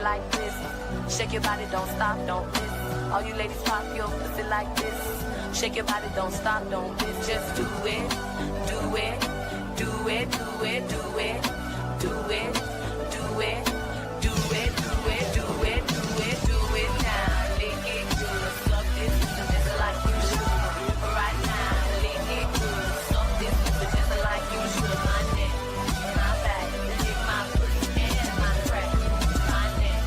like this. Shake your body, don't stop, don't miss. All you ladies pop your pussy like this. Shake your body, don't stop, don't miss. Just do it, do it, do it, do it, do it, do it, do it, do it, do it, do it, do it, do it now. Lick it good, suck this just like you should. Right now, lick it good, suck this just like you should. My neck, my back, lick my pussy and my crack. My neck.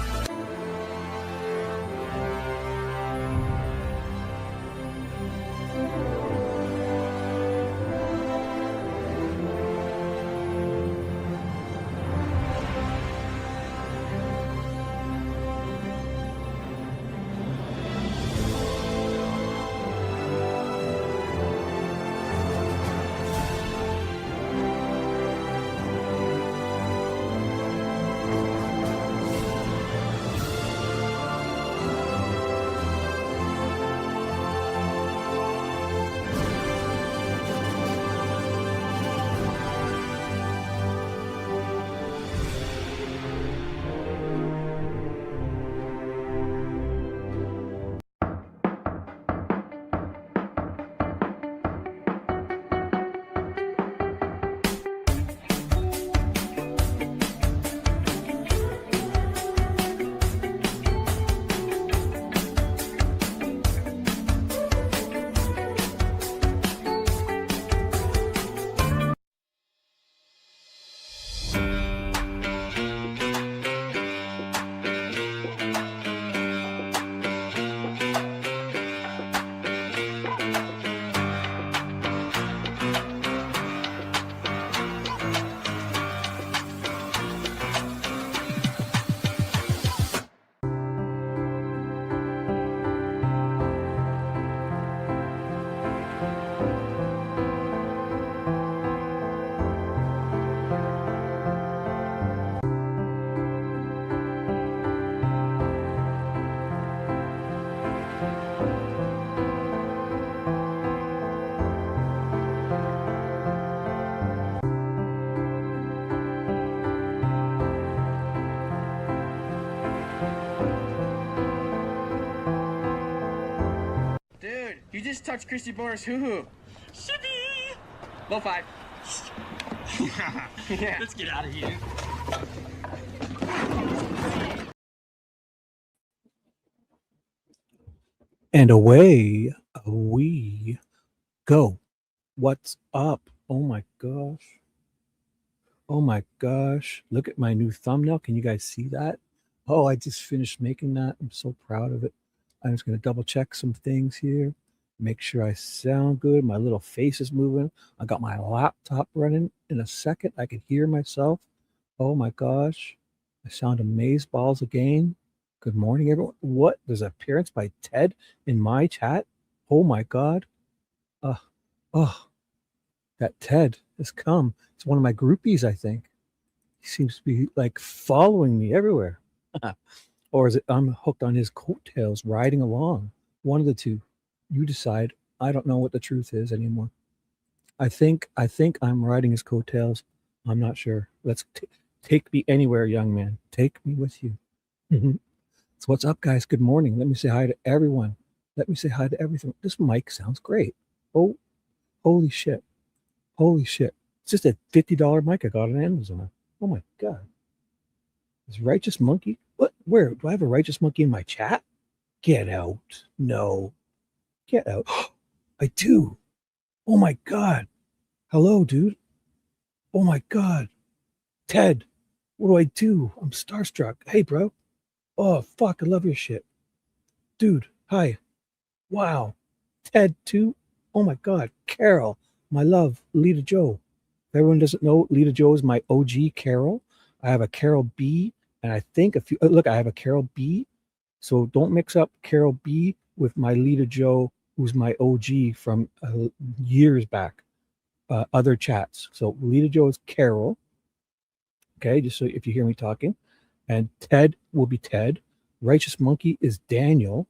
Dude, you just touched Christy Boris hoo-hoo. Shippy! Low five. Yeah. Let's get out of here. And away we go. What's up? Oh my gosh. Oh my gosh. Look at my new thumbnail. Can you guys see that? Oh, I just finished making that. I'm so proud of it. I'm just going to double check some things here. Make sure I sound good. My little face is moving. I got my laptop running. In a second, I can hear myself. Oh my gosh. I sound amazeballs again. Good morning, everyone. What? There's an appearance by Ted in my chat? Oh my God. That Ted has come. It's one of my groupies, I think. He seems to be like following me everywhere. Or is it I'm hooked on his coattails riding along? One of the two. You decide. I don't know what the truth is anymore. I think I'm riding his coattails. I'm not sure. Let's take me anywhere, young man. Take me with you. So what's up, guys? Good morning. Let me say hi to everyone. Let me say hi to everything. This mic sounds great. Oh, holy shit. Holy shit. It's just a $50 mic I got on Amazon. Oh my God. Is Righteous Monkey? What? Where? Do I have a Righteous Monkey in my chat? Get out. No. Get out. I do. Oh my God. Hello, dude. Oh my God. Ted, what do I do? I'm starstruck. Hey, bro. Oh, fuck. I love your shit. Dude, hi. Wow. Ted, too. Oh my God. Carol, my love. Lita Joe. If everyone doesn't know, Lita Joe is my OG Carol. I have a Carol B, and I think a few. Look, I have a Carol B. So don't mix up Carol B with my Lita Joe, who's my OG from years back, other chats. So Lita Joe is Carol. Okay, just so if you hear me talking. And Ted will be Ted. Righteous Monkey is Daniel.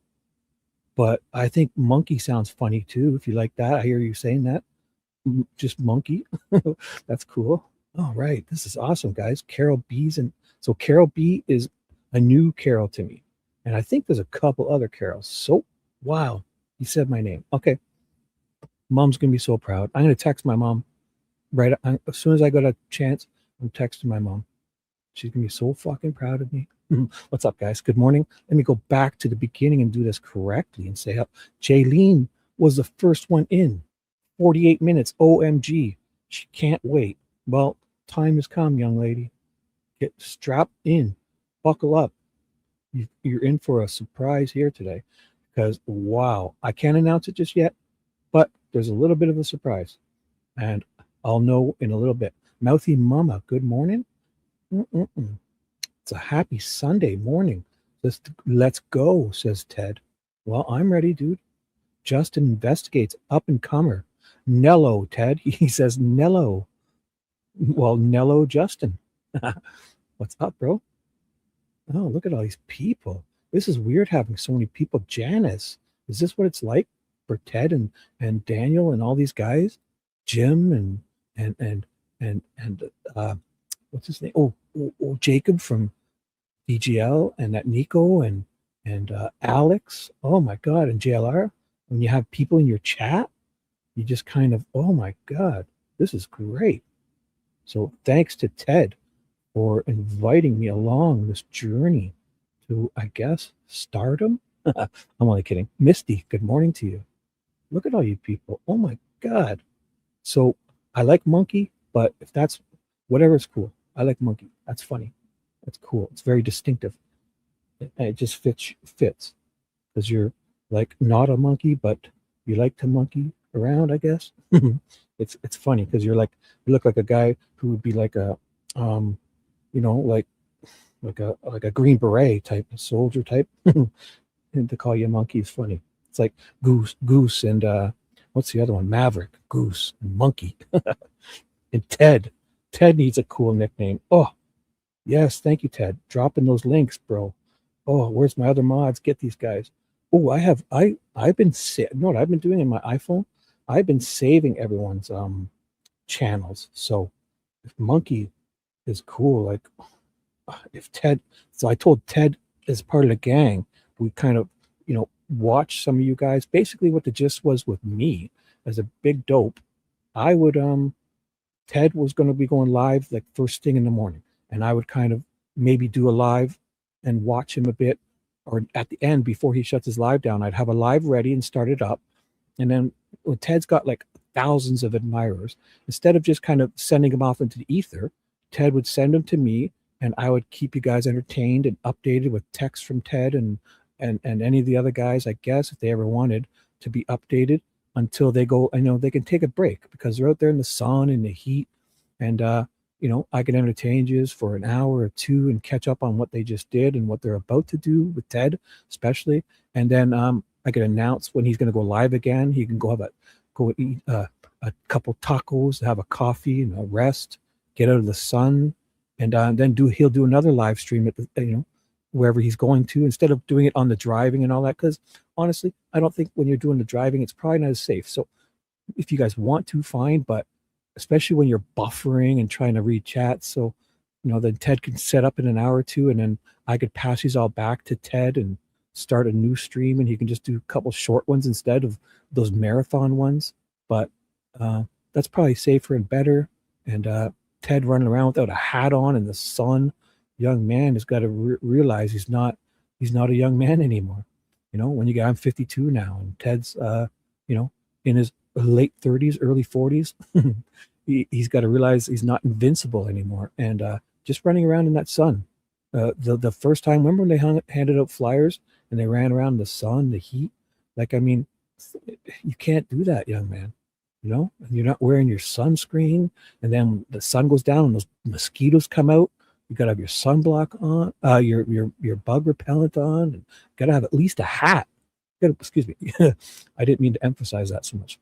But I think monkey sounds funny too, if you like that. I hear you saying that. Just monkey. That's cool. All right. This is awesome, guys. Carol B's. And so Carol B is a new Carol to me. And I think there's a couple other Carols. So, wow, he said my name. Okay, mom's going to be so proud. I'm going to text my mom as soon as I got a chance. I'm texting my mom. She's going to be so fucking proud of me. What's up, guys? Good morning. Let me go back to the beginning and do this correctly and say, Jaylene was the first one in. 48 minutes. OMG. She can't wait. Well, time has come, young lady. Get strapped in. Buckle up. You're in for a surprise here today because, wow, I can't announce it just yet, but there's a little bit of a surprise. And I'll know in a little bit. Mouthy Mama, good morning. It's a happy Sunday morning. Let's go, says Ted. Well, I'm ready, dude. Justin investigates up and comer. Nello, Ted. He says Nello. Well, Nello Justin. What's up, bro? Oh, look at all these people. This is weird having so many people. Janice, is this what it's like for Ted and Daniel and all these guys? Jim and what's his name? Oh, Jacob from DGL and that Nico and Alex. Oh my God, and JLR. When you have people in your chat, you just kind of, oh my God, this is great. So thanks to Ted for inviting me along this journey to, I guess, stardom. I'm only kidding. Misty, good morning to you. Look at all you people. Oh my God. So I like Monkey, but if that's whatever is cool. I like Monkey. That's funny. That's cool. It's very distinctive. It just fits because you're like not a monkey, but you like to monkey around, I guess. It's funny because you look like a guy who would be like a like a Green Beret type, a soldier type. And to call you a monkey is funny. It's like Goose and what's the other one? Maverick, Goose, and Monkey. And Ted. Ted needs a cool nickname. Oh, yes, thank you, Ted. Dropping those links, bro. Oh, where's my other mods? Get these guys. Oh, I've been you know what I've been doing in my iPhone? I've been saving everyone's channels. So if Monkey is cool, like if Ted, so I told Ted as part of the gang, we kind of, watch some of you guys. Basically what the gist was with me as a big dope, I would Ted was going to be going live like first thing in the morning, and I would kind of maybe do a live and watch him a bit, or at the end before he shuts his live down, I'd have a live ready and start it up. And then when Ted's got like thousands of admirers, instead of just kind of sending them off into the ether, Ted would send them to me, and I would keep you guys entertained and updated with texts from Ted and any of the other guys, I guess, if they ever wanted to be updated until they go, they can take a break because they're out there in the sun and the heat. And, I can entertain you for an hour or two and catch up on what they just did and what they're about to do with Ted, especially. And then I can announce when he's going to go live again. He can go eat a couple tacos, have a coffee and a rest, get out of the sun, and then he'll do another live stream at the, wherever he's going to, instead of doing it on the driving and all that. Because honestly, I don't think when you're doing the driving, it's probably not as safe. So if you guys want to, fine, but especially when you're buffering and trying to read chat. So, then Ted can set up in an hour or two, and then I could pass these all back to Ted and start a new stream, and he can just do a couple short ones instead of those marathon ones. But that's probably safer and better. And Ted running around without a hat on in the sun, young man has got to realize he's not a young man anymore. When you get, I'm 52 now, and Ted's in his late 30s, early 40s. He's got to realize he's not invincible anymore. And just running around in that sun. The first time, remember when they handed out flyers and they ran around in the sun, the heat? You can't do that, young man. And you're not wearing your sunscreen, and then the sun goes down and those mosquitoes come out. You got to have your sunblock on, your bug repellent on, and got to have at least a hat. Excuse me. I didn't mean to emphasize that so much.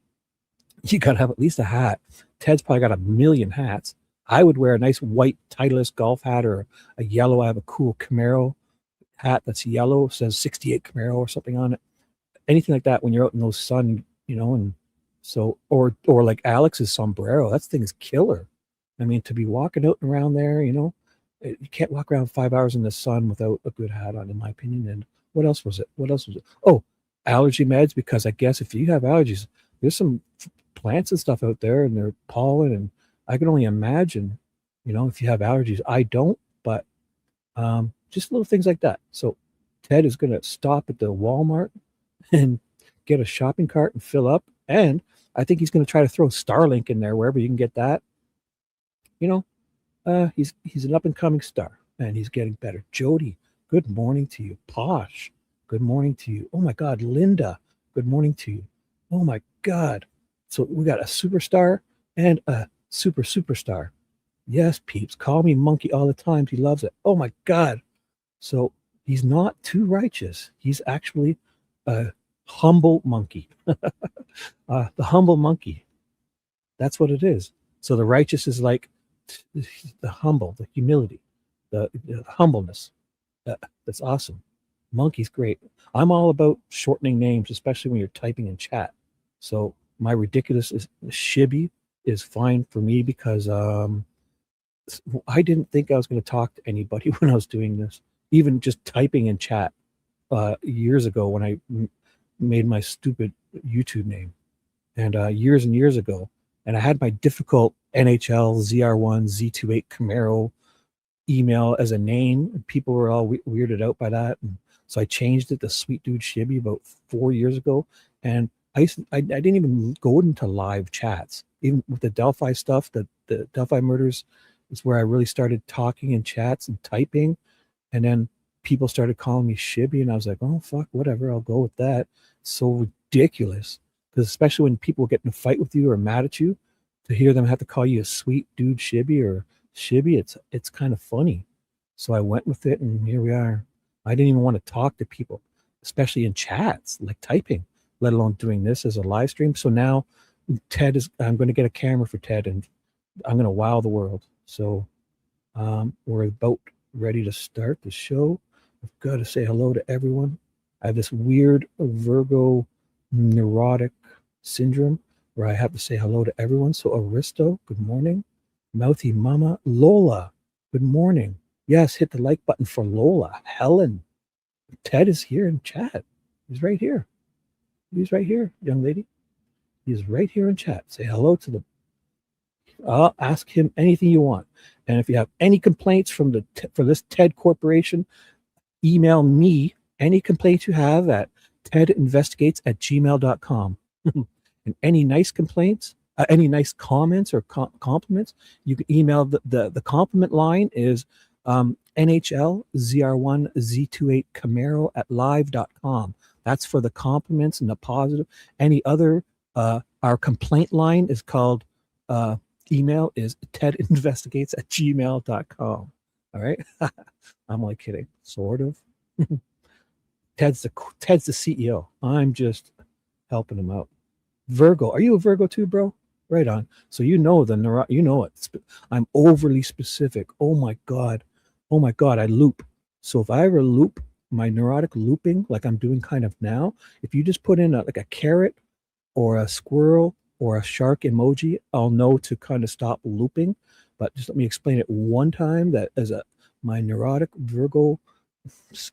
You got to have at least a hat. Ted's probably got a million hats. I would wear a nice white Titleist golf hat or a yellow. I have a cool Camaro hat that's yellow, says 68 Camaro or something on it. Anything like that when you're out in those sun, and so, or like Alex's sombrero, that thing is killer. I mean, to be walking out and around there, You can't walk around 5 hours in the sun without a good hat on, in my opinion. And what else was it? What else was it? Oh, allergy meds, because I guess if you have allergies, there's some plants and stuff out there and they're pollen, and I can only imagine, if you have allergies. I don't, but just little things like that. So Ted is going to stop at the Walmart and get a shopping cart and fill up. And I think he's going to try to throw Starlink in there wherever you can get that. He's an up and coming star, and he's getting better. Jody, good morning to you. Posh, good morning to you. Oh my God, Linda, good morning to you. Oh my God. So we got a superstar and a superstar. Yes, peeps, call me monkey all the time. He loves it. Oh my God. So he's not too righteous. He's actually a humble monkey. The humble monkey. That's what it is. So the righteous is like the humble, the humility, the humbleness. That's awesome. Monkey's great. I'm all about shortening names, especially when you're typing in chat. So my ridiculous is Shibby is fine for me, because I didn't think I was going to talk to anybody when I was doing this, even just typing in chat years ago when I made my stupid YouTube name, and years and years ago. And I had my difficult NHL ZR1 Z28 Camaro email as a name, and people were all weirded out by that. And so I changed it to Sweet Dude Shibby about 4 years ago. And I didn't even go into live chats, even with the Delphi stuff. The Delphi murders is where I really started talking in chats and typing. And then people started calling me Shibby, and I was like, oh, fuck, whatever, I'll go with that. It's so ridiculous. Because especially when people get in a fight with you or mad at you, to hear them have to call you a Sweet Dude Shibby or Shibby, it's kind of funny. So I went with it, and here we are. I didn't even want to talk to people, especially in chats, like typing, let alone doing this as a live stream. So now I'm going to get a camera for Ted, and I'm going to wow the world. So we're about ready to start the show. I've got to say hello to everyone. I have this weird Virgo neurotic syndrome where I have to say hello to everyone. So Aristo, good morning. Mouthy Mama, Lola, good morning. Yes, hit the like button for Lola. Helen, Ted is here in chat. He's right here. He's right here, young lady. He's right here in chat. Say hello to the. I'll ask him anything you want. And if you have any complaints for this TED Corporation, email me any complaints you have at tedinvestigates@gmail.com. And any nice complaints, any nice comments or compliments, you can email the compliment line is NHL ZR1 Z28 Camaro at live.com. That's for the compliments and the positive. Any other, our complaint line is called, email is tedinvestigates@gmail.com. All right. I'm only kidding, sort of. Ted's the CEO. I'm just helping him out. Virgo, are you a Virgo too, bro? Right on. So you know it. I'm overly specific. Oh my god, I loop. So if I ever loop, my neurotic looping, like I'm doing kind of now, if you just put in a carrot or a squirrel or a shark emoji, I'll know to kind of stop looping. But just let me explain it one time, that as my neurotic Virgo,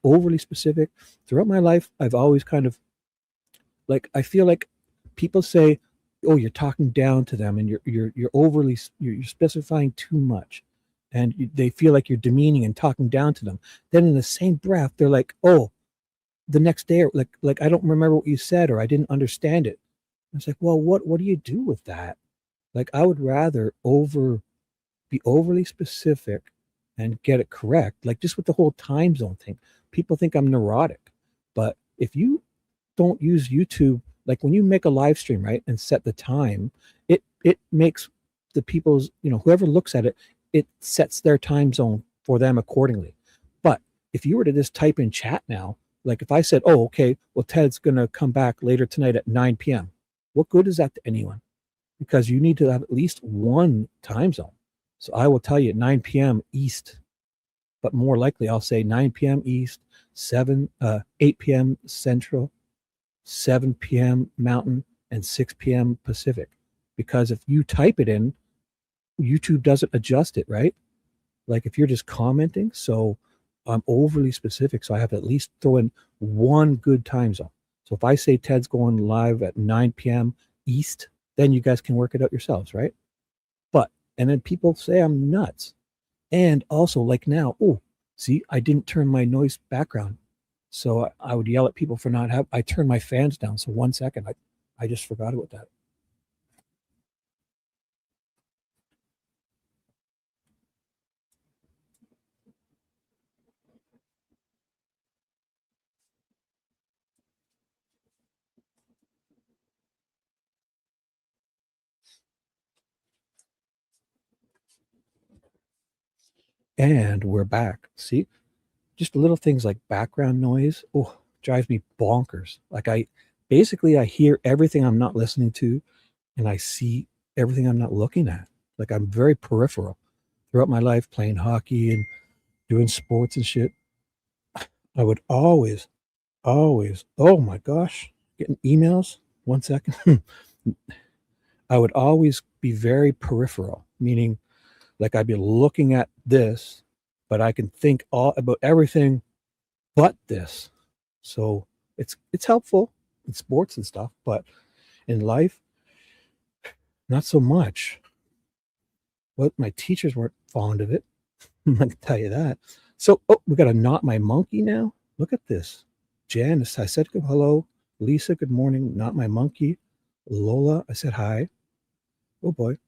overly specific. Throughout my life, I've always kind of, like, I feel like people say, oh, you're talking down to them, and you're overly, you're specifying too much, and they feel like you're demeaning and talking down to them. Then in the same breath, they're like, oh, the next day, like I don't remember what you said, or I didn't understand it. It's like, well, what do you do with that? Like, I would rather be overly specific and get it correct. Like, just with the whole time zone thing, people think I'm neurotic, but if you don't use YouTube, like when you make a live stream, right, and set the time, it makes the people's, whoever looks at it, it sets their time zone for them accordingly. But if you were to just type in chat now, like if I said, oh, okay, well, Ted's going to come back later tonight at 9 p.m. What good is that to anyone? Because you need to have at least one time zone. So I will tell you 9 p.m. East, but more likely I'll say 9 p.m. East, 8 p.m. Central, 7 p.m. Mountain, and 6 p.m. Pacific. Because if you type it in, YouTube doesn't adjust it, right? like if you're just commenting. So I'm overly specific. So I have to at least throw in one good time zone. So if I say Ted's going live at 9 p.m. East, then you guys can work it out yourselves, right? But, and then people say I'm nuts. And also, like now, oh, see, I didn't turn my noise background. So I would yell at people for not have, I turned my fans down. So 1 second, I just forgot about that. And we're back. See, just little things like background noise. Oh, drives me bonkers. Like I hear everything I'm not listening to, and I see everything I'm not looking at. Like I'm very peripheral throughout my life, playing hockey and doing sports and shit. I would always, always, oh my gosh, getting emails. 1 second. I would always be very peripheral, meaning like I'd be looking at this, but I can think all about everything but this. So it's helpful in sports and stuff, but in life, not so much. What my teachers weren't fond of it. I can tell you that. So, oh, we got a not my monkey now. Look at this. Janice, I said hello. Lisa, good morning. Not my monkey. Lola, I said hi. Oh boy.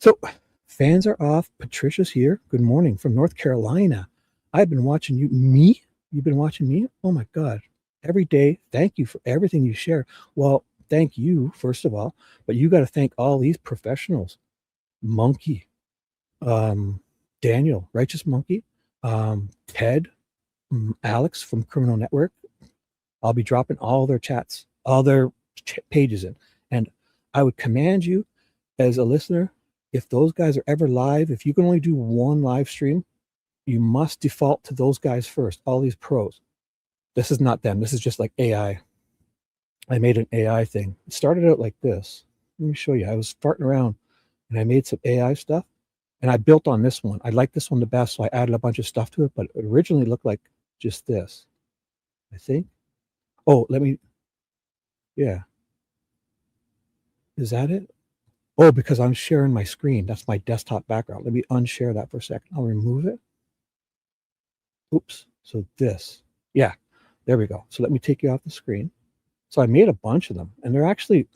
So, fans are off. Patricia's here. Good morning from North Carolina. I've been watching you. Me? You've been watching me? Oh my God. Every day. Thank you for everything you share. Well, thank you, first of all, but you got to thank all these professionals. Monkey, Daniel, Righteous Monkey, Ted, Alex from Criminal Network. I'll be dropping all their chats, all their pages in. And I would command you as a listener, if those guys are ever live, if you can only do one live stream, you must default to those guys first, all these pros. This is not them. This is just like AI. I made an AI thing. It started out like this. Let me show you. I was farting around and I made some AI stuff and I built on this one. I like this one the best, so I added a bunch of stuff to it, but it originally looked like just this, I think. Oh, yeah. Is that it? Oh, because I'm sharing my screen. That's my desktop background. Let me unshare that for a second. I'll remove it. Oops. So this. Yeah, there we go. So let me take you off the screen. So I made a bunch of them, and they're actually,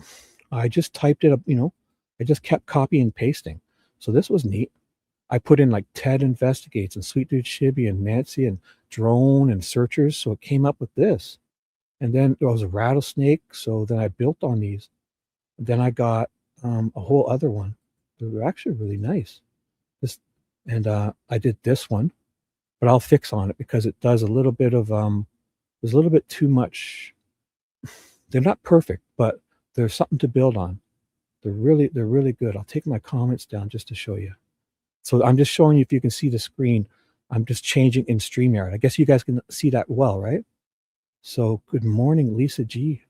I just typed it up, I just kept copying and pasting. So this was neat. I put in like Ted Investigates and Sweet Dude Shibby and Nancy and Drone and Searchers. So it came up with this. And then there was a rattlesnake. So then I built on these. And then I got a whole other one. They were actually really nice. I did this one, but I'll fix on it because it does a little bit of there's a little bit too much. They're not perfect, but there's something to build on. They're really good. I'll take my comments down just to show you. So I'm just showing you if you can see the screen. I'm just changing in StreamYard. I guess you guys can see that well, right? So good morning, Lisa G.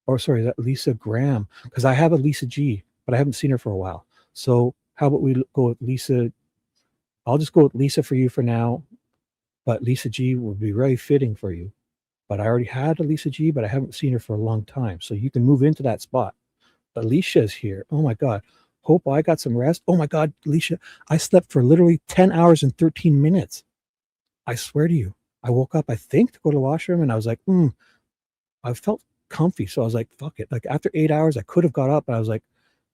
Or sorry, that Lisa Graham, because I have a Lisa G, but I haven't seen her for a while. So how about we go with Lisa? I'll just go with Lisa for you for now, but Lisa G would be very fitting for you. But I already had a Lisa G, but I haven't seen her for a long time. So you can move into that spot. Alicia's here. Oh my God. Hope I got some rest. Oh my God, Alicia, I slept for literally 10 hours and 13 minutes. I swear to you. I woke up, I think, to go to the washroom, and I was like, I felt comfy. So I was like, fuck it. Like after 8 hours, I could have got up, and I was like,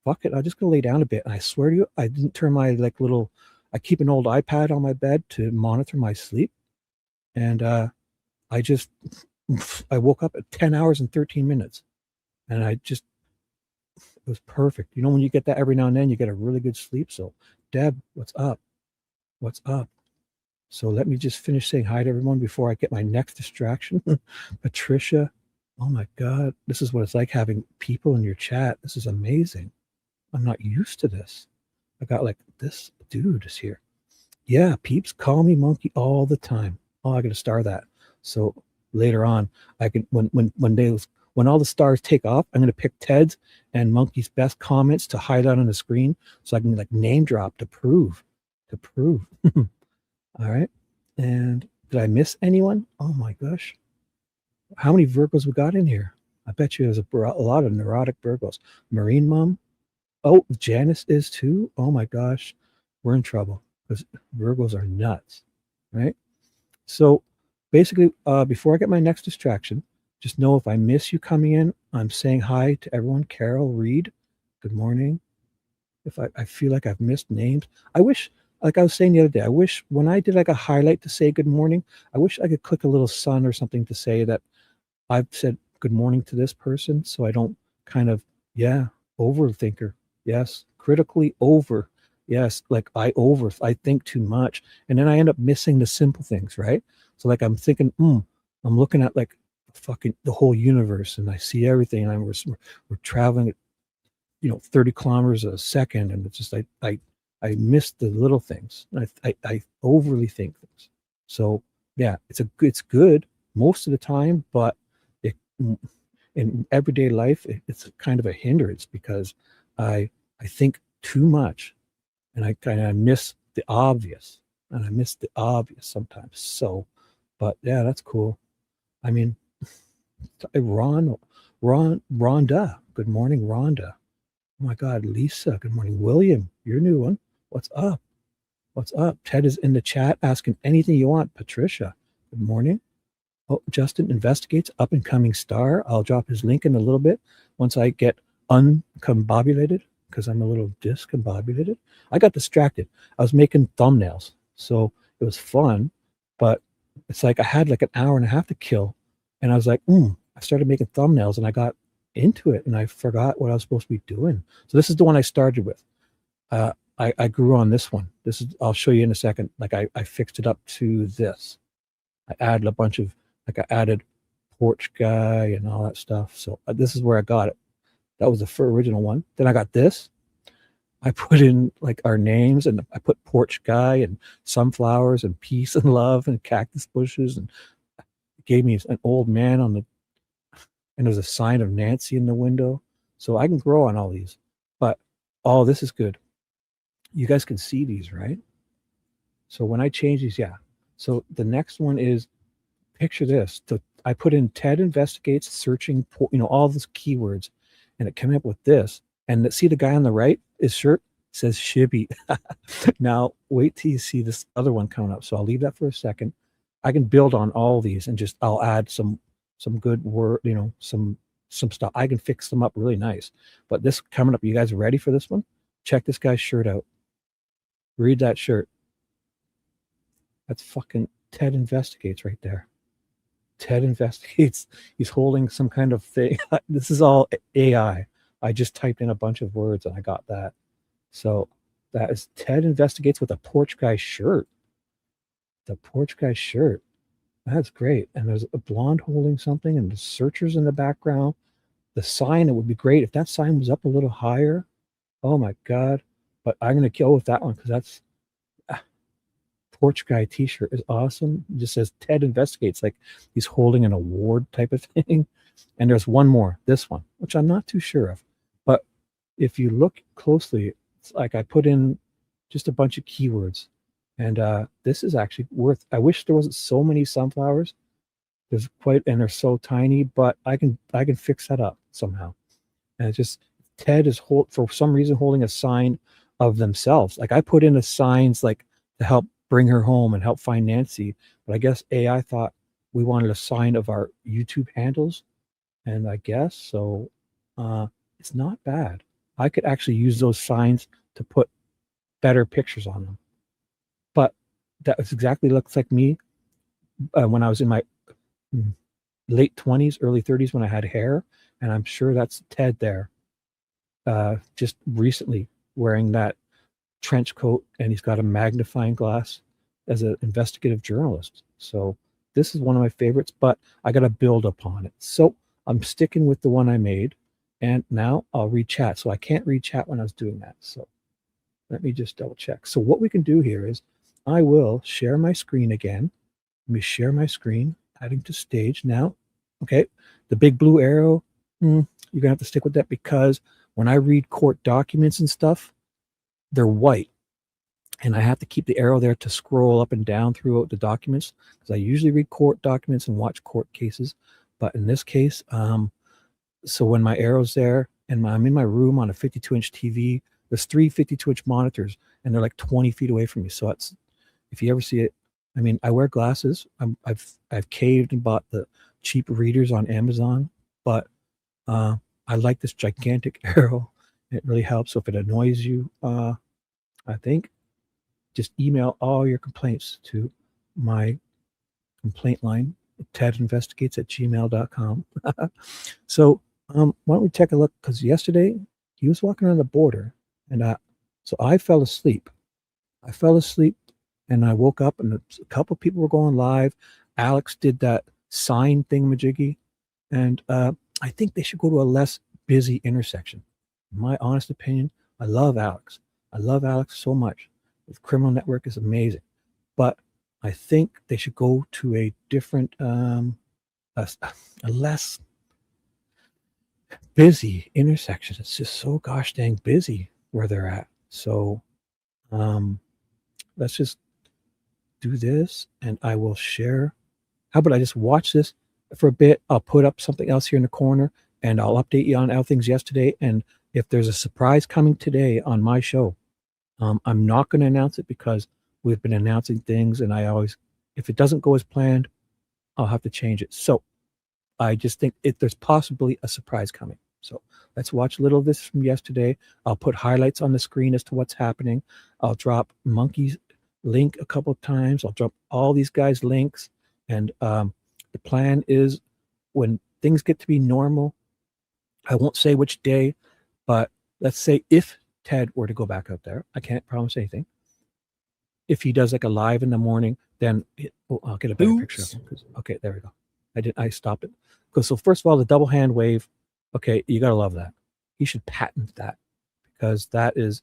fuck it. I'm just gonna lay down a bit. And I swear to you, I didn't turn my I keep an old iPad on my bed to monitor my sleep. And I woke up at 10 hours and 13 minutes. And it was perfect. When you get that every now and then, you get a really good sleep. So Deb, what's up? What's up? So let me just finish saying hi to everyone before I get my next distraction. Patricia, oh my God, this is what it's like having people in your chat. This is amazing. I'm not used to this. I got like this dude is here. Yeah, peeps call me monkey all the time. Oh, I got to star that. So later on, I can when all the stars take off, I'm going to pick Ted's and Monkey's best comments to highlight on the screen, so I can like name drop to prove to prove. All right. And did I miss anyone? Oh my gosh. How many Virgos we got in here? I bet you there's a lot of neurotic Virgos. Marine Mom. Oh, Janice is too. Oh my gosh. We're in trouble because Virgos are nuts. Right. So basically, before I get my next distraction, just know if I miss you coming in, I'm saying hi to everyone. Carol, Reed, good morning. If I feel like I've missed names, I wish, like I was saying the other day, I wish when I did like a highlight to say good morning, I wish I could click a little sun or something to say that I've said good morning to this person so I don't kind of, yeah, overthinker. Yes, critically over. Yes, like I think too much. And then I end up missing the simple things, right? So like I'm thinking, I'm looking at like fucking the whole universe and I see everything and we're traveling at 30 kilometers a second and it's just I miss the little things. I overly think things. So yeah, it's good most of the time, but it, in everyday life it's kind of a hindrance because I think too much and I kind of miss the obvious and I miss the obvious sometimes. So, but yeah, that's cool. I mean, Rhonda. Good morning, Rhonda. Oh my God, Lisa. Good morning, William. Your new one. What's up? What's up? Ted is in the chat asking anything you want. Patricia. Good morning. Oh, Justin investigates up and coming star. I'll drop his link in a little bit once I get uncombobulated because I'm a little discombobulated. I got distracted. I was making thumbnails, so it was fun, but it's like I had like an hour and a half to kill, and I was like, I started making thumbnails, and I got into it, and I forgot what I was supposed to be doing. So this is the one I started with. I grew on this one. This is I'll show you in a second. Like I fixed it up to this. I added a bunch of I added porch guy and all that stuff. So this is where I got it. That was the original one. Then I got this. I put in like our names and I put porch guy and sunflowers and peace and love and cactus bushes and it gave me an old man on the and there's a sign of Nancy in the window. So I can grow on all these. But this is good. You guys can see these, right? So when I change these, yeah. So the next one is picture this. I put in Ted investigates searching, all those keywords, and it came up with this. And see the guy on the right, his shirt says Shibby. Now wait till you see this other one coming up. So I'll leave that for a second. I can build on all these and I'll add some good word, some stuff. I can fix them up really nice. But this coming up, you guys ready for this one? Check this guy's shirt out. Read that shirt. That's fucking Ted investigates right there. Ted investigates. He's holding some kind of thing. This is all AI. I just typed in a bunch of words and I got that. So that is Ted investigates with a porch guy shirt. The porch guy shirt. That's great. And there's a blonde holding something and the searchers in the background. The sign, it would be great if that sign was up a little higher. Oh my God. But I'm going to go with that one because that's porch guy t-shirt is awesome. It just says Ted investigates, like he's holding an award type of thing. And there's one more, this one, which I'm not too sure of. But if you look closely, it's like I put in just a bunch of keywords. And this is actually worth, I wish there wasn't so many sunflowers. And they're so tiny, but I can fix that up somehow. And it's just, Ted is for some reason holding a sign of themselves. Like I put in the signs like to help bring her home and help find Nancy. But I guess AI thought we wanted a sign of our YouTube handles. And I guess so. It's not bad. I could actually use those signs to put better pictures on them. But that exactly looks like me when I was in my late 20s, early 30s when I had hair. And I'm sure that's Ted there. Just recently wearing that trench coat, and he's got a magnifying glass as an investigative journalist. So this is one of my favorites, but I got to build upon it. So I'm sticking with the one I made, and now I'll read chat. So I can't read chat when I was doing that. So let me just double check. So what we can do here is I will share my screen again. Let me share my screen, adding to stage now. Okay, the big blue arrow, you're gonna have to stick with that because when I read court documents and stuff, they're white. and I have to keep the arrow there to scroll up and down throughout the documents, because I usually read court documents and watch court cases. But in this case, so when my arrow's there and I'm in my room on a 52-inch TV, there's 3 52-inch monitors, and they're like 20 feet away from me. So it's, if you ever see it, I mean, I wear glasses. I've caved and bought the cheap readers on Amazon, but I like this gigantic arrow. It really helps. So if it annoys you, I think just email all your complaints to my complaint line, tedinvestigates@gmail.com. So why don't we take a look? Because yesterday he was walking on the border, and so I fell asleep. And I woke up, and a couple of people were going live. Alex did that sign thingamajiggy, and I think they should go to a less busy intersection. In my honest opinion, I love Alex. I love Alex so much. The Criminal Network is amazing, but I think they should go to a different, a less busy intersection. It's just so gosh dang busy where they're at. So let's just do this, and I will share. How about I just watch this for a bit? I'll put up something else here in the corner, and I'll update you on how things yesterday. And if there's a surprise coming today on my show, I'm not going to announce it, because we've been announcing things, and I always, if it doesn't go as planned, I'll have to change it. So I just think there's possibly a surprise coming. So let's watch a little of this from yesterday. I'll put highlights on the screen as to what's happening. I'll drop Monkey's link a couple of times. I'll drop all these guys' links. And the plan is, when things get to be normal, I won't say which day, but let's say if Ted were to go back out there, I can't promise anything. If he does like a live in the morning, then I'll get a better picture of him. Okay, there we go. I stopped it. So first of all, the double hand wave. Okay, you gotta love that. He should patent that, because that is,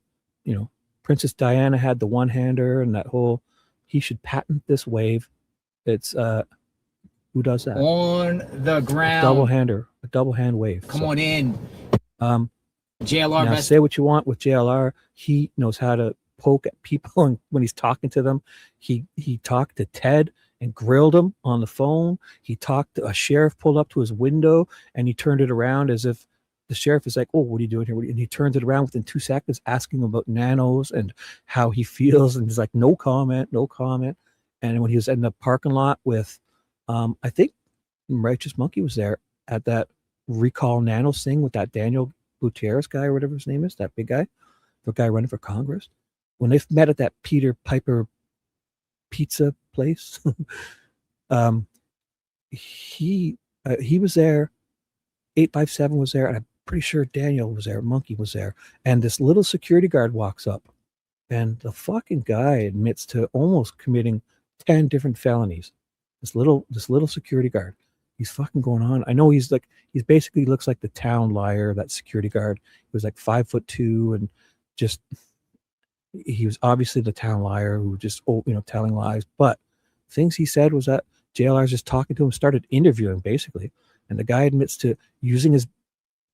Princess Diana had the one-hander and that whole. He should patent this wave. It's who does that? On the ground. A double hand wave. Come on in. JLR. Now say what you want with JLR. He knows how to poke at people, and when he's talking to them, he talked to Ted and grilled him on the phone. He talked to a sheriff, pulled up to his window, and he turned it around as if the sheriff is like, "Oh, what are you doing here?" And he turns it around within 2 seconds, asking him about nanos and how he feels, and he's like, "No comment, no comment." And when he was in the parking lot with, I think Righteous Monkey was there at that recall nanos thing with that Daniel Gutierrez guy or whatever his name is, that big guy, the guy running for Congress. When they met at that Peter Piper pizza place, he was there. 857 was there, and I'm pretty sure Daniel was there. Monkey was there, and this little security guard walks up, and the fucking guy admits to almost committing 10 different felonies. This little security guard, he's fucking going on. I know he's basically looks like the town liar, that security guard. He was like 5'2", and just, he was obviously the town liar who just, telling lies. But things he said was that JLR's just talking to him, started interviewing basically. And the guy admits to using his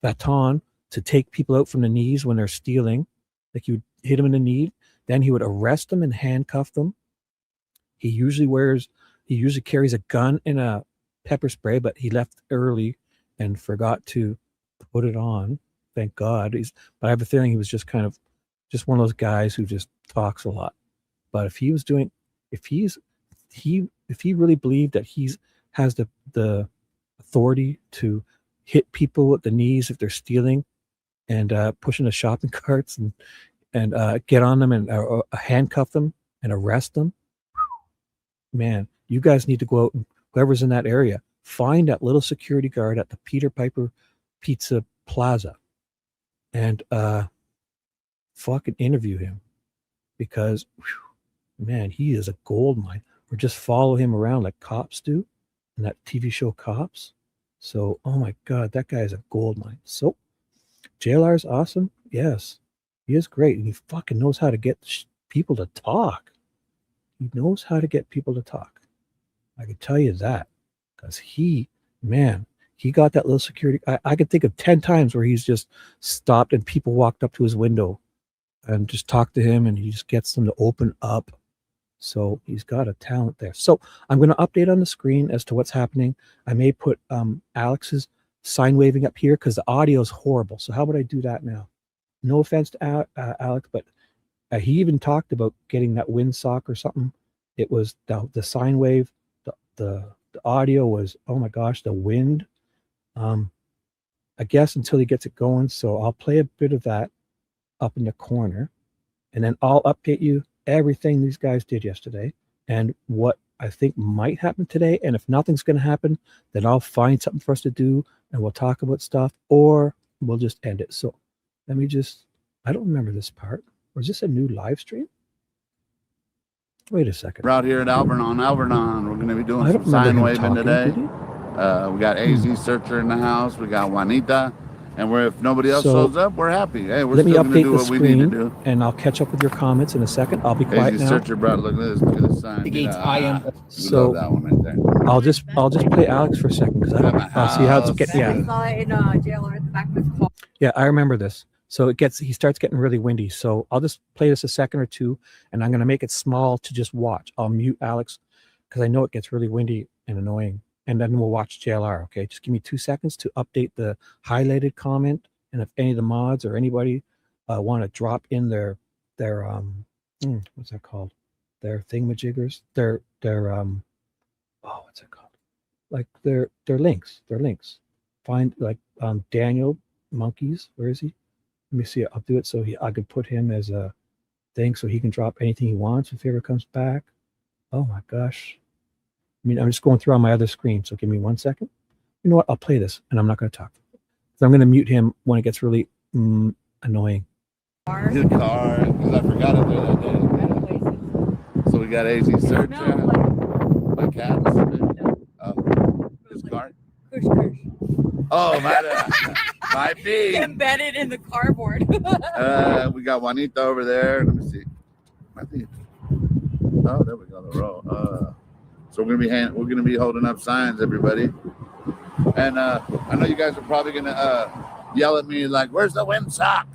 baton to take people out from the knees when they're stealing. Like, he would hit them in the knee, then he would arrest them and handcuff them. He usually carries a gun and a pepper spray, but he left early and forgot to put it on. Thank God. But I have a feeling he was just kind of just one of those guys who just talks a lot. But if he really believed that has the authority to hit people at the knees if they're stealing, and pushing the shopping carts and get on them and handcuff them and arrest them, man, you guys need to go out, and whoever's in that area, find that little security guard at the Peter Piper Pizza Plaza and fucking interview him, because man, he is a gold mine. Or just follow him around like cops do in that TV show Cops. So, oh my God, that guy is a gold mine. So JLR is awesome. Yes, he is great. And he fucking knows how to get people to talk. He knows how to get people to talk. I can tell you that, because he got that little security. I could think of 10 times where he's just stopped and people walked up to his window and just talk to him, and he just gets them to open up. So he's got a talent there. So I'm going to update on the screen as to what's happening. I may put Alex's sign waving up here because the audio is horrible. So how would I do that now? No offense to Alex, but he even talked about getting that windsock or something. It was the sine wave, the audio was, oh my gosh, the wind. I guess until he gets it going. So I'll play a bit of that up in the corner, and then I'll update you everything these guys did yesterday and what I think might happen today. And if nothing's going to happen, then I'll find something for us to do and we'll talk about stuff, or we'll just end it. So let me just, I don't remember this part. Was this a new live stream? Wait a second. We're out here at Alvernon. We're going to be doing I don't some sign remember him waving talking, today. did he? We got AZ Searcher in the house. We got Juanita. And if nobody else So, shows up, we're happy. Hey, we're Let me still going to update do the what we need to screen do. and I'll catch up with your comments in a second. I'll be quiet AZ now. Searcher, bro. Look at this sign. Against I am. We So love that one right there. I'll just play Alex for a second because I'll see how it's getting. I Yeah, saw it in JLR at the back of his car. yeah, I remember this. So he starts getting really windy. So I'll just play this a second or two, and I'm going to make it small to just watch. I'll mute Alex because I know it gets really windy and annoying. And then we'll watch JLR. Okay, just give me 2 seconds to update the highlighted comment. And if any of the mods or anybody want to drop in their what's that called? Their thingamajiggers. Their what's it called? Like their links. Their links. Find like Daniel Monkeys. Where is he? Let me see. I'll do it so I could put him as a thing so he can drop anything he wants if he ever comes back. Oh my gosh. I mean, I'm just going through on my other screen. So give me 1 second. You know what? I'll play this and I'm not going to talk. So I'm going to mute him when it gets really annoying. His car, because I forgot it there that day. So we got AZ Searcher. My cat. His car. Kush kush. Oh, might be. Embedded in the cardboard. We got Juanita over there. Let me see. I think. Oh, there we go. The row. So we're gonna be holding up signs, everybody. And I know you guys are probably gonna yell at me like, "Where's the windsock?"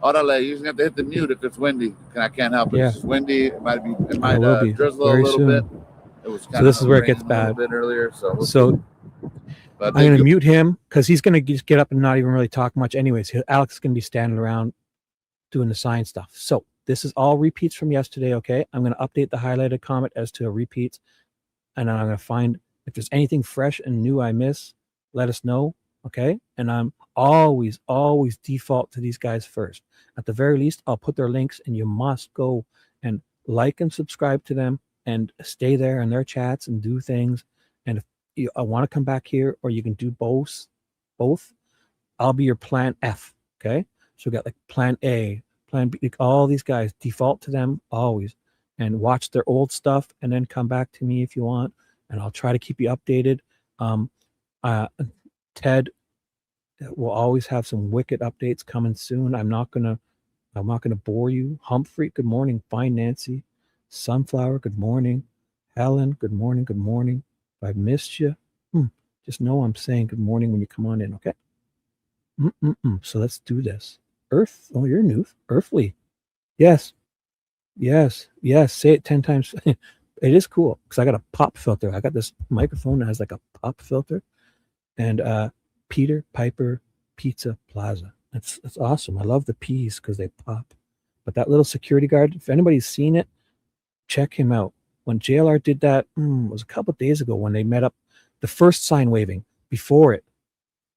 Orale, you're gonna have to hit the mute if it's windy. I can't help it. Yeah. It's just windy. It might Will be drizzle a very little soon. bit. It was kind So this of is where it gets raining a little bad. bit earlier. So But I'm going to mute him because he's going to just get up and not even really talk much. Anyways, Alex is going to be standing around doing the sign stuff. So this is all repeats from yesterday. Okay, I'm going to update the highlighted comment as to a repeats, and then I'm going to find if there's anything fresh and new I miss. Let us know. Okay, and I'm always default to these guys first. At the very least, I'll put their links, and you must go and like and subscribe to them and stay there in their chats and do things. And if I want to come back here, or you can do both. I'll be your plan F. Okay, so we got like plan A, plan B, like all these guys. Default to them always, and watch their old stuff, and then come back to me if you want, and I'll try to keep you updated. Ted will always have some wicked updates coming soon. I'm not gonna bore you. Humphrey, good morning. Fine, Nancy. Sunflower, good morning. Helen, good morning. Good morning. If I've missed you, just know I'm saying good morning when you come on in. Okay. So let's do this. Earth. Oh, you're new. Earthly. Yes. Say it 10 times. It is cool because I got a pop filter. I got this microphone that has like a pop filter. And Peter Piper Pizza Plaza. That's awesome. I love the P's because they pop. But that little security guard, if anybody's seen it, check him out. When JLR did that, it was a couple of days ago when they met up, the first sign waving before it,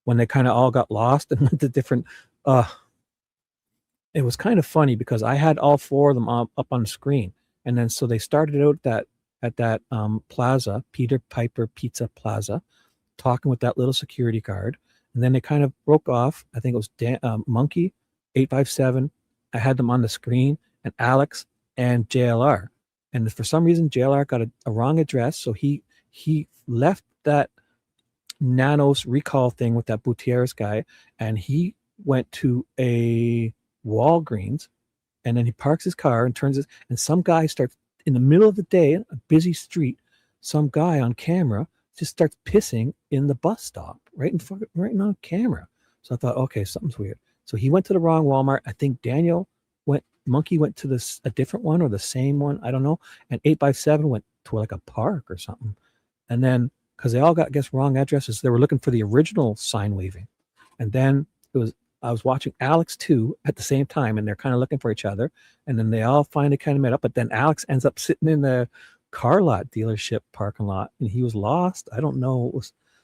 when they kind of all got lost and went to different. It was kind of funny because I had all four of them up on the screen, and then so they started out at that plaza, Peter Piper Pizza Plaza, talking with that little security guard, and then they kind of broke off. I think it was Monkey 857. I had them on the screen, and Alex and JLR. And for some reason, JLR got a wrong address, so he left that Nanos recall thing with that Gutierrez guy, and he went to a Walgreens, and then he parks his car and turns it, and some guy starts in the middle of the day, a busy street, some guy on camera just starts pissing in the bus stop right on camera. So I thought, okay, something's weird. So he went to the wrong Walmart. I think Daniel Monkey went to a different one or the same one, I don't know. And 8x7 went to like a park or something. And then because they all got, I guess, wrong addresses, they were looking for the original sign waving. And then I was watching Alex too at the same time, and they're kind of looking for each other. And then they all finally kind of met up. But then Alex ends up sitting in the car lot dealership parking lot, and he was lost. I don't know.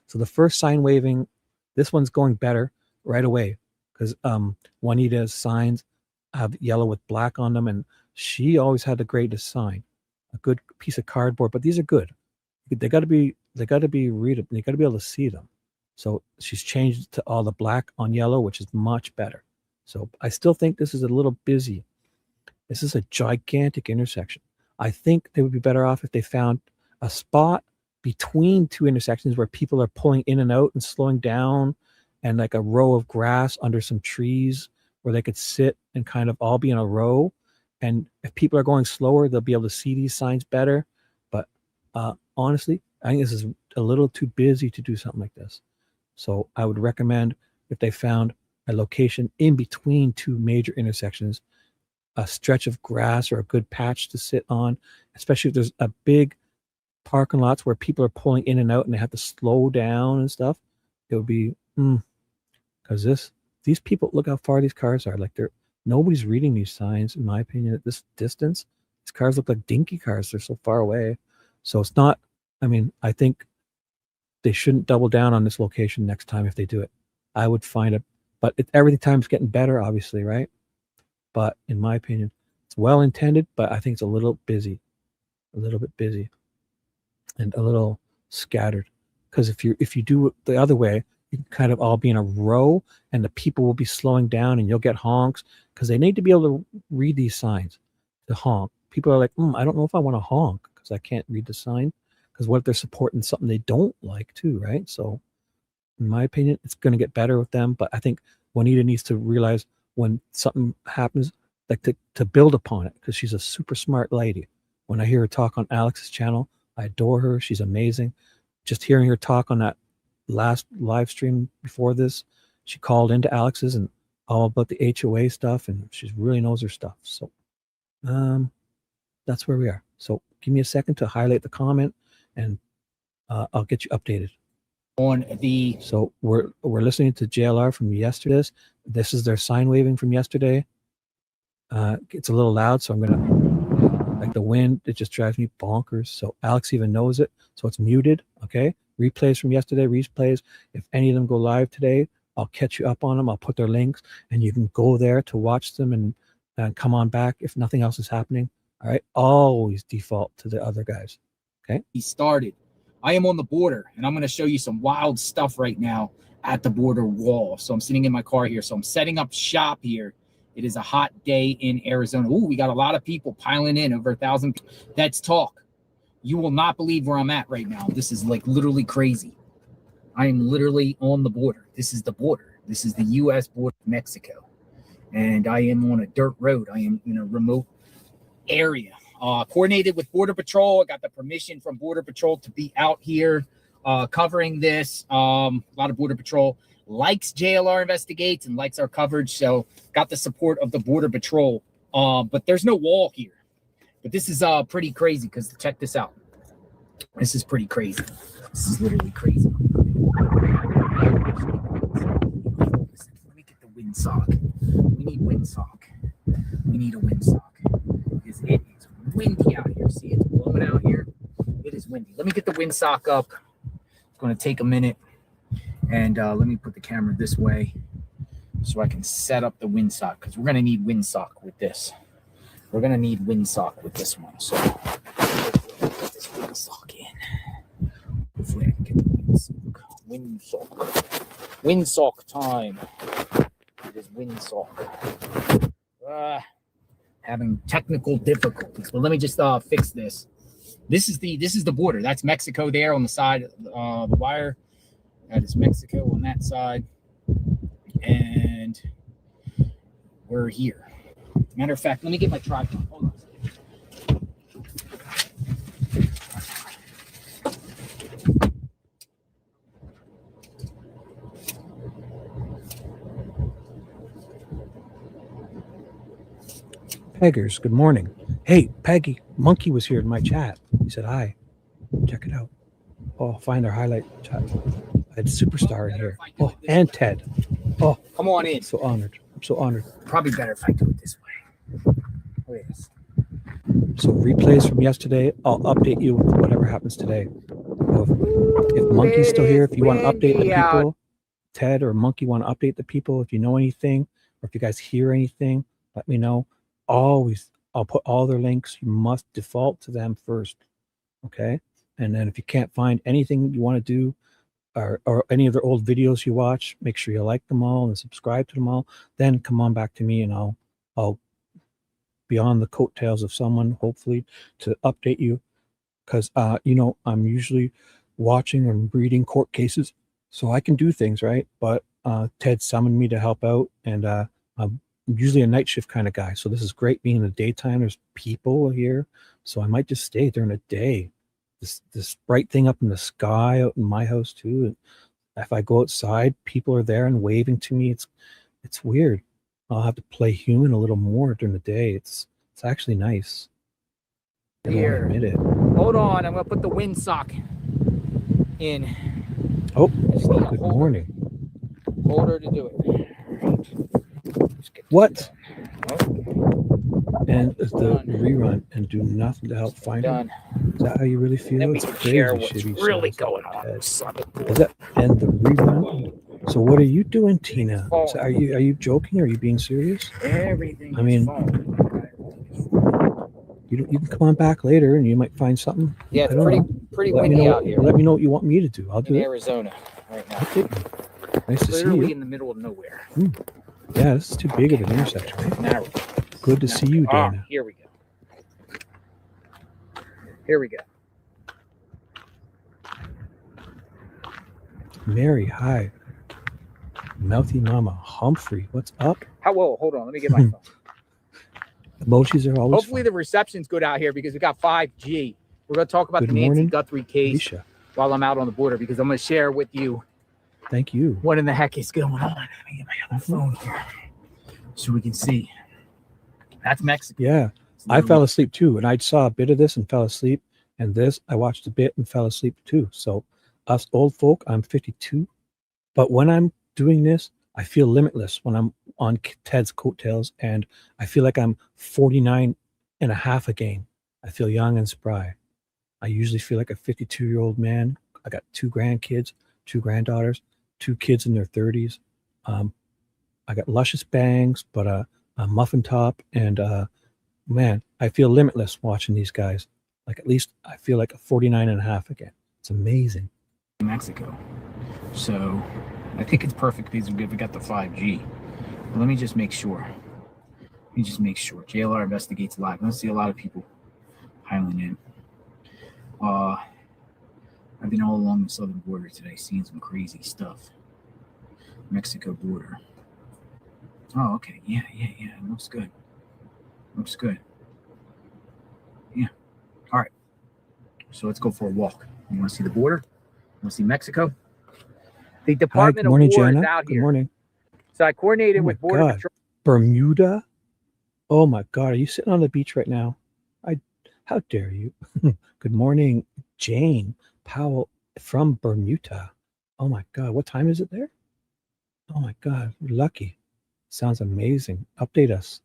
So the first sign waving, this one's going better right away because Juanita's signs have yellow with black on them, and she always had the greatest sign, a good piece of cardboard. But these are good. They got to be readable. You got to be able to see them. So she's changed to all the black on yellow, which is much better. So I still think this is a little busy. This is a gigantic intersection. I think they would be better off if they found a spot between two intersections where people are pulling in and out and slowing down, and like a row of grass under some trees where they could sit and kind of all be in a row. And if people are going slower, they'll be able to see these signs better. But honestly, I think this is a little too busy to do something like this. So I would recommend if they found a location in between two major intersections, a stretch of grass or a good patch to sit on, especially if there's a big parking lots where people are pulling in and out and they have to slow down and stuff. It would be because these people, look how far these cars are. Like nobody's reading these signs, in my opinion, at this distance. These cars look like dinky cars. They're so far away. So it's not, I think they shouldn't double down on this location next time if they do it. I would find it, but every time's getting better, obviously, right? But in my opinion, it's well intended, but I think it's a little bit busy and a little scattered. Because if you do it the other way, you can kind of all be in a row and the people will be slowing down and you'll get honks because they need to be able to read these signs to honk. People are like, I don't know if I want to honk because I can't read the sign. Because what if they're supporting something they don't like too, right? So in my opinion, it's going to get better with them. But I think Juanita needs to realize when something happens, like to build upon it, because she's a super smart lady. When I hear her talk on Alex's channel, I adore her. She's amazing. Just hearing her talk on that last live stream before this, she called into Alex's and all about the HOA stuff, and she really knows her stuff. So that's where we are. So give me a second to highlight the comment, and I'll get you updated. So we're listening to JLR from yesterday. This is their sign waving from yesterday. It's a little loud, so I'm gonna, like the wind, it just drives me bonkers. So Alex even knows it, so it's muted. Okay, replays from yesterday, replays. If any of them go live today, I'll catch you up on them. I'll put their links, and you can go there to watch them and come on back if nothing else is happening. All right, always default to the other guys. Okay. He started. I am on the border, and I'm going to show you some wild stuff right now at the border wall. So I'm sitting in my car here. So I'm setting up shop here. It is a hot day in Arizona. Ooh, we got a lot of people piling in, over 1,000. Let's talk. You will not believe where I'm at right now. This is like literally crazy. I am literally on the border. This is the border. This is the U.S. border of Mexico. And I am on a dirt road. I am in a remote area. Coordinated with Border Patrol. I got the permission from Border Patrol to be out here covering this. A lot of Border Patrol likes JLR Investigates and likes our coverage. So got the support of the Border Patrol. But there's no wall here. But this is pretty crazy because check this out. This is pretty crazy. This is literally crazy. Let me get the windsock. We need windsock. We need a windsock. Because it is windy out here. See, it's blowing out here. It is windy. Let me get the windsock up. It's going to take a minute. And let me put the camera this way so I can set up the windsock, because we're going to need windsock with this. We're going to need windsock with this one. So get this windsock in. Hopefully I can get the windsock. Windsock time. It is windsock. Having technical difficulties. But let me just fix this. This is the border. That's Mexico there on the side of the wire. That is Mexico on that side. And we're here. Matter of fact, let me get my tripod. Hold on. Peggers, good morning. Hey, Peggy, Monkey was here in my chat. He said hi. Check it out. Oh, find our highlight chat. I had Superstar in here. Oh, and Ted. Oh, Come on in. I'm so honored. I'm so honored. Probably better if I do it this way. Look at this. So replays from yesterday, I'll update you with whatever happens today. If Monkey's still here, if you want to update the people, Ted or Monkey want to update the people, if you know anything, or if you guys hear anything, let me know. Always, I'll put all their links. You must default to them first, okay? And then if you can't find anything you want to do, or any of their old videos you watch, make sure you like them all and subscribe to them all. Then come on back to me, and I'll be on the coattails of someone, hopefully, to update you, because I'm usually watching and reading court cases, so I can do things, right? But Ted summoned me to help out, and I'm usually a night shift kind of guy, so this is great being in the daytime. There's people here, so I might just stay during the day. This bright thing up in the sky out in my house too, and if I go outside, people are there and waving to me. It's weird. I'll have to play human a little more during the day. It's actually nice. I won't Here. admit it. Hold on, I'm gonna put the windsock in. Oh, I just need a good holder. morning. Holder to do it. Let's get this What? done. And the Done. rerun and do nothing to help find it. Done. Is that how you really feel? Then we It's can crazy share what's shit he really says. going on. Ted. Son of Is that and the rerun? So what are you doing, Tina? So are you joking? Or are you being serious? everything. I mean, you can come on back later and you might find something. Yeah, I it's don't know. pretty Let me windy know. out here Let me know what you want me to do. I'll in do it. Arizona right now. Okay. Nice to see Literally you. in the middle of nowhere. Yeah, this is too big of an intersection, right? Narrow. Good to see you, Ah, Dana. here we go. Here we go. Mary, hi. Mouthy Mama, Humphrey, what's up? Whoa, hold on. Let me get my phone. Emojis are always Hopefully fun. the reception's good out here because we got 5G. We're going to talk about Good the Nancy morning, Guthrie case Alicia. while I'm out on the border because I'm going to share with you Thank you. what in the heck is going on. Let me get my other phone here so we can see. That's Mexico. Yeah, I fell asleep too, and I saw a bit of this and fell asleep, and this I watched a bit and fell asleep too. So us old folk, I'm 52, but when I'm doing this, I feel limitless when I'm on Ted's coattails, and I feel like I'm 49 and a half again. I feel young and spry. I usually feel like a 52-year-old man. I got 2 grandkids, 2 granddaughters, 2 kids in their 30s. I got luscious bangs, but a muffin top, and man, I feel limitless watching these guys. Like at least I feel like a 49 and a half again. It's amazing. Mexico. So I think it's perfect because we got the 5G. But let me just make sure. JLR investigates live. I don't see a lot of people piling in. I've been all along the southern border today, seeing some crazy stuff. Mexico border. Oh, okay. Yeah. It looks good. Yeah. All right. So let's go for a walk. You want to see the border? You want to see Mexico? The Hi, Department good morning, of War Jana. is out Good here. morning. So I coordinated Oh my with Border God. Patrol. Bermuda? Oh my God, are you sitting on the beach right now? How dare you? Good morning, Jane Powell from Bermuda. Oh my God, what time is it there? Oh my God, you're lucky. Sounds amazing. Update us.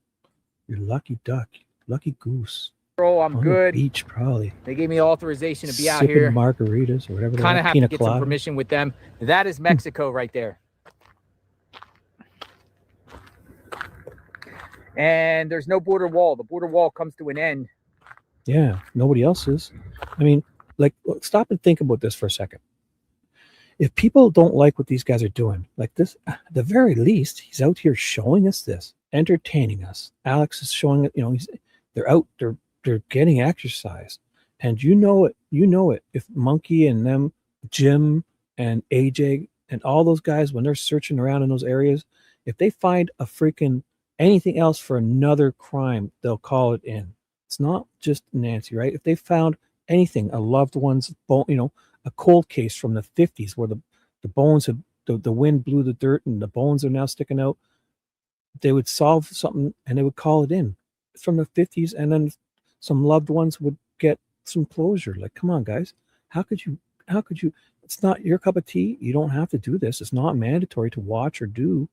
You're lucky duck, lucky goose. I'm On good. the beach, probably. They gave me authorization to be out Sipping here. margaritas or whatever. Kind of have Pina to get some colada. permission with them. That is Mexico right there. And there's no border wall. The border wall comes to an end. Yeah, nobody else is. I mean, like, stop and think about this for a second. If people don't like what these guys are doing, like this, at the very least, he's out here showing us this, entertaining us. Alex is showing it. They're out. They're getting exercise, and you know it. If Monkey and them, Jim and AJ and all those guys, when they're searching around in those areas, if they find a freaking anything else for another crime, they'll call it in. It's not just Nancy, right? If they found anything, a loved one's bone, a cold case from the 50s where the bones have, the wind blew the dirt and the bones are now sticking out, they would solve something and they would call it in. from the 50s, and then some loved ones would get some closure. Like, come on, guys. How could you? It's not your cup of tea. You don't have to do this. It's not mandatory to watch or do.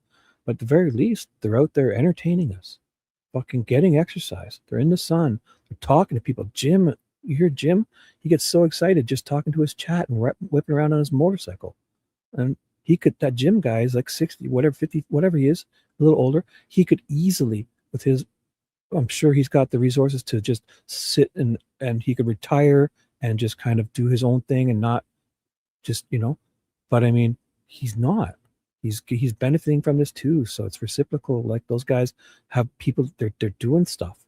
But at the very least, they're out there entertaining us, fucking getting exercise. They're in the sun. They're talking to people. Jim, you hear Jim? He gets so excited just talking to his chat and whipping around on his motorcycle. And that Jim guy is like 60, whatever, 50, whatever he is, a little older. He could easily, with his, I'm sure he's got the resources to just sit and he could retire and just kind of do his own thing and not just, but I mean, he's not. He's benefiting from this too. So it's reciprocal. Like, those guys have people, they're doing stuff.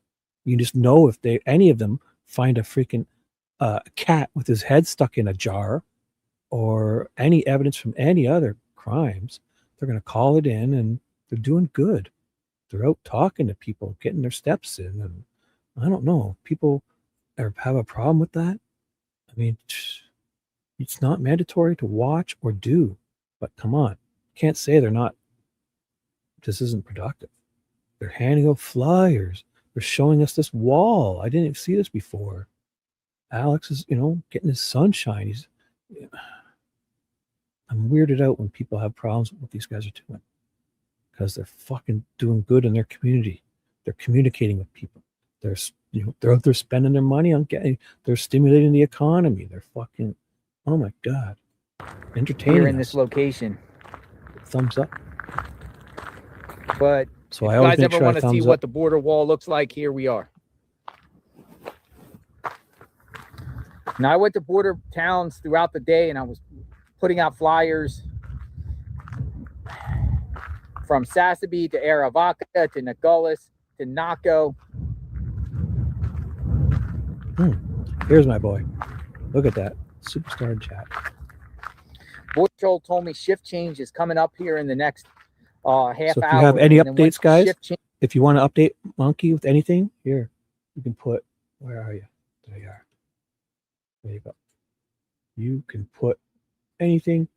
You just know if any of them find a freaking cat with his head stuck in a jar or any evidence from any other crimes, they're going to call it in, and they're doing good. They're out talking to people, getting their steps in. And I don't know, people have a problem with that. I mean, it's not mandatory to watch or do, but come on, can't say this isn't productive. They're handing out flyers. They're showing us this wall. I didn't see this before. Alex is, getting his sunshine. I'm weirded out when people have problems with what these guys are doing, because they're fucking doing good in their community. They're communicating with people. They're out there spending their money on they're stimulating the economy. They're fucking, oh my God, entertaining Here in us. this location. Thumbs up. But so if I you always guys make ever sure want to see up. what the border wall looks like, here we are. Now, I went to border towns throughout the day, and I was putting out flyers from Sassabee to Arivaca to Nogales to Naco. Here's my boy. Look at that. Superstar in chat. Border Patrol told me shift change is coming up here in the next half hour. So if you have any and then once updates, guys, shift if you want to update Monkey with anything, here, you can put, where are you? There you are. There you go. You can put anything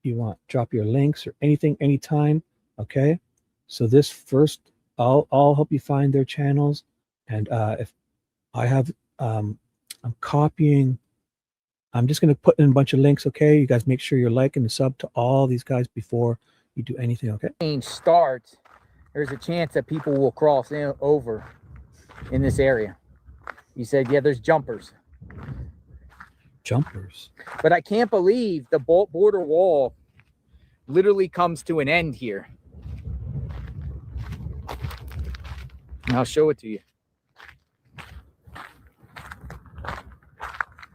you want. Drop your links or anything, anytime. Okay. So this first, I'll help you find their channels. And if I have, I'm copying, I'm just going to put in a bunch of links. Okay. You guys make sure you're liking and sub to all these guys before you do anything. Okay. change starts, there's a chance that people will cross over in this area. You said, yeah, there's jumpers. But I can't believe the border wall literally comes to an end here. And I'll show it to you.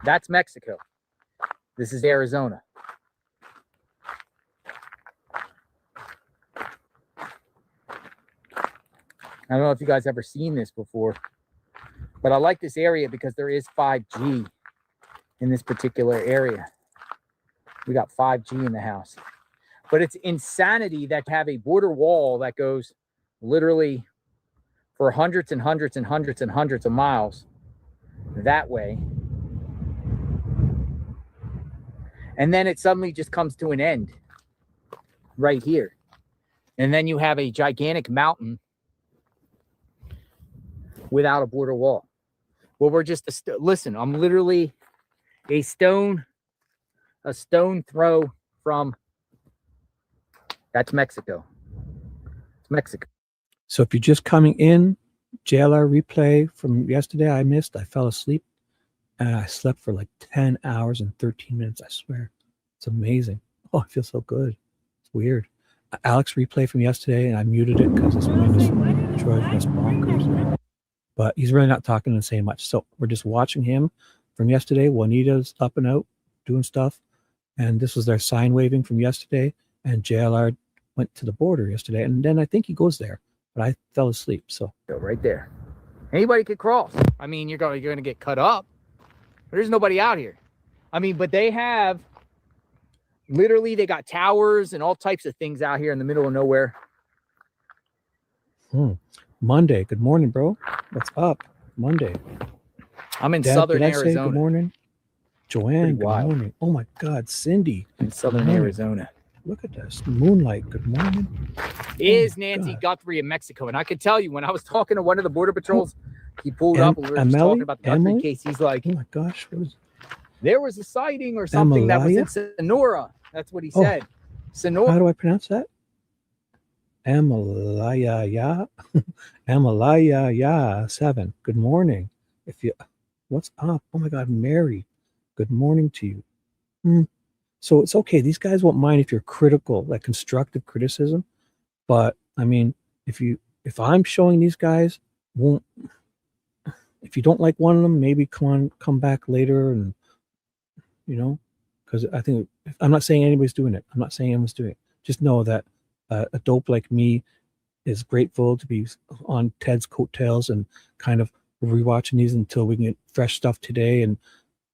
That's Mexico. This is Arizona. I don't know if you guys ever seen this before, but I like this area because there is 5G in this particular area. We got 5G in the house. But it's insanity that to have a border wall that goes literally for hundreds and hundreds and hundreds and hundreds of miles that way. And then it suddenly just comes to an end right here. And then you have a gigantic mountain without a border wall. Well, we're just listen, I'm literally a stone throw from, that's Mexico. It's Mexico. So if you're just coming in, JLR replay from yesterday, I missed. I fell asleep and I slept for like 10 hours and 13 minutes. I swear. It's amazing. Oh, I feel so good. It's weird. Alex replay from yesterday, and I muted it because this wind is driving us bonkers. But he's really not talking and saying much. So we're just watching him from yesterday. Juanita's up and out doing stuff. And this was their sign waving from yesterday. And JLR went to the border yesterday. And then I think he goes there. But I fell asleep. So right there. Anybody could cross. I mean, you're going to get cut up. There's nobody out here. I mean, but they have literally, they got towers and all types of things out here in the middle of nowhere. Monday. Good morning, bro. What's up? Monday. I'm in Dad, southern did I Arizona. say good morning? Joanne, good wild. morning. Oh my God, Cindy. In southern Arizona. Look at this. Moonlight. Good morning. Is Oh, Nancy God. Guthrie in Mexico? And I could tell you when I was talking to one of the border patrols, he pulled up and we were just Emily? talking about the Guthrie Emily? case. He's like, Oh my gosh. What is there was a sighting or something that was in Sonora. That's what he Oh. said. Sonora. How do I pronounce that? Amalaya. Amalaya 7. Good morning. What's up? Oh my God, Mary. Good morning to you. So it's okay. These guys won't mind if you're critical, like constructive criticism. But I mean, if I'm showing these guys, if you don't like one of them, maybe come back later, and because I think I'm not saying anybody's doing it. I'm not saying anyone's doing it. Just know that a dope like me is grateful to be on Ted's coattails and kind of rewatching these until we can get fresh stuff today. And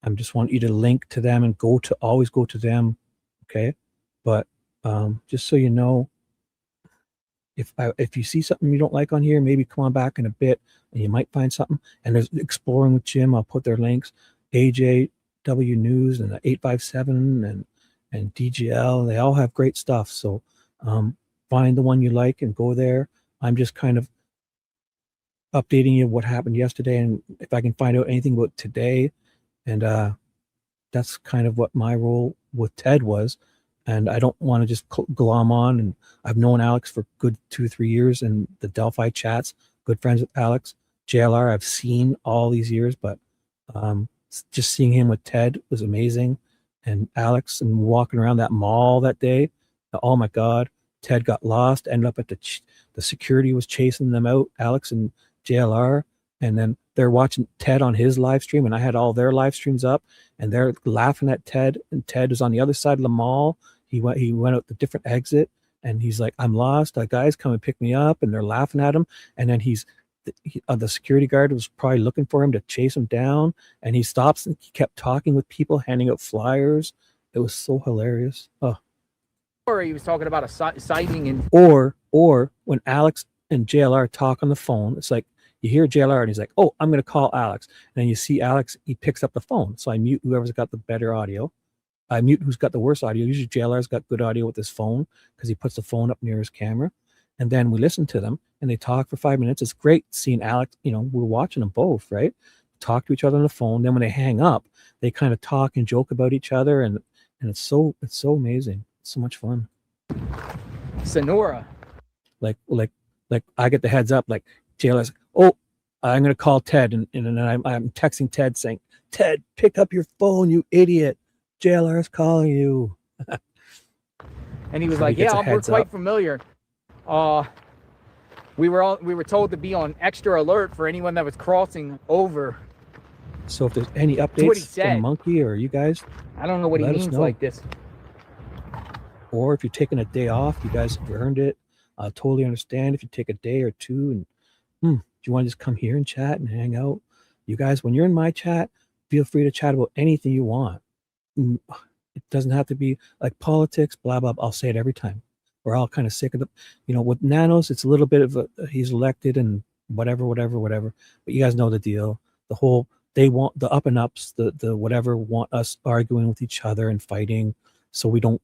I just want you to link to them and always go to them. Okay. But just so you know, if you see something you don't like on here, maybe come on back in a bit and you might find something. And there's Exploring with Jim. I'll put their links. AJW News and 857 and DGL. They all have great stuff. So find the one you like and go there. I'm just kind of updating you what happened yesterday, and if I can find out anything about today. And that's kind of what my role with Ted was. And I don't want to just glom on. And I've known Alex for good 2-3 years in the Delphi chats, good friends with Alex. JLR I've seen all these years, but just seeing him with Ted was amazing. And Alex, and walking around that mall that day, oh my God, Ted got lost, ended up at the security was chasing them out, Alex and JLR. And then they're watching Ted on his live stream, and I had all their live streams up, and they're laughing at Ted. And Ted was on the other side of the mall. He went out the different exit, and he's like, "I'm lost. Guys, come and pick me up." And they're laughing at him. And then the security guard was probably looking for him to chase him down, and he stops and he kept talking with people, handing out flyers. It was so hilarious. Oh. Or he was talking about a sighting in. Or when Alex and JLR talk on the phone, it's like you hear JLR and he's like, "Oh, I'm going to call Alex." And then you see Alex, he picks up the phone. So I mute whoever's got the better audio. I mute who's got the worst audio. Usually JLR's got good audio with his phone because he puts the phone up near his camera. And then we listen to them and they talk for 5 minutes. It's great seeing Alex, we're watching them both, right? Talk to each other on the phone. Then when they hang up, they kind of talk and joke about each other. And it's so amazing. It's so much fun. Sonora. Like I get the heads up, like JLR's, "Oh, I'm going to call Ted." And then I'm texting Ted saying, "Ted, pick up your phone, you idiot. JLR's calling you." And he was like, "Yeah, we're quite familiar. We were told to be on extra alert for anyone that was crossing over." So if there's any what he updates said. from Monkey or you guys, I don't know what he let us means know. like this. Or if you're taking a day off, you guys have earned it. I totally understand if you take a day or two and do you want to just come here and chat and hang out? You guys, when you're in my chat, feel free to chat about anything you want. It doesn't have to be like politics, blah, blah, blah. I'll say it every time. We're all kind of sick of with Nanos, it's a little bit of he's elected and whatever. But you guys know the deal. They want the up and ups, the whatever want us arguing with each other and fighting so we don't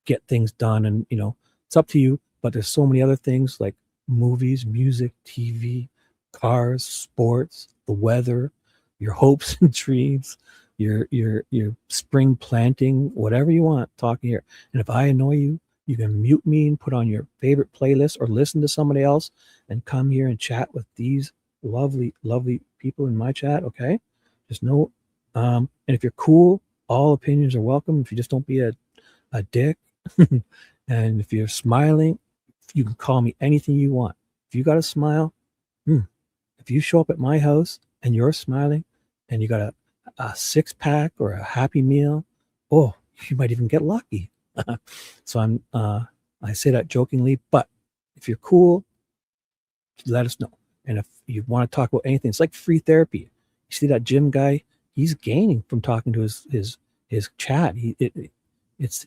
get things done. And, it's up to you. But there's so many other things like movies, music, TV, cars, sports, the weather, your hopes and dreams, your spring planting, whatever you want, talking here. And if I annoy you, you can mute me and put on your favorite playlist or listen to somebody else and come here and chat with these lovely, lovely people in my chat. Okay. Just know. And if you're cool, all opinions are welcome. If you just don't be a dick. And if you're smiling, you can call me anything you want. If you got a smile, if you show up at my house and you're smiling and you got a 6-pack or a Happy Meal, oh, you might even get lucky. So I say that jokingly, but if you're cool, let us know. And if you want to talk about anything, it's like free therapy. You see that gym guy, he's gaining from talking to his chat. It's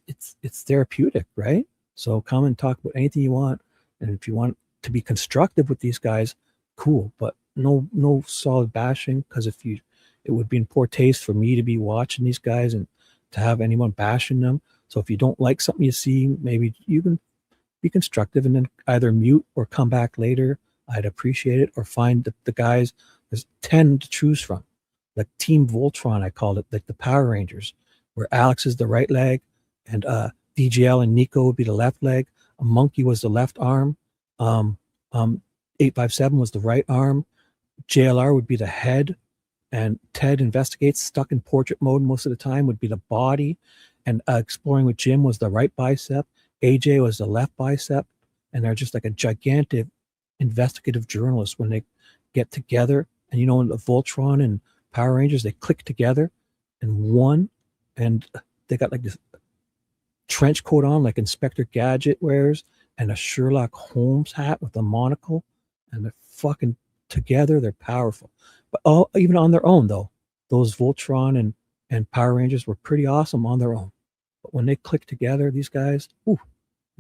therapeutic, right? So come and talk about anything you want. And if you want to be constructive with these guys, cool, but no solid bashing, because it would be in poor taste for me to be watching these guys and to have anyone bashing them. So if you don't like something you see, maybe you can be constructive and then either mute or come back later. I'd appreciate it. Or find the guys. There's 10 to choose from. Like Team Voltron, I called it, like the Power Rangers, where Alex is the right leg and DGL and Nico would be the left leg. A Monkey was the left arm. 857 was the right arm. JLR would be the head. And Ted Investigates, stuck in portrait mode most of the time, would be the body. And Exploring with Jim was the right bicep. AJ was the left bicep. And they're just like a gigantic investigative journalist when they get together. And the Voltron and Power Rangers, they click together and one. And they got like this trench coat on, like Inspector Gadget wears, and a Sherlock Holmes hat with a monocle. And they're fucking together. They're powerful. But even on their own, though, those Voltron and Power Rangers were pretty awesome on their own. But when they click together, these guys, you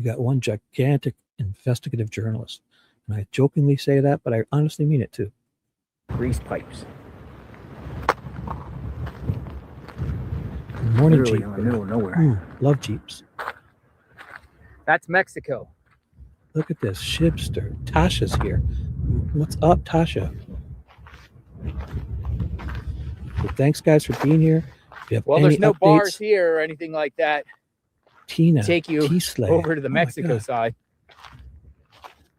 got one gigantic investigative journalist. And I jokingly say that, but I honestly mean it too. Grease pipes. Good morning, Literally Jeep. in the middle of nowhere. Love Jeeps. That's Mexico. Look at this shipster. Tasha's here. What's up, Tasha? So thanks, guys, for being here. If you have Well, any there's no updates, bars here or anything like that. Tina, Take you T-Slay. over to the Oh my Mexico God. side.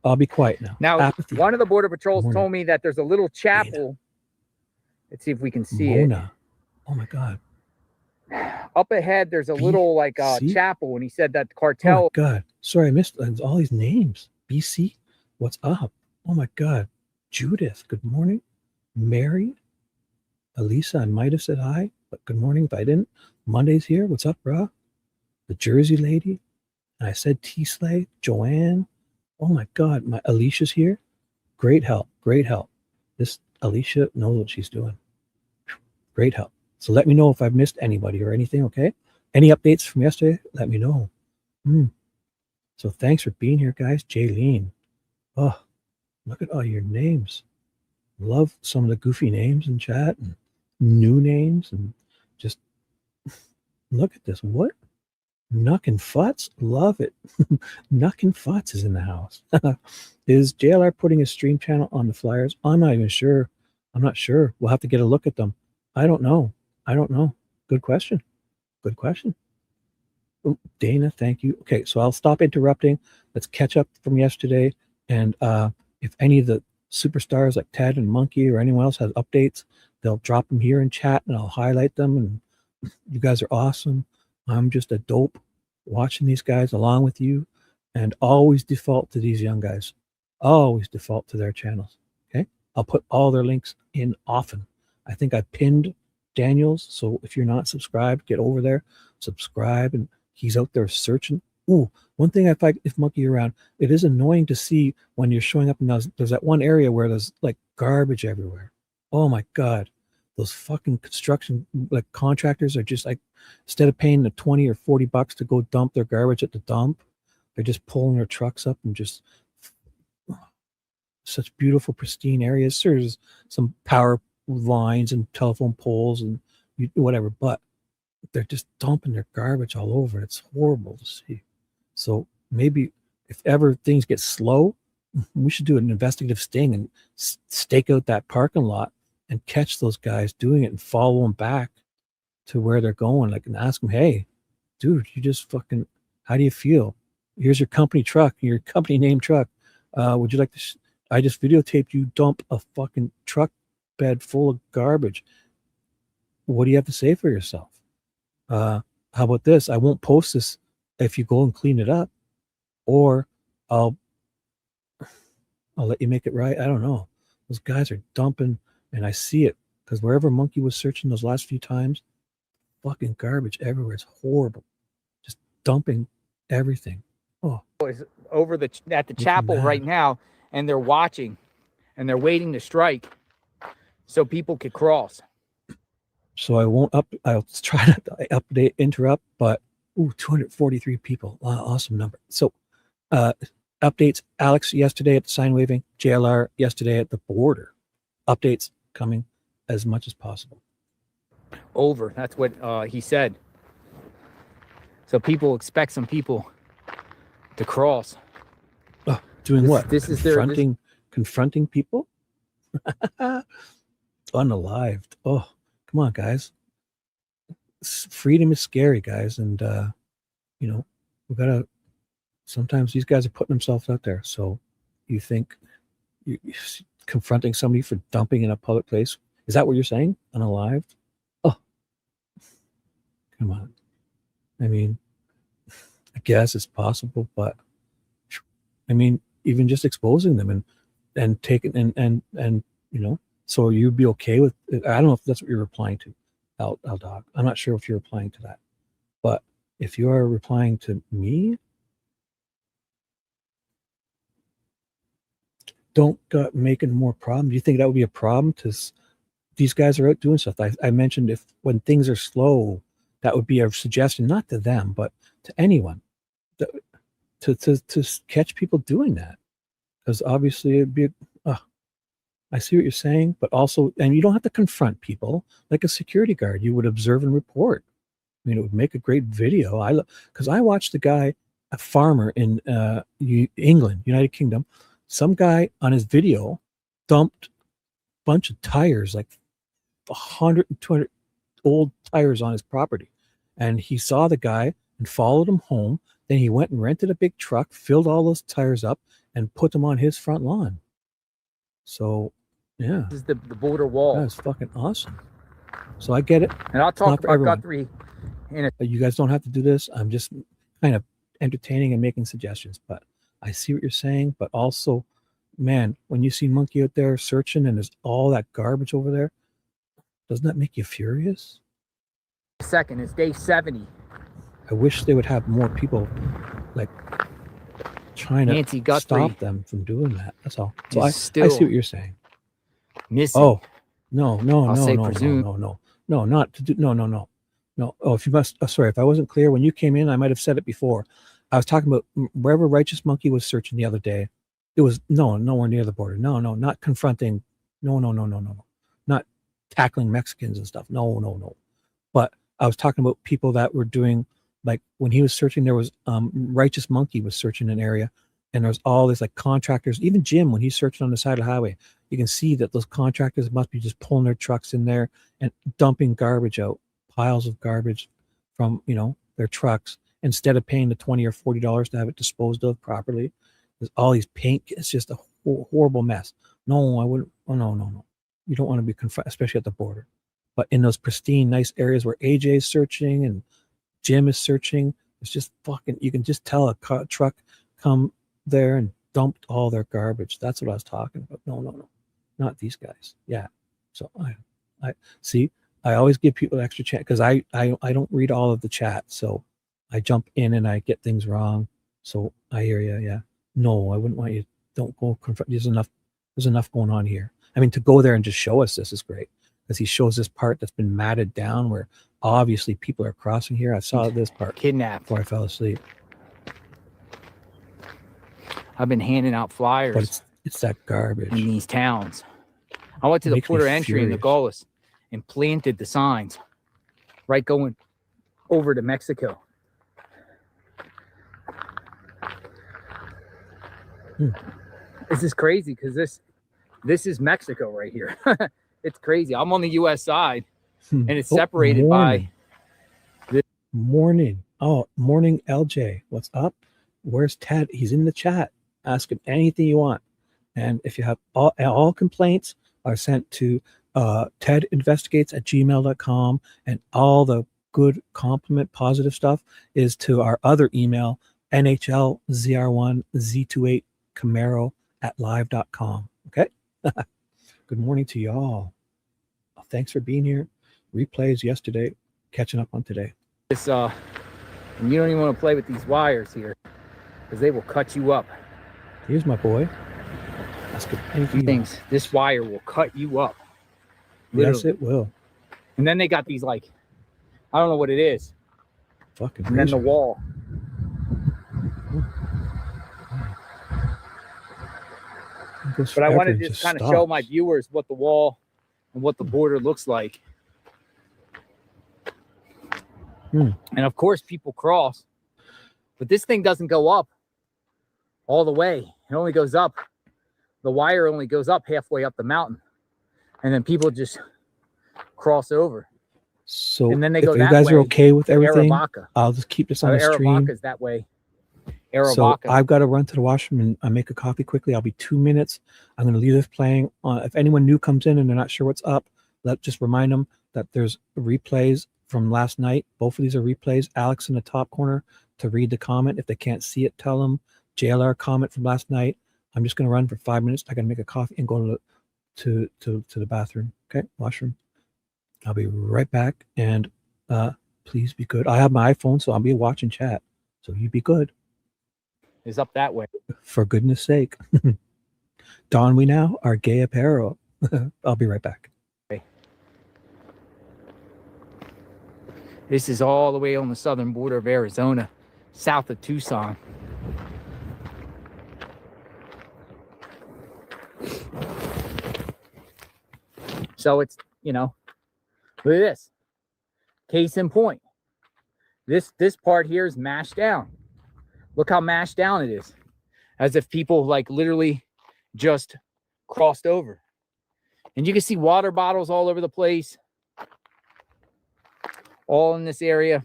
I'll be quiet now. Now, Apathy. one of the border patrols Morning. told me that there's a little chapel. Let's see if we can see it. Mona. Oh my God. Up ahead, there's a little like BC? chapel, and he said that the Oh my cartel. God. Sorry, I missed all these names. BC, what's up? Oh my God. Judith, good morning. Mary, Elisa, I might have said hi, but good morning if I didn't. Monday's here. What's up, bruh? The Jersey lady. And I said T-Slay, Joanne. Oh my God. My Alicia's here. Great help. Great help. This Alicia knows what she's doing. Great help. So let me know if I've missed anybody or anything, okay? Any updates from yesterday? Let me know. So thanks for being here, guys. Jaylene. Oh, look at all your names. Love some of the goofy names in chat and new names and just look at this. What? Nuck and Futz? Love it. Nuck and Futz is in the house. Is JLR putting his stream channel on the flyers? I'm not even sure. I'm not sure. We'll have to get a look at them. I don't know. Good question. Good question. Oh, Dana, thank you. Okay, so I'll stop interrupting. Let's catch up from yesterday. And if any of the superstars like Ted and Monkey or anyone else has updates, they'll drop them here in chat and I'll highlight them. And you guys are awesome. I'm just a dope watching these guys along with you, and always default to these young guys. Always default to their channels. Okay. I'll put all their links in often. I think I pinned Daniel's. So if you're not subscribed, get over there, subscribe. And he's out there searching. Ooh, one thing I find, if Monkey around, it is annoying to see when you're showing up and there's that one area where there's like garbage everywhere. Oh my God. Those fucking construction like contractors are just like, instead of paying the 20 or 40 bucks to go dump their garbage at the dump, they're just pulling their trucks up and just such beautiful, pristine areas. There's some power lines and telephone poles and whatever, but they're just dumping their garbage all over. It's horrible to see. So maybe if ever things get slow, we should do an investigative sting and stake out that parking lot and catch those guys doing it and follow them back to where they're going, like, and ask them, hey, dude, you just fucking, how do you feel? Here's your company truck, your company name truck. Would you like to, I just videotaped you dump a fucking truck bed full of garbage. What do you have to say for yourself? How about this? I won't post this if you go and clean it up, or I'll let you make it right. I don't know. Those guys are dumping, and I see it because wherever Monkey was searching those last few times, fucking garbage everywhere. It's horrible. Just dumping everything. Oh, Is over at the chapel mad. right now, and they're watching, and they're waiting to strike, so people could cross. so I'll try not to interrupt, but 243 people. Wow, awesome number. So updates, Alex yesterday at the sign waving, JLR yesterday at the border. Updates coming as much as possible. Over. That's what he said. So people expect some people to cross. Oh, doing This- what? this is their- Confronting people? Unalived. Oh, come on, guys. Freedom is scary, guys. And, you know, we got to, sometimes these guys are putting themselves out there. So you think you confronting somebody for dumping in a public place, is that what you're saying? Unalived? Oh, come on. I mean, I guess it's possible, but I mean, even just exposing them and taking and you know, so you'd be okay with, I don't know if that's what you're replying to, Al Dog. I'm not sure if you're replying to that, but if you are replying to me, don't make it more problem. Do you think that would be a problem? Because these guys are out doing stuff. I mentioned if when things are slow, that would be a suggestion, not to them, but to anyone, to catch people doing that. Because obviously it'd be, I see what you're saying, but also, and you don't have to confront people like a security guard. You would observe and report. I mean, it would make a great video. Because I watched a guy, a farmer in England, United Kingdom. Some guy on his video dumped a bunch of tires, like 100 and 200 old tires on his property. And he saw the guy and followed him home. Then he went and rented a big truck, filled all those tires up, and put them on his front lawn. So, yeah. This is the border wall. That's fucking awesome. So I get it. And I'll talk not for about everyone. Guthrie in a You guys don't have to do this. I'm just kind of entertaining and making suggestions. But I see what you're saying. But also, man, when you see Monkey out there searching and there's all that garbage over there, doesn't that make you furious? second. It's day 70. I wish they would have more people like trying to Nancy Guthrie stop them from doing that. That's all. So is I still see what you're saying. missing. Oh, no, I'll say presume. no, not to do, no. Oh, if you must, sorry, if I wasn't clear when you came in, I might have said it before. I was talking about wherever Righteous Monkey was searching the other day. It was nowhere near the border. No, not confronting. No, not tackling Mexicans and stuff. No. But I was talking about people that were doing, like when he was searching, there was Righteous Monkey was searching an area, and there was all these like contractors. Even Jim, when he's searching on the side of the highway, you can see that those contractors must be just pulling their trucks in there and dumping garbage out, piles of garbage from their trucks, instead of paying the $20 or $40 to have it disposed of properly. There's all these paint. It's just a horrible mess. No, I wouldn't. Oh, no. You don't want to be confronted, especially at the border. But in those pristine, nice areas where AJ is searching and Jim is searching, it's just fucking. You can just tell a truck come there and dumped all their garbage. That's what I was talking about. No, not these guys. Yeah. So I see. I always give people an extra chance because I don't read all of the chat, so I jump in and I get things wrong. So I hear you. Yeah. No, I wouldn't want you. Don't go confront. There's enough going on here. I mean, to go there and just show us this is great, because he shows this part that's been matted down where obviously people are crossing here. I saw this part Kidnapped. before I fell asleep. I've been handing out flyers But it's that garbage. in these towns. I went to the Makes me Porter entry in furious. Nogales and planted the signs right going over to Mexico. This is crazy because this is Mexico right here. It's crazy. I'm on the U.S. side, and it's separated by. Morning. Oh, morning, LJ. What's up? Where's Ted? He's in the chat. Ask him anything you want. And if you have all complaints are sent to tedinvestigates@gmail.com, and all the good compliment positive stuff is to our other email, nhlzr1z28camaro@live.com. Okay. Good morning to y'all. Thanks for being here. Replays yesterday, catching up on today. This and you don't even want to play with these wires here because they will cut you up. Here's my boy. Ask him anything you want. Things. This wire will cut you up. Yes, Literally. it will. And then they got these I don't know what it is. Fucking And then the razor. wall. It goes But I forever want to and just kind of show my stops. viewers what the wall and what the border looks like. Hmm. And of course, people cross, but this thing doesn't go up all the way. It only goes up. The wire only goes up halfway up the mountain, and then people just cross over. So And then they if go you that guys are way okay with to everything, Aravaca. I'll just keep this on the stream. Aravaca's that way. So Aravaca. I've got to run to the washroom and I make a coffee quickly. I'll be 2 minutes. I'm going to leave this playing. If anyone new comes in and they're not sure what's up, just remind them that there's replays from last night. Both of these are replays. Alex in the top corner to read the comment. If they can't see it, tell them. JLR comment from last night. I'm just going to run for 5 minutes. I got to make a coffee and go to the bathroom. Okay, washroom. I'll be right back. And please be good. I have my iPhone, so I'll be watching chat. So you be good. Is up that way. For goodness sake. Don we now our gay apparel. I'll be right back. This is all the way on the southern border of Arizona, south of Tucson. So it's, you know, look at this. Case in point. This part here is mashed down. Look how mashed down it is. As if people like literally just crossed over. And you can see water bottles all over the place. All in this area.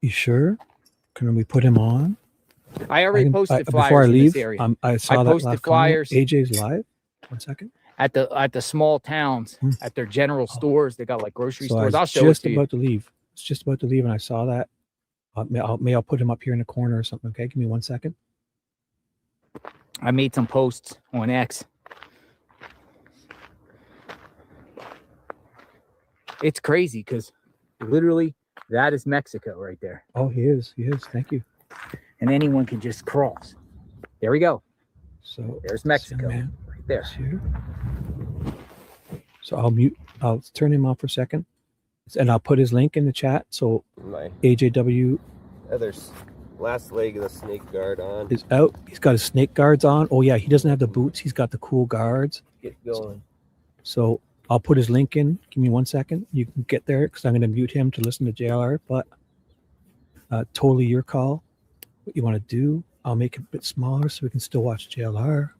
You sure? Can we put him on? I already posted flyers before I in leave. this area. I saw that posted last flyers. comment. AJ's live. 1 second. At the small towns, at their general stores, they got like grocery So stores. I I'll was show it just to you. about to leave. It's just about to leave, and I saw that. I'll put him up here in the corner or something. Okay, give me 1 second. I made some posts on X. It's crazy because literally that is Mexico right there. Oh, he is. He is. Thank you. And anyone can just cross. There we go. So There's Mexico man right there. here. So I'll turn him off for a second, and I'll put his link in the chat. So My AJW other last leg of the snake guard on. is out. He's got his snake guards on. Oh yeah, he doesn't have the boots. He's got the cool guards. Get going. So I'll put his link in. Give me 1 second. You can get there because I'm going to mute him to listen to JLR. But totally your call. What you want to do? I'll make it a bit smaller so we can still watch JLR.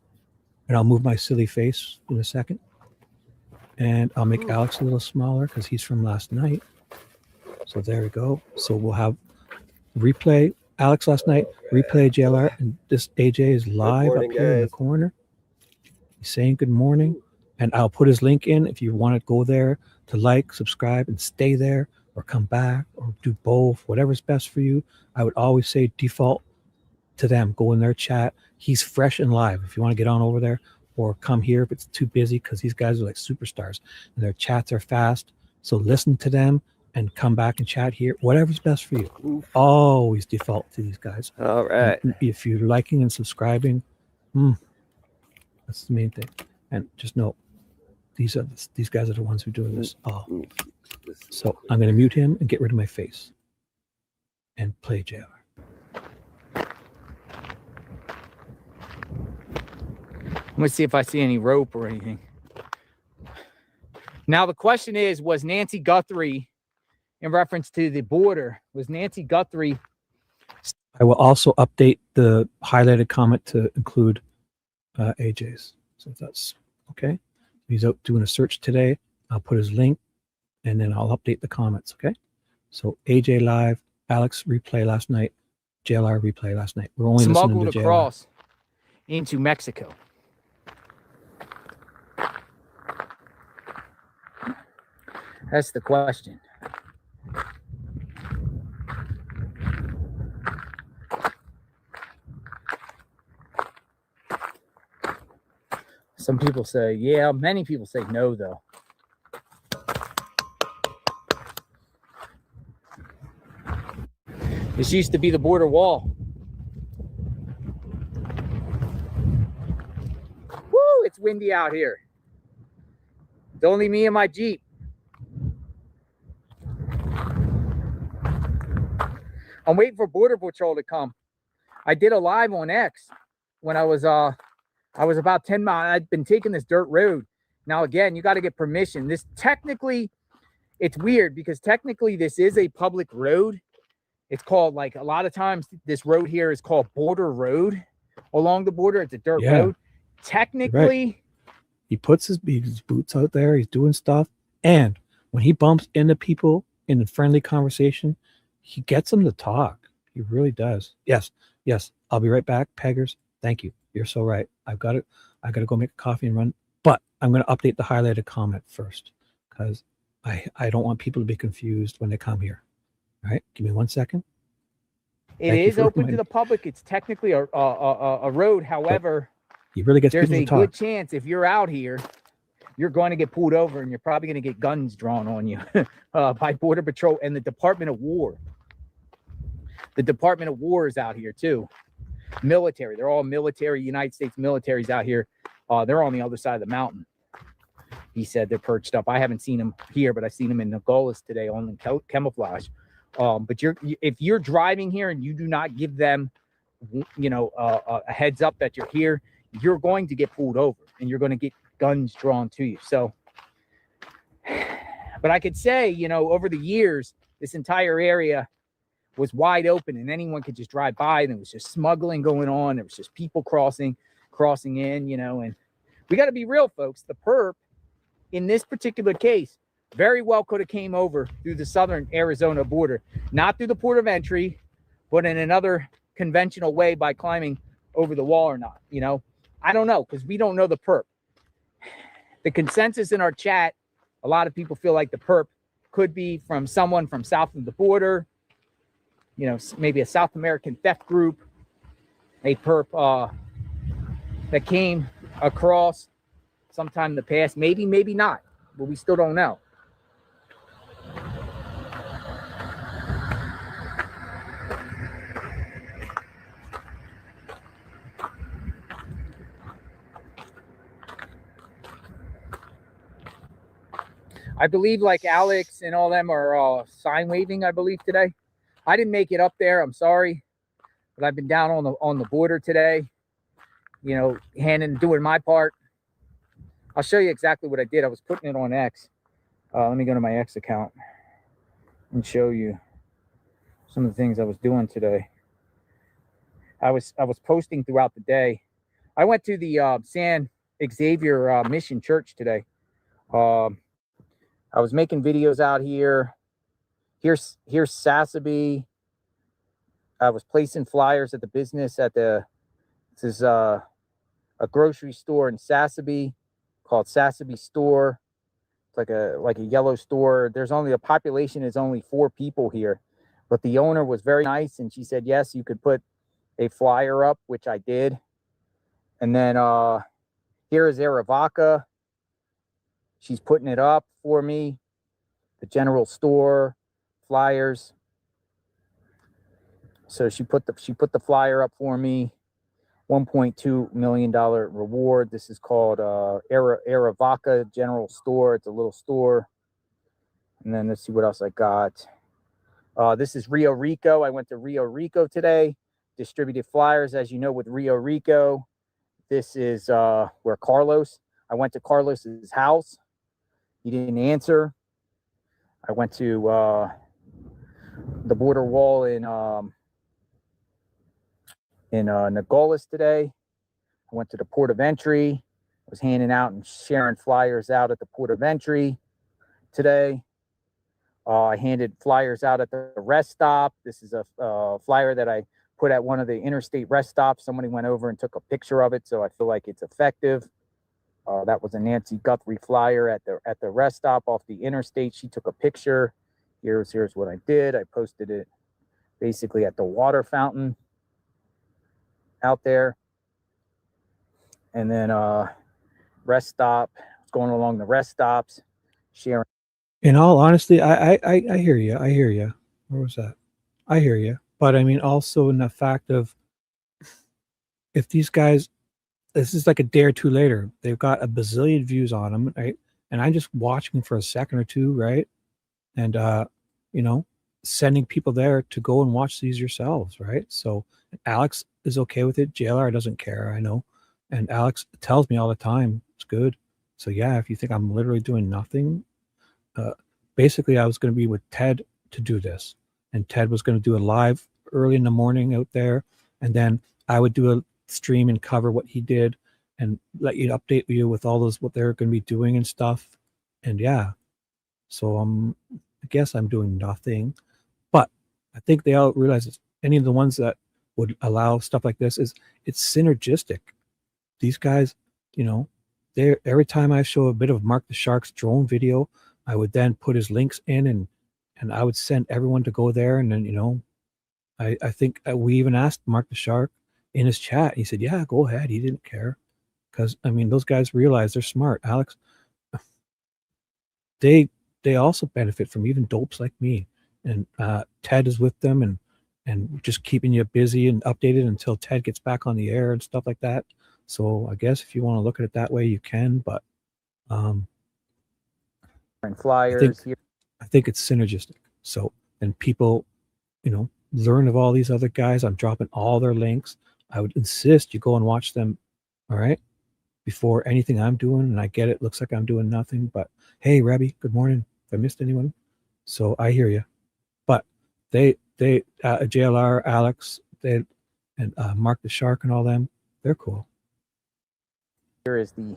And I'll move my silly face in a second. And I'll make Alex a little smaller because he's from last night. So there we go. So we'll have replay Alex last night, replay JLR, and this AJ is live morning, up here in the guys. corner. He's saying good morning. And I'll put his link in if you want to go there to like, subscribe, and stay there, or come back, or do both, whatever's best for you. I would always say default to them. Go in their chat. He's fresh and live. If you want to get on over there, or come here if it's too busy, because these guys are like superstars and their chats are fast. So listen to them and come back and chat here. Whatever's best for you. Always default to these guys. All right. And if you're liking and subscribing, that's the main thing. And just know, these guys are the ones who are doing this all. So I'm going to mute him and get rid of my face and play JR. I'm gonna see if I see any rope or anything. Now the question is, was Nancy Guthrie, in reference to the border, was Nancy Guthrie? I will also update the highlighted comment to include AJ's. So if that's okay. He's out doing a search today. I'll put his link and then I'll update the comments. Okay. So AJ live, Alex replay last night, JLR replay last night. We're only listening Smuggled to JLR. across into Mexico. That's the question. Some people say, yeah. Many people say no, though. This used to be the border wall. Woo, it's windy out here. It's only me and my Jeep. I'm waiting for Border Patrol to come. I did a live on X when I was about 10 miles. I'd been taking this dirt road. Now, again, you got to get permission. This technically, it's weird because technically this is a public road. It's called, like, a lot of times this road here is called Border Road along the border. It's a dirt road. Technically, he puts his boots out there. He's doing stuff. And when he bumps into people in a friendly conversation, he gets them to talk. He really does. Yes. I'll be right back, Peggers. Thank you. You're so right. I got to go make a coffee and run. But I'm going to update the highlighted comment first because I don't want people to be confused when they come here. All right. Give me 1 second. it is open to the public. It's technically a road. However, he really gets there's people a to talk. good chance if you're out here, you're going to get pulled over and you're probably going to get guns drawn on you by Border Patrol and the Department of War. The Department of War is out here too. Military. They're all military, United States military's out here. They're on the other side of the mountain. He said they're perched up. I haven't seen them here, but I've seen them in Nogales today on camouflage. But if you're driving here and you do not give them, a heads up that you're here, you're going to get pulled over and you're going to get guns drawn to you. So, but I could say, over the years, this entire area was wide open and anyone could just drive by and there was just smuggling going on. There was just people crossing in, and we got to be real, folks. The perp in this particular case very well could have came over through the southern Arizona border, not through the port of entry, but in another conventional way by climbing over the wall or not. I don't know, because we don't know the perp. The consensus in our chat, a lot of people feel like the perp could be from someone from south of the border, maybe a South American theft group, a perp that came across sometime in the past, maybe not, but we still don't know. I believe like Alex and all them are sign waving, I believe, today. I didn't make it up there. I'm sorry, but I've been down on the border today, doing my part. I'll show you exactly what I did. I was putting it on X. Let me go to my X account and show you some of the things I was doing today. I was posting throughout the day. I went to the San Xavier Mission Church today. I was making videos out here. Here's Sassabee. I was placing flyers at the business this is a grocery store in Sassabee called Sassabee Store. It's like a yellow store. The population is only 4 people here, but the owner was very nice and she said, yes, you could put a flyer up, which I did. And then here is Arivaca. She's putting it up for me. The general store flyers. So she put the flyer up for me. $1.2 million reward. This is called Arivaca General Store. It's a little store. And then let's see what else I got. This is Rio Rico. I went to Rio Rico today. Distributed flyers, as you know, with Rio Rico. This is where Carlos. I went to Carlos's house. He didn't answer. I went to the border wall in Nogales today. I went to the port of entry. I was handing out and sharing flyers out at the port of entry today. I handed flyers out at the rest stop. This is a flyer that I put at one of the interstate rest stops. Somebody went over and took a picture of it, so I feel like it's effective. That was a Nancy Guthrie flyer at the rest stop off the interstate. She took a picture. Here's what I did. I posted it basically at the water fountain out there. And then rest stop, going along the rest stops, sharing. In all honesty, I hear you. I hear you. Where was that? I hear you. But I mean, also in the fact of if these guys, this is like a day or two later, they've got a bazillion views on them, right? And I'm just watching for a second or two, right? And, sending people there to go and watch these yourselves, right? So Alex is okay with it. JLR doesn't care, I know. And Alex tells me all the time, it's good. So yeah, if you think I'm literally doing nothing, basically I was going to be with Ted to do this. and Ted was going to do a live early in the morning out there, and then I would do a stream and cover what he did and let you update you with all those what they're going to be doing and stuff. And yeah, so I guess I'm doing nothing, but I think they all realize it's any of the ones that would allow stuff like this is it's synergistic. These guys, you know, they every time I show a bit of Mark the Shark's drone video, I would then put his links in and I would send everyone to go there. And then, you know, I think we even asked Mark the Shark in his chat. He said, yeah, go ahead. He didn't care. Because, I mean, those guys realize they're smart. Alex, they also benefit from even dopes like me. And Ted is with them and just keeping you busy and updated until Ted gets back on the air and stuff like that. So I guess if you want to look at it that way, you can. But And flyers I think it's synergistic. So, and people, you know, learn of all these other guys. I'm dropping all their links. I would insist you go and watch them. All right. Before anything I'm doing. And I get it. Looks like I'm doing nothing, but hey, Rabbi, good morning. If I missed anyone. So I hear you, but they JLR, Alex, and Mark the Shark and all them, they're cool. here is the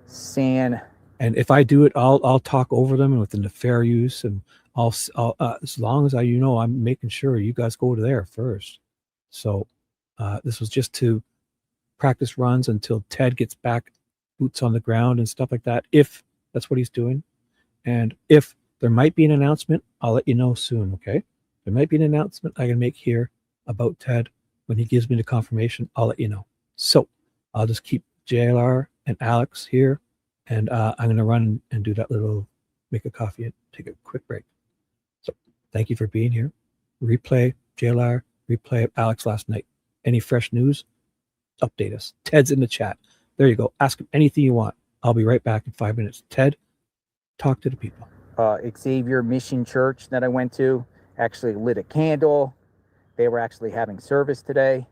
sand. And if I do it, I'll talk over them and within the fair use, and I'll as long as I'm making sure you guys go to there first. So this was just to practice runs until Ted gets back, boots on the ground and stuff like that, if that's what he's doing. And if there might be an announcement, I'll let you know soon. Okay, there might be an announcement I can make here about Ted when he gives me the confirmation. I'll let you know. So I'll just keep JLR and Alex here. And I'm going to run and do that little, make a coffee and take a quick break. So thank you for being here. Replay, JLR, replay of Alex last night. Any fresh news? Update us. Ted's in the chat. There you go. Ask him anything you want. I'll be right back in 5 minutes. Ted, talk to the people. Xavier Mission Church that I went to actually lit a candle. They were actually having service today.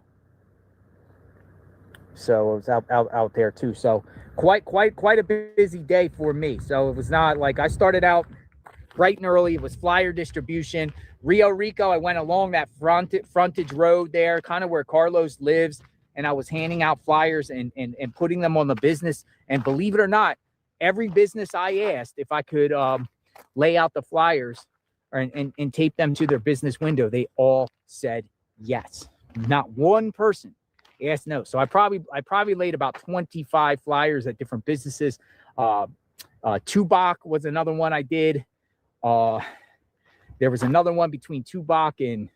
So it was out there too. So quite a busy day for me. So it was not like I started out bright and early. It was flyer distribution. Rio Rico, I went along that frontage road there, kind of where Carlos lives, and I was handing out flyers and putting them on the business. And believe it or not, every business I asked if I could lay out the flyers and tape them to their business window, they all said yes. Not one person asked no. So I probably laid about 25 flyers at different businesses. Tubac was another one I did. There was another one between Tubac and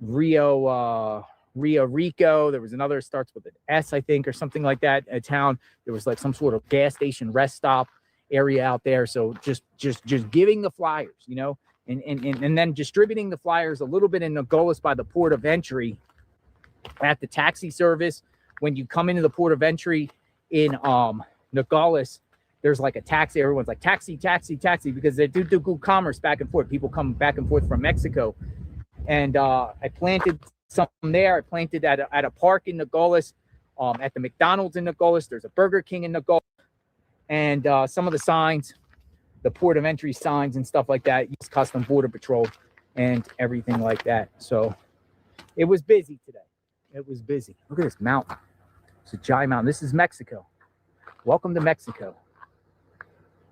Rio Rico. There was another starts with an S, I think, or something like that. A town. There was like some sort of gas station rest stop area out there. So just giving the flyers, you know, and then distributing the flyers a little bit in Nogales by the port of entry. At the taxi service, when you come into the port of entry in Nogales, there's like a taxi. Everyone's like taxi, because they do good commerce back and forth. People come back and forth from Mexico. And I planted some there. I planted at a park in Nogales, at the McDonald's in Nogales. There's a Burger King in Nogales. And some of the signs, the port of entry signs and stuff like that, use Customs Border Patrol and everything like that. So it was busy today. It was busy. Look at this mountain. It's a giant mountain. This is Mexico. Welcome to Mexico.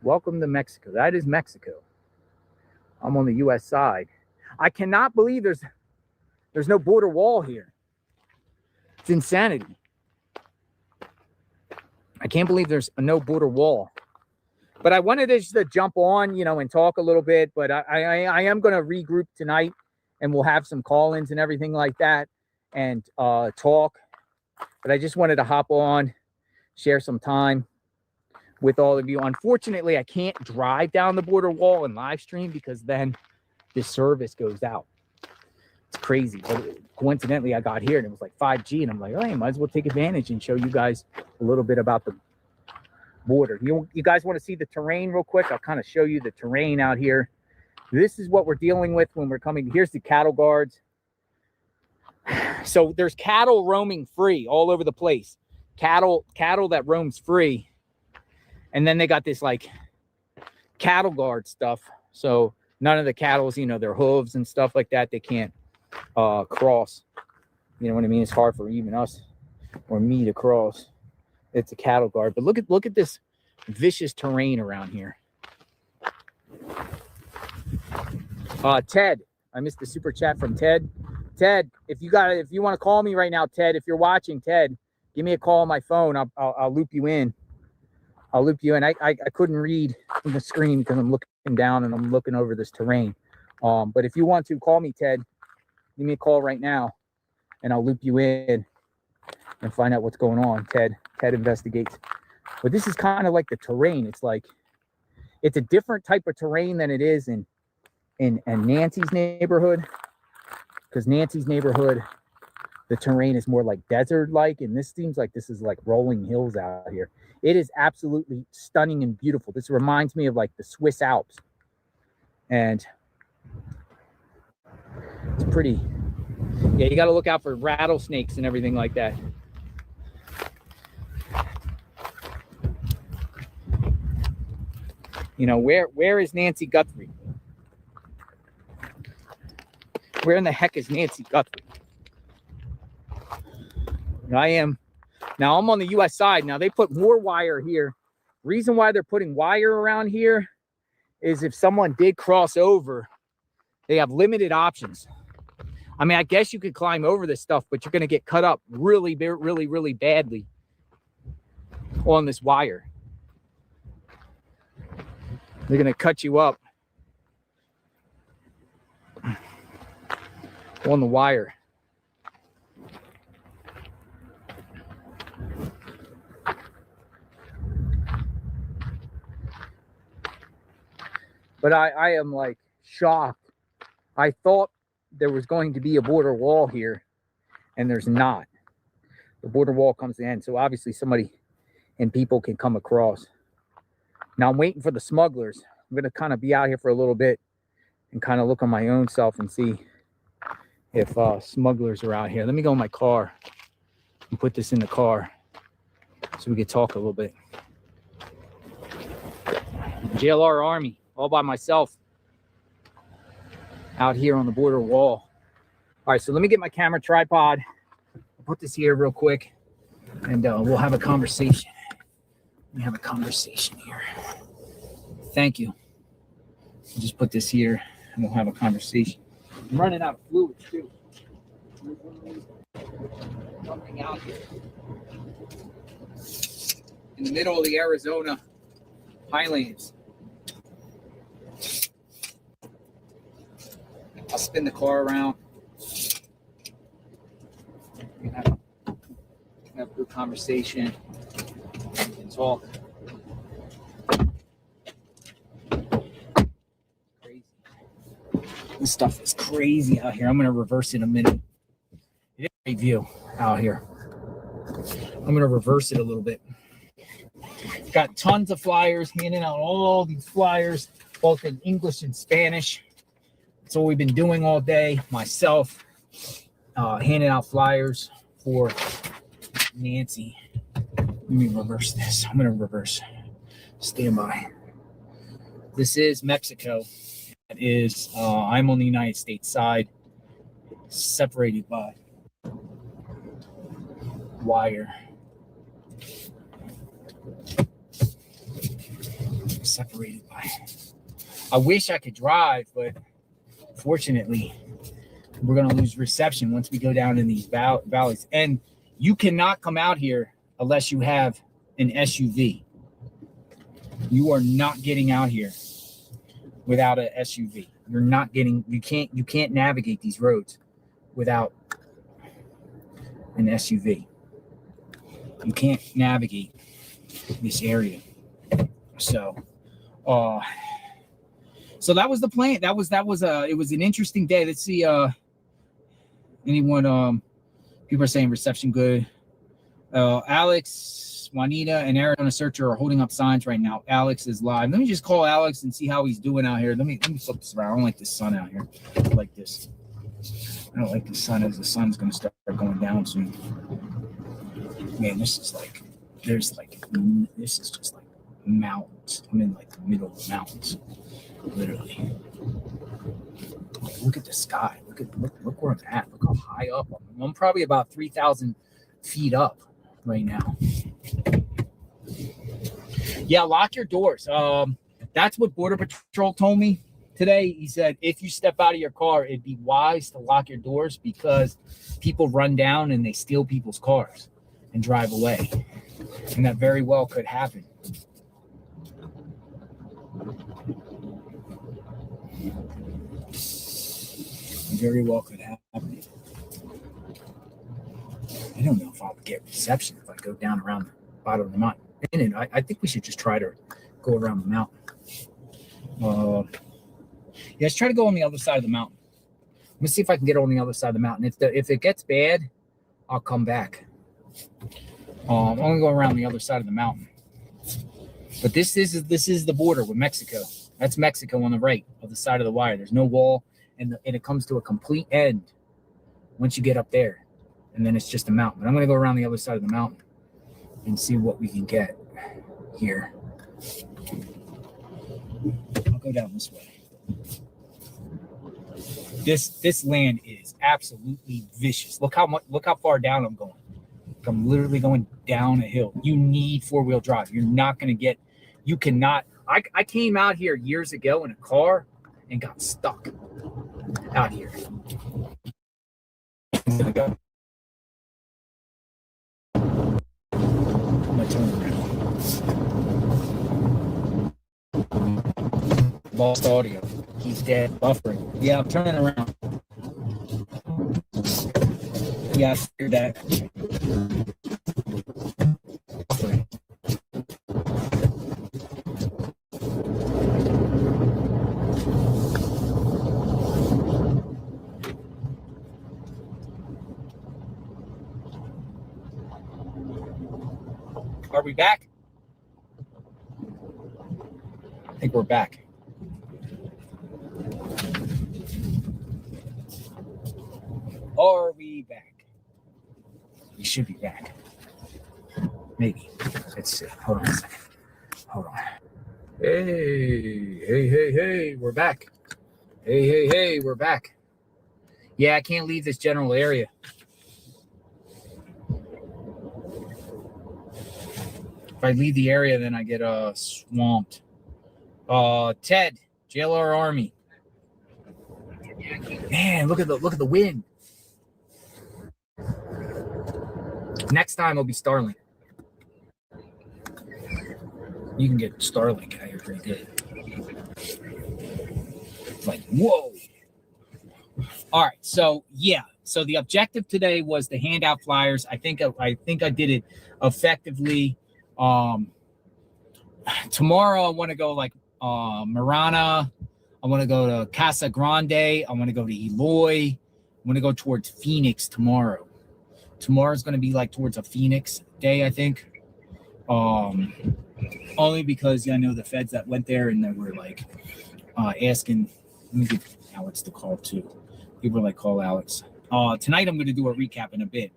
Welcome to Mexico. That is Mexico. I'm on the U.S. side. I cannot believe there's no border wall here. It's insanity. I can't believe there's no border wall. But I wanted to just jump on, you know, and talk a little bit. But I am going to regroup tonight, and we'll have some call-ins and everything like that. And talk, but I just wanted to hop on, share some time with all of you. Unfortunately, I can't drive down the border wall and live stream because then the service goes out. It's crazy, but coincidentally, I got here and it was like 5G, and I'm like, oh, I might as well take advantage and show you guys a little bit about the border. You guys want to see the terrain real quick? I'll kind of show you the terrain out here. This is what we're dealing with when we're coming. Here's the cattle guards. So there's cattle roaming free all over the place. Cattle that roams free. And then they got this like cattle guard stuff. So none of the cattle's, you know, their hooves and stuff like that, they can't cross. You know what I mean? It's hard for even us or me to cross. It's a cattle guard. But look at this vicious terrain around here. Ted, I missed the super chat from Ted. Ted, if you want to call me right now, Ted, if you're watching, Ted, give me a call on my phone. I'll loop you in. I'll loop you in. I couldn't read from the screen because I'm looking down and I'm looking over this terrain. But if you want to call me, Ted, give me a call right now and I'll loop you in and find out what's going on. Ted investigates. But this is kind of like the terrain. It's like, it's a different type of terrain than it is in Nancy's neighborhood. Because Nancy's neighborhood, the terrain is more like desert-like, and this seems like this is like rolling hills out here. It is absolutely stunning and beautiful. This reminds me of like the Swiss Alps. And it's pretty. Yeah, you got to look out for rattlesnakes and everything like that. You know, where is Nancy Guthrie? Where in the heck is Nancy Guthrie? I'm on the US side. Now they put more wire here. Reason why they're putting wire around here is if someone did cross over, they have limited options. I mean, I guess you could climb over this stuff, but you're going to get cut up really, really, really badly on this wire. They're going to cut you up on the wire. But I am like shocked. I thought there was going to be a border wall here, and there's not. The border wall comes in, so obviously somebody and people can come across. Now I'm waiting for the smugglers. I'm going to kind of be out here for a little bit and kind of look on my own self and see if smugglers are out here. Let me go in my car and put this in the car so we can talk a little bit. JLR Army, all by myself, out here on the border wall. All right, so let me get my camera tripod. I'll put this here real quick, and we'll have a conversation. Let me have a conversation here. Thank you. I'll just put this here, and we'll have a conversation. I'm running out of fluid, too. Something out here. In the middle of the Arizona highlands. I'll spin the car around. We can have a good conversation. We can talk. Crazy. This stuff is crazy out here. I'm going to reverse in a minute. It is a great view out here. I'm going to reverse it a little bit. Got tons of flyers, handing out all these flyers, both in English and Spanish. That's what we've been doing all day. Myself, handing out flyers for Nancy. Let me reverse this. I'm going to reverse. Stand by. This is Mexico. That is, I'm on the United States side, separated by wire. Separated by. I wish I could drive, but fortunately, we're going to lose reception once we go down in these valleys. And you cannot come out here unless you have an SUV. You are not getting out here without an SUV. You're not getting, you can't navigate these roads without an SUV. You can't navigate this area. So that was the plan. It was an interesting day. Let's see, anyone, people are saying reception good. Alex, Juanita, and Arizona Searcher are holding up signs right now. Alex is live. Let me just call Alex and see how he's doing out here. Let me flip this around. I don't like this sun out here. I don't like this. I don't like the sun, as the sun's going to start going down soon. Man, this is just like mountains. I'm in like the middle of the mountains. Literally. Look at the sky. Look where I'm at. Look how high up I'm probably about 3,000 feet up right now. Yeah, lock your doors. That's what Border Patrol told me today. He said if you step out of your car, it'd be wise to lock your doors because people run down and they steal people's cars and drive away. And that very well could happen. Very well could happen. I don't know if I'll get reception if I go down around the bottom of the mountain. And I think we should just try to go around the mountain. Yeah, let's try to go on the other side of the mountain. Let me see if I can get on the other side of the mountain. If it gets bad, I'll come back. I'm gonna go around the other side of the mountain. But this is the border with Mexico. That's Mexico on the right of the side of the wire. There's no wall, and it comes to a complete end once you get up there, and then it's just a mountain. But I'm gonna go around the other side of the mountain and see what we can get here. I'll go down this way. This land is absolutely vicious. Look how far down I'm going. I'm literally going down a hill. You need four-wheel drive. You're not going to get, you cannot. I came out here years ago in a car and got stuck out here. I'm going to turn around. Lost audio. He's dead. Buffering. Yeah, I'm turning around. Yeah, I figured that. Buffering. Are we back? I think we're back. Are we back? We should be back. Maybe. Let's see. Hold on a second. Hold on. Hey, we're back. Hey, we're back. Yeah, I can't leave this general area. If I leave the area, then I get swamped. Ted, JLR Army. Man, look at the wind. Next time it'll be Starlink. You can get Starlink out here pretty good. Like, whoa. All right, so yeah. So the objective today was to hand out flyers. I think I did it effectively. Tomorrow I want to go like Marana. I want to go to Casa Grande. I want to go to Eloy. I want to go towards Phoenix tomorrow. Tomorrow's going to be like towards a Phoenix day, I think. Only because I know the feds that went there and they were like asking. Let me give Alex the call too. People are like, call Alex. Tonight I'm going to do a recap in a bit.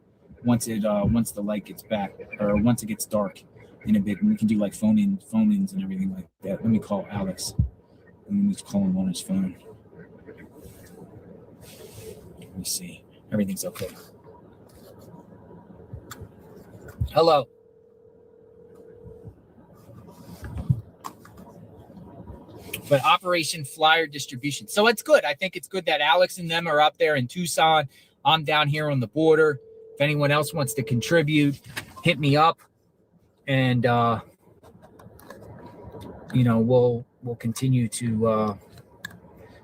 Once the light gets back or once it gets dark in a bit, and we can do like phone-ins and everything like that. Let me call Alex. Let me just call him on his phone. Let me see. Everything's okay. Hello. But Operation Flyer Distribution. So it's good. I think it's good that Alex and them are up there in Tucson. I'm down here on the border. If anyone else wants to contribute, hit me up. And, we'll continue to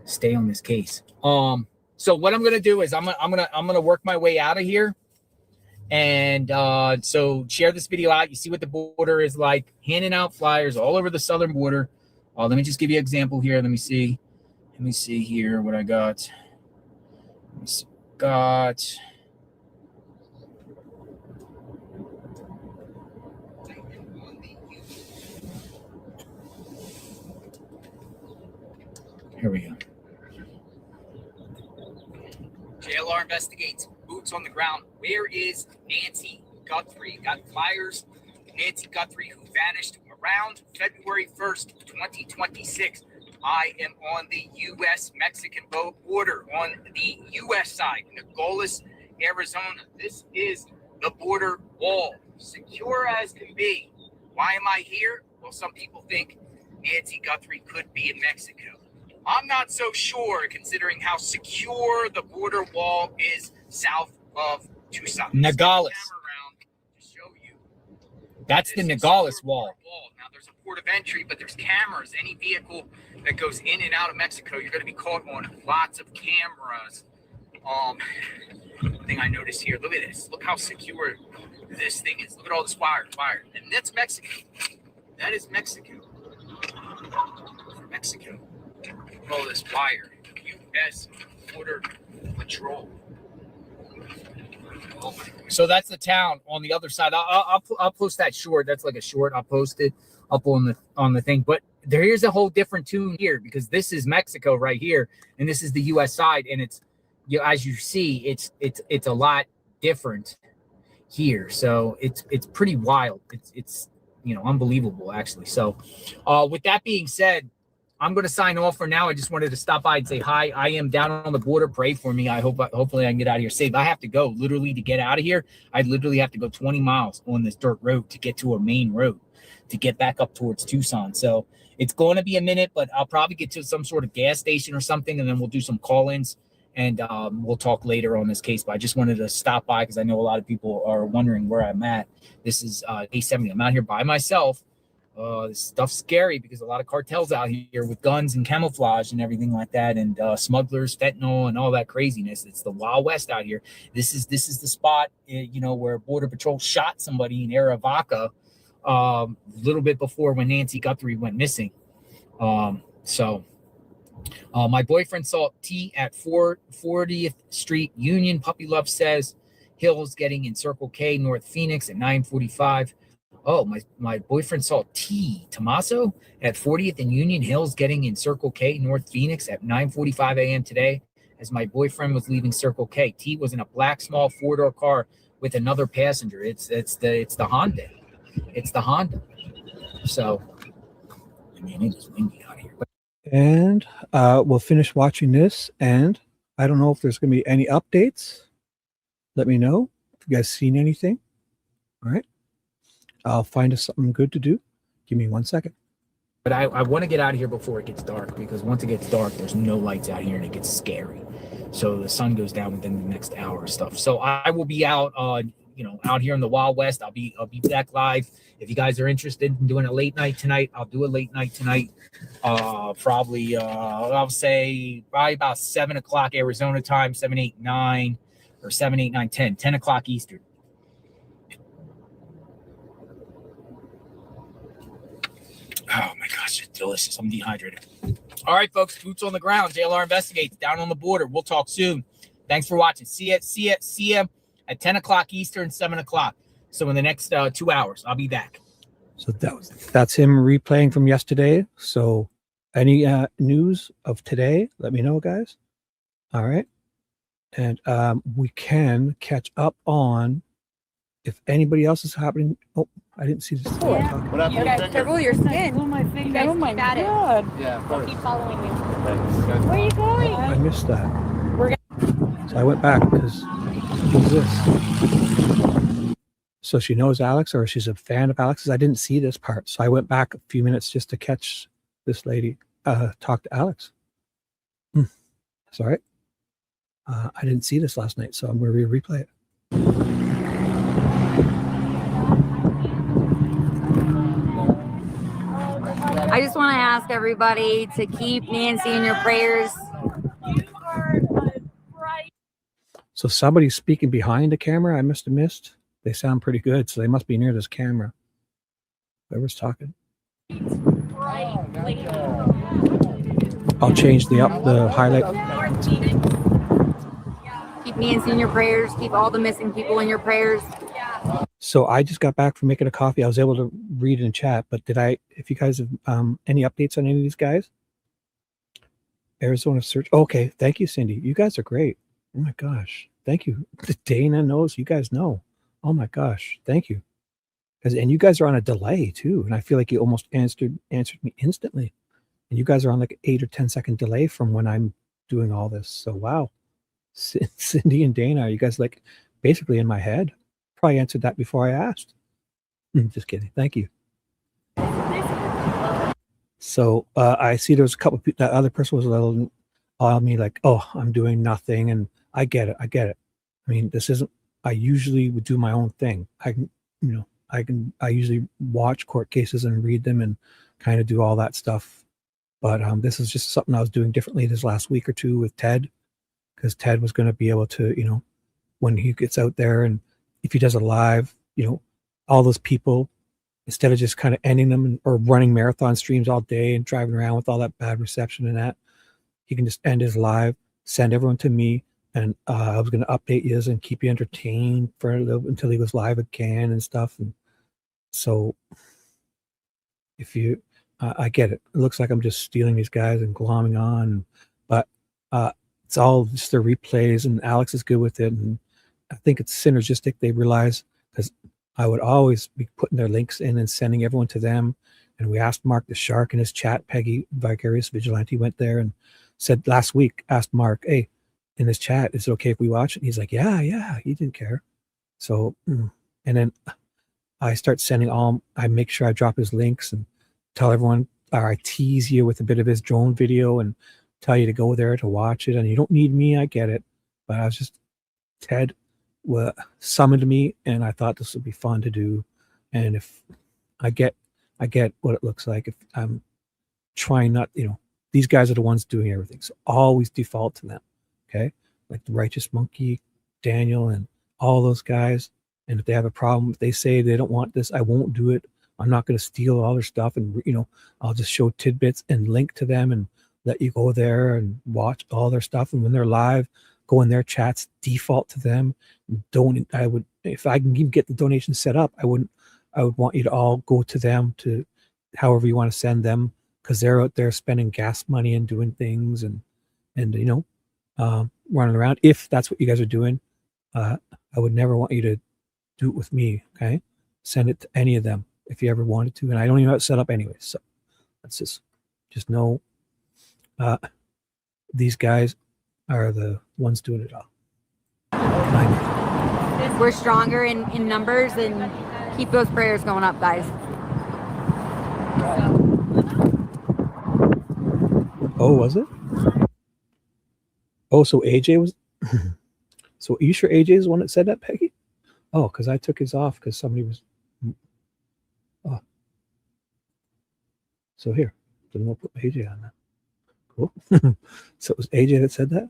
stay on this case. So what I'm going to do is I'm going to work my way out of here. And so share this video out. You see what the border is like, handing out flyers all over the southern border. Let me just give you an example here. Let me see here what I got. Here we go. JLR investigates. Boots on the ground. Where is Nancy Guthrie? Got flyers. Nancy Guthrie, who vanished around February 1st, 2026. I am on the U.S.-Mexican border on the U.S. side, Nogales, Arizona. This is the border wall, secure as can be. Why am I here? Well, some people think Nancy Guthrie could be in Mexico. I'm not so sure, considering how secure the border wall is south of Tucson. Nogales. To show you. That's the Nogales wall. Now, there's a port of entry, but there's cameras. Any vehicle that goes in and out of Mexico, you're going to be caught on lots of cameras. Thing I noticed here, look at this. Look how secure this thing is. Look at all this wire. And that's Mexico. That is Mexico. Mexico. Look at all this wire. U.S. Border Patrol. Oh, So that's the town on the other side. I'll post that short. That's like a short. I'll post it up on the thing. But here's a whole different tune here, because this is Mexico right here, and this is the U.S. side, and it's, you know, as you see, it's a lot different here. So it's pretty wild. It's you know, unbelievable actually. So with that being said, I'm going to sign off for now. I just wanted to stop by and say hi. I am down on the border. Pray for me. Hopefully I can get out of here safe. I have to go literally to get out of here. I literally have to go 20 miles on this dirt road to get to a main road to get back up towards Tucson. So it's going to be a minute, but I'll probably get to some sort of gas station or something, and then we'll do some call-ins, and we'll talk later on this case. But I just wanted to stop by because I know a lot of people are wondering where I'm at. This is day 70. I'm out here by myself. This stuff's scary because a lot of cartels out here with guns and camouflage and everything like that, and smugglers, fentanyl, and all that craziness. It's the Wild West out here. This is the spot, you know, where Border Patrol shot somebody in Arivaca a little bit before when Nancy Guthrie went missing. My boyfriend saw T at 40th Street Union. Puppy Love says Hills getting in Circle K North Phoenix at 9:45. Oh, my boyfriend saw T Tommaso at 40th and Union Hills getting in Circle K North Phoenix at 9:45 a.m. today, as my boyfriend was leaving Circle K. T was in a black small four-door car with another passenger. It's the Honda. It's the Honda. So, I mean, it is windy out here. And we'll finish watching this. And I don't know if there's going to be any updates. Let me know if you guys seen anything. All right. I'll find us something good to do. Give me 1 second. But I want to get out of here before it gets dark, because once it gets dark, there's no lights out here and it gets scary. So the sun goes down within the next hour or stuff. So I will be out, out here in the Wild West. I'll be back live. If you guys are interested in doing a late night tonight, I'll do a late night tonight. Probably I'll say probably about 7 o'clock Arizona time, 7, 8, 9, or 7, 8, 9, 10, 10 o'clock Eastern. Oh my gosh, it's delicious. I'm dehydrated. All right, folks, boots on the ground. JLR Investigates down on the border. We'll talk soon. Thanks for watching. See you at 10 o'clock Eastern, 7 o'clock. So in the next 2 hours, I'll be back. So that's him replaying from yesterday. So any news of today, let me know, guys. All right. And we can catch up on if anybody else is happening. Oh, I didn't see this. Yeah. What happened You to guys your circle your skin. Oh my finger. You guys Oh my keep at it. god. Yeah, We'll first. keep following you. Where are you going? I missed that. We're So I went back because who's this? So she knows Alex, or she's a fan of Alex's. I didn't see this part. So I went back a few minutes just to catch this lady talk to Alex. Sorry. I didn't see this last night, so I'm going to replay it. I just want to ask everybody to keep Nancy in your prayers. You are right. So somebody's speaking behind the camera. I must have missed. They sound pretty good, so they must be near this camera. Whoever's talking. I'll change the highlight. Keep Nancy in your prayers. Keep all the missing people in your prayers. So I just got back from making a coffee. I was able to read in chat, but if you guys have any updates on any of these guys? Arizona search. Okay. Thank you, Cindy. You guys are great. Oh my gosh. Thank you. Dana knows. You guys know. Oh my gosh. Thank you. And you guys are on a delay too. And I feel like you almost answered me instantly. And you guys are on like 8 or 10 second delay from when I'm doing all this. So wow. Cindy and Dana, are you guys like basically in my head? Probably answered that before I asked. Just kidding. Thank you. So I see there was a couple of people, that other person was a little on me like, oh, I'm doing nothing. And I get it. I mean, this isn't, I usually would do my own thing. I usually watch court cases and read them and kind of do all that stuff. But this is just something I was doing differently this last week or two with Ted, because Ted was going to be able to, when he gets out there and if he does a live, all those people, instead of just kind of ending them or running marathon streams all day and driving around with all that bad reception and that, he can just end his live, send everyone to me, and I was going to update you and keep you entertained for a little until he goes live again and stuff. And so if you, I get it. It looks like I'm just stealing these guys and glomming on, but it's all just their replays, and Alex is good with it. And I think it's synergistic. They realize, because I would always be putting their links in and sending everyone to them. And we asked Mark the Shark in his chat. Peggy, Vicarious Vigilante, went there and said last week, asked Mark, hey, in his chat, is it okay if we watch it? And he's like, yeah, he didn't care. So, and then I start sending I make sure I drop his links and tell everyone, or I tease you with a bit of his drone video and tell you to go there to watch it. And you don't need me, I get it. But I was just, Ted summoned me, and I thought this would be fun to do. And if I get what it looks like, if I'm trying not, these guys are the ones doing everything. So always default to them. Okay. Like the Righteous Monkey, Daniel, and all those guys. And if they have a problem, if they say they don't want this, I won't do it. I'm not going to steal all their stuff. And, I'll just show tidbits and link to them and let you go there and watch all their stuff. And when they're live, go in their chats, default to them. If I can even get the donation set up, I would want you to all go to them, to however you want to send them, because they're out there spending gas money and doing things and running around. If that's what you guys are doing, I would never want you to do it with me. Okay. Send it to any of them if you ever wanted to. And I don't even have it set up anyway. So that's just know, these guys are the ones doing it all. We're stronger in numbers, and keep those prayers going up, guys. Oh, was it? Oh, so AJ was. So are you sure AJ is the one that said that, Peggy? Oh, because I took his off because somebody was. Oh. So here, then we'll put AJ on that. Cool. So it was AJ that said that?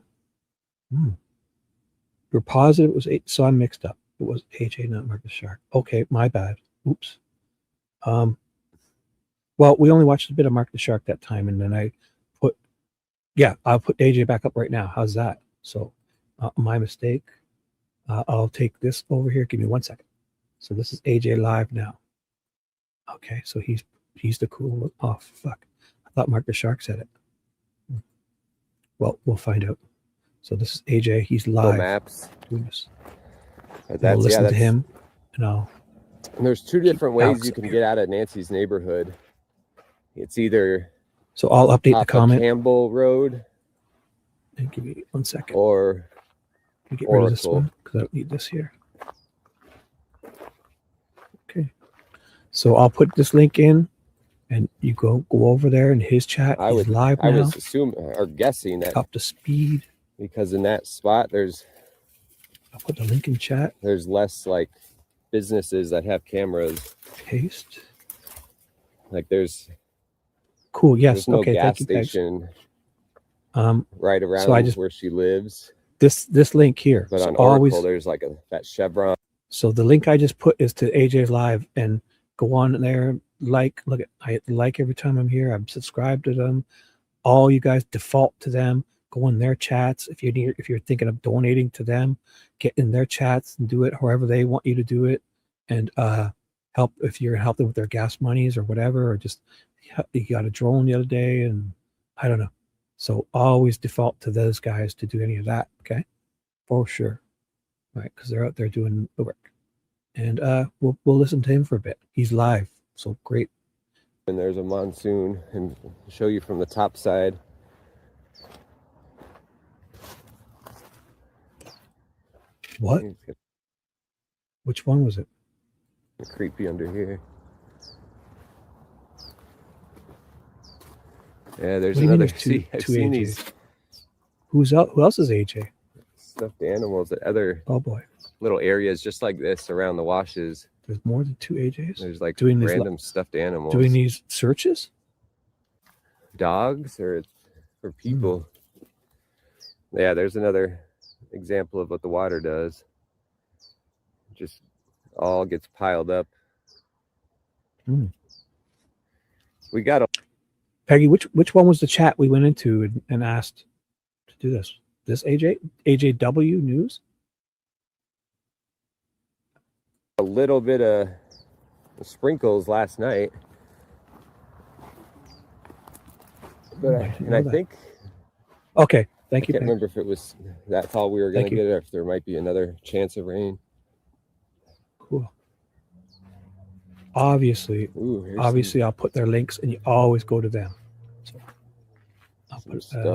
You're positive it was AJ? So I'm mixed up. It was AJ, not Marcus Shark. Okay, my bad. Oops. Well, we only watched a bit of Mark the Shark that time, and then I'll put AJ back up right now. How's that? So my mistake. I'll take this over here. Give me 1 second. So this is AJ live now. Okay, so he's the cool one. Oh, fuck. I thought Mark the Shark said it. Well, we'll find out. So this is AJ. He's live. Maps. I'll listen to him, and there's two different ways you can get out of Nancy's neighborhood. It's either I'll update the comment. Campbell Road. And give me 1 second. Or get rid of this one because I don't need this here. Okay. So I'll put this link in, and you go over there in his chat. He's live now. I was assuming or guessing that up to speed, because in that spot I'll put the link in chat. There's less like businesses that have cameras. Paste. Like there's cool. Yes. There's no okay. gas Thank you, station. Right around so I just, where she lives. This link here. But so on Oracle, there's like that chevron. So the link I just put is to AJ's live, and go on there. I like every time I'm here. I'm subscribed to them. All you guys default to them. Go in their chats. If you're thinking of donating to them, get in their chats and do it however they want you to do it, and help if you're helping with their gas monies or whatever, or just you got a drone the other day, and I don't know. So always default to those guys to do any of that. Okay, for sure. Right, because they're out there doing the work, and we'll listen to him for a bit. He's live, so great. And there's a monsoon, and I'll show you from the top side. What? Which one was it? Creepy under here. Yeah, there's What do you mean another. there's two I've seen these AJs? Who else is AJ? stuffed animals at other Oh boy, little areas just like this around the washes. there's more than 2 AJs. There's like Doing these random stuffed animals. doing these searches. Dogs or for people. Yeah, there's another example of what the water does. Just all gets piled up. We got a Peggy, which one was the chat we went into and asked to do this? This AJW News? little bit of sprinkles last night. But I think okay, thank you. I can't remember if it was that's all we were going to get, or if there might be another chance of rain. Cool. Obviously, I'll put their links, and you always go to them. So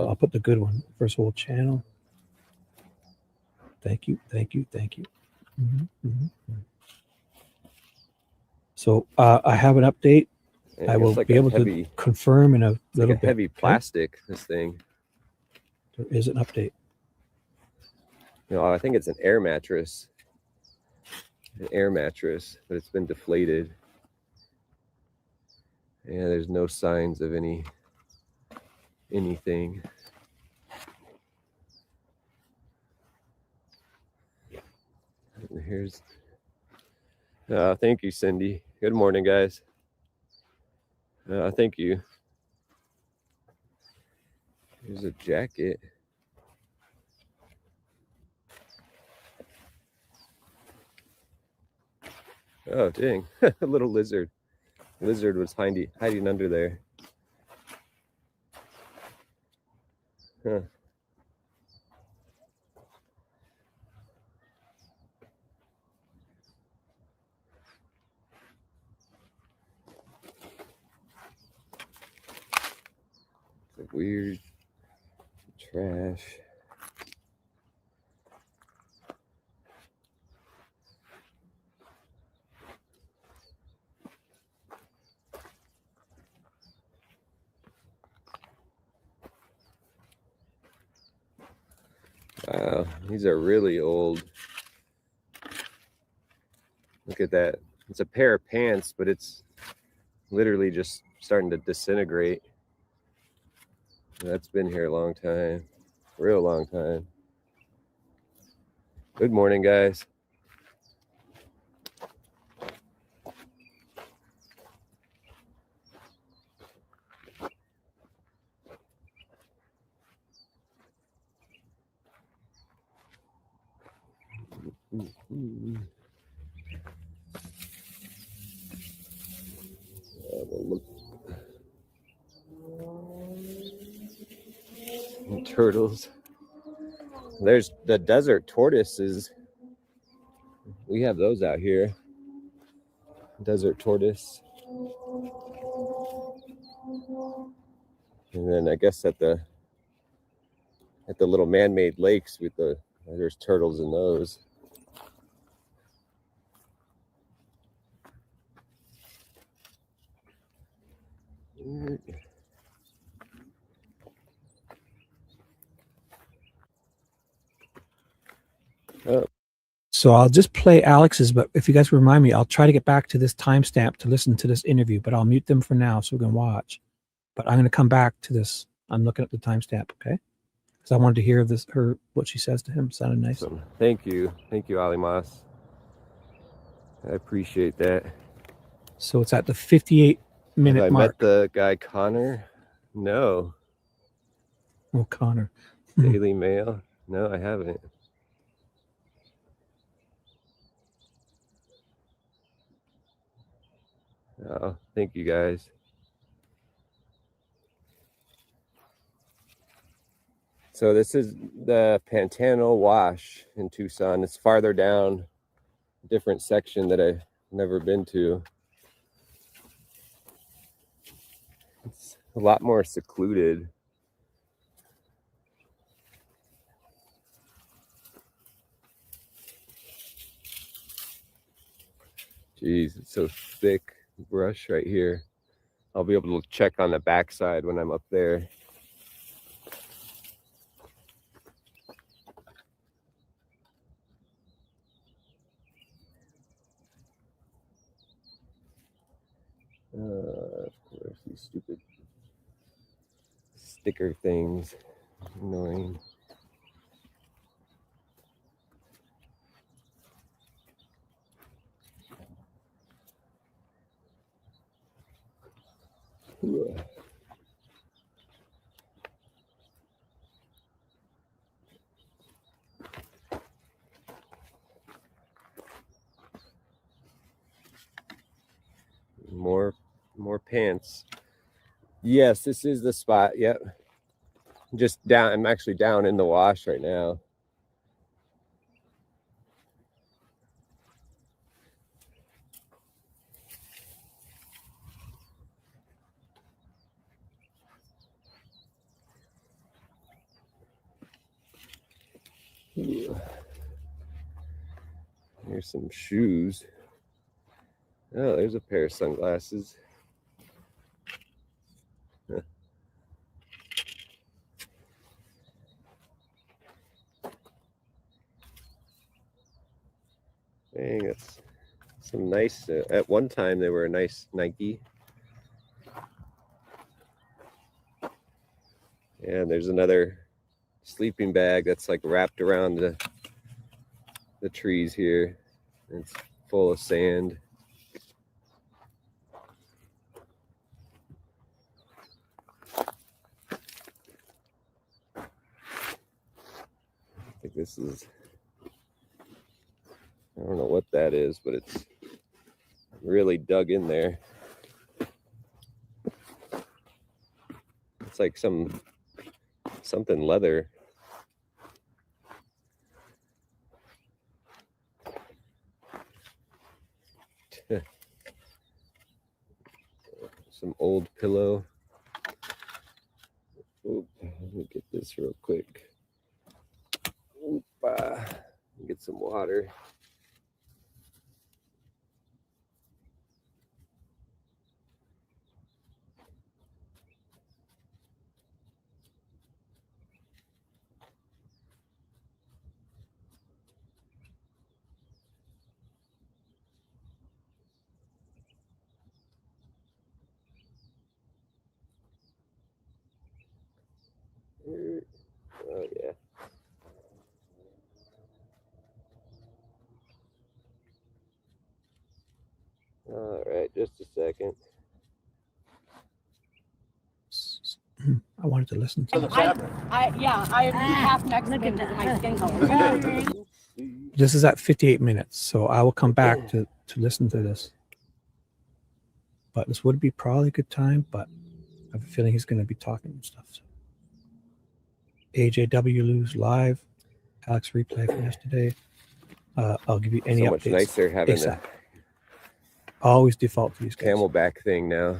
I'll put the good one. First World Channel. Thank you. So I have an update. I will be able to confirm in a little bit. Heavy plastic, this thing. There is an update. No, I think it's an air mattress. An air mattress, but it's been deflated. Yeah, there's no signs of anything. And here's thank you, Cindy. Good morning, guys. Thank you. Here's a jacket. Oh, dang. A little lizard. Lizard was hiding under there. Huh. It's a weird trash. Wow, these are really old. Look at that. It's a pair of pants, but it's literally just starting to disintegrate. That's been here a long time. Real long time. Good morning, guys. Turtles. There's the desert tortoises. We have those out here. Desert tortoise. And then I guess at the little man-made lakes there's turtles in those. Oh. So I'll just play Alex's, but if you guys remind me, I'll try to get back to this timestamp to listen to this interview, but I'll mute them for now so we can watch. But I'm going to come back to this. I'm looking at the timestamp, okay? Because I wanted to hear what she says to him. Sounded nice. Awesome. Thank you, Ali Moss. I appreciate that. So it's at the 58-minute mark. Met the guy Connor? No. Oh, Connor. Daily Mail? No, I haven't. Oh, thank you guys. So this is the Pantano Wash in Tucson. It's farther down, a different section that I've never been to. a lot more secluded. Jeez, it's so thick brush right here. I'll be able to check on the backside when I'm up there. Of course, these stupid sticker things. Annoying. Ugh. More pants. Yes, this is the spot. Yep. Just down. I'm actually down in the wash right now. Ugh. Here's some shoes. Oh, there's a pair of sunglasses. Huh. Dang, that's some nice. At one time, they were a nice Nike. And there's another sleeping bag that's like wrapped around the trees here. It's full of sand. I think this is, I don't know what that is, but it's really dug in there. It's like something leather. Some old pillow. Oop, let me get this real quick. Get some water. Oh yeah. All right, just a second. I wanted to listen to this. I have next look at my skin color. This is at 58 minutes, so I will come back to listen to this. But this would be probably a good time, but I have a feeling he's going to be talking and stuff. So. AJW Lose live. Alex replay from yesterday. I'll give you any so updates. Much nicer having a always default to these guys. Camelback thing now.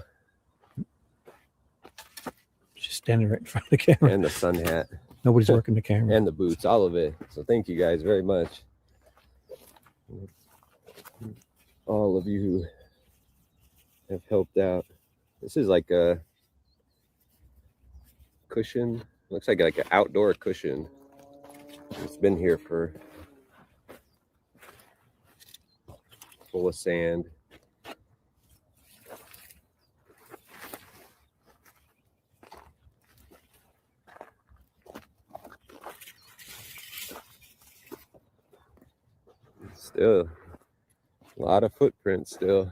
Just standing right in front of the camera. And the sun hat. Nobody's working the camera. And the boots, all of it. So thank you guys very much. All of you who have helped out. This is like a cushion. Looks like an outdoor cushion. It's been here for full of sand. Still a lot of footprints still.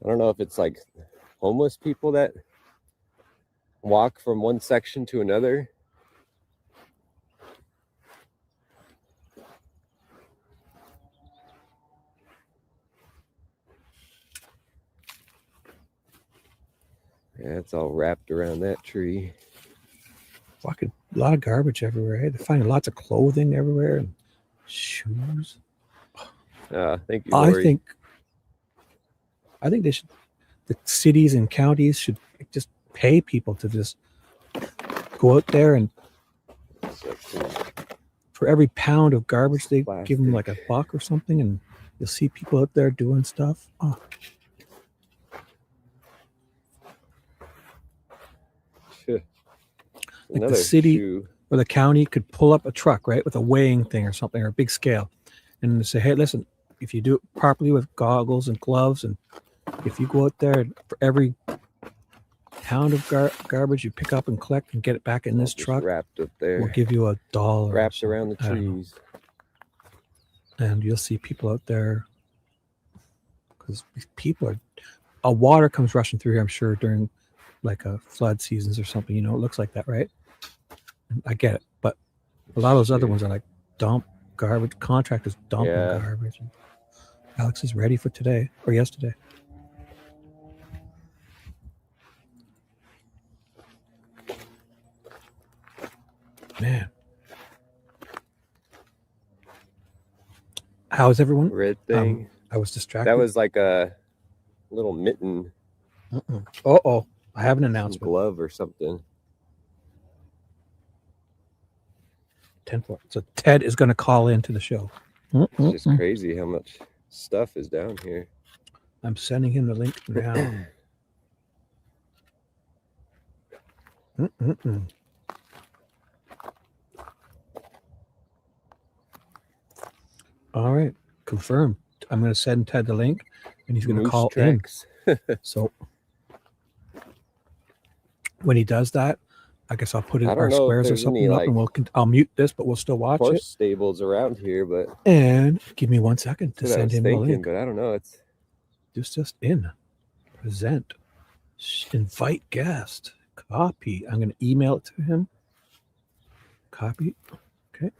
I don't know if it's like homeless people that walk from one section to another. Yeah, it's all wrapped around that tree. Fucking a lot of garbage everywhere. They're finding lots of clothing everywhere and Shoes. Thank you, Lori. I think they should. The cities and counties should just pay people to just go out there and for every pound of garbage they give them like $1 or something, and you'll see people out there doing stuff. Oh. Like the city or the county could pull up a truck, right, with a weighing thing or something, or a big scale, and say, hey, listen, if you do it properly with goggles and gloves, and if you go out there for every pound of garbage you pick up and collect and get it back in this truck, wrapped up there, we'll give you $1. Wrapped around the trees. And you'll see people out there, because people are, water comes rushing through here, I'm sure, during like a flood seasons or something. You know, it looks like that, right? I get it, but a lot of those other ones are like dump garbage, contractors dumping garbage. Alex is ready for today or yesterday. Man, how's everyone? Red thing. I was distracted. That was like a little mitten. Uh-oh, I have an announcement. Glove or something. 10-4. So Ted is going to call into the show. It's just crazy how much stuff is down here. I'm sending him the link now. All right, confirmed. I'm going to send Ted the link, and he's going to call in. So when he does that, I guess I'll put in our squares or something up, and I'll mute this, but we'll still watch horse it. Stables around here, but and give me 1 second to send him the link. But I don't know. It's just in, present, invite guest, copy. I'm going to email it to him. Copy. Okay.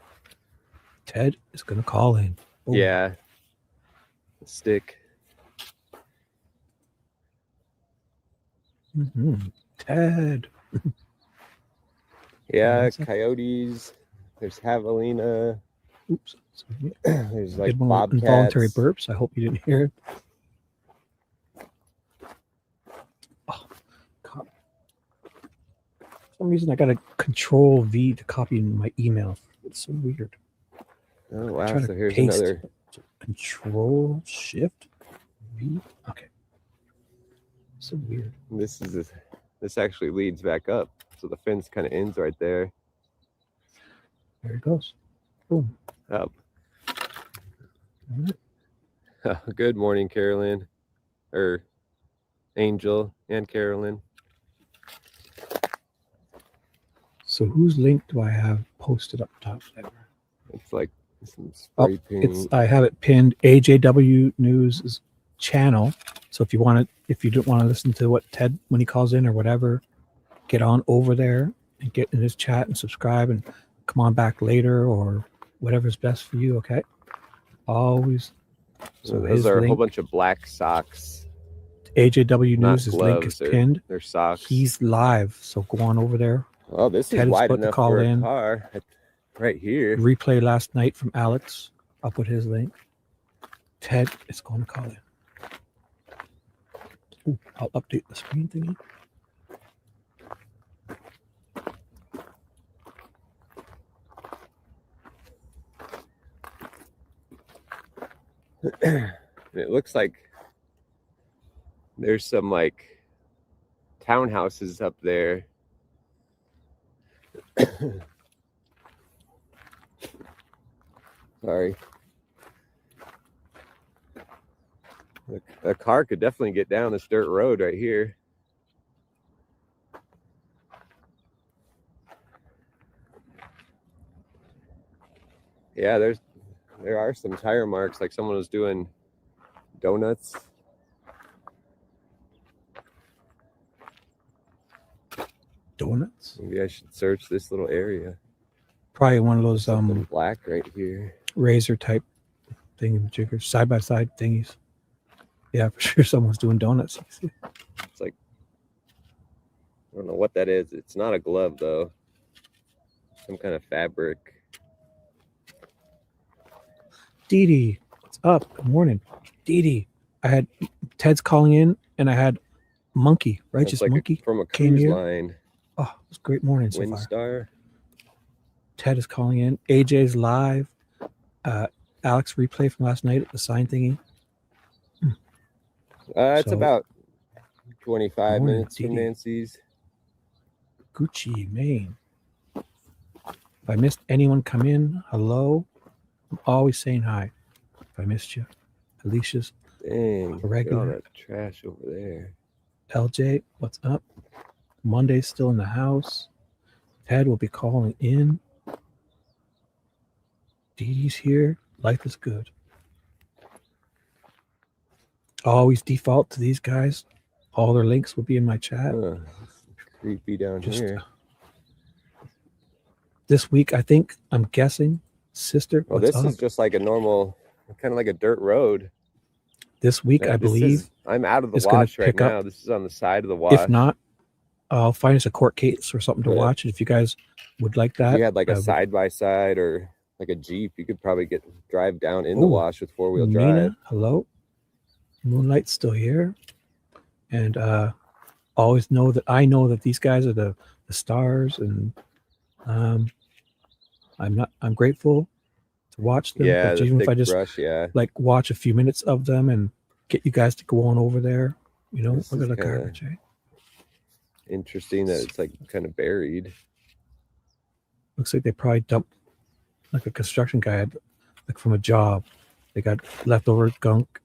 Ted is going to call in. Boom. Yeah. Stick. Ted. Yeah, coyotes. There's javelina. Oops. There's like bobcats. Involuntary burps. I hope you didn't hear it. Oh, God. For some reason, I got a Control V to copy my email. It's so weird. Oh wow! So here's another Control Shift V. Okay. So weird. This actually leads back up, so the fence kind of ends right there. There it goes. Boom. Up. Good morning, Carolyn, or Angel and Carolyn. So whose link do I have posted up top there? It's like some spray paint. I have it pinned. AJW News channel. So if you don't want to listen to what Ted when he calls in or whatever, get on over there and get in his chat and subscribe and come on back later or whatever's best for you. Okay. Always. So those are a whole bunch of black socks. AJW News, his link is pinned. They're socks. He's live. So go on over there. Oh, this Ted is wide enough for a in. car. Right here. Replay last night from Alex. I'll put his link. Ted is going to call in. Ooh, I'll update the screen thingy. It looks like there's some like townhouses up there. Sorry. A car could definitely get down this dirt road right here. Yeah, there are some tire marks, like someone was doing donuts. Donuts? Maybe I should search this little area. Probably one of those something black right here. razor type thingy-jiggers, side by side thingies. Yeah, for sure someone's doing donuts. It's like, I don't know what that is. It's not a glove though. Some kind of fabric. Dee Dee, what's up? Good morning. Dee Dee, I had Ted's calling in, and I had Monkey, Righteous That's like Monkey, from a came cruise here. line. Oh, it was a great morning so far. Windstar. Ted is calling in. AJ's live. Alex replay from last night at the sign thingy. It's So- about 25 Morning, minutes from Dee Dee. Nancy's. Gucci, Maine. If I missed anyone come in, hello. I'm always saying hi. If I missed you. Alicia's, Dang, look at all regular. that trash over there. LJ, what's up? Monday's still in the house. Ted will be calling in. Dee Dee's here. Life is good. Always default to these guys. All their links will be in my chat. It's creepy down Just- here. This week, I think, I'm guessing, sister, Well, what's this up? is just like a normal, kind of like a dirt road. This week, I This believe. is- I'm out of the it's gonna wash right pick up. now. This is on the side of the wash. If not, I'll find us a court case or something to Yeah. watch. If you guys would like if that, you had like I a would- side by side or like a Jeep, you could probably drive down in the Ooh, wash with 4-wheel drive. Mina, hello. Moonlight's still here, and always know that I know that these guys are the stars, and I'm grateful to watch them. Yeah, but the even thick if I just brush, yeah. like watch a few minutes of them and get you guys to go on over there, you know, This look is at the kinda- garbage. Eh? Interesting that it's like kind of buried. Looks like they probably dumped like a construction guy had, like from a job. They got leftover gunk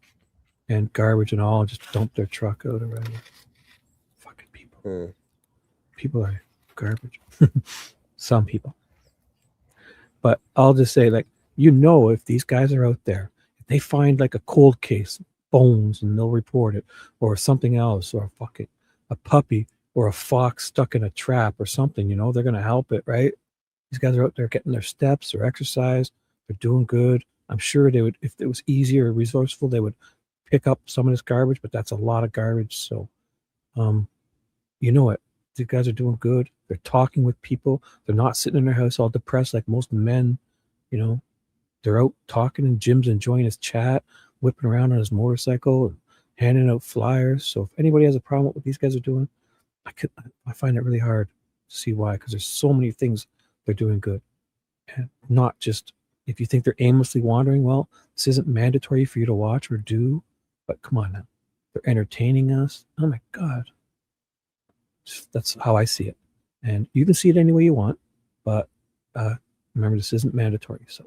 and garbage and all, just dumped their truck out already. Fucking people. Huh. People are garbage. Some people. But I'll just say, like, you know, if these guys are out there, if they find like a cold case, bones, and they'll report it, or something else, or fucking a puppy or a fox stuck in a trap or something, you know, they're gonna help it, right? These guys are out there getting their steps or exercise. They're doing good. I'm sure they would, if it was easier or resourceful, they would pick up some of this garbage, but that's a lot of garbage. So, you know what? These guys are doing good. They're talking with people. They're not sitting in their house all depressed like most men, you know. They're out talking, and Jim's enjoying his chat, whipping around on his motorcycle and handing out flyers. So if anybody has a problem with what these guys are doing, I find it really hard to see why, because there's so many things they're doing good. And not just, if you think they're aimlessly wandering, well, this isn't mandatory for you to watch or do, but come on now. They're entertaining us. Oh my God. That's how I see it. And you can see it any way you want, but remember, this isn't mandatory. So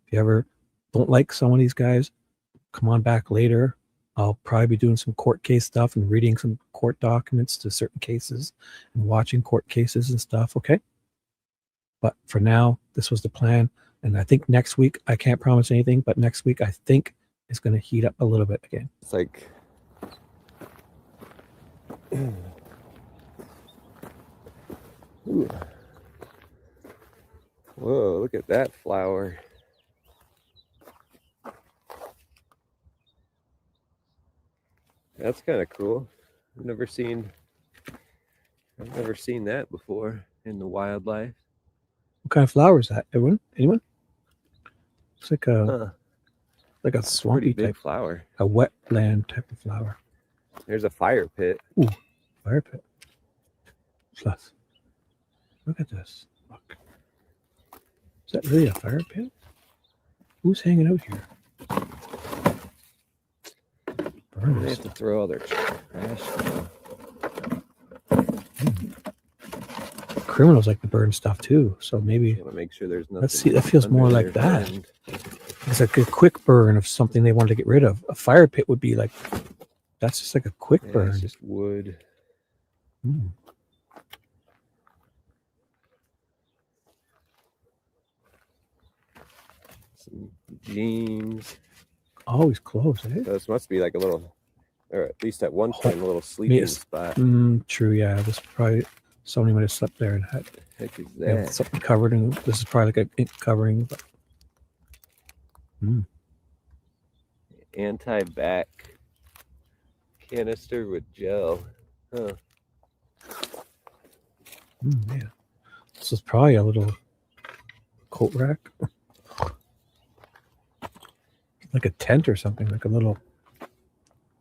if you ever don't like some of these guys, come on back later. I'll probably be doing some court case stuff and reading some court documents to certain cases and watching court cases and stuff. Okay. But for now, this was the plan. And I think next week, I can't promise anything, but next week, I think it's going to heat up a little bit again. It's like ooh. Whoa, look at that flower. That's kind of cool. I've never seen that before in the wildlife. What kind of flower is that? Anyone? It's like a Huh. like a Pretty swampy big type, flower. a wetland type of flower. There's a fire pit. Ooh, fire pit. Plus, look at this. Look. Is that really a fire pit? Who's hanging out here? They Burners. have to throw all their trash. Criminals like to burn stuff too, so maybe Want to make sure there's nothing. let's see. That feels more under like their that. hand. It's like a quick burn of something they wanted to get rid of. A fire pit would be like, that's just like a quick Yeah, burn. it's just wood. Mm. Some jeans. Always close, eh? So this must be like a little, or at least at one time, a little sleeping Yes. spot. True, yeah. This probably somebody might have slept there and had Heck is you know, that? something covered, and this is probably like a ink covering. But, Anti-back canister with gel. Huh. yeah. This is probably a little coat rack. like a tent or something, like a little,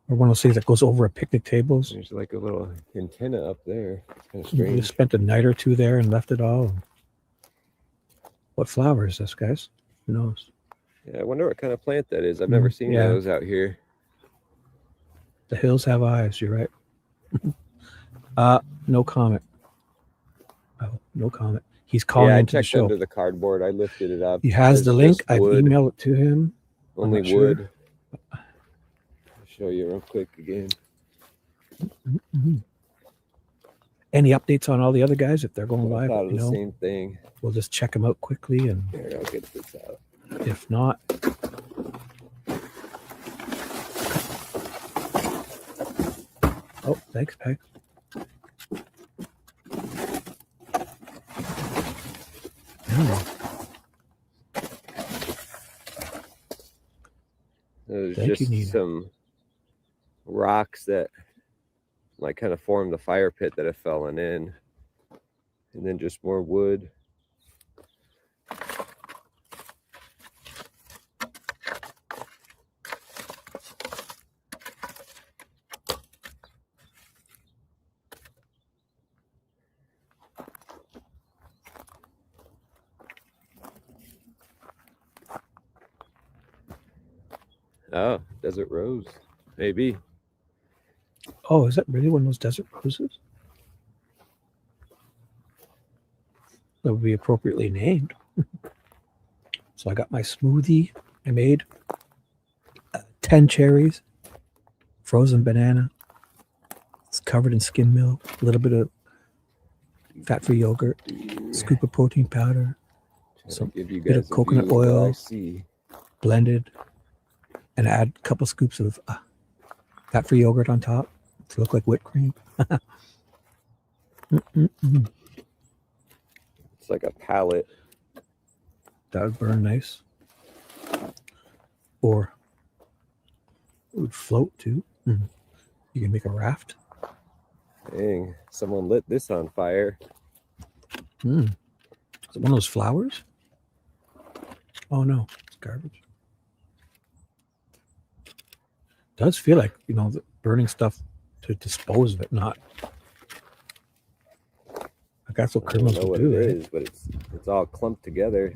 or one of those things that goes over a picnic tables. There's like a little antenna up there. It's kind of You strange. just spent a night or two there and left it all. What flower is this, guys? Who knows? Yeah, I wonder what kind of plant that is. I've never seen yeah. those out here. The hills have eyes. You're right. No comment. Oh, no comment. He's calling Yeah, I into the checked show. under the cardboard. I lifted it up. He has the There's link. just I've wood. emailed it to him. Only not sure. wood. I'll show you real quick again. Mhm. Any updates on all the other guys if they're going I live? thought You of the know, same thing. we'll just check them out quickly, and Here, I'll get this out. if not, oh, thanks, Peg. There's Thank you, just Nina. some rocks that like kind of formed the fire pit that have fallen in. And then just more wood. Oh, desert rose. Maybe. Oh, is that really one of those desert roses? That would be appropriately named. So I got my smoothie. I made 10 cherries, frozen banana. It's covered in skim milk, a little bit of fat-free yogurt, scoop of protein powder, some Give you bit of guys a coconut view of what I oil, see. blended, and add a couple scoops of fat-free yogurt on top to look like whipped cream. It's like a palette. That would burn nice. Or it would float too. You can make a raft. Dang, someone lit this on fire. Is it one of those flowers? Oh no, it's garbage. Does feel like, you know, the burning stuff to dispose of it, not. Like that's what I don't criminals know would what do, it right? is, but it's all clumped together.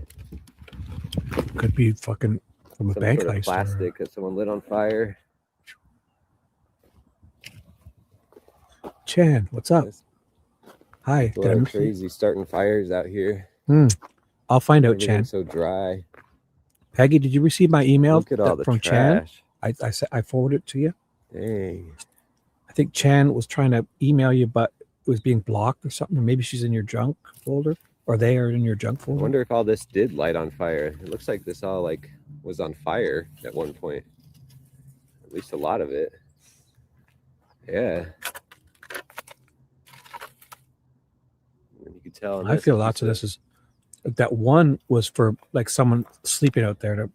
Could be fucking from a Some bank sort of heist. plastic that someone lit on fire. Chan, what's up? Yes. Hi. People Did I are miss you? crazy starting fires out here. I'll find out, Chan. Everything's so dry. Peggy, did you receive my email Look at all the from Chan? trash. I forwarded it to you. Dang. I think Chan was trying to email you, but it was being blocked or something. Or maybe she's in your junk folder, or they are in your junk I folder. wonder if all this did light on fire. It looks like this all like was on fire at one point. At least a lot of it. Yeah. And you can tell. I feel lots of this is that one was for like someone sleeping out there to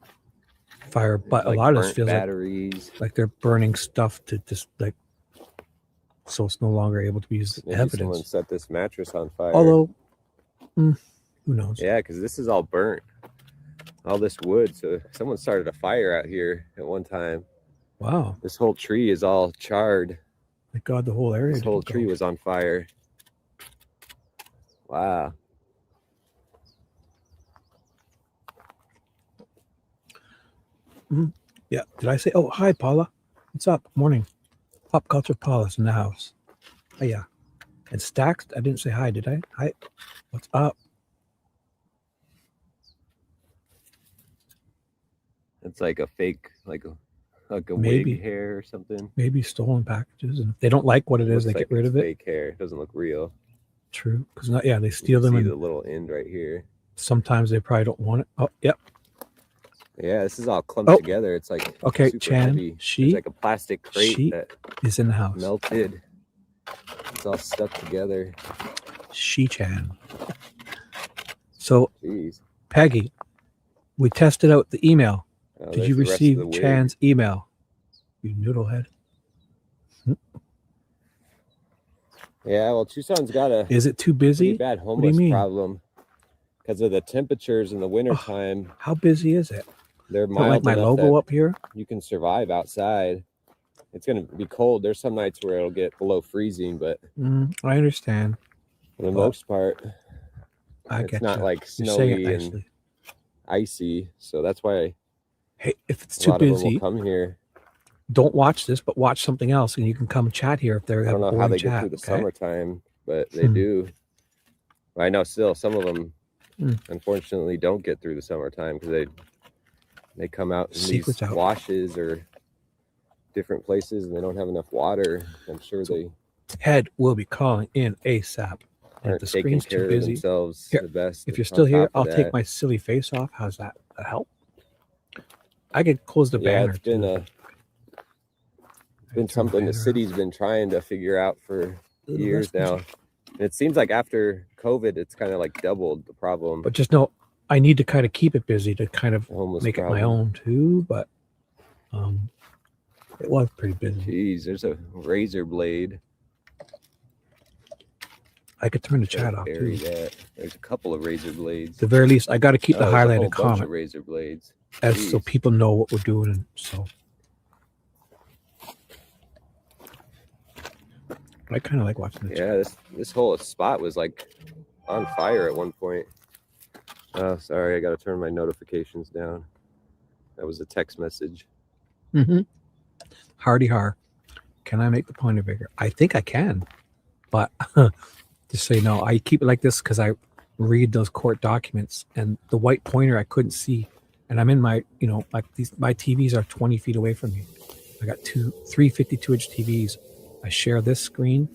fire, but like a lot of this burnt feels batteries. like they're burning stuff to just like, so it's no longer able to be used as Maybe someone evidence. set this mattress on fire. Although, who knows? Yeah, because this is all burnt. All this wood. So someone started a fire out here at one time. Wow. This whole tree is all charred. Thank God the whole area. This whole didn't tree go. was on fire. Wow. Yeah. Did I say? Oh, hi, Paula. What's up? Morning. Pop Culture Paula's in the house. Oh, yeah. And Stacks, I didn't say hi, did I? Hi. What's up? It's like a fake, like a Maybe. wig hair or something. Maybe stolen packages. And if they don't like what it is, Looks they like get rid it's of it. Fake hair. It doesn't look real. True. Because, yeah, they You steal can them. see And the little end right here. sometimes they probably don't want it. Oh, yep. Yeah, this is all clumped Oh. together. It's like Okay, super Chan, heavy. she- It's like a plastic crate she that is in the house. melted. It's all stuck together. She-Chan. So, Jeez. Peggy, we tested out the email. Oh, Did there's you the rest of receive the wig. Chan's email? You noodlehead. Yeah, well, Tucson's got a Is it too pretty busy? bad do you homeless mean? problem because of the temperatures in the wintertime. How busy is it? They're Put mild like my enough logo that up here. you can survive outside. It's going to be cold. There's some nights where it'll get below freezing, but I understand. for the But most part, I it's get not you. like You're saying it snowy and nicely. icy. So that's why Hey, if it's a too lot of them busy, will come here. don't watch this, but watch something else, and you can come chat here if they're I don't know having how boring they get chat. through the Okay? summertime, but they do. I know still some of them, unfortunately, don't get through the summertime because they come out in Secrets these out. washes or different places and they don't have enough water. I'm sure they Ted will be calling in ASAP. And if aren't the taking screen's too care of busy, themselves here, the best. if you're on still here, top of I'll take that. my silly face off. How's that? That help? I could close the Yeah, banner it's been too. been something the city's been trying to figure out for years now. And it seems like after COVID, it's kind of like doubled the problem. But just know, I need to kind of keep it busy to kind of make problem. it my own too. But it was pretty busy. Jeez, there's a razor blade. I could turn the chat off too. That. There's a couple of razor blades. At the very least, I got to keep the there's a whole highlighted bunch comment of razor blades. as so people know what we're doing. And so I kind of like watching the chat. This whole spot was like on fire at one point. Oh, sorry, I got to turn my notifications down. That was a text message. Hardy har. Can I make the pointer bigger? I think I can, but just so you know, I keep it like this because I read those court documents, and the white pointer I couldn't see, and I'm in my, like my TVs are 20 feet away from me. I got three 52-inch TVs. I share this screen,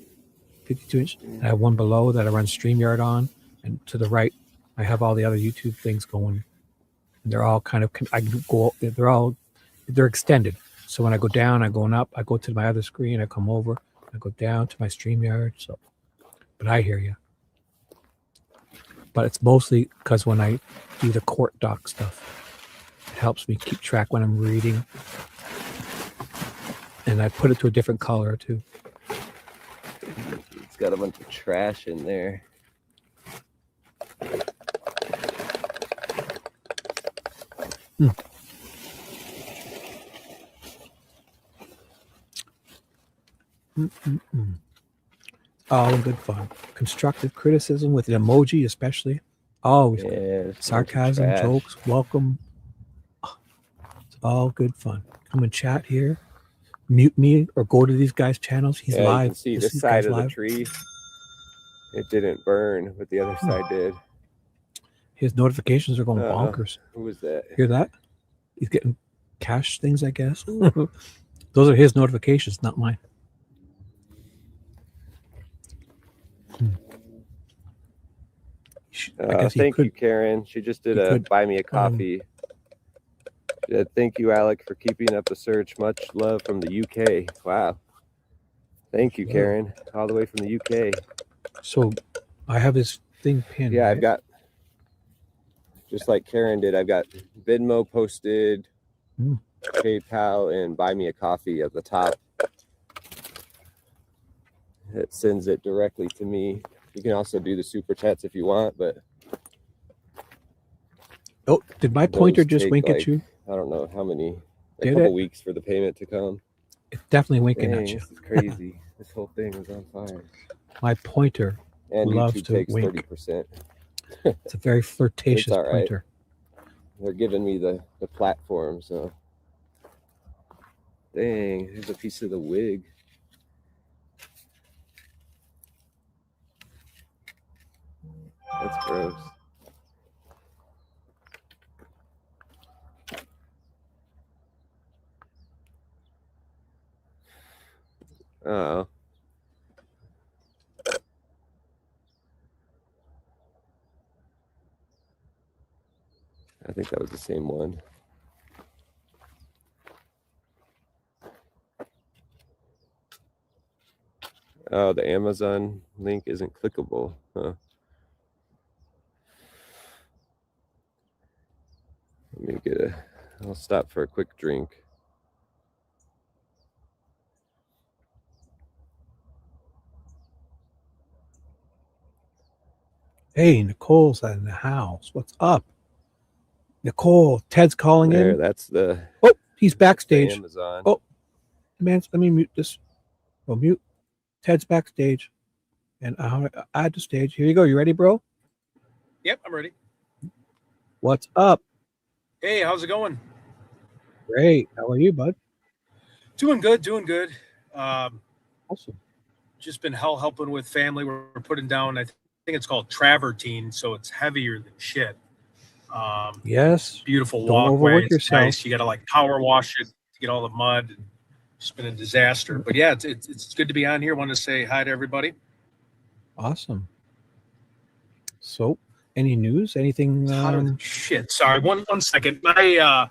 52-inch, and I have one below that I run StreamYard on, and to the right, I have all the other YouTube things going. And they're all kind of, they're extended. So when I go down, I'm going up, I go to my other screen, I come over, I go down to my StreamYard. So, but I hear you. But it's mostly because when I do the court doc stuff, it helps me keep track when I'm reading. And I put it to a different color too. It's got a bunch of trash in there. All in good fun. Constructive criticism with an emoji, especially. Always sarcasm, jokes, welcome. It's all good fun. Come and chat here. Mute me or go to these guys' channels. He's live. You can see this side of the tree. It didn't burn, but the other side did. His notifications are going bonkers. Who was that? Hear that? He's getting cash things, I guess. Those are his notifications, not mine. Thank you, Karen. She just did buy me a coffee. Thank you, Alec, for keeping up the search. Much love from the UK. Wow. Thank you, Karen. All the way from the UK. So I have his thing pinned. Yeah, right? I've got, just like Karen did, I've got Venmo posted, PayPal, and buy me a coffee at the top. It sends it directly to me. You can also do the super chats if you want, but did my pointer just wink at you? I don't know how many, a couple weeks for the payment to come. It's definitely winking at you. This is crazy. This whole thing is on fire. My pointer and loves YouTube to takes wink. 30%. It's a very flirtatious right. pointer. They're giving me the platform, so. Dang, here's a piece of the wig. That's gross. Oh. I think that was the same one. Oh, the Amazon link isn't clickable, huh? Let me I'll stop for a quick drink. Hey, Nicole's in the house. What's up? Nicole, Ted's calling There, in. that's the Oh, he's backstage. Amazon. Oh, man, let me mute this. Oh, mute. Ted's backstage. And I'll add to stage. Here you go. You ready, bro? Yep, I'm ready. What's up? Hey, how's it going? Great. How are you, bud? Doing good, doing good. Awesome. Just been helping with family. We're putting down, I think it's called travertine, so it's heavier than shit. Yes. Beautiful Don't walkway. overwork It's yourself. nice. You got to like power wash it to get all the mud. It's been a disaster. But yeah, it's good to be on here. Want to say hi to everybody. Awesome. So, any news? Anything? It's hotter than shit. Sorry, one second. My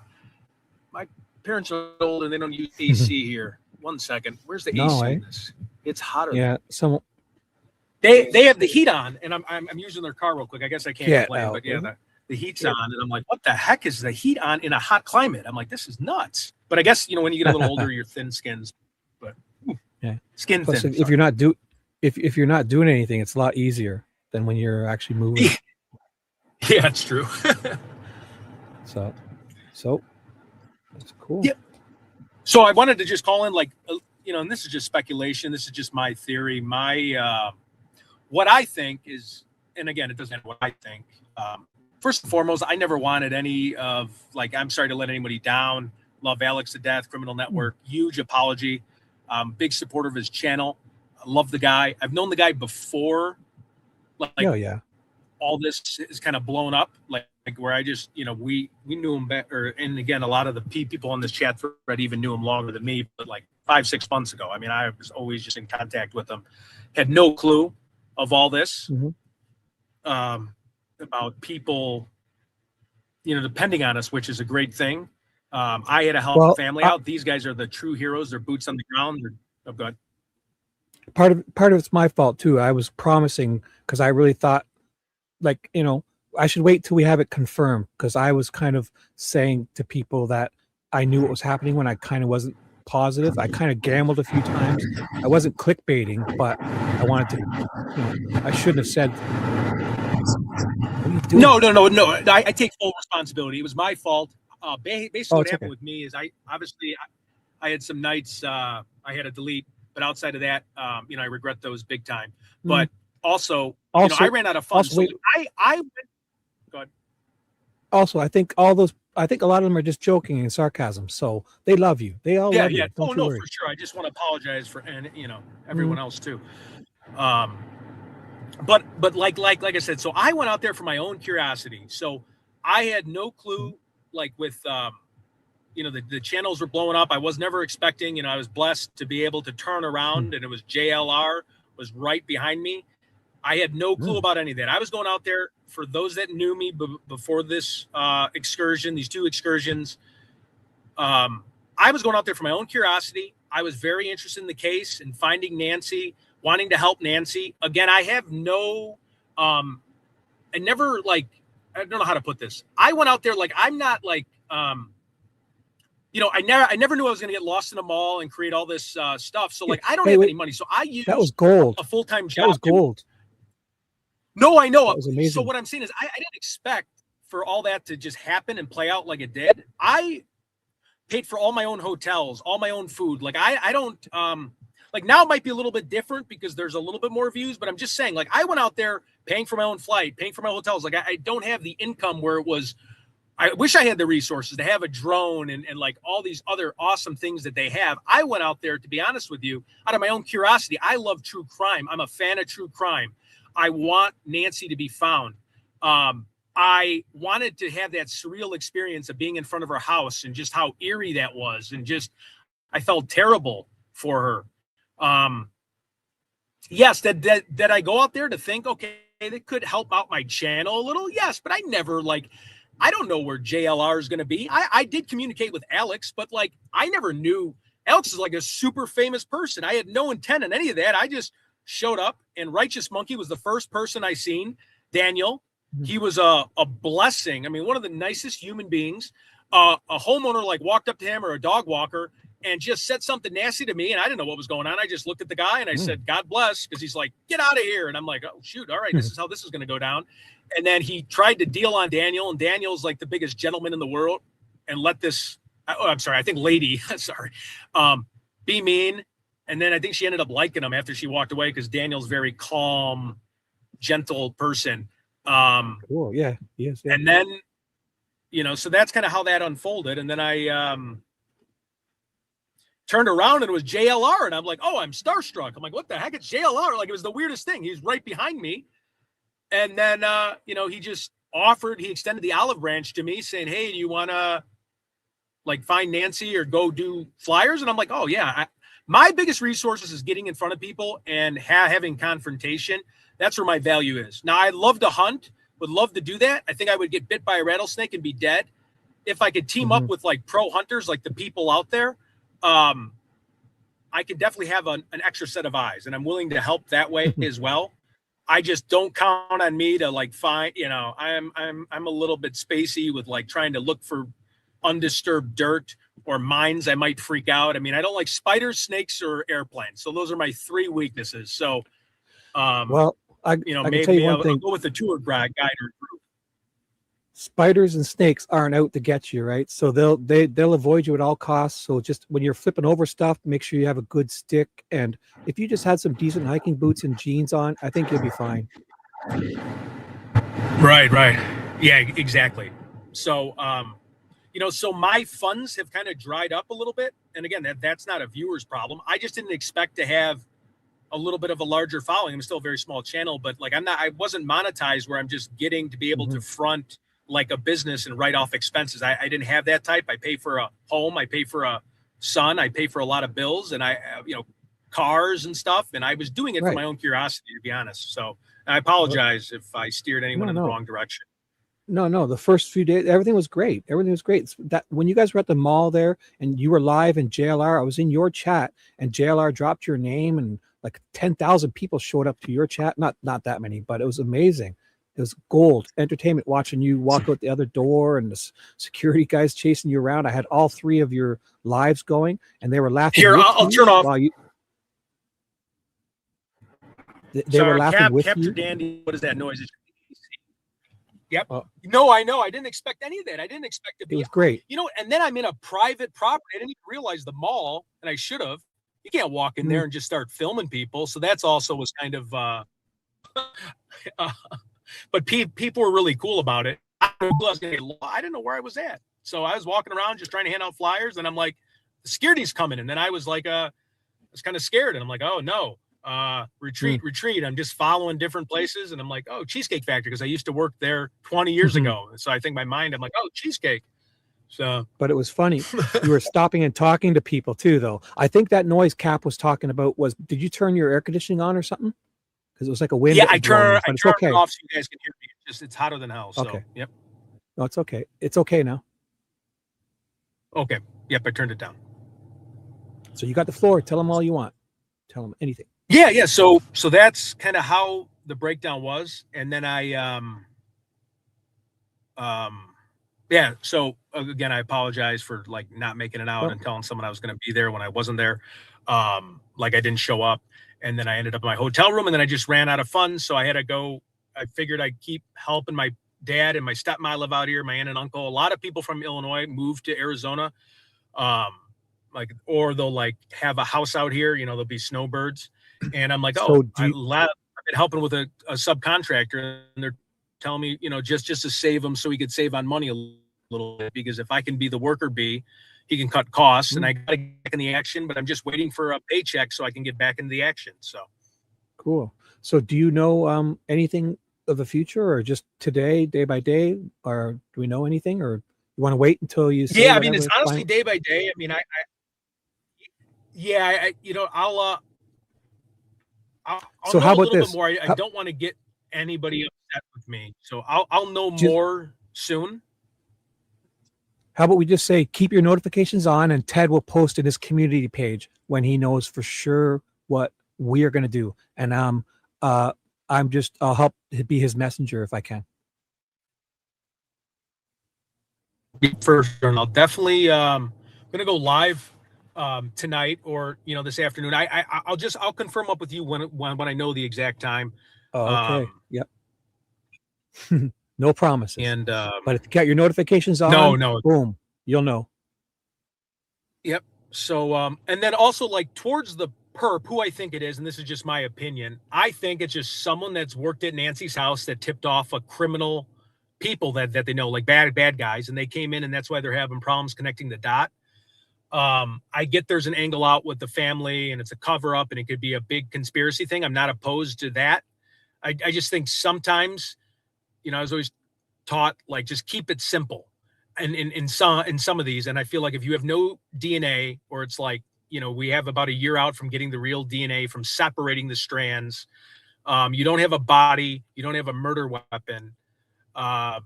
parents are old and they don't use AC here. 1 second. Where's the AC in this? It's hotter. Yeah. Some. They have the heat on, and I'm using their car real quick. I guess I can't complain, out, but yeah, the heat's on, and I'm like, what the heck is the heat on in a hot climate? I'm like, this is nuts. But I guess when you get a little older, you're thin skins. But yeah, skin Plus, thin. if you're not if you're not doing anything, it's a lot easier than when you're actually moving. Yeah, it's true. so that's cool. Yep. So I wanted to just call in, and this is just speculation. This is just my theory. My what I think is, and again, it doesn't matter what I think. First and foremost, I never wanted any of I'm sorry to let anybody down. Love Alex to death. Criminal Network. Huge apology. Big supporter of his channel. I love the guy. I've known the guy before. Yeah. All this is kind of blown up, where I just, we knew him better. And again, a lot of the people on this chat thread even knew him longer than me, but 5-6 months ago. I mean, I was always just in contact with him. Had no clue of all this, about people, depending on us, which is a great thing. I had to help the family out. These guys are the true heroes. They're boots on the ground. Oh, good. Part of it's my fault too. I was promising because I really thought, I should wait till we have it confirmed, because I was kind of saying to people that I knew what was happening when I kind of wasn't positive. I kind of gambled a few times. I wasn't clickbaiting, but I wanted to. I shouldn't have said. No. I take full responsibility. It was my fault. Basically, what happened with me is I had some nights I had to delete, but outside of that, I regret those big time. But also, I ran out of funds. So I went. Go ahead. Also, I think a lot of them are just joking and sarcasm. So they love you. They all love you. Don't you worry. For sure. I just want to apologize for everyone else too. But like I said, so I went out there for my own curiosity. So I had no clue, with the channels were blowing up. I was never expecting, I was blessed to be able to turn around, and it was JLR was right behind me. I had no clue about any of that. I was going out there, for those that knew me before this excursion, these two excursions. I was going out there for my own curiosity. I was very interested in the case and finding Nancy, wanting to help Nancy. Again, I have no, I never I don't know how to put this. I went out there I'm not I never knew I was going to get lost in a mall and create all this stuff. So I don't have any money. So I used that was gold. A full-time job. That was gold. No, I know. That was amazing. So what I'm saying is I didn't expect for all that to just happen and play out like it did. I paid for all my own hotels, all my own food. I don't, now it might be a little bit different because there's a little bit more views, but I'm just saying, I went out there paying for my own flight, paying for my hotels. I don't have the income where it was. I wish I had the resources to have a drone and all these other awesome things that they have. I went out there, to be honest with you, out of my own curiosity. I love true crime. I'm a fan of true crime. I want Nancy to be found. I wanted to have that surreal experience of being in front of her house and just how eerie that was. And just, I felt terrible for her. Yes, did I go out there to think, okay, they could help out my channel a little? Yes, but I never I don't know where JLR is going to be. I did communicate with Alex, but I never knew Alex is a super famous person. I had no intent in any of that. I just showed up, and Righteous Monkey was the first person I seen. Daniel, he was a blessing. I mean, one of the nicest human beings. A homeowner walked up to him, or a dog walker, and just said something nasty to me. And I didn't know what was going on. I just looked at the guy and I said, God bless, because he's like, get out of here. And I'm like, oh, shoot. All right, this is how this is going to go down. And then he tried to deal on Daniel, and Daniel's like the biggest gentleman in the world, and let this, I'm sorry, I think lady, sorry, be mean. And then I think she ended up liking him after she walked away, because Daniel's very calm, gentle person. Cool. Yeah. Yes. Yeah. And then, you know, so that's kind of how that unfolded. And then I turned around and it was JLR, and I'm like, oh, I'm starstruck. I'm like, what the heck? It's JLR. Like, it was the weirdest thing. He's right behind me. And then, you know, he extended the olive branch to me saying, hey, do you want to like find Nancy or go do flyers? And I'm like, oh yeah. My biggest resources is getting in front of people and having confrontation. That's where my value is. Now, I love to hunt, would love to do that. I think I would get bit by a rattlesnake and be dead. If I could team up with like pro hunters, like the people out there, I could definitely have an extra set of eyes, and I'm willing to help that way as well. I just don't count on me to like find, you know, I'm a little bit spacey with like trying to look for undisturbed dirt or mines. I might freak out. I mean, I don't like spiders, snakes, or airplanes. So those are my three weaknesses. So, well, I can maybe tell you one I'll thing. go with the tour guide or group. Spiders and snakes aren't out to get you, right? So they'll avoid you at all costs. So just when you're flipping over stuff, make sure you have a good stick. And if you just had some decent hiking boots and jeans on, I think you'll be fine. Right. Yeah, exactly. So, you know, so my funds have kind of dried up a little bit. And again, that's not a viewer's problem. I just didn't expect to have a little bit of a larger following. I'm still a very small channel, but like I wasn't monetized where I'm just getting to be able to front like a business and write off expenses. I didn't have that type. I pay for a home, I pay for a son, I pay for a lot of bills, and I, you know, cars and stuff. And I was doing it for my own curiosity, to be honest. So I apologize if I steered anyone in the wrong direction. No. The first few days, everything was great. Everything was great. That when you guys were at the mall there and you were live in JLR, I was in your chat and JLR dropped your name and like 10,000 people showed up to your chat. Not that many, but it was amazing. It was gold entertainment watching you walk out the other door and the security guys chasing you around. I had all three of your lives going and they were laughing. Here, I'll turn off. They were laughing with Capture you. Dandy, what is that noise? Yep. No, I know. I didn't expect any of that. I didn't expect to be. It was great. You know, and then I'm in a private property. I didn't even realize the mall, and I should have. You can't walk in there and just start filming people. So that's also was kind of. But people were really cool about it. I didn't know where I was at, so I was walking around just trying to hand out flyers, and I'm like, the security's coming, and then I was like, I was kind of scared, and I'm like, oh no. Retreat. I'm just following different places, and I'm like, oh, Cheesecake Factory, because I used to work there 20 years ago. So I think my mind, I'm like, oh, cheesecake. So, but it was funny. You were stopping and talking to people too, though. I think that noise Cap was talking about was, did you turn your air conditioning on or something? Because it was like a wind. Yeah, I turned it off so you guys can hear me. It's hotter than hell. So, okay. Yep. No, it's okay. It's okay now. Okay. Yep, I turned it down. So you got the floor. Tell them all you want. Tell them anything. Yeah. So that's kind of how the breakdown was. And then yeah. So again, I apologize for like not making it out and telling someone I was going to be there when I wasn't there. Like I didn't show up, and then I ended up in my hotel room, and then I just ran out of funds. So I had to go. I figured I'd keep helping my dad and my stepmom live out here, my aunt and uncle. A lot of people from Illinois moved to Arizona. Like, or they'll like have a house out here, you know, there'll be snowbirds. And I'm like, oh, I've been helping with a subcontractor, and they're telling me, you know, just to save him so he could save on money a little bit, because if I can be the worker bee, he can cut costs, and I got to get back in the action, but I'm just waiting for a paycheck so I can get back into the action. So cool. So do you know anything of the future, or just today, day by day, or do we know anything, or you want to wait until you say? Yeah, I mean, it's honestly day by day. I mean, I'll so know how a about little this? bit more. I don't want to get anybody upset with me, so I'll know more soon. How about we just say keep your notifications on, and Ted will post in his community page when he knows for sure what we are going to do, and I'll help be his messenger if I can. For sure, and I'll definitely going to go live tonight or this afternoon. I'll confirm up with you when I know the exact time. Oh, okay. Yep. No promises. And but if you got your notifications on, no, boom, you'll know. Yep. So and then also like towards the perp, who I think it is, and this is just my opinion, I think it's just someone that's worked at Nancy's house that tipped off a criminal people that they know, like bad guys, and they came in, and that's why they're having problems connecting the dot. I get there's an angle out with the family and it's a cover up and it could be a big conspiracy thing. I'm not opposed to that. I just think sometimes, I was always taught like just keep it simple. And in some of these, and I feel like if you have no DNA, or it's like, we have about a year out from getting the real DNA, from separating the strands, you don't have a body, you don't have a murder weapon. I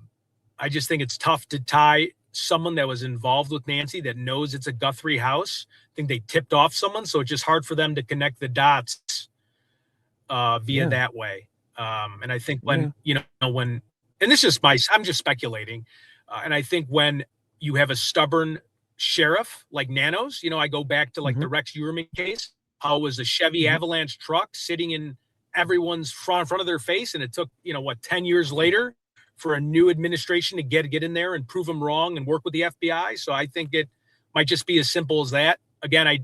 just think it's tough to tie someone that was involved with Nancy that knows it's a Guthrie house. I think they tipped off someone, so it's just hard for them to connect the dots via that way. And I think when and this is I'm just speculating, and I think when you have a stubborn sheriff like Nanos, I go back to like the Rex Uerman case, how it was a Chevy Avalanche truck sitting in everyone's front of their face, and it took 10 years later for a new administration to get in there and prove them wrong and work with the FBI. So I think it might just be as simple as that. Again, I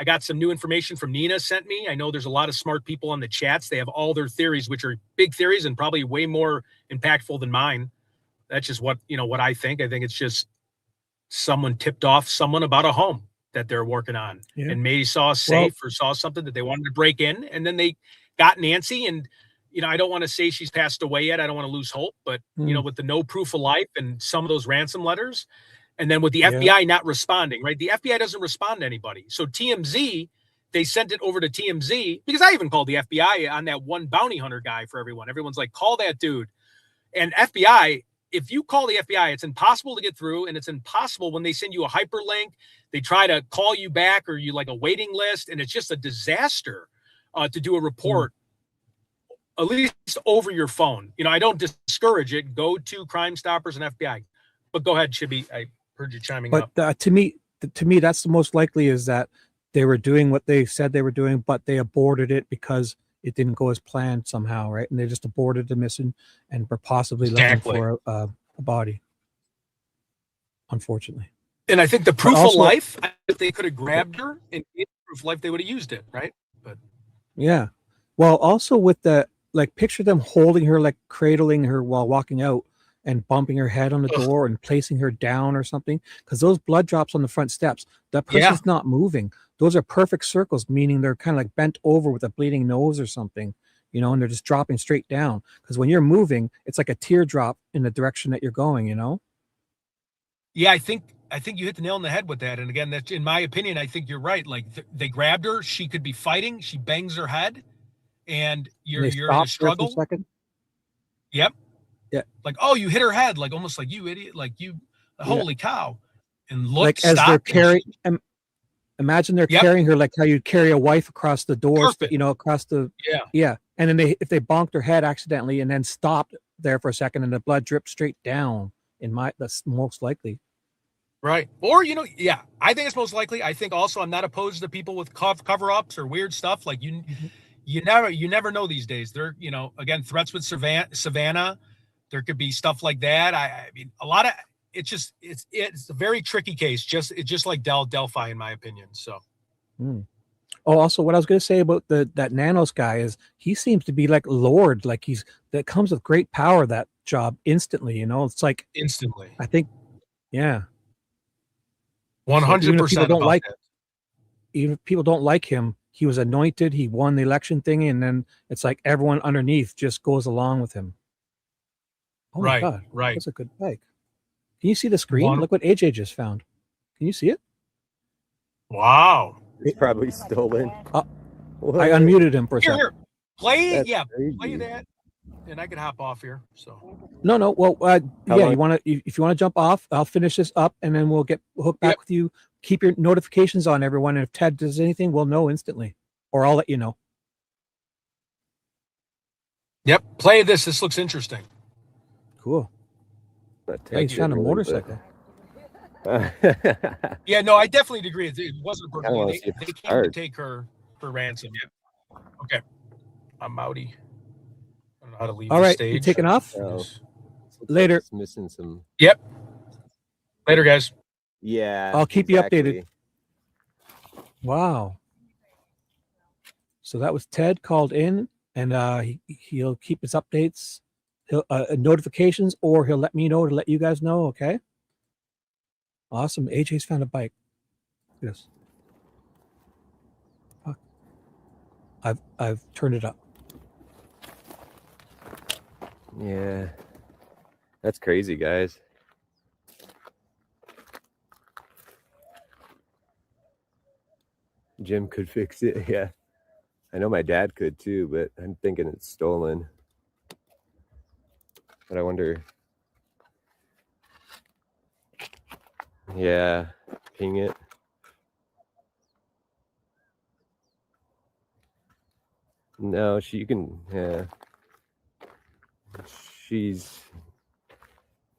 got some new information from Nina sent me. I know there's a lot of smart people on the chats. They have all their theories, which are big theories and probably way more impactful than mine. That's just what I think. I think it's just someone tipped off someone about a home that they're working on and maybe saw a safe or saw something that they wanted to break in. And then they got Nancy, and I don't want to say she's passed away yet. I don't want to lose hope, but with the no proof of life and some of those ransom letters, and then with the FBI not responding, right? The FBI doesn't respond to anybody. So TMZ, they sent it over to TMZ, because I even called the FBI on that one bounty hunter guy for everyone. Everyone's like, call that dude. And FBI, if you call the FBI, it's impossible to get through, and it's impossible when they send you a hyperlink. They try to call you back, or you like a waiting list, and it's just a disaster to do a report, at least over your phone. I don't discourage it. Go to Crime Stoppers and FBI. But go ahead, Chibi. I heard you chiming up. But to me, that's the most likely, is that they were doing what they said they were doing, but they aborted it because it didn't go as planned somehow, right? And they just aborted the mission and were possibly looking for a body, unfortunately. And I think the proof of life, if they could have grabbed her and gave proof of life, they would have used it, right? But yeah. Well, also with the, like, picture them holding her, like cradling her while walking out and bumping her head on the door and placing her down or something, because those blood drops on the front steps, that person's not moving. Those are perfect circles, meaning they're kind of like bent over with a bleeding nose or something, and they're just dropping straight down. Because when you're moving, it's like a teardrop in the direction that you're going, Yeah, I think you hit the nail on the head with that. And again, that's, in my opinion, I think you're right. Like they grabbed her, she could be fighting, she bangs her head, and you're in a struggle. For a second. Yep. Yeah. Like, oh, you hit her head, like almost like, you idiot, like you, holy cow. And look, like as they're carrying. Imagine they're carrying her like how you carry a wife across the doors, across the and then if they bonked her head accidentally and then stopped there for a second and the blood dripped straight down, that's most likely. Right. Or I think it's most likely. I think also I'm not opposed to people with cover-ups or weird stuff. Like you never know these days. They're again, threats with Savannah. There could be stuff like that. I mean, a lot of. It's a very tricky case. It's just like Delphi, in my opinion. So. Oh, also, what I was going to say about that Nanos guy is he seems to be like Lord, like that comes with great power. That job instantly, it's like instantly. I think, 100%. Even if people don't like him, he was anointed. He won the election thing, and then it's like everyone underneath just goes along with him. Oh my God! Right. That's a good bike. Can you see the screen? Look what AJ just found. Can you see it? Wow. It's probably stolen. I unmuted him for a second. Here. Play that, and I can hop off here. So. No. Well, you want to? If you want to jump off, I'll finish this up, and then we'll get hooked back with you. Keep your notifications on, everyone, and if Ted does anything, we'll know instantly, or I'll let you know. Yep. Play this. This looks interesting. Cool. He's found a motorcycle. Yeah, no, I definitely agree. It wasn't a I wanna burglary. see if They it's came to hard. take her for ransom. Yeah. Okay. I'm outie. I don't know how to leave All the right, stage. you taking off? Oh. Just- Looks like Later. it's missing some. Yep. Later, guys. Yeah. I'll keep you exactly. updated. Wow. So that was Ted called in, and he'll keep his updates, he'll notifications, or he'll let me know to let you guys know. Okay. Awesome. AJ's found a bike. Yes. I've turned it up. Yeah. That's crazy, guys. Jim could fix it. Yeah. I know my dad could too, but I'm thinking it's stolen. But I wonder. Yeah. Ping it. No, you can. Yeah.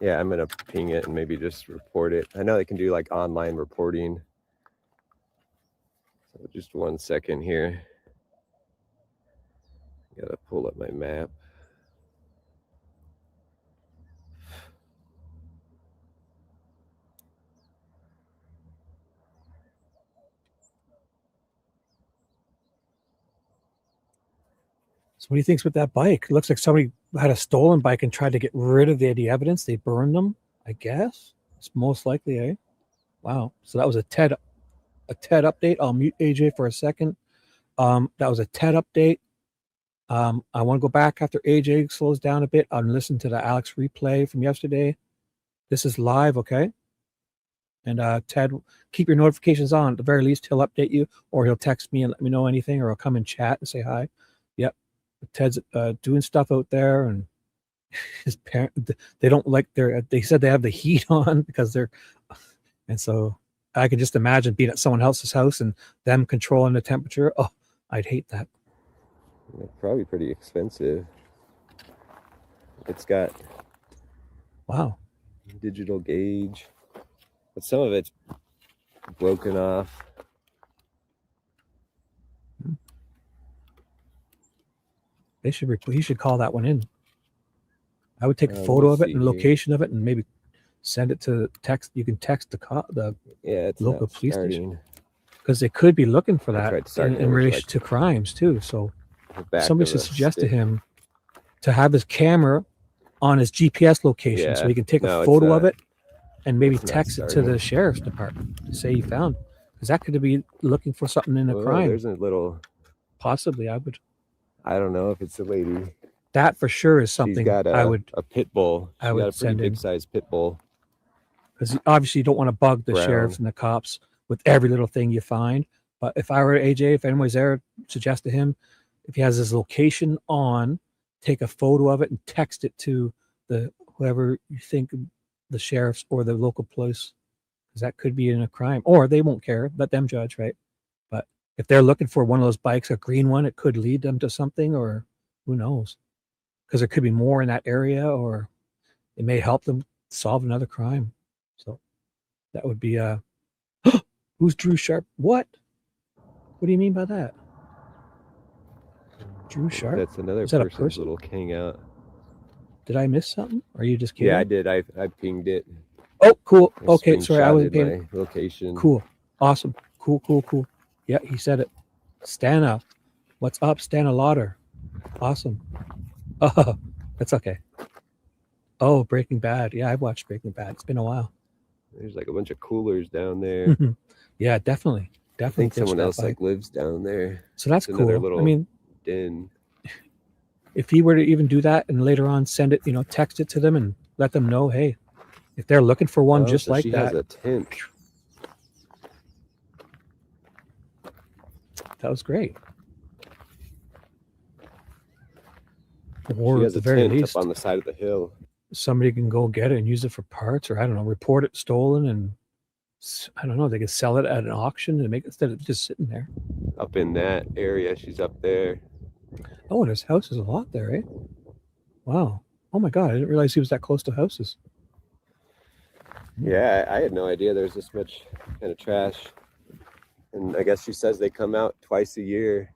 Yeah, I'm gonna ping it and maybe just report it. I know they can do like online reporting. So just 1 second here. Gotta pull up my map. So what do you think's with that bike? It looks like somebody had a stolen bike and tried to get rid of the evidence. They burned them, I guess. It's most likely, eh? Wow. So that was a TED update. I'll mute AJ for a second. That was a TED update. I want to go back after AJ slows down a bit and listen to the Alex replay from yesterday. This is live, okay? And Ted, keep your notifications on. At the very least, he'll update you, or he'll text me and let me know anything, or he'll come and chat and say hi. Yep. Ted's doing stuff out there, and his parent, they don't like they said they have the heat on because they're, and so I can just imagine being at someone else's house and them controlling the temperature. Oh, I'd hate that. They're probably pretty expensive. It's got Wow. digital gauge, but some of it's broken off. He should call that one in. I would take a Let photo me of it see and here. location of it, and maybe send it to text. You can text the Yeah, it's local not police starting. station, because they could be looking for I that tried starting in over to, relation like, to crimes too. So the back somebody of should a suggest to stick. him to have his camera on his GPS location, so Yeah. he can take No, a it's photo not. of it and maybe It's not text it to starting. the sheriff's department to say he found, because that could be looking for something in a Whoa, crime. there's a little. Possibly, I don't know if it's a lady. that for sure is She's something got I would a pit bull. She I would got a pretty send in. big size pit bull. Because obviously you don't want to bug the Brown. sheriffs and the cops with every little thing you find. But if I were AJ, if anybody's there, suggest to him, if he has his location on, take a photo of it and text it to the whoever you think, the sheriffs or the local police, because that could be in a crime. Or they won't care, let them judge, right? But if they're looking for one of those bikes, a green one, it could lead them to something, or who knows? Because there could be more in that area, or it may help them solve another crime. So that would be who's Drew Sharp? What do you mean by that? Drew Sharp? That's another Is that a person's person? little hangout. Did I miss something? Or are you just kidding? Yeah, I did. I pinged it. Oh, cool. I Okay, sorry, I wasn't paying. screenshotted my location. Cool. Awesome. Cool. Yeah, he said it. Stana. What's up, Stana Lauder? Awesome. Oh, that's okay. Oh, Breaking Bad. Yeah, I've watched Breaking Bad. It's been a while. There's like a bunch of coolers down there. Yeah, definitely. I think someone that else bike. like lives down there. So that's It's another cool. little I mean, den. if he were to even do that and later on send it, text it to them and let them know, hey, if they're looking for one just so like she that, has a tent. that was great. She Or at has the a very tent least, up on the side of the hill. somebody can go get it and use it for parts, or I don't know, report it stolen, and I don't know, they could sell it at an auction and make it instead of just sitting there. Up in that area, she's up there. Oh, and his house is a lot there, eh? Wow. Oh my God, I didn't realize he was that close to houses. Yeah, I had no idea there's this much kind of trash. And I guess she says they come out twice a year.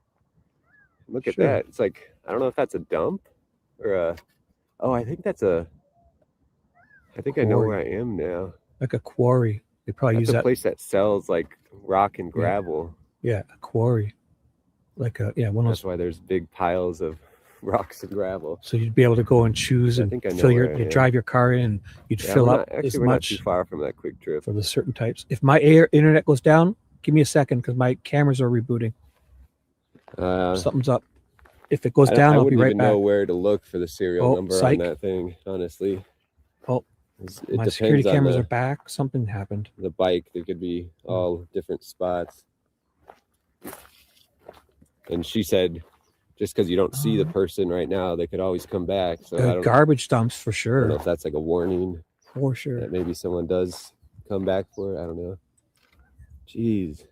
Look at Sure. that. It's like, I don't know if that's a dump or a, oh, I think that's a, I think I know where I am now. Like a quarry. They probably use That's a that. place that sells like rock and gravel. Yeah, a quarry. Like a, yeah, one of those. That's why there's big piles of rocks and gravel. So you'd be able to go and choose I and think I know fill your, where I you am. drive your car in and you'd Yeah, fill we're up not, actually, as we're not much too far from that quick trip. for the certain types. If my internet goes down, give me a second because my cameras are rebooting. Something's up. If it goes down, I'll be right even back. know where to look for the serial Oh, number psych. on that thing, honestly. Oh, it my depends security on cameras the, are back. Something happened. the bike. They could be all different spots. And she said, just because you don't see the person right now, they could always come back. So I don't Garbage dumps for I don't sure. know if that's like a warning For sure. that maybe someone does come back for it. I don't know. Jeez.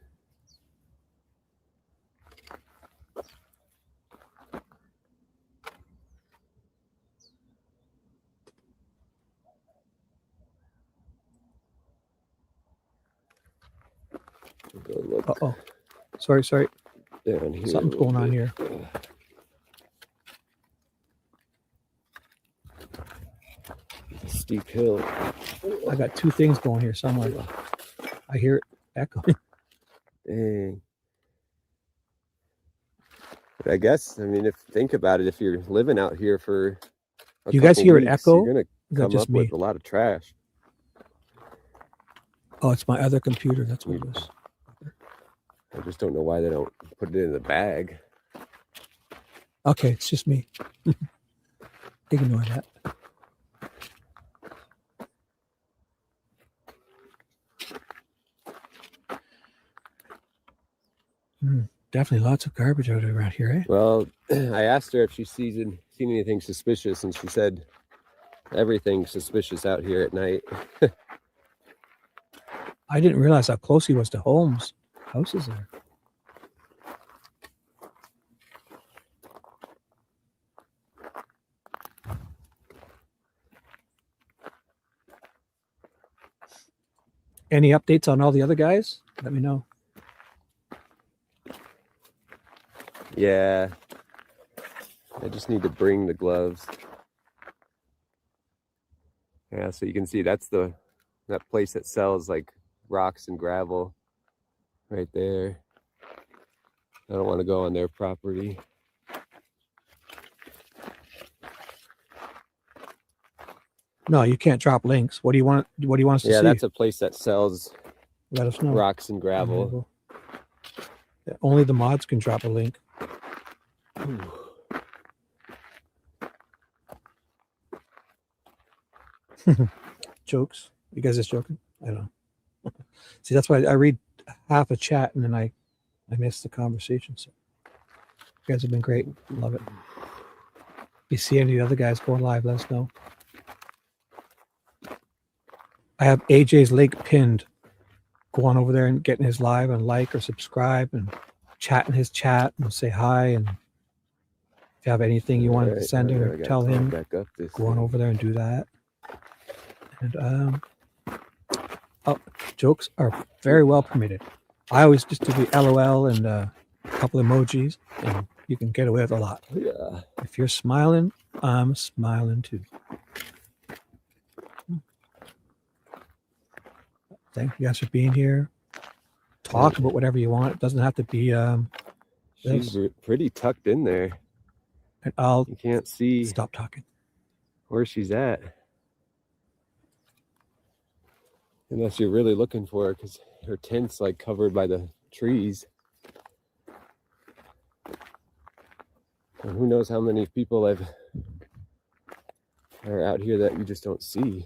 Go look Uh-oh. Sorry. down here. Something's going on here. Steep hill. I got two things going here somewhere. I hear it echoing. Dang. But I guess, I mean, if think about it, if you're living out here for You guys hear it echo? you're gonna Is that come just up me? with a lot of trash. Oh, it's my other computer. That's what it is. I just don't know why they don't put it in the bag. Okay, it's just me. Ignore that. Definitely lots of garbage out around here, eh? Well, I asked her if she's seen anything suspicious, and she said everything's suspicious out here at night. I didn't realize how close he was to Holmes' houses there. Any updates on all the other guys? Let me know. Yeah. I just need to bring the gloves. Yeah, so you can see that's that place that sells like rocks and gravel right there. I don't want to go on their property. No, you can't drop links. What do you want? What do you want us to see? Yeah, that's a place that sells Let us know. rocks and gravel. Yeah, only the mods can drop a link. Jokes. You guys just joking? I don't know. See, that's why I read half a chat and then I miss the conversation. So you guys have been great. Love it. If you see any of the other guys going live, let us know. I have AJ's link pinned. Go on over there and get in his live and like or subscribe and chat in his chat and say hi. And if you have anything you wanted to send him or tell him, go on over there and do that. And jokes are very well permitted. I always just do the LOL and a couple emojis, and you can get away with a lot. Yeah. If you're smiling, I'm smiling too. Thank you guys for being here. Talk about whatever you want. It doesn't have to be She's pretty tucked in there. And I'll You can't see stop talking. where she's at. Unless you're really looking for her, because her tent's like covered by the trees. And who knows how many people are out here that you just don't see.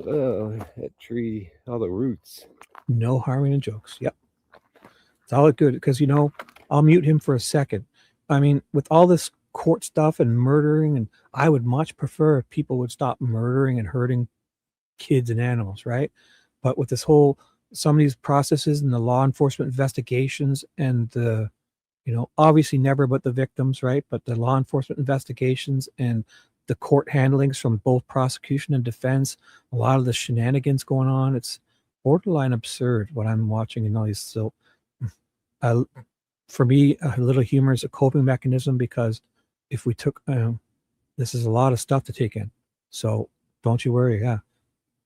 Oh, that tree, all the roots. No harming and jokes. Yep. It's all good because, I'll mute him for a second. I mean, with all this court stuff and murdering, and I would much prefer if people would stop murdering and hurting kids and animals, right? But with this some of these processes and the law enforcement investigations and the You know, obviously never about the victims, right? But the law enforcement investigations and the court handlings from both prosecution and defense, a lot of the shenanigans going on, it's borderline absurd what I'm watching in all these. So for me, a little humor is a coping mechanism, because if we took, this is a lot of stuff to take in. So don't you worry. Yeah.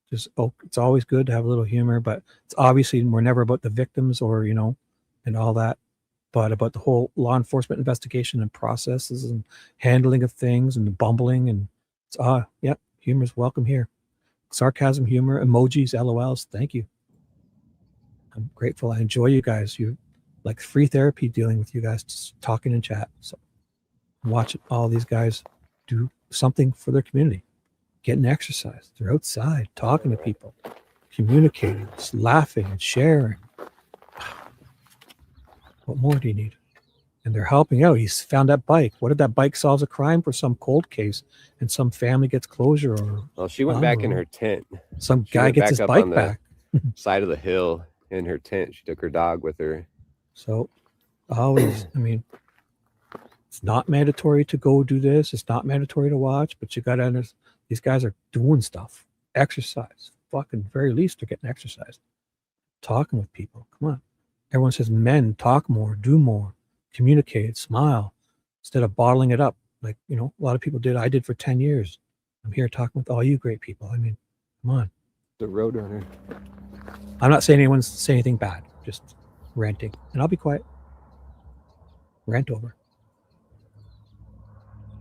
Just, it's always good to have a little humor, but it's obviously we're never about the victims or, you know, and all that, but about the whole law enforcement investigation and processes and handling of things and the bumbling. And it's, yeah, humor's welcome here. Sarcasm, humor, emojis, LOLs. Thank you. I'm grateful. I enjoy you guys. You like free therapy dealing with you guys, just talking in chat. So watch all these guys do something for their community, getting exercise. They're outside talking to people, communicating, just laughing and sharing. What more do you need? And they're helping out. He's found that bike. What if that bike solves a crime for some cold case and some family gets closure? Or well, she went back in her tent. Some guy gets his bike back. Side of the hill in her tent. She took her dog with her. So always, I mean, it's not mandatory to go do this. It's not mandatory to watch, but you got to understand these guys are doing stuff. Exercise. Fucking very least they're getting exercise. Talking with people. Come on. Everyone says men talk more, do more, communicate, smile, instead of bottling it up. Like, you know, a lot of people did. I did for 10 years. I'm here talking with all you great people. I mean, come on. The Roadrunner. I'm not saying anyone's saying anything bad. Just ranting. And I'll be quiet. Rant over.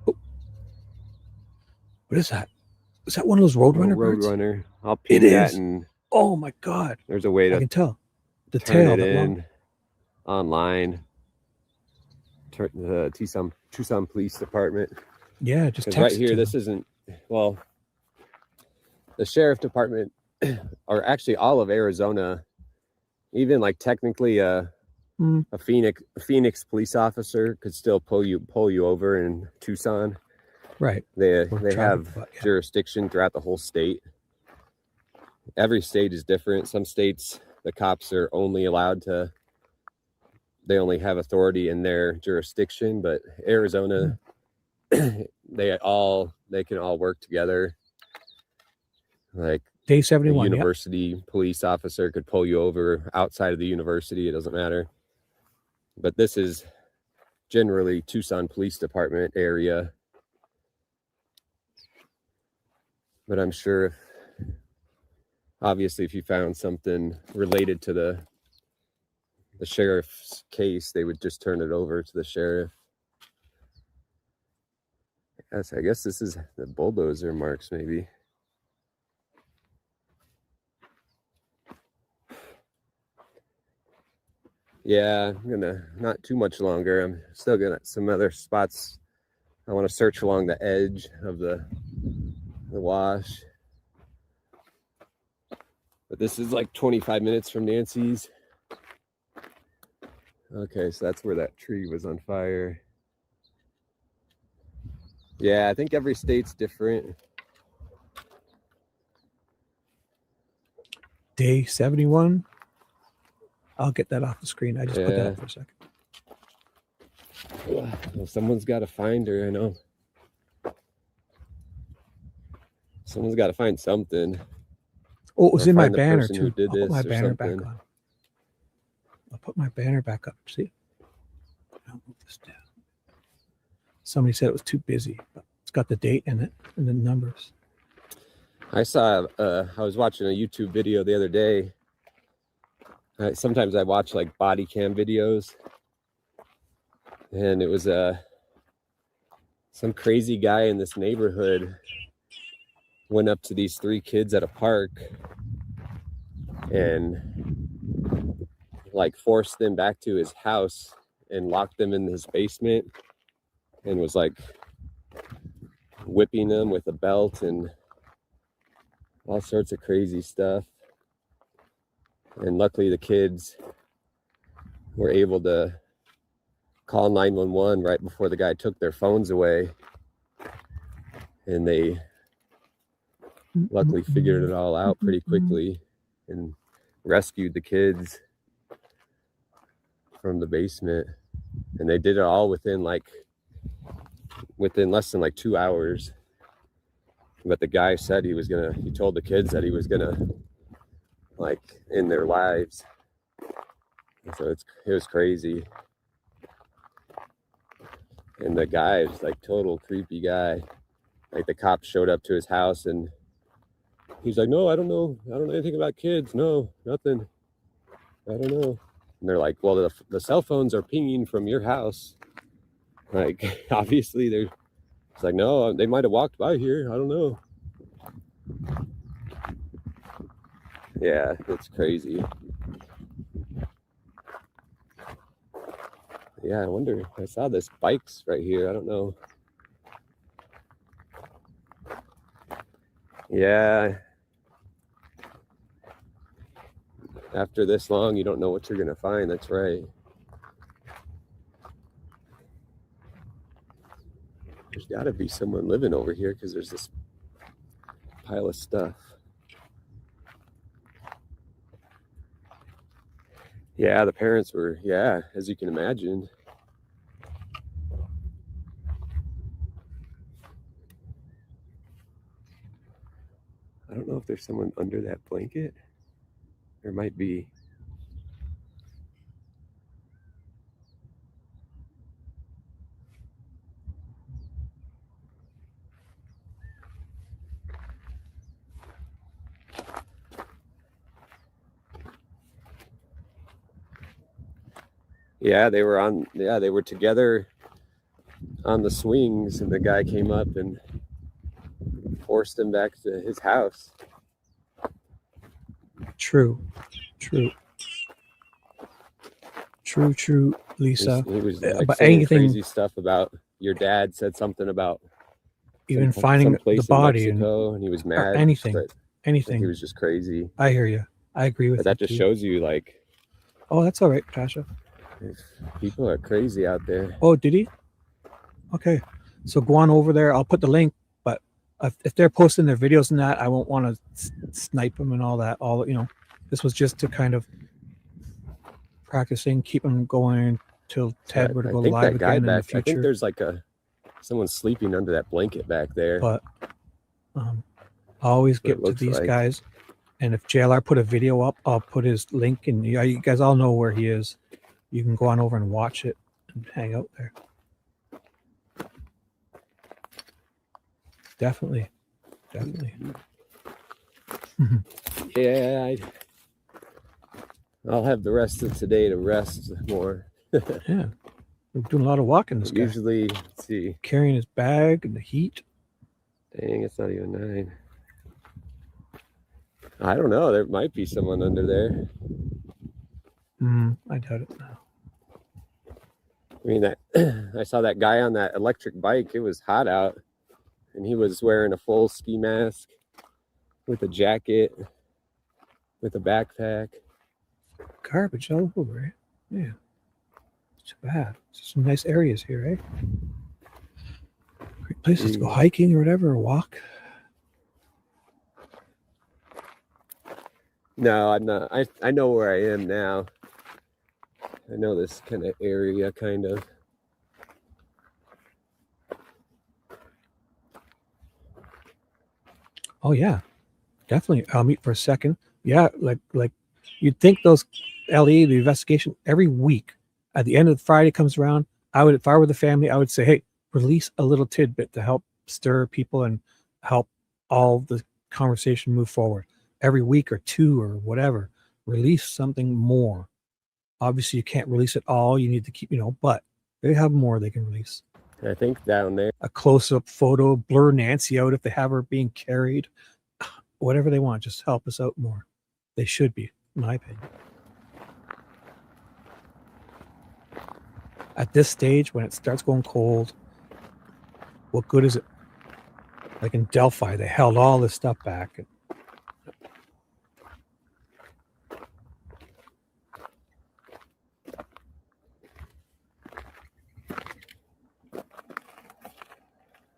Oh. What is that? Is that one of those Roadrunner birds? Roadrunner. I'll pin that. And oh my God. There's a way to I can tell. The turn tail. it in online. The Tucson Police Department. Yeah, just text right here. to This them. isn't, well, the sheriff department, or actually all of Arizona, even like technically a Phoenix police officer could still pull you over in Tucson. Right. They have jurisdiction throughout the whole state. Every state is different. Some states, the cops are only allowed to, they only have authority in their jurisdiction, but Arizona, they can all work together. Like Day 71, a university police officer could pull you over outside of the university. It doesn't matter. But this is generally Tucson Police Department area. But I'm sure obviously if you found something related to the sheriff's case, they would just turn it over to the sheriff. Yes, I guess this is the bulldozer marks, maybe. Yeah, I'm gonna, not too much longer. I'm still gonna some other spots. I want to search along the edge of the wash. But this is like 25 minutes from Nancy's. Okay, so that's where that tree was on fire. Yeah, I think every state's different. Day 71. I'll get that off the screen. I just put that up for a second. Well, someone's got to find her, I know. Someone's got to find something. Oh, it was in my banner too. I'll put my banner back on. I'll put my banner back up. See? I'll move this down. Somebody said it was too busy, but it's got the date in it and the numbers. I saw, I was watching a YouTube video the other day. Sometimes I watch like body cam videos, and it was some crazy guy in this neighborhood went up to these 3 kids at a park and like forced them back to his house and locked them in his basement and was like whipping them with a belt and all sorts of crazy stuff. And luckily the kids were able to call 911 right before the guy took their phones away. And they luckily figured it all out pretty quickly and rescued the kids from the basement. And they did it all within less than like 2 hours. But the guy said he told the kids that he was gonna like end their lives. And so it was crazy. And the guy is like total creepy guy. Like the cops showed up to his house and he's like, no, I don't know anything about kids. No, nothing. I don't know. And they're like, well, the cell phones are pinging from your house. Like, obviously it's like, no, they might have walked by here. I don't know. Yeah, it's crazy. Yeah, I wonder. I saw this bikes right here. I don't know. Yeah. After this long, you don't know what you're going to find. That's right. There's got to be someone living over here because there's this pile of stuff. Yeah, the parents were, as you can imagine. I don't know if there's someone under that blanket. There might be. Yeah, they were together on the swings, and the guy came up and forced him back to his house. True, Lisa. He was like But saying anything, crazy stuff about your dad said something about even finding the body in Mexico, and he was mad. or anything. Like he was just crazy. I hear you. I agree with But that you. just shows you, like, oh, that's all right, Tasha. people are crazy out there. Oh, did he? Okay, so go on over there. I'll put the link. But if they're posting their videos and that, I won't want to snipe them and all that. This was just to kind of practicing, keep them going till Ted were to go live again in the future. I think there's like someone sleeping under that blanket back there. But I always get to these guys, and if JLR put a video up, I'll put his link, and you guys all know where he is. You can go on over and watch it and hang out there. Definitely. Yeah, I'll have the rest of today to rest more. Yeah, we're doing a lot of walking. This guy. Usually, let's see, carrying his bag in the heat. Dang, it's not even 9. I don't know. There might be someone under there. I doubt it now. I mean, I saw that guy on that electric bike. It was hot out, and he was wearing a full ski mask with a jacket, with a backpack. Garbage all over, right? Yeah. It's too bad. Some nice areas here, eh? Great places to go hiking or whatever, or walk. No, I'm not. I know where I am now. I know this kind of area, kind of. Oh yeah, definitely. I'll meet for a second. Yeah, like you'd think those LE, the investigation, every week at the end of the Friday comes around, if I were the family, I would say, hey, release a little tidbit to help stir people and help all the conversation move forward. Every week or two or whatever, release something more. Obviously, you can't release it all. You need to keep, but they have more they can release. I think down there. A close-up photo, blur Nancy out if they have her being carried. Whatever they want, just help us out more. They should be, in my opinion. At this stage, when it starts going cold, what good is it? Like in Delphi, they held all this stuff back.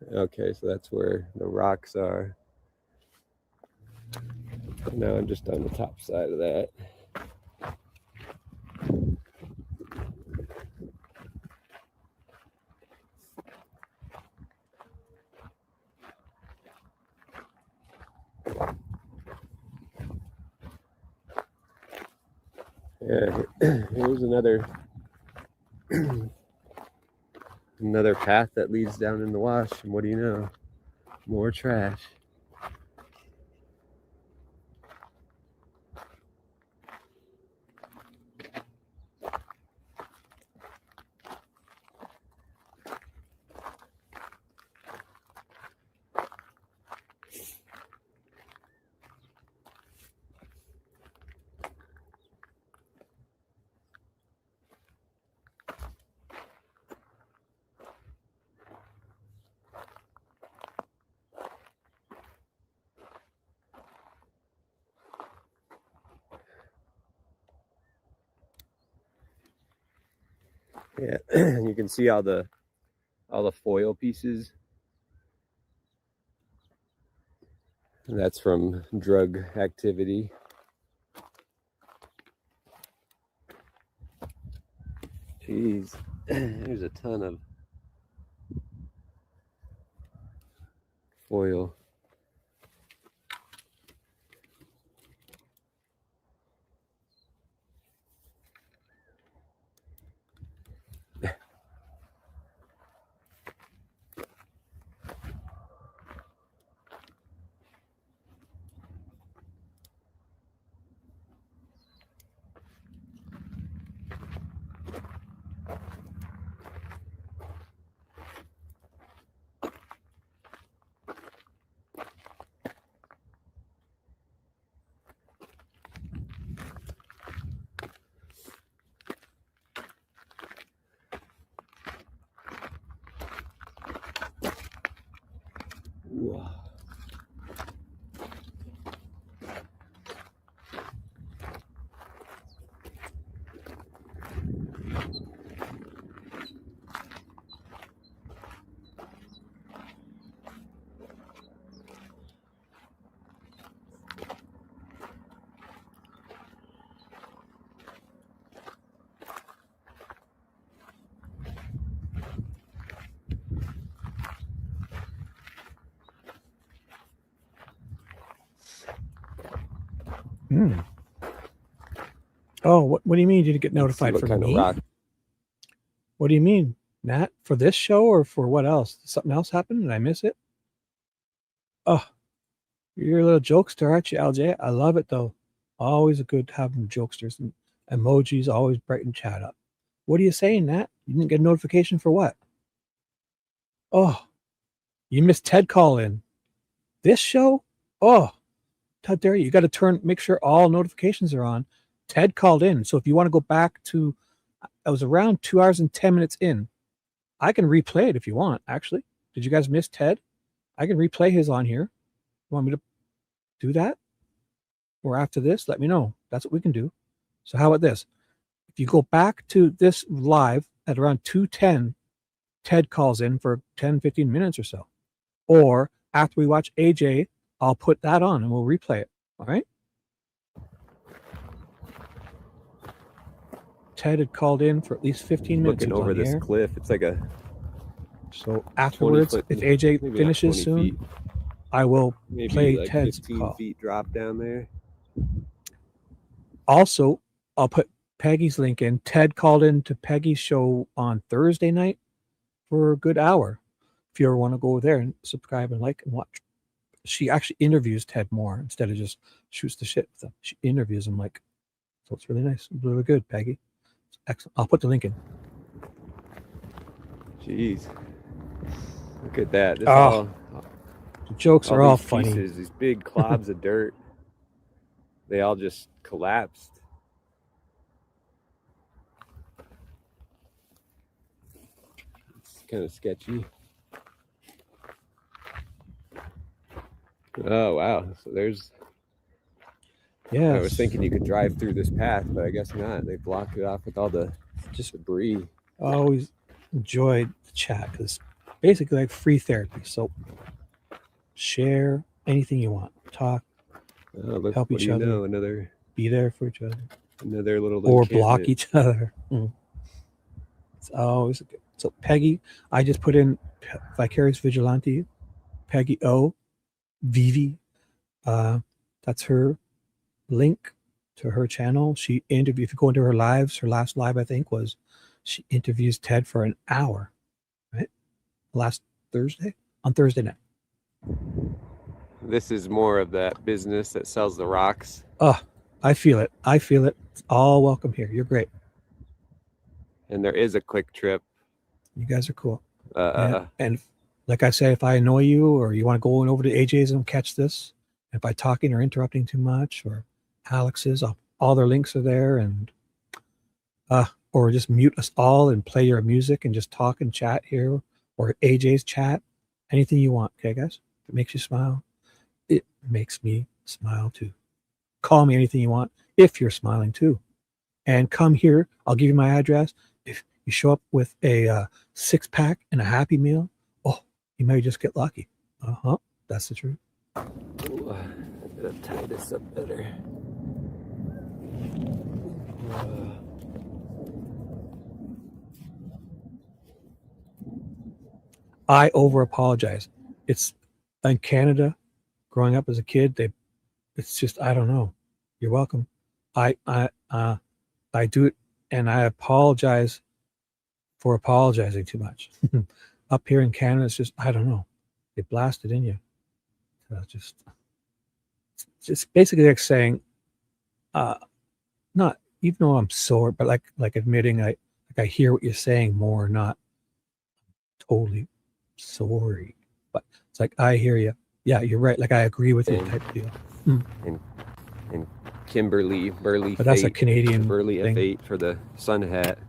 Okay, so that's where the rocks are. Now I'm just on the top side of that. Here's another another path that leads down in the wash, and what do you know? More trash. Yeah, you can see all the foil pieces. That's from drug activity. Jeez, there's a ton of foil. Whoa. Hmm. Oh, what do you mean you didn't get Let's see notified what from kind of me? rock. What do you mean, Nat? For this show or for what else? Did something else happen? Did I miss it? Oh, you're a little jokester, aren't you, LJ? I love it though. Always good having jokesters and emojis. Always brighten chat up. What are you saying, Nat? You didn't get a notification for what? Oh, you missed Ted call in. This show? Oh, how dare you? You got to make sure all notifications are on. Ted called in. So if you want to go back to, I was around 2 hours and 10 minutes in. I can replay it if you want, actually. Did you guys miss Ted? I can replay his on here. You want me to do that? Or after this, let me know. That's what we can do. So how about this? If you go back to this live at around 2:10, Ted calls in for 10, 15 minutes or so. Or after we watch AJ, I'll put that on and we'll replay it. All right? Ted had called in for at least 15 minutes. Looking over this cliff, it's like a so afterwards, if AJ finishes soon, feet. I will Maybe play like Ted's 15 call. feet drop down there. Also, I'll put Peggy's link in. Ted called in to Peggy's show on Thursday night for a good hour. If you ever want to go there and subscribe and like and watch. She actually interviews Ted more instead of just shoots the shit with him. She interviews him like, so it's really nice. Really good, Peggy. It's excellent. I'll put the link in. Jeez. Look at that. This the jokes are all these funny. Pieces, these big clobs of dirt, they all just collapsed. It's kind of sketchy. Oh, wow. So there's... Yeah. I was thinking you could drive through this path, but I guess not. They blocked it off with all the just debris. I always enjoyed the chat because basically like free therapy. So share anything you want. Talk. Look, help each other. Another... Be there for each other. Another little or encampment. block each other. It's always good. So Peggy, I just put in Vicarious Vigilante, Peggy O, Vivi. That's her link to her channel. She interviewed, if you go into her lives, her last live, I think, was she interviews Ted for an hour, right? Last Thursday, on Thursday night. This is more of that business that sells the rocks. Oh, I feel it. I feel it. It's all welcome here. You're great. And there is a quick trip. You guys are cool. Uh, And like I say, if I annoy you or you want to go over to AJ's and catch this, if I'm talking or interrupting too much, or Alex's, all their links are there, and or just mute us all and play your music and just talk and chat here, or AJ's chat, anything you want. Okay, guys? If it makes you smile, it makes me smile too. Call me anything you want if you're smiling too. And come here. I'll give you my address. If you show up with a 6-pack and a Happy Meal, oh, you may just get lucky. That's the truth. ooh, I gotta tie this up better. I over apologize. It's in Canada, growing up as a kid, it's just, I don't know. You're welcome. I do it, and I apologize for apologizing too much. Up here in Canada, it's just, I don't know. They blast it in you. So it's just basically like saying, not even though I'm sore, but like admitting I hear what you're saying more, not totally sorry. But it's like, I hear you. Yeah, you're right. Like, I agree with you type deal. And Kimberly Burley, But that's a Fate, Canadian Burley thing. F8 for the sun hat.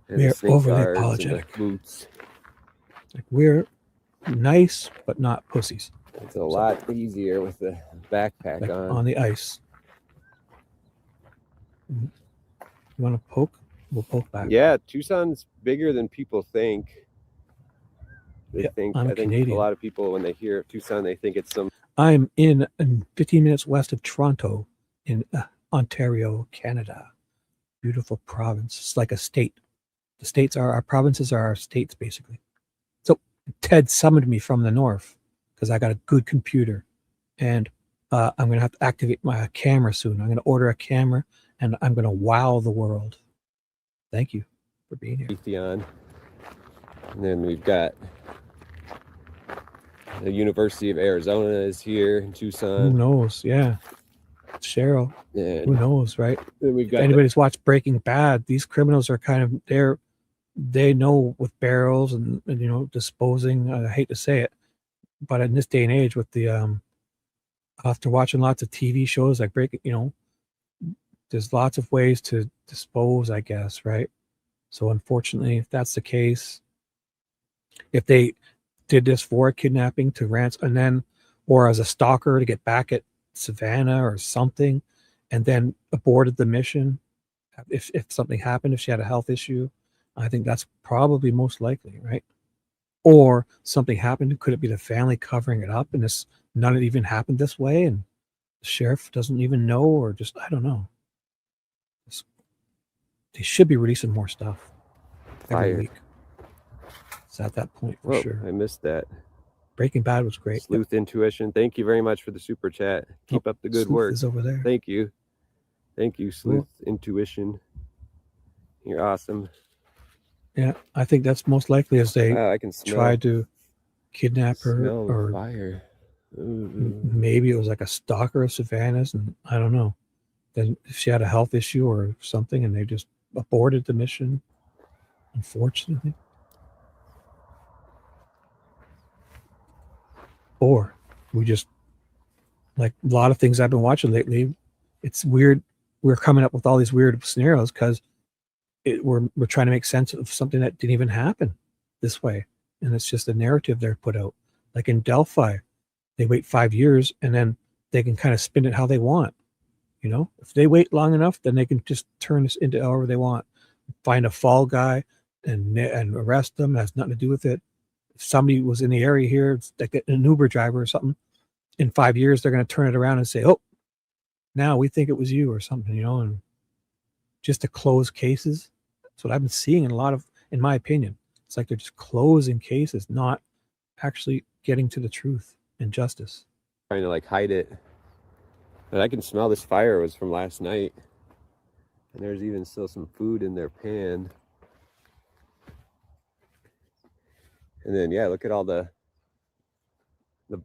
And We're the snake overly guards and the apologetic. boots. Like, we're nice, but not pussies. It's a lot easier with the backpack Like on. on the ice. You want to poke? We'll poke back. Yeah, Tucson's bigger than people think. They Yeah, think I'm I a think Canadian. a lot of people, when they hear of Tucson, they think it's some I'm in 15 minutes west of Toronto in Ontario, Canada. Beautiful province. It's like a state. The states are our provinces, are our states, basically. So Ted summoned me from the north because I got a good computer, and I'm going to have to activate my camera soon. I'm going to order a camera, and I'm going to wow the world. Thank you for being here. Raytheon. And then we've got the University of Arizona is here in Who Tucson. knows? Yeah. Cheryl. And Who knows, right? then we've If got the, anybody's watched Breaking Bad, these criminals are kind of they know with barrels and disposing. I hate to say it, but in this day and age, with the after watching lots of TV shows like there's lots of ways to dispose, I guess, right? So unfortunately, if that's the case, if they did this for a kidnapping to ransom, and then, or as a stalker to get back at Savannah or something, and then aborted the mission, if something happened, if she had a health issue, I think that's probably most likely, right? Or something happened. Could it be the family covering it up, and none of it even happened this way, and the sheriff doesn't even know, or just, I don't know. They should be releasing more stuff every Fire. week. It's at that point for Whoa, sure. I missed that. Breaking Bad was great. Sleuth Intuition. Thank you very much for the super chat. Keep up the good Sleuth work. is over there. Thank you. Thank you, Sleuth Intuition. You're awesome. Yeah, I think that's most likely as they Wow, I can smell, tried to kidnap her, smell the or fire. maybe it was like a stalker of Savannah's, and I don't know. Then if she had a health issue or something, and they just aborted the mission, unfortunately. Or we just, like a lot of things I've been watching lately, it's weird. We're coming up with all these weird scenarios because we're trying to make sense of something that didn't even happen this way. And it's just a narrative they're put out. Like in Delphi, they wait 5 years and then they can kind of spin it how they want. If they wait long enough, then they can just turn this into however they want. Find a fall guy and arrest them. It has nothing to do with it. If somebody was in the area here, it's like an Uber driver or something, in 5 years, they're going to turn it around and say, oh, now we think it was you or something, and just to close cases. That's what I've been seeing in my opinion. It's like they're just closing cases, not actually getting to the truth and justice. Trying to like hide it. And I can smell this fire was from last night. And there's even still some food in their pan. And then, yeah, look at all the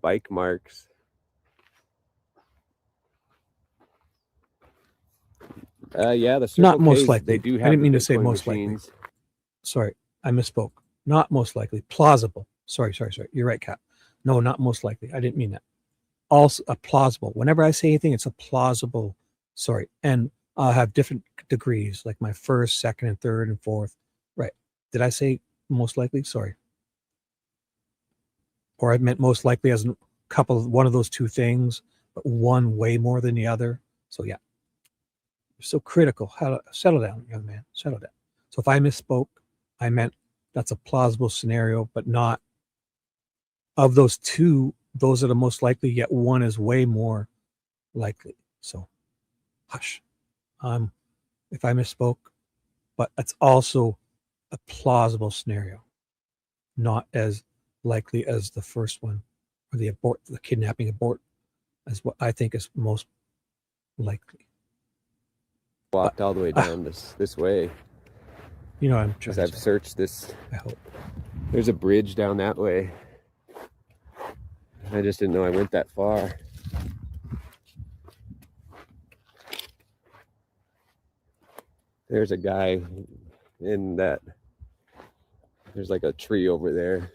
bike marks. Yeah, the Circle Not most Ks, likely. they do have I didn't the mean to say Bitcoin most machines. likely. Sorry, I misspoke. Not most likely. Plausible. Sorry. You're right, Cap. No, not most likely. I didn't mean that. Also, a plausible. Whenever I say anything, it's a plausible. Sorry, and I'll have different degrees, like my first, second, and third, and fourth. Right? Did I say most likely? Sorry. Or I meant most likely as a couple of one of those two things, but one way more than the other. So yeah. You're so critical. How to settle down, young man. Settle down. So if I misspoke, I meant that's a plausible scenario, but not of those two. Those are the most likely. Yet one is way more likely. So, hush. If I misspoke, but it's also a plausible scenario, not as likely as the first one, or the kidnapping abort, as what I think is most likely. Walked all the way down this way. You know, I'm trying Because to I've say. searched this. I hope. There's a bridge down that way. I just didn't know I went that far. There's a guy in that. There's like a tree over there.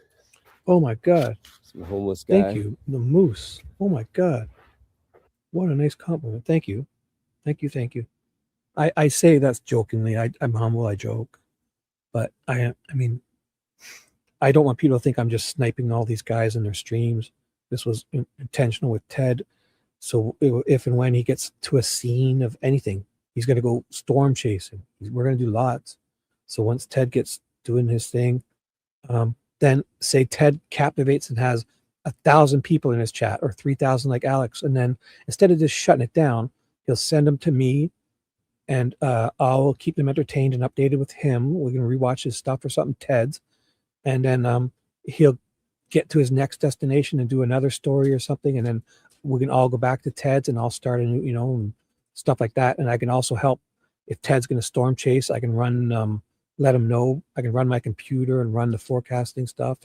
Oh my God. Some homeless guy. Thank you. The moose. Oh my God. What a nice compliment. Thank you. Thank you. I say that's jokingly. I'm humble. I joke. But I mean, I don't want people to think I'm just sniping all these guys in their streams. This was intentional with Ted. So if and when he gets to a scene of anything, he's going to go storm chasing. We're going to do lots. So once Ted gets doing his thing, then say Ted captivates and has 1,000 people in his chat or 3,000 like Alex. And then instead of just shutting it down, he'll send them to me and I'll keep them entertained and updated with him. We're going to rewatch his stuff or something, Ted's. And then he'll get to his next destination and do another story or something. And then we can all go back to Ted's and I'll start a new, and stuff like that. And I can also help if Ted's going to storm chase, I can run, let him know. I can run my computer and run the forecasting stuff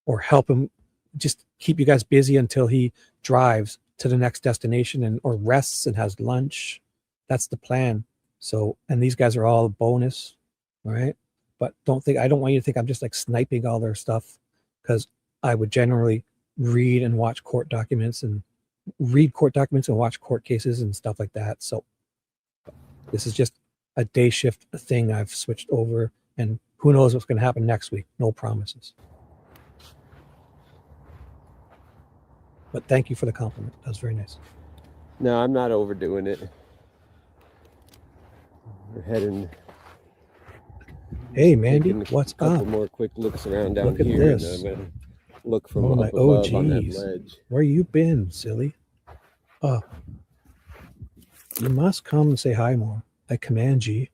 or help him just keep you guys busy until he drives to the next destination or rests and has lunch. That's the plan. So, and these guys are all a bonus. All right. But I don't want you to think I'm just like sniping all their stuff, because I would generally read and watch court documents and watch court cases and stuff like that. So this is just a day shift thing I've switched over, and who knows what's going to happen next week. No promises. But thank you for the compliment. That was very nice. No, I'm not overdoing it. We're heading. Hey, Mandy, what's a couple up? more quick looks around down Look at here. this. And I'm gonna look from Oh, my up above OGs. on that ledge. Where you been, silly? Oh, you must come and say hi more. I command you.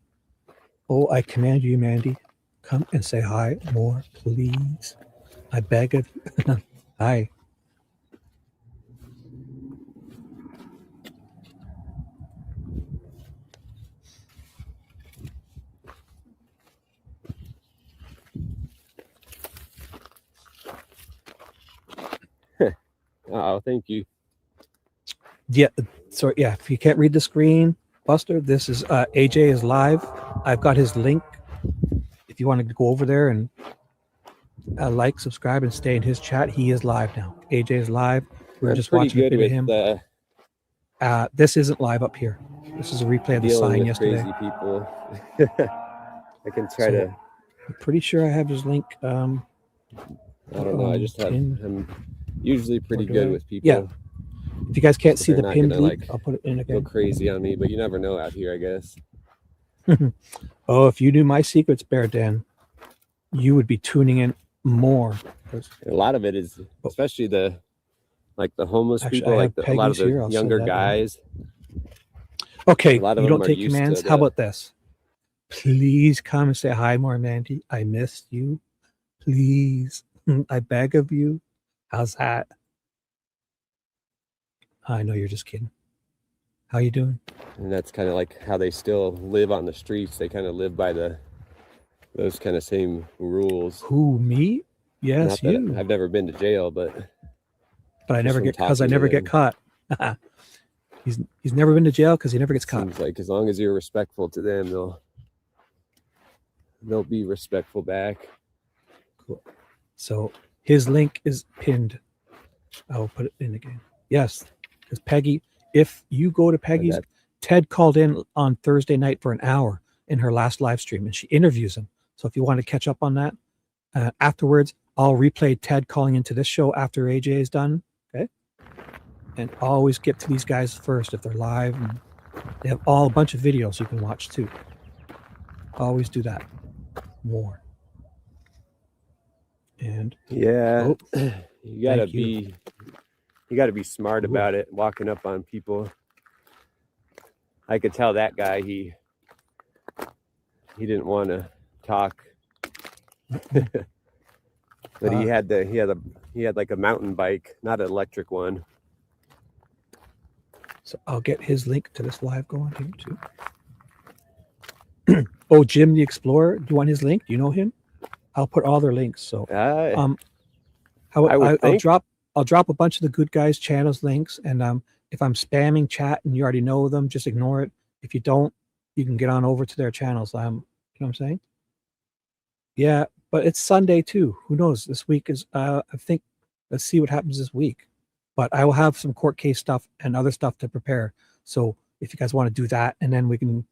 Oh, I command you, Mandy. Come and say hi more, please. I beg of you. Hi. Oh, thank you. Yeah. So yeah, if you can't read the screen, Buster, this is AJ is live. I've got his link. If you want to go over there and like, subscribe, and stay in his chat, he is live now. AJ is live. We're just watching a bit of him. This isn't live up here. This is a replay of the sign yesterday. Crazy people. I can try to. I'm pretty sure I have his link. I don't know. I'm usually pretty good with people. Yeah. If you guys can't see the pinned link, like, I'll put it in again. Go crazy on me, but you never know out here, I guess. Oh, if you knew my secrets, Bear Dan, you would be tuning in more. A lot of it is, especially the homeless people, like a lot of the younger guys. Okay, you don't take commands. How about this? Please come and say hi more, Mandy. I missed you. Please, I beg of you. How's that? I know you're just kidding. How you doing? And that's kind of like how they still live on the streets. They kind of live by those kind of same rules. Who, me? Yes, Not that you. I've never been to jail, but But I just never from get, because I talking to never get them, caught. He's never been to jail because he never gets caught. seems like as long as you're respectful to them, they'll be respectful back. Cool. So his link is pinned. I'll put it in again. Yes, because Peggy, if you go to Peggy's, Ted called in on Thursday night for an hour in her last live stream, and she interviews him. So if you want to catch up on that, afterwards, I'll replay Ted calling into this show after AJ is done. Okay. And always get to these guys first if they're live. And they have a bunch of videos you can watch too. Always do that more. And yeah, you gotta you. be smart about it, walking up on people. I could tell that guy he didn't want to talk. But he had like a mountain bike, not an electric one. So I'll get his link to this live going here too. Oh, Jim the Explorer. Do you want his link? Do you know him? I'll put all their links. So I'll drop a bunch of the good guys channels links, and if I'm spamming chat and you already know them, just ignore it. If you don't, you can get on over to their channels. You know what I'm saying? Yeah, but it's Sunday too. Who knows? This week is I think let's see what happens this week. But I will have some court case stuff and other stuff to prepare. So if you guys want to do that, and then we can,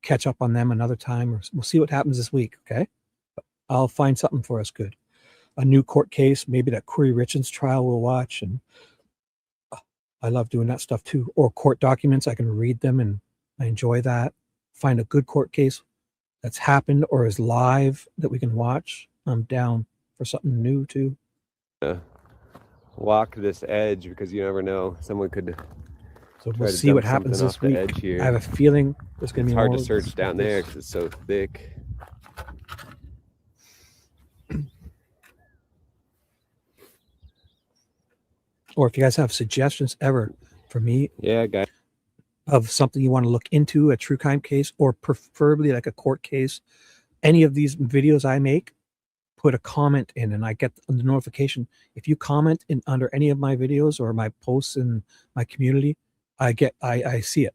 catch up on them another time, or we'll see what happens this week. Okay. But I'll find something for us good. A new court case, maybe that Corey Richards trial we'll watch. And I love doing that stuff too. Or court documents. I can read them and I enjoy that. Find a good court case that's happened or is live that we can watch. I'm down for something new too. Walk this edge because you never know. Someone could. So we'll see what happens this week. I have a feeling there's going to be hard to search down there because it's so thick. Or if you guys have suggestions ever for me, guys, of something you want to look into, a true crime case, or preferably like a court case, any of these videos I make, put a comment in and I get the notification. If you comment in under any of my videos or my posts in my community, I see it.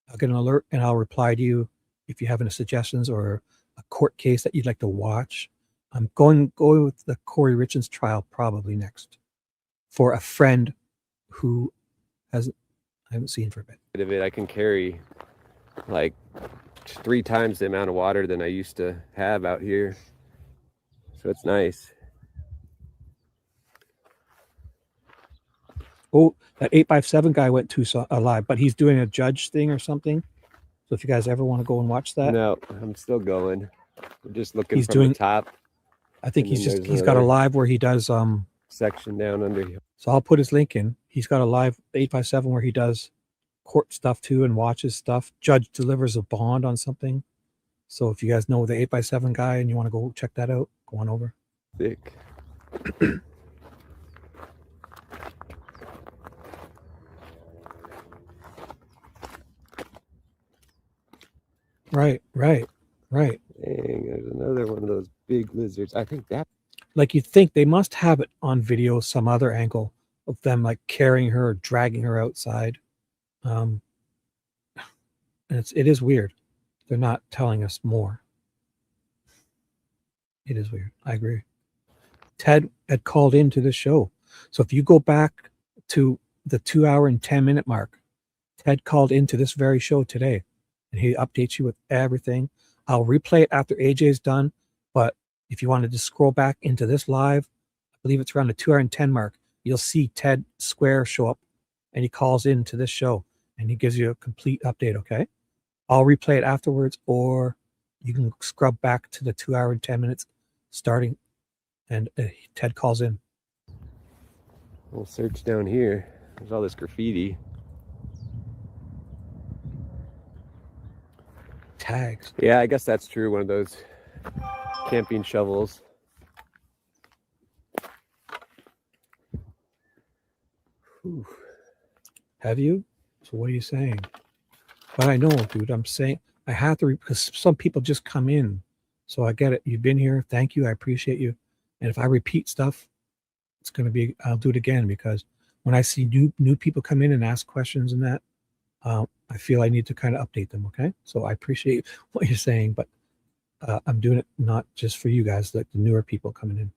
I'll get an alert and I'll reply to you if you have any suggestions or a court case that you'd like to watch. I'm going with the Corey Richards trial probably next for a friend who I haven't seen for a bit. I can carry like 3 times the amount of water than I used to have out here. So it's nice. Oh, that 8x7 guy went Tucson live, but he's doing a judge thing or something. So if you guys ever want to go and watch that. No, I'm still going. I'm just looking from the top. I think he's got a live where he does section down under here. So I'll put his link in. He's got a live 8x7 where he does court stuff too and watches stuff. Judge delivers a bond on something. So if you guys know the 8x7 guy and you want to go check that out, go on over. Thick. Right. Dang, there's another one of those big lizards. I think that. Like you'd think they must have it on video, some other angle of them like carrying her or dragging her outside. And it is weird. They're not telling us more. It is weird. I agree. Ted had called into the show. So if you go back to the 2 hour and 10 minute mark, Ted called into this very show today and he updates you with everything. I'll replay it after AJ's done. But if you wanted to scroll back into this live, I believe it's around the 2 hour and 10 mark, you'll see Ted Square show up and he calls into this show and he gives you a complete update. Okay. I'll replay it afterwards, or you can scrub back to the 2 hour and 10 minutes starting and Ted calls in. We'll search down here. There's all this graffiti. Tags. Yeah, I guess that's true. One of those camping shovels. Whew. Have you? So what are you saying? But I know, dude, I'm saying I have to, because some people just come in. So I get it. You've been here. Thank you. I appreciate you. And if I repeat stuff, it's going to be, I'll do it again, because when I see new people come in and ask questions and that, I feel I need to kind of update them. Okay. So I appreciate what you're saying, but I'm doing it not just for you guys, like the newer people coming in.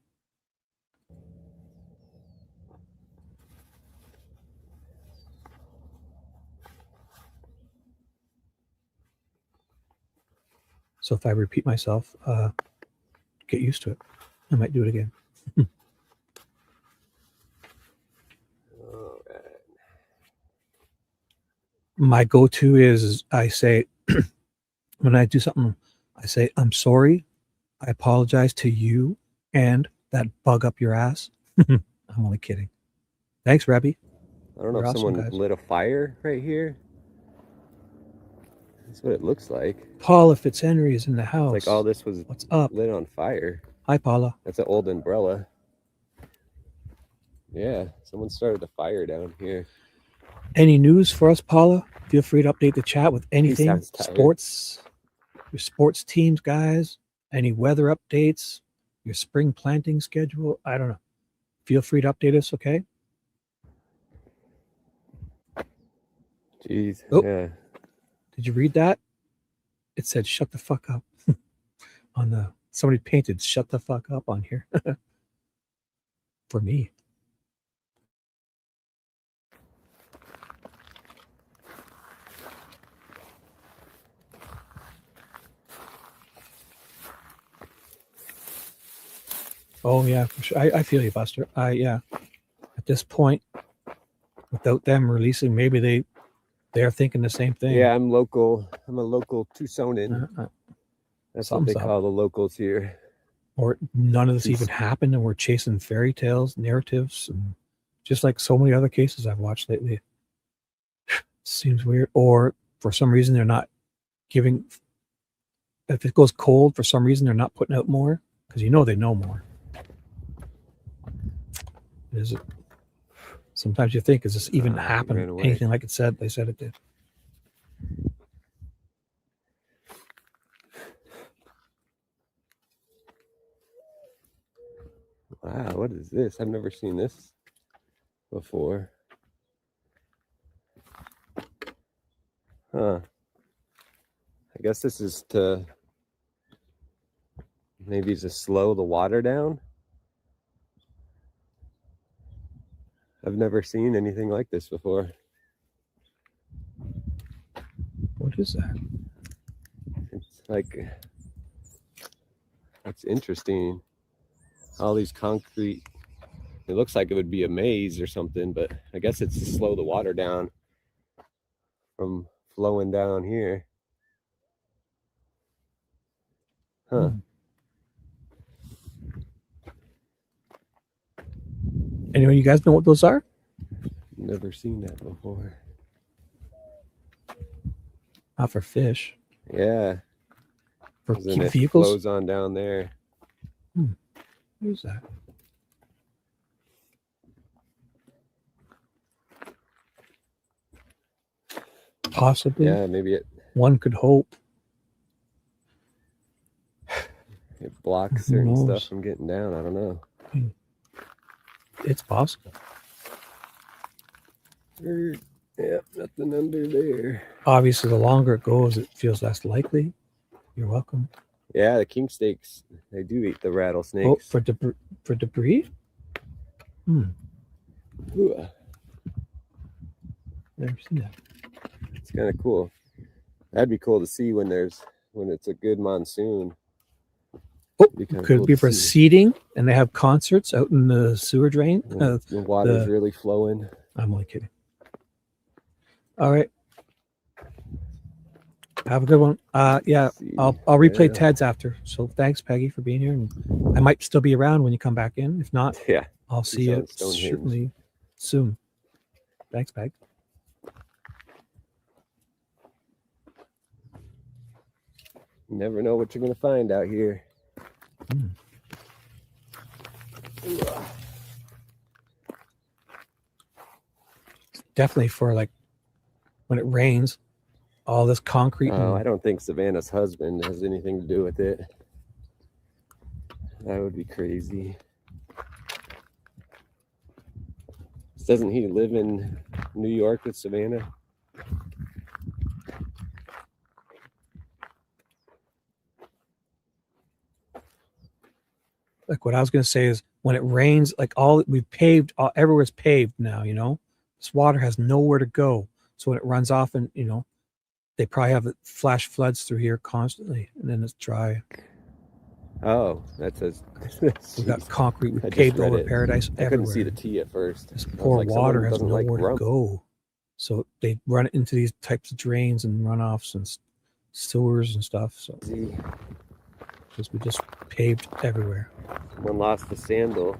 So if I repeat myself, get used to it. I might do it again. All right. My go-to is I say, when I do something, I say, I'm sorry. I apologize to you and that bug up your ass. I'm only kidding. Thanks, Rabbi. I don't know You're if awesome, someone guys. lit a fire right here. That's what it looks like. Paula Fitzhenry is in the house. It's like all this was What's up? lit on fire. Hi, Paula. That's an old umbrella. Yeah, someone started a fire down here. Any news for us, Paula? Feel free to update the chat with anything. sounds tired. Sports, your sports teams, guys. Any weather updates, your spring planting schedule. I don't know. Feel free to update us, okay? Jeez. Oh. Yeah. Did you read that? It said, shut the fuck up. On the, somebody painted, shut the fuck up on here. For me. Oh yeah, for sure. I feel you, Buster. Yeah. At this point, without them releasing, maybe they're thinking the same thing. Yeah, I'm local. I'm a local Tucsonan. That's what they call the locals here. Or none of this even happened, and we're chasing fairy tales, narratives, and just like so many other cases I've watched lately. Seems weird. Or for some reason they're not giving. If it goes cold, for some reason they're not putting out more, because you know they know more. Is it? Sometimes you think, is this even happened? Anything like it said? They said it did. Wow, what is this? I've never seen this before. Huh. I guess this is to maybe to slow the water down. I've never seen anything like this before. What is that? It's like, it's interesting. All these concrete, it looks like it would be a maze or something, but I guess it's to slow the water down from flowing down here. Huh. Anyway, you guys know what those are? Never seen that before. Not for fish. Yeah. For Then it vehicles? flows on down there. Who's that? Possibly. Yeah, maybe it. One could hope. It blocks certain stuff from getting down. I don't know. It's possible. Yeah, nothing under there. Obviously, the longer it goes, it feels less likely. You're welcome. Yeah, the king snakes, they do eat the rattlesnakes. Oh, for debris? Ooh. Never seen that. It's kind of cool. That'd be cool to see when it's a good monsoon. Oh, could be for seeding, and they have concerts out in the sewer drain. The water's really flowing. I'm only kidding. All right. Have a good one. Yeah, I'll replay Ted's after. So thanks, Peggy, for being here. And I might still be around when you come back in. If not, yeah, I'll see you certainly soon. Thanks, Peg. You never know what you're gonna find out here. Definitely for like when it rains, all this concrete. Oh, I and, don't think Savannah's husband has anything to do with it. That would be crazy. Doesn't he live in New York with Savannah? like what I was going to say is when it rains, like all we've paved, everywhere's paved now, you know, this water has nowhere to go. So when it runs off and, you know, they probably have flash floods through here constantly and then it's dry. Oh, that says We've got concrete. We I just paved read over it. paradise I couldn't see everywhere. the T at first. This I was poor like, water someone has doesn't like nowhere to rump. go. So they run it into these types of drains and runoffs and sewers and stuff. So because we just paved everywhere. Someone lost the sandal.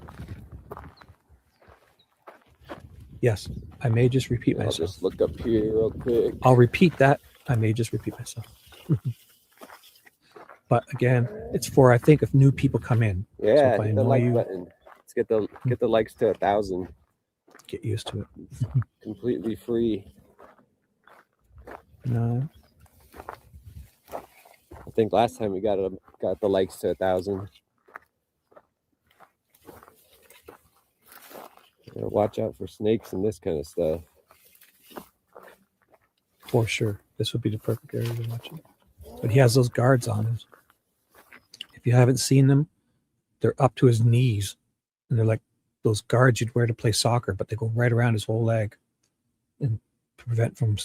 Yes, I may just repeat I'll myself. just look up here real quick. I'll repeat that. I may just repeat myself. But again, it's for, I think, if new people come in. Yeah, so if I hit the annoy like you, button. Let's get the likes to 1,000. get used to it. Completely free. No, I think last time we got the likes to 1,000. Watch out for snakes and this kind of stuff. for sure. This would be the perfect area to watch it. But he has those guards on him. If you haven't seen them, they're up to his knees. And they're like those guards you'd wear to play soccer, but they go right around his whole leg and prevent from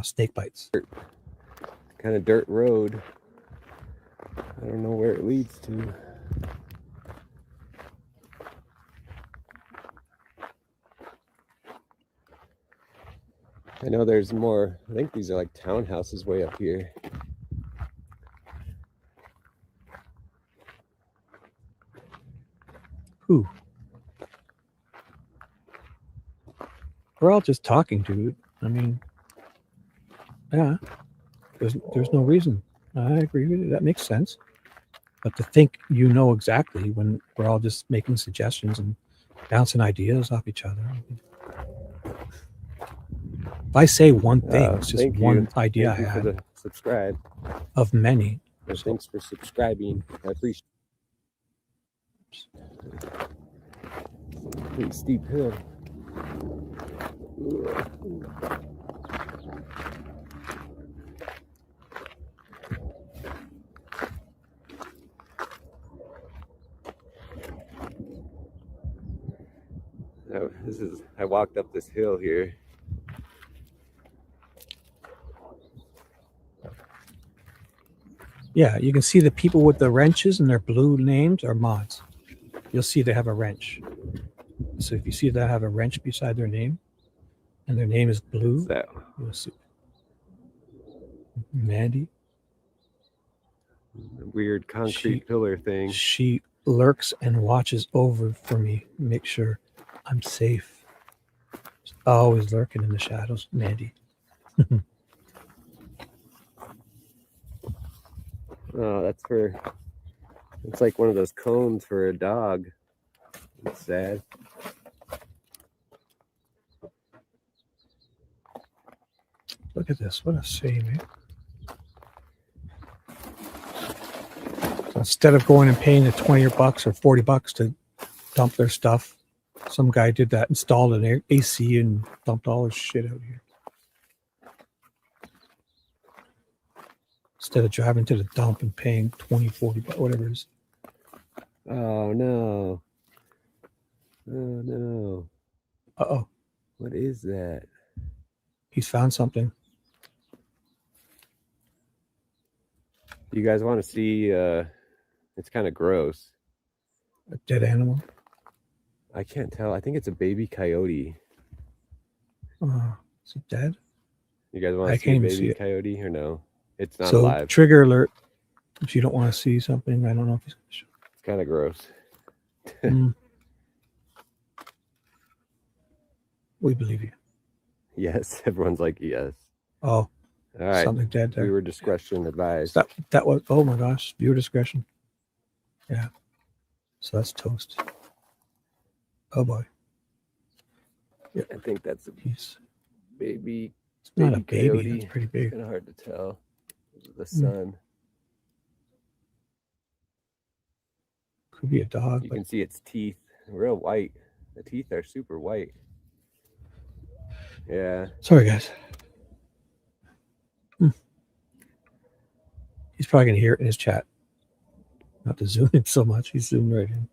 snake bites. Kind of dirt road. I don't know where it leads to. I know there's more. I think these are like townhouses way up here. Who? We're all just talking, dude. I mean, yeah, there's no reason. I agree with you. That makes sense. But to think you know exactly when we're all just making suggestions and bouncing ideas off each other. If I say one thing, it's just one idea I Thank you had for the subscribe. of many. And thanks for subscribing. I appreciate it. Pretty steep hill. Now, I walked up this hill here. Yeah, you can see the people with the wrenches and their blue names are mods. You'll see they have a wrench. So if you see they have a wrench beside their name and their name is blue, you'll see. Mandy. Weird concrete pillar thing. She lurks and watches over for me, make sure I'm safe. She's always lurking in the shadows, Mandy. Oh, it's like one of those cones for a dog. It's sad. Look at this. What a shame, eh? So instead of going and paying the $20 or $40 to dump their stuff, some guy did that, installed an AC and dumped all his shit out here. Instead of driving to the dump and paying $20, $40, whatever it is. Oh no. Oh no. Uh-oh. What is that? He's found something. You guys want to see it's kind of gross. A dead animal? I can't tell. I think it's a baby coyote. Is it dead? You guys want to see a baby coyote or no? It's not alive. Trigger alert. If you don't want to see something, I don't know if he's going to show. It's kind of gross. We believe you. Yes, everyone's like yes. Oh, all right. Something dead there. Viewer discretion advised. That was, oh my gosh, viewer discretion. Yeah. So that's toast. Oh boy. Yeah, I think that's a piece. Baby It's not a Baby baby. coyote. That's pretty big. Kind of hard to tell. The sun. Could be a dog. You But can see its teeth. Real white. The teeth are super white. Yeah. sorry, guys. He's probably going to hear it in his chat. Not to zoom in so much. He's zoomed right in.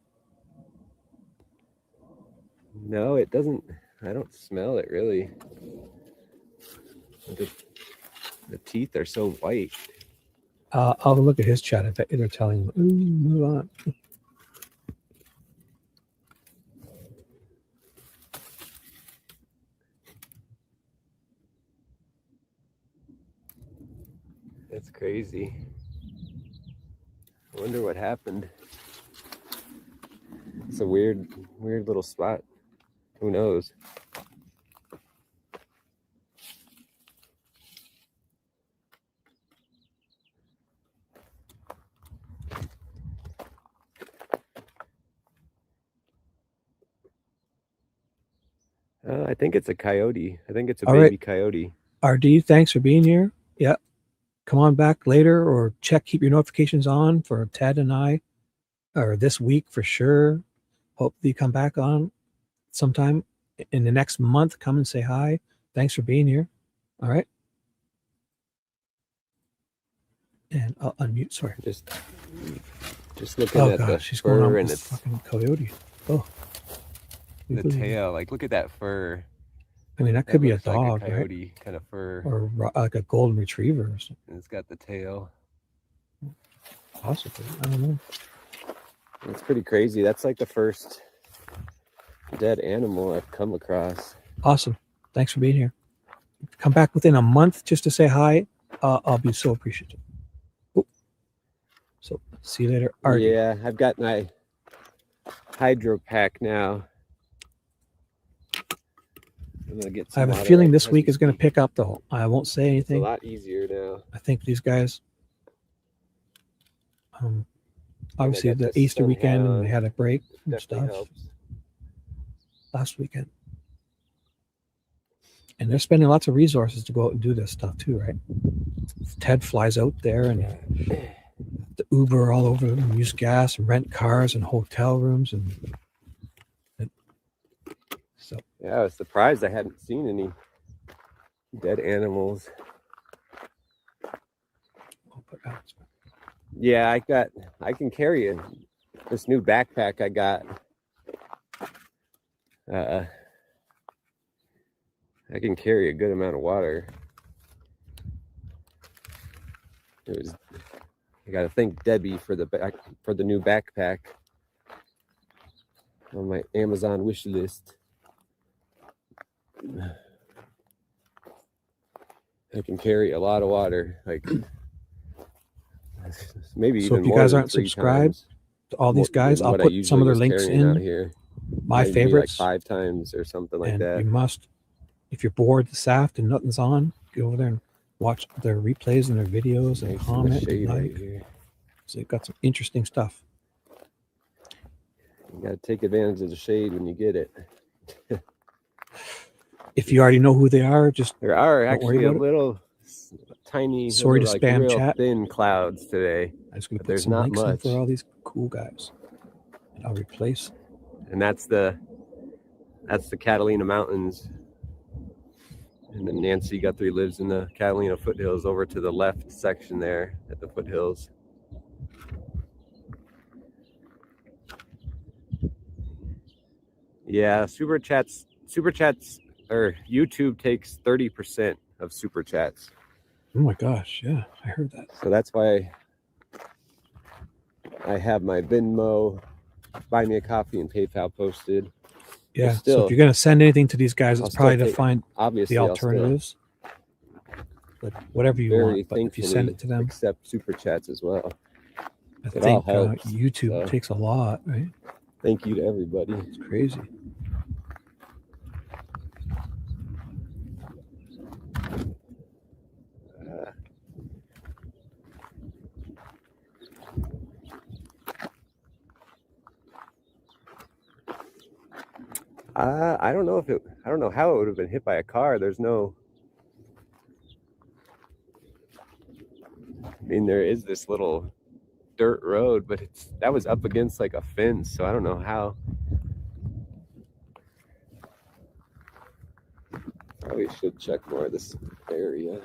No, it doesn't. I don't smell it really. The teeth are so white. I'll look at his chat. I bet they're telling him, ooh, move on. That's crazy. I wonder what happened. It's a weird little spot. Who knows? I think it's a coyote. I think it's a All baby right. coyote. RD, thanks for being here. Yeah. Come on back later or keep your notifications on for Ted and I, or this week for sure. Hope you come back on sometime in the next month. Come and say hi. Thanks for being here. All right. And I'll unmute. Sorry. Just looking Oh at the gosh, she's going on fur with and this its fucking coyote. Oh, the tail. Like, look at that fur. I mean, that could be a looks like dog, right? coyote kind of fur. Or like a golden retriever or something. And it's got the tail. Possibly. I don't know. It's pretty crazy. That's like the first dead animal I've come across. Awesome. Thanks for being here. Come back within a month just to say hi. I'll be so appreciative. Oh. So see you later. RD. Yeah, I've got my hydro pack now. I'm gonna get some I have a water feeling right this as week we is going to speak. pick up, though. I won't say It's a anything. lot easier now. I think these guys, obviously got the the Easter sun weekend, hat and they on. had a break and Definitely stuff helps. last weekend. And they're spending lots of resources to go out and do this stuff too, right? Ted flies out there and the Uber all over and use gas and rent cars and hotel rooms and so Yeah, I was surprised I hadn't seen any dead animals. I'll put out. Yeah, I can carry this new backpack I got. I can carry a good amount of water. I got to thank Debbie for the new backpack on my Amazon wish list. I can carry a lot of water, like maybe So even if you more guys than aren't 3 subscribed times to all these guys, than I'll what I put some usually of their was links carrying out in here. my Might be favorites. like 5 times or something like And that. you must, if you're bored this after and nothing's on, go over there and watch their replays and their videos and Nice in the comment and shade like. right here. So they've got some interesting stuff. You got to take advantage of the shade when you get it. If you already know who they are, just There are don't worry actually a about it. little tiny, Sorry to little, like spam real chat. thin clouds today. I'm just going to But put there's some not links in much. for all these cool guys. And I'll replace. And that's the Catalina Mountains. And then Nancy Guthrie lives in the Catalina foothills over to the left section there at the foothills. Yeah, super chats or YouTube takes 30% of super chats. Oh my gosh, yeah, I heard that. So that's why I have my Venmo, Buy Me a Coffee, and PayPal posted. Yeah, Still, so if you're going to send anything to these guys, it's I'll probably still to take- find obviously the I'll still alternatives. But whatever you very want, but if you send it to them, accept super chats as well. I It think all helps, YouTube so. takes a lot, right? Thank you to everybody. It's crazy. I don't know how it would have been hit by a car. There's no mean, there is this little dirt road, but that was up against like a fence, so I don't know how. Probably should check more of this area.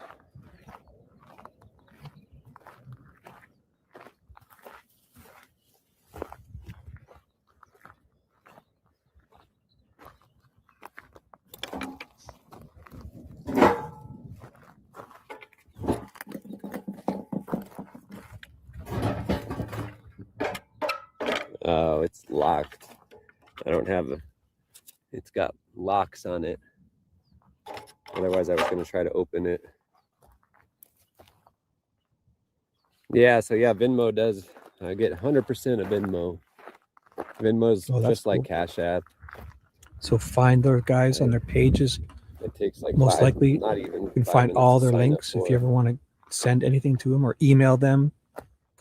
Oh, it's locked. I don't have it's got locks on it. Otherwise, I was going to try to open it. Yeah, so yeah, Venmo does. I get 100% of Venmo. Venmo's just like Cash App. So find their guys on their pages. It takes like most likely not even you can find all their links if you ever want to send anything to them or email them.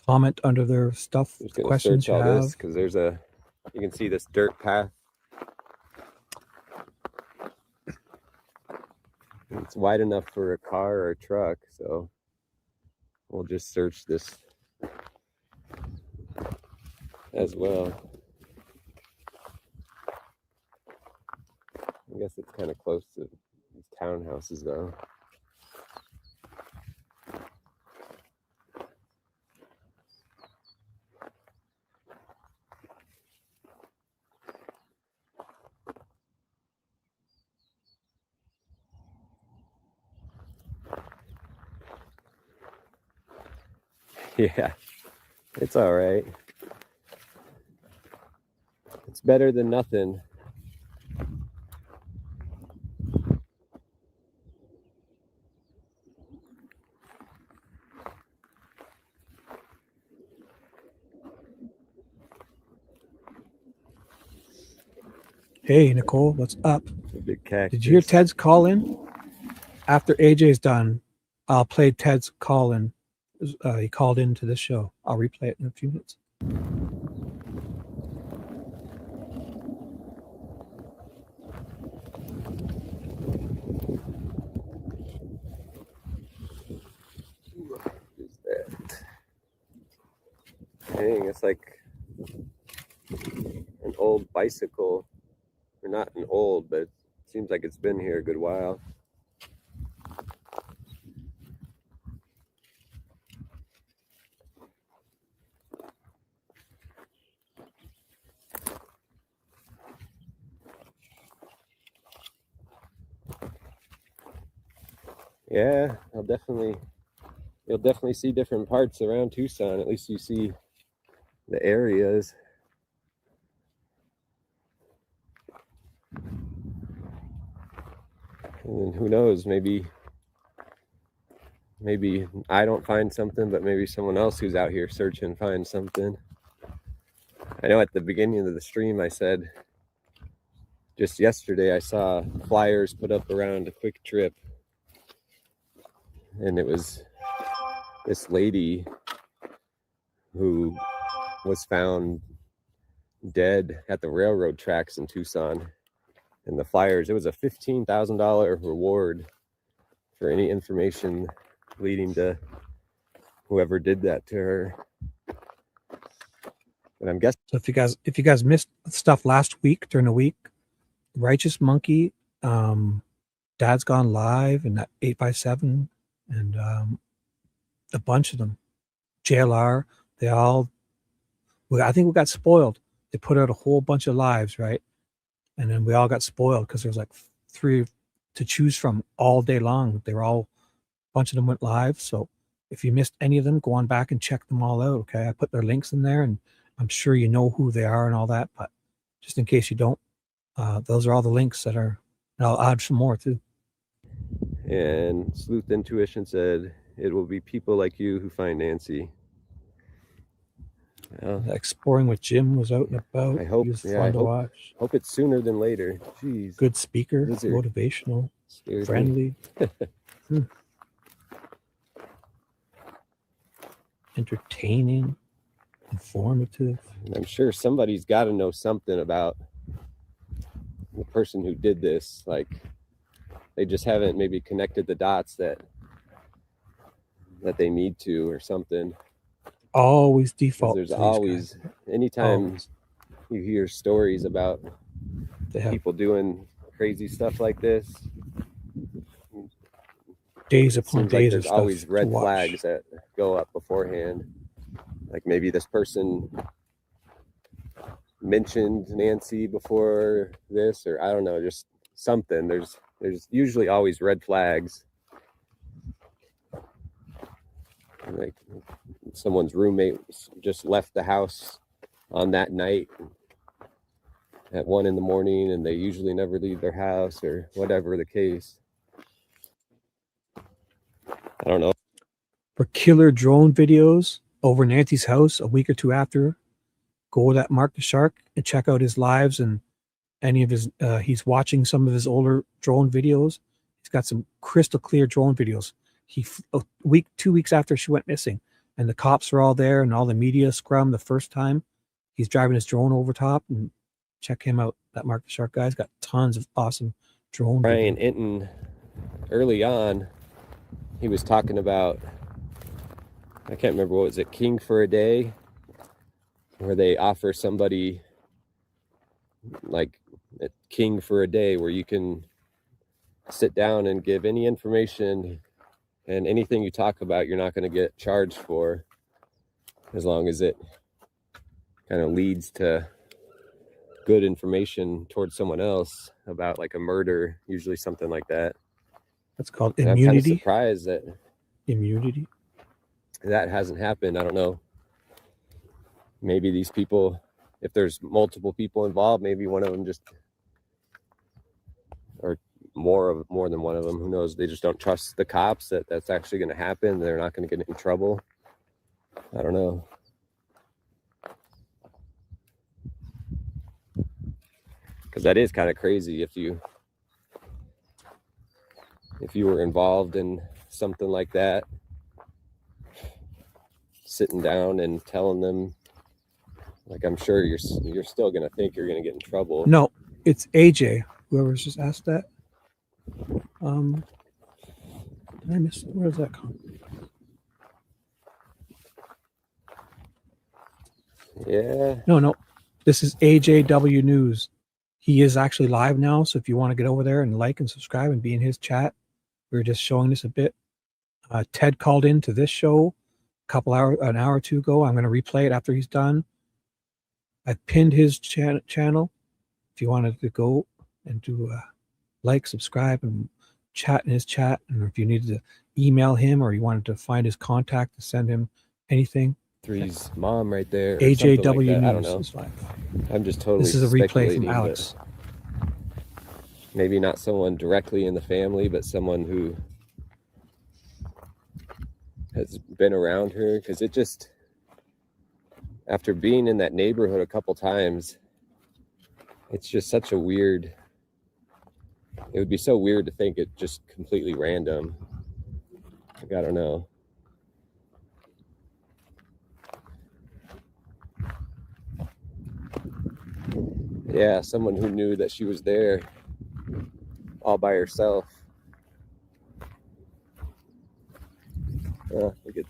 Comment under their stuff, the questions you have. Because there's you can see this dirt path. It's wide enough for a car or a truck, so we'll just search this as well. I guess it's kind of close to these townhouses, though. Yeah, it's all right. It's better than nothing. Hey, Nicole, what's up? Big cactus. Did you hear Ted's call in? After AJ's done, I'll play Ted's call in. He called into this show. I'll replay it in a few minutes. What is that? Dang, it's like an old bicycle. Or not an old, but it seems like it's been here a good while. Yeah, you'll definitely see different parts around Tucson. At least you see the areas. And who knows, maybe I don't find something, but maybe someone else who's out here searching finds something. I know at the beginning of the stream I said just yesterday I saw flyers put up around a quick trip, and it was this lady who was found dead at the railroad tracks in Tucson. And the flyers, it was a $15,000 reward for any information leading to whoever did that to her. And I'm guessing. So if you guys missed stuff last week during the week, Righteous Monkey, Dad's Gone Live, and that 8x7, and a bunch of them, JLR, I think we got spoiled. They put out a whole bunch of lives, right? And then we all got spoiled because there was like 3 to choose from all day long. They were all, a bunch of them went live. So if you missed any of them, go on back and check them all out. Okay, I put their links in there, and I'm sure you know who they are and all that. But just in case you don't, those are all the links that are. And I'll add some more too. And Sleuth Intuition said it will be people like you who find Nancy. Well, Exploring with Jim was out and about. I hope. He was fun to watch. Hope it's sooner than later. Jeez. Good speaker, Lizard. motivational, Scares friendly, entertaining, informative. And I'm sure somebody's got to know something about the person who did this. Like, they just haven't maybe connected the dots that that they need to or something. Always 'Cause default. there's to these always, guys. anytime Always. you hear stories about They have people doing crazy stuff like this, days it upon seems like days of there's stuff always to red watch. flags that go up beforehand. Like maybe this person mentioned Nancy before this, or I don't know, just something. There's usually always red flags. Like someone's roommate just left the house on that night at 1 a.m, and they usually never leave their house, or whatever the case. I don't know. For killer drone videos over Nancy's house a week or two after, go to that Mark the Shark and check out his lives and any of his he's watching some of his older drone videos. He's got some crystal clear drone videos. A week, 2 weeks after she went missing, and the cops were all there and all the media scrum the first time. He's driving his drone over top, and check him out. That Mark the Shark guy's got tons of awesome drone Brian video. Inton, early on, he was talking about, I can't remember, what was it, King for a Day, where they offer somebody like a king for a day, where you can sit down and give any information, and anything you talk about you're not going to get charged for, as long as it kind of leads to good information towards someone else about like a murder, usually something like that. That's called And I'm kind of immunity. surprised that Immunity. that hasn't happened. I don't know. Maybe these people, if there's multiple people involved, maybe one of them just, or more than one of them, who knows, they just don't trust the cops that that's actually going to happen. They're not going to get in trouble. I don't know. Because that is kind of crazy if you were involved in something like that, sitting down and telling them, like, I'm sure you're still going to think you're going to get in trouble. No, it's AJ. Whoever's just asked that. Did I miss? Where does that come? Yeah. No. This is AJW News. He is actually live now, so if you want to get over there and like and subscribe and be in his chat, we were just showing this a bit. Ted called into this show an hour or two ago. I'm going to replay it after he's done. I pinned his channel. If you wanted to go and do like, subscribe, and chat in his chat, and if you needed to email him or you wanted to find his contact to send him anything. Three's mom right there. AJW like News. I don't know. Is live. I'm just totally. This is a replay from speculating, Alex. Maybe not someone directly in the family, but someone who has been around her. Because it just, after being in that neighborhood a couple times, it's just such a weird. It would be so weird to think it just completely random. Like, I don't know. Yeah, someone who knew that she was there all by herself. Look at these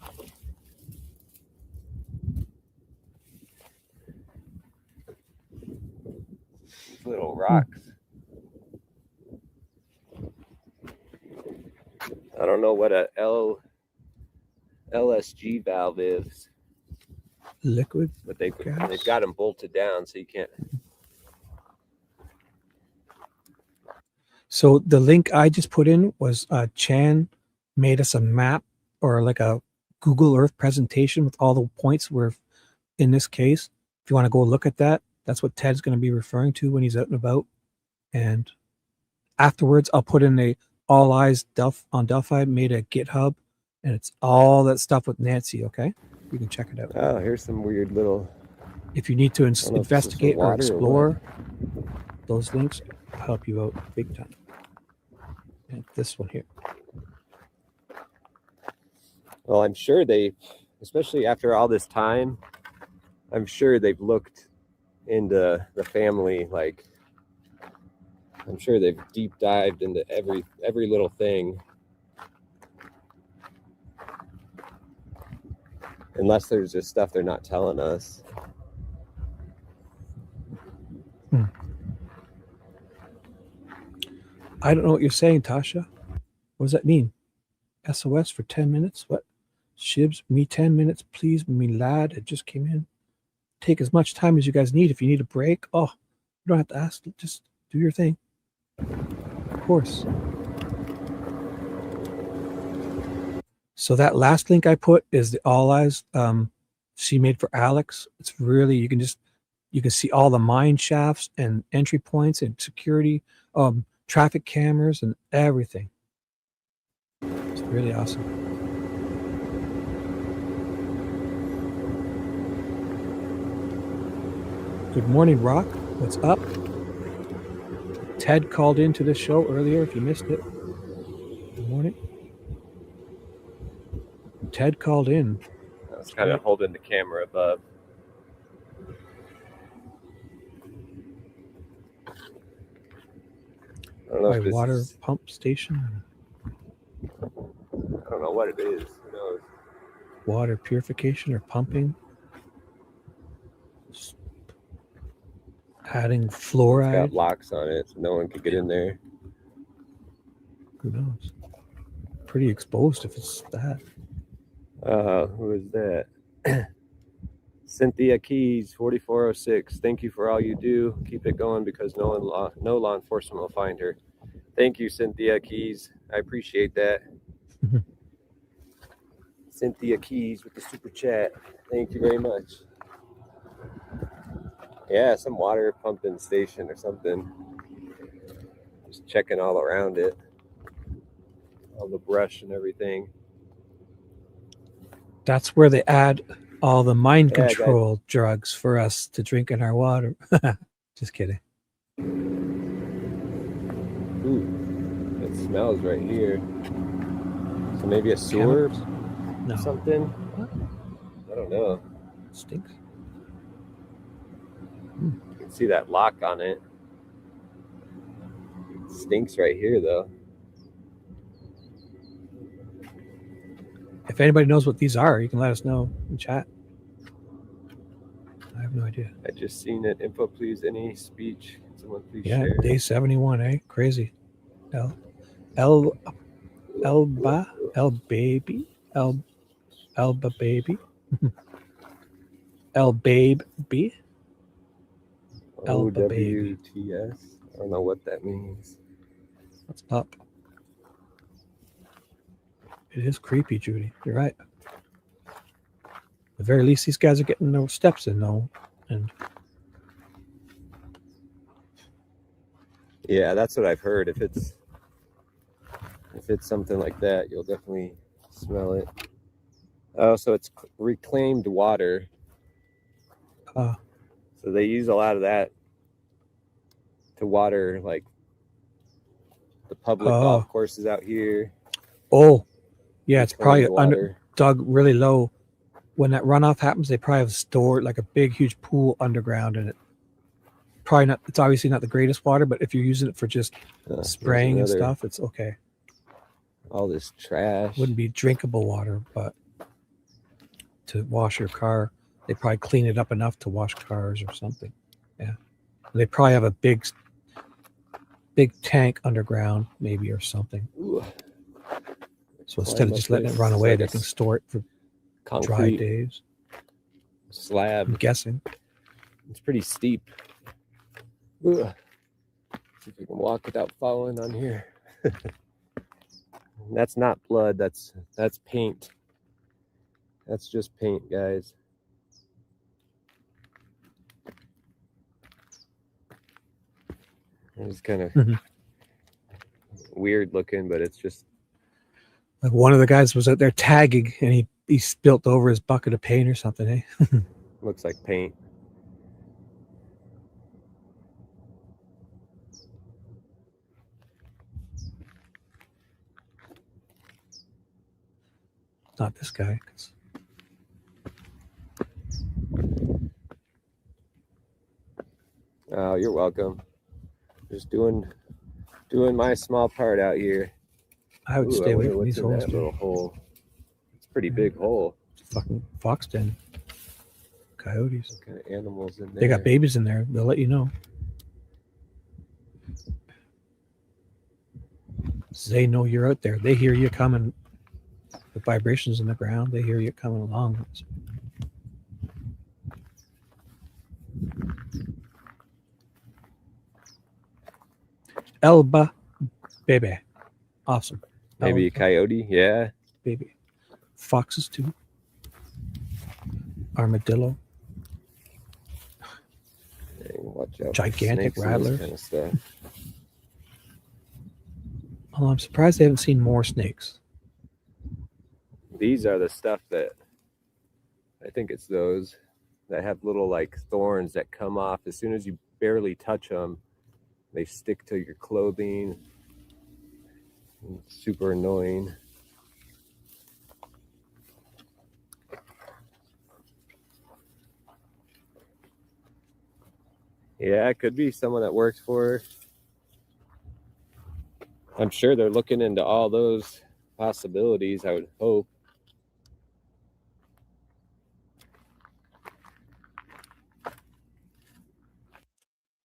little rocks. I don't know what a LSG valve is. Liquid. But they've gas. got them bolted down, so you can't. So the link I just put in was Chan made us a map, or like a Google Earth presentation with all the points where, in this case, if you want to go look at that, that's what Ted's going to be referring to when he's out and about. And afterwards, I'll put in a All Eyes on Delphi made a GitHub, and it's all that stuff with Nancy. Okay, you can check it out. Oh, here's some weird little. If you need to investigate or explore, those links will help you out big time. And this one here. Well, I'm sure they, especially after all this time, I'm sure they've looked into the family. Like, I'm sure they've deep dived into every little thing. Unless there's just stuff they're not telling us. I don't know what you're saying, Tasha. What does that mean? SOS for 10 minutes? What? Shibs, me 10 minutes, please. Me lad, it just came in. Take as much time as you guys need. If you need a break, you don't have to ask. Just do your thing. Of course. So that last link I put is the All Eyes she made for Alex. It's really, you can see all the mine shafts and entry points and security, traffic cameras and everything. It's really awesome. Good morning, Rock. What's up? Ted called into the show earlier if you missed it. Good morning. Ted called in. I was kind of holding the camera above. I don't know if this water is, pump station. I don't know what it is. Who knows? Water purification or pumping. Just adding fluoride. It's got locks on it, so no one could get in there. Who knows? Pretty exposed if it's that. Who is that? Cynthia Keys, 4406. Thank you for all you do. Keep it going because no law enforcement will find her. Thank you, Cynthia Keys. I appreciate that. Cynthia Keys with the super chat. Thank you very much. Yeah, some water pumping station or something. Just checking all around it. All the brush and everything. That's where they add all the mind control drugs for us to drink in our water. Just kidding. Ooh, it smells right here. So maybe a sewer or something? What? I don't know. It stinks. You can see that lock on it. It stinks right here, though. If anybody knows what these are, you can let us know in chat. I have no idea. I just seen it. Info, please. Any speech? Someone please Yeah, share. day 71, eh? Crazy. Elba baby. Elba baby. El babe B. Elba baby. OWTS. I don't know what that means. What's up? It is creepy, Judy. You're right. At the very least, these guys are getting their steps in, though. And yeah, that's what I've heard. If it's something like that, you'll definitely smell it. Oh, so it's reclaimed water. So they use a lot of that to water, like the public golf courses out here. Oh, yeah, it's probably water. dug really low. When that runoff happens, they probably have stored like a big, huge pool underground, and it's obviously not the greatest water, but if you're using it for just spraying and stuff, it's okay. All this trash. Wouldn't be drinkable water, but to wash your car, they probably clean it up enough to wash cars or something. Yeah. And they probably have a big tank underground, maybe, or something. Ooh. So instead of just letting it run away, they can store it for dry days. Slab. I'm guessing. It's pretty steep. Ugh. See if we can walk without falling on here. That's not blood. That's paint. That's just paint, guys. It's kind of weird looking, but it's just like one of the guys was out there tagging, and he spilt over his bucket of paint or something, eh? Looks like paint. Not this guy. Oh, you're welcome. Just doing my small part out here. I would stay away from these holes. That little hole. It's a pretty big hole. fucking fox den. Coyotes. What kind of animals in there? They got babies in there. They'll let you know. They know you're out there. They hear you coming. The vibrations in the ground. They hear you coming along. Elba, baby, awesome. Maybe a Elba, coyote. Yeah. baby. Foxes too. Armadillo. Dang, watch out. for Gigantic snakes and this rattlers. kind of stuff. Oh, I'm surprised I haven't seen more snakes. These are the stuff that I think it's those that have little like thorns that come off as soon as you barely touch them. They stick to your clothing. It's super annoying. Yeah, it could be someone that works for her. I'm sure they're looking into all those possibilities, I would hope.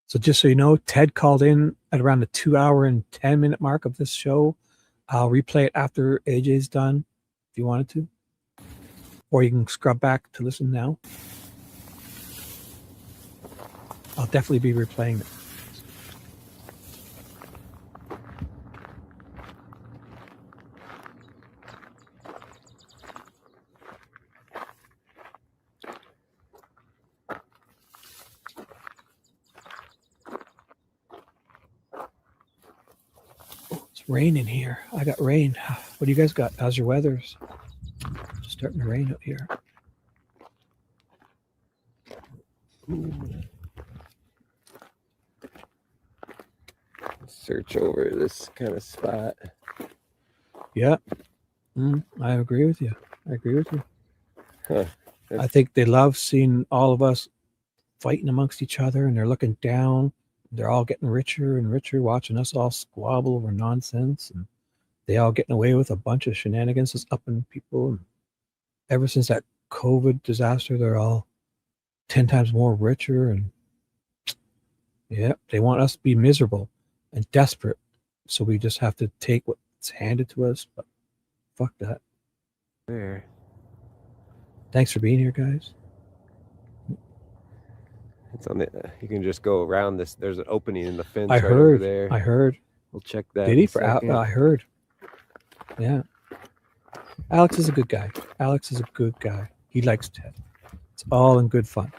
So just so you know, Ted called in at around the 2 hour and 10 minute mark of this show. I'll replay it after AJ's done, if you wanted to. Or you can scrub back to listen now. I'll definitely be replaying it. It's raining here. I got rain. What do you guys got? How's your weather? It's starting to rain up here. Search over this kind of spot. Yeah. I agree with you. I agree with you. Huh. I think they love seeing all of us fighting amongst each other, and they're looking down. They're all getting richer and richer, watching us all squabble over nonsense, and they all getting away with a bunch of shenanigans that's upping people. And ever since that COVID disaster, they're all 10 times more richer, and yeah, they want us to be miserable and desperate. So we just have to take what's handed to us. But fuck that. There. Thanks for being here, guys. It's on the. You can just go around this. There's an opening in the fence I right over heard. there. I heard. We'll check that. Did in he? a For Al- second. I heard. Yeah. Alex is a good guy. Alex is a good guy. He likes Ted. It's all in good fun.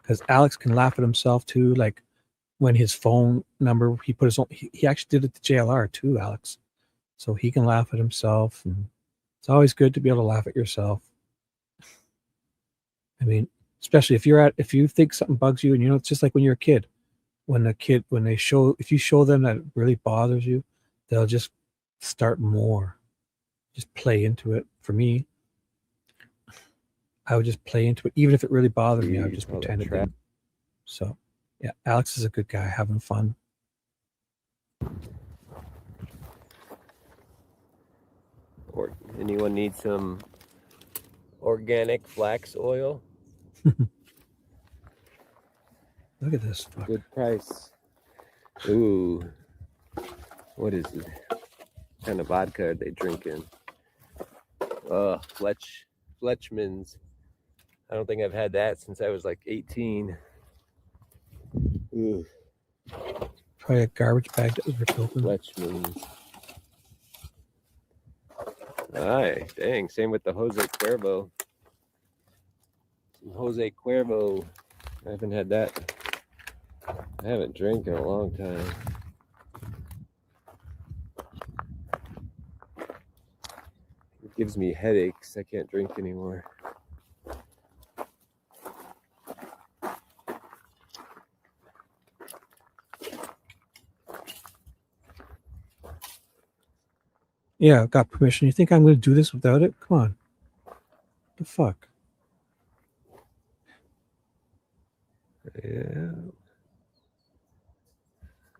Because Alex can laugh at himself too. Like when his phone number, he put his own. He actually did it to JLR too, Alex. So he can laugh at himself, and it's always good to be able to laugh at yourself. I mean, especially if you think something bugs you, and you know, it's just like when you're a kid. If you show them that it really bothers you, they'll just start more. Just play into it. For me, I would just play into it, even if it really bothered me. I would just pretend it didn't. So, yeah, Alex is a good guy, having fun. Or anyone need some organic flax oil? Look at this. Fuck. Good price. Ooh. What is it? What kind of vodka are they drinking? Fletchman's. I don't think I've had that since I was like 18. Ooh. Probably a garbage bag that was ripped open. Fletchman's. Aye, dang. Same with the Jose Cuervo. Some Jose Cuervo. I haven't had that. I haven't drank in a long time. It gives me headaches. I can't drink anymore. Yeah, I've got permission. You think I'm going to do this without it? Come on. The fuck? Yeah.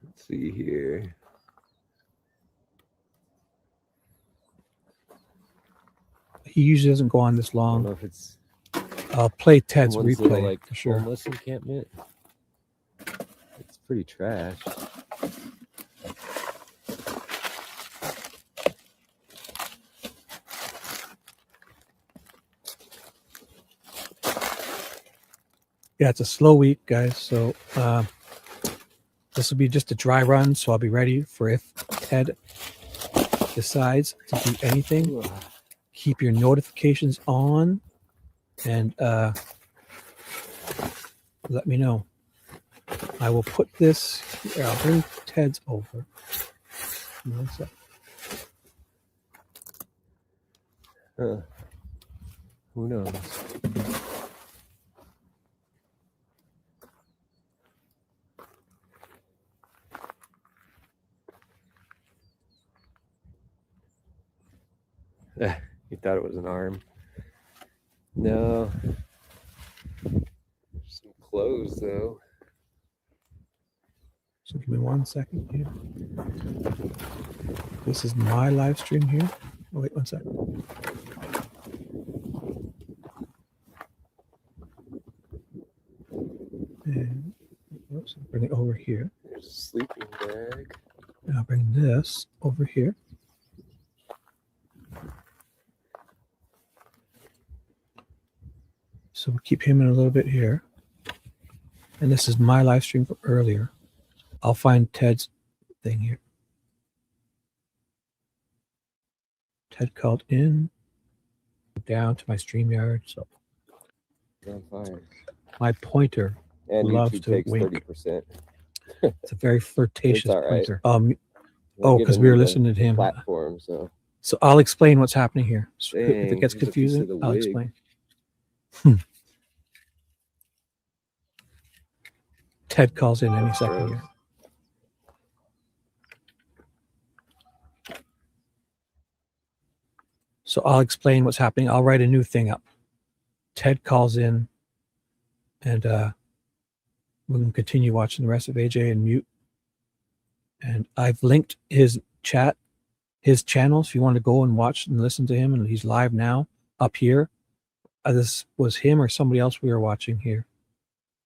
Let's see here. He usually doesn't go on this I don't long. know if it's I'll play Ted's Someone's little, replay like for sure. homeless encampment. It's pretty trash. Yeah, it's a slow week, guys. So this will be just a dry run. So I'll be ready for if Ted decides to do anything. Keep your notifications on and let me know. I will put this here. I'll bring Ted's over. One sec. Who knows? You thought it was an arm. No. Some clothes, though. So give me 1 second here. This is my live stream here. Oh, wait 1 second. And oops, bring it over here. There's a sleeping bag. And I'll bring this over here. So we'll keep him in a little bit here. And this is my live stream from earlier. I'll find Ted's thing here. Ted called in down to my StreamYard. So On fire. my pointer And loves YouTube to takes wink. 30%. It's a very flirtatious It's all right. pointer. We're Because giving we were you the listening to him. Platform, so So I'll explain what's happening here. So if it Dang, gets here's a piece of confusing, the I'll wig. explain. Ted calls in any second Gross. here. So I'll explain what's happening. I'll write a new thing up. Ted calls in, and we can continue watching the rest of AJ and mute. And I've linked his chat, his channels. If you want to go and watch and listen to him, and he's live now up here. This was him or somebody else we were watching here.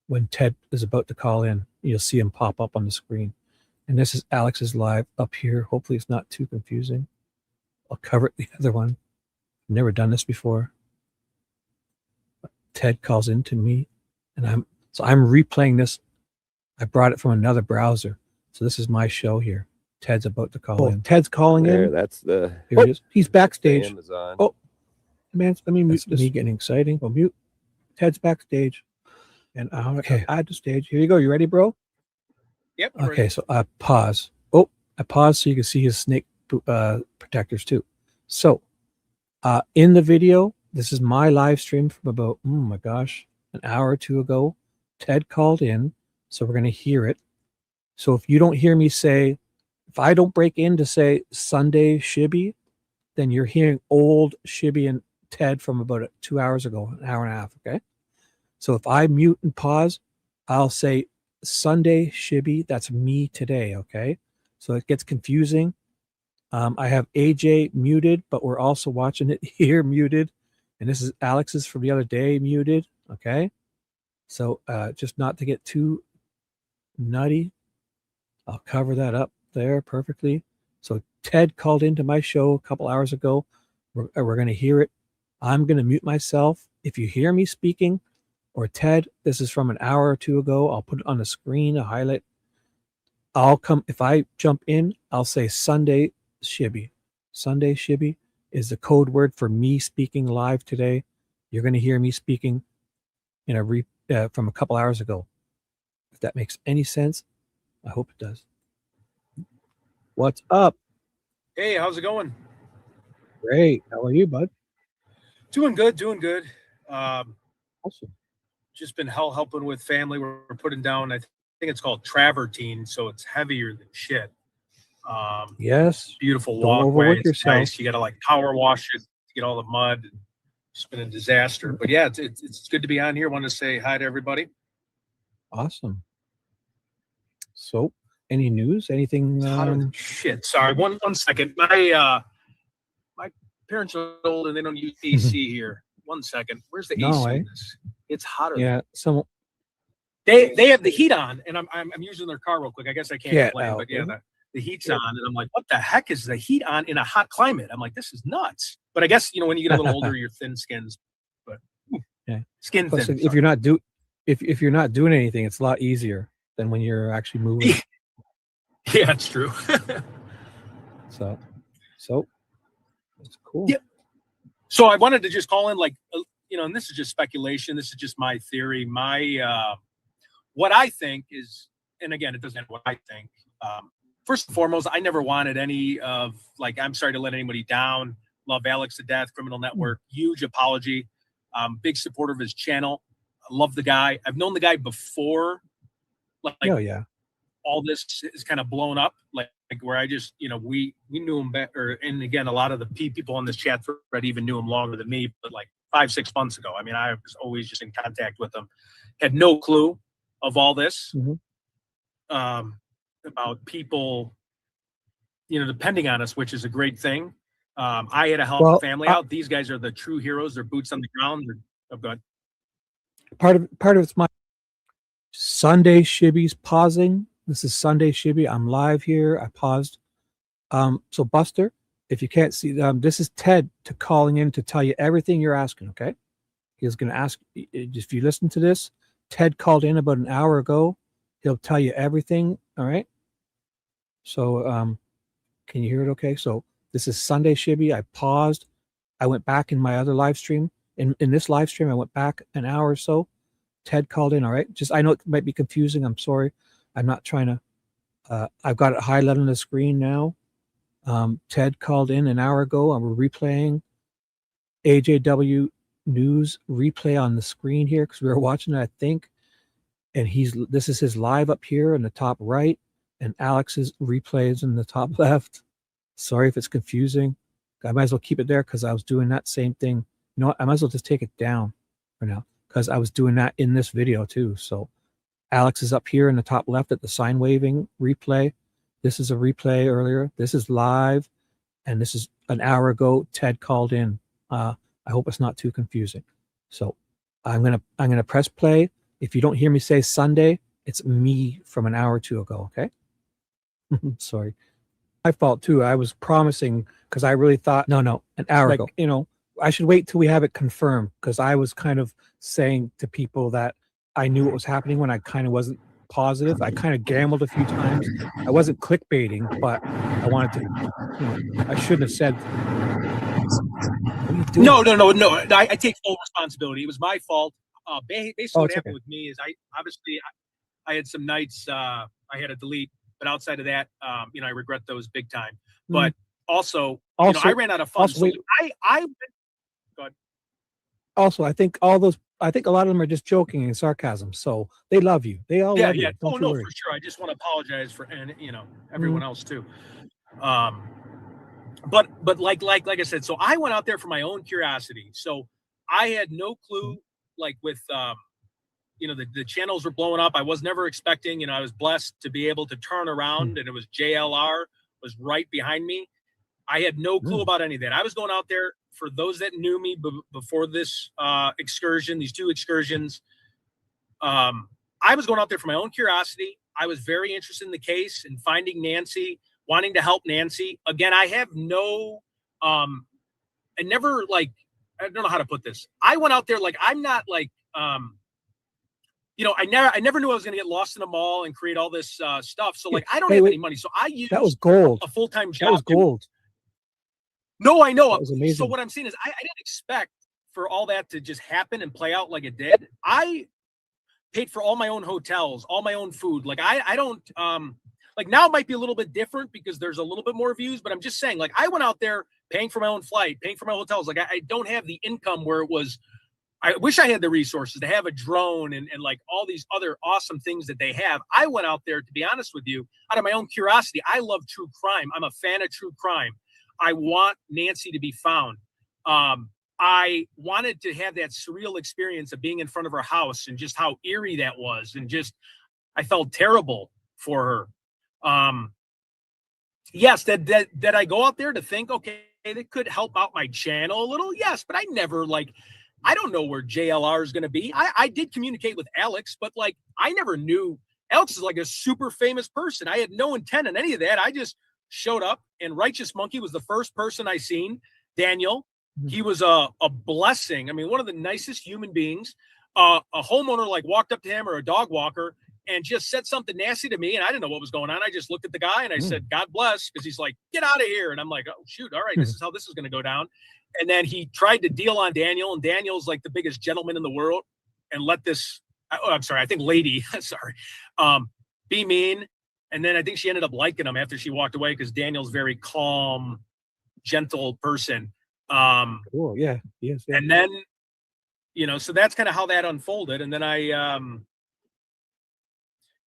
When Ted is about to call in, you'll see him pop up on the screen. And this is Alex's live up here. Hopefully it's not too confusing. I'll cover it the other one. I've never done this before. But Ted calls into me, and I'm replaying this. I brought it from another browser. So this is my show here. Ted's about to call in. Ted's calling there, in. that's the Here he is. He's backstage. Amazon. Oh, man, let me mute this. Me getting exciting. Well, mute. Ted's backstage. And I'll add to stage. Here you go. You ready, bro? Yep. Okay, so I pause. Oh, I pause so you can see his snake protectors too. So in the video, this is my live stream from about, oh my gosh, an hour or two ago. Ted called in, so we're going to hear it. So if you don't hear me say, if I don't break in to say Sunday Shibby, then you're hearing old Shibby and Ted from about 2 hours ago, an hour and a half, okay? So if I mute and pause, I'll say Sunday Shibby. That's me today, okay? So it gets confusing. I have AJ muted, but we're also watching it here muted. And this is Alex's from the other day muted, okay? So just not to get too nutty, I'll cover that up there perfectly. So Ted called into my show a couple hours ago. We're going to hear it. I'm going to mute myself. If you hear me speaking, or Ted, this is from an hour or two ago. I'll put it on the screen, a highlight. If I jump in, I'll say Sunday Shibby. Sunday Shibby is the code word for me speaking live today. You're going to hear me speaking in from a couple hours ago. If that makes any sense, I hope it does. What's up? Hey, how's it going? Great. How are you, bud? Doing good, doing good. Awesome. Just been helping with family. We're putting down, I think it's called travertine, so it's heavier than shit. Yes. Beautiful Don't walkway. overwork It's yourself. nice. You got to like power wash it to get all the mud. It's been a disaster, but yeah, it's good to be on here. Want to say hi to everybody. Awesome. So, any news? Anything? It's hotter than shit. Sorry, one second. My parents are old and they don't use AC here. 1 second. Where's the No, AC eh? in this? It's hotter. Yeah, some They have the heat on, and I'm using their car real quick. I guess I can't Get complain, out, but yeah, will the heat's on, and I'm like, what the heck is the heat on in a hot climate? I'm like, this is nuts. But I guess when you get a little older, your thin skins, but Yeah. skin Plus, thin. if you're not if you're not doing anything, it's a lot easier than when you're actually moving. Yeah, it's true. So it's cool. Yeah. So I wanted to just call in, and this is just speculation. This is just my theory. My what I think is, and again, it doesn't matter what I think. First and foremost, I never wanted any of I'm sorry to let anybody down. Love Alex to death. Criminal Network. Huge apology. Big supporter of his channel. I love the guy. I've known the guy before. Oh yeah. All this is kind of blown up, like where I just, we knew him better. And again, a lot of the people on this chat thread even knew him longer than me, but 5-6 months ago. I mean, I was always just in contact with him. Had no clue of all this, about people, depending on us, which is a great thing. I had to help the family out. These guys are the true heroes. They're boots on the ground. Oh, good. Part of it's my Sunday Shibby's pausing. This is Sunday Shibby. I'm live here. I paused. So Buster, if you can't see, this is Ted calling in to tell you everything you're asking. Okay, he's going to ask if you listen to this. Ted called in about an hour ago. He'll tell you everything. All right. So can you hear it? Okay. So this is Sunday Shibby. I paused. I went back in my other live stream. In this live stream, I went back an hour or so. Ted called in. All right. I know it might be confusing. I'm sorry. I'm not trying to. I've got it highlighted on the screen now. Ted called in an hour ago, and we're replaying AJW News replay on the screen here because we were watching it, I think. And this is his live up here in the top right, and Alex's replay is in the top left. Sorry if it's confusing. I might as well keep it there because I was doing that same thing. You know what? I might as well just take it down for now because I was doing that in this video too. So Alex is up here in the top left at the sign waving replay. This is a replay earlier. This is live, and this is an hour ago. Ted called in. I hope it's not too confusing. So I'm gonna press play. If you don't hear me say Sunday, it's me from an hour or two ago. Okay. Sorry, my fault too. I was promising because I really thought no, an hour ago. I should wait till we have it confirmed because I was kind of saying to people that I knew what was happening when I kind of wasn't positive. I kind of gambled a few times. I wasn't clickbaiting, but I wanted to, I shouldn't have said. No. I take full responsibility. It was my fault. Basically, what happened with me is I had some nights I had to delete, but outside of that, I regret those big time. But also, I ran out of funds. So go ahead. Also, I think a lot of them are just joking and sarcasm. So they love you. They all love you. Oh no, for sure. I just want to apologize for everyone else too. But like I said, so I went out there for my own curiosity. So I had no clue. With the channels were blowing up. I was never expecting. I was blessed to be able to turn around, and it was JLR was right behind me. I had no clue about any of that. I was going out there. For those that knew me before this excursion, these two excursions, I was going out there for my own curiosity. I was very interested in the case and finding Nancy, wanting to help Nancy. Again, I have no, I never I don't know how to put this. I went out there I'm not I never knew I was going to get lost in a mall and create all this stuff. So I don't have any money. So I used that was gold. A full-time job. That was gold. No, I know. That was amazing. So what I'm saying is I didn't expect for all that to just happen and play out like it did. I paid for all my own hotels, all my own food. I don't now it might be a little bit different because there's a little bit more views, but I'm just saying I went out there paying for my own flight, paying for my hotels. I don't have the income where it was. I wish I had the resources to have a drone and all these other awesome things that they have. I went out there, to be honest with you, out of my own curiosity. I love true crime. I'm a fan of true crime. I want Nancy to be found. I wanted to have that surreal experience of being in front of her house and just how eerie that was. And just, I felt terrible for her. Yes, that I go out there to think, okay, that could help out my channel a little. Yes, but I never I don't know where JLR is going to be. I did communicate with Alex, but like I never knew Alex is like a super famous person. I had no intent on any of that. I just showed up, and Righteous Monkey was the first person I seen. Daniel, he was a blessing. I mean, one of the nicest human beings. A homeowner like walked up to him, or a dog walker, and just said something nasty to me, and I didn't know what was going on. I just looked at the guy and I said, "God bless," because he's like, "Get out of here," and I'm like, "Oh shoot, all right, this is how this is going to go down." And then he tried to deal on Daniel, and Daniel's like the biggest gentleman in the world, and let this, I'm sorry, I think lady, sorry, be mean. And then I think she ended up liking him after she walked away, because Daniel's very calm, gentle person. Cool. Yeah. Yes. Yeah. And then, so that's kind of how that unfolded. And then I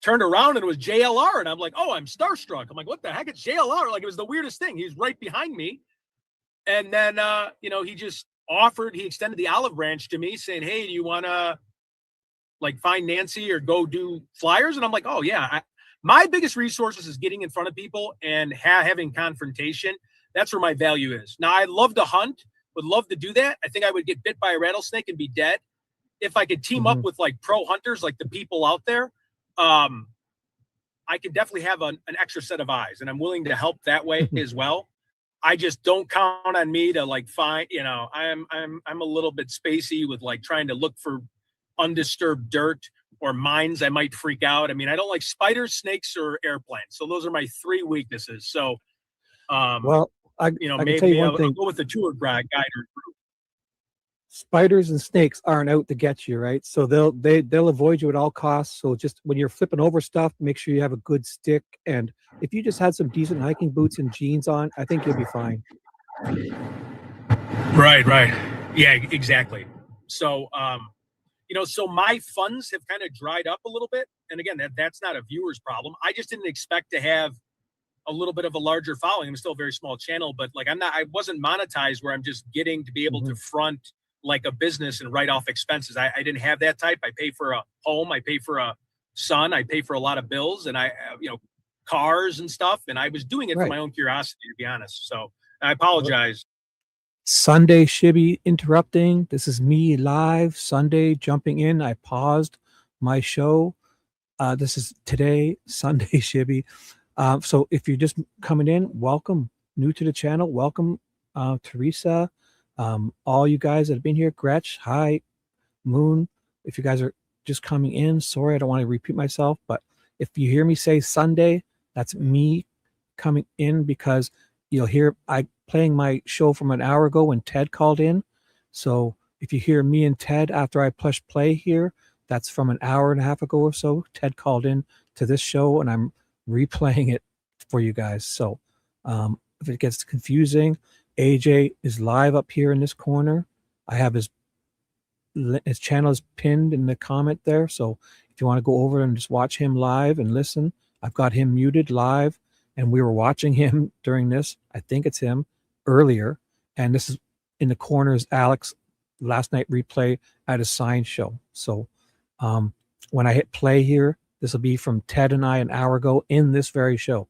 turned around and it was JLR, and I'm like, oh, I'm starstruck. I'm like, what the heck? It's JLR. Like, it was the weirdest thing. He's right behind me. And then, he just he extended the olive branch to me saying, hey, do you want to like find Nancy or go do flyers? And I'm like, oh yeah. My biggest resources is getting in front of people and having confrontation. That's where my value is. Now, I love to hunt, would love to do that. I think I would get bit by a rattlesnake and be dead. If I could team up with like pro hunters, like the people out there, I could definitely have an extra set of eyes, and I'm willing to help that way as well. I just don't count on me to like find, I'm a little bit spacey with like trying to look for undisturbed dirt or mines. I might freak out. I mean, I don't like spiders, snakes, or airplanes. So those are my 3 weaknesses. So, well, I can maybe tell you one I'll thing. go with the tour guide or group. Spiders and snakes aren't out to get you, right? So they'll avoid you at all costs. So just when you're flipping over stuff, make sure you have a good stick. And if you just had some decent hiking boots and jeans on, I think you'll be fine. Right. Yeah, exactly. So, so my funds have kind of dried up a little bit. And again, that's not a viewer's problem. I just didn't expect to have a little bit of a larger following. I'm still a very small channel, but like I wasn't monetized where I'm just getting to be able to front like a business and write off expenses. I didn't have that type. I pay for a home. I pay for a son. I pay for a lot of bills, and cars and stuff. And I was doing it for my own curiosity, to be honest. So I apologize. Sunday Shibby interrupting. This is me live. Sunday jumping in. I paused my show. This is today, Sunday Shibby. So if you're just coming in, welcome. New to the channel, welcome. Teresa, all you guys that have been here, Gretch, hi, Moon. If you guys are just coming in, sorry, I don't want to repeat myself, but if you hear me say Sunday, that's me coming in, because you'll hear I playing my show from an hour ago when Ted called in. So if you hear me and Ted after I push play here, that's from an hour and a half ago or so. Ted called in to this show, and I'm replaying it for you guys. So if it gets confusing, AJ is live up here in this corner. I have his channel is pinned in the comment there. So if you want to go over and just watch him live and listen, I've got him muted live, and we were watching him during this. I think it's him earlier. And this is in the corners, Alex last night replay at a sign show. So when I hit play here, this will be from Ted and I an hour ago in this very show.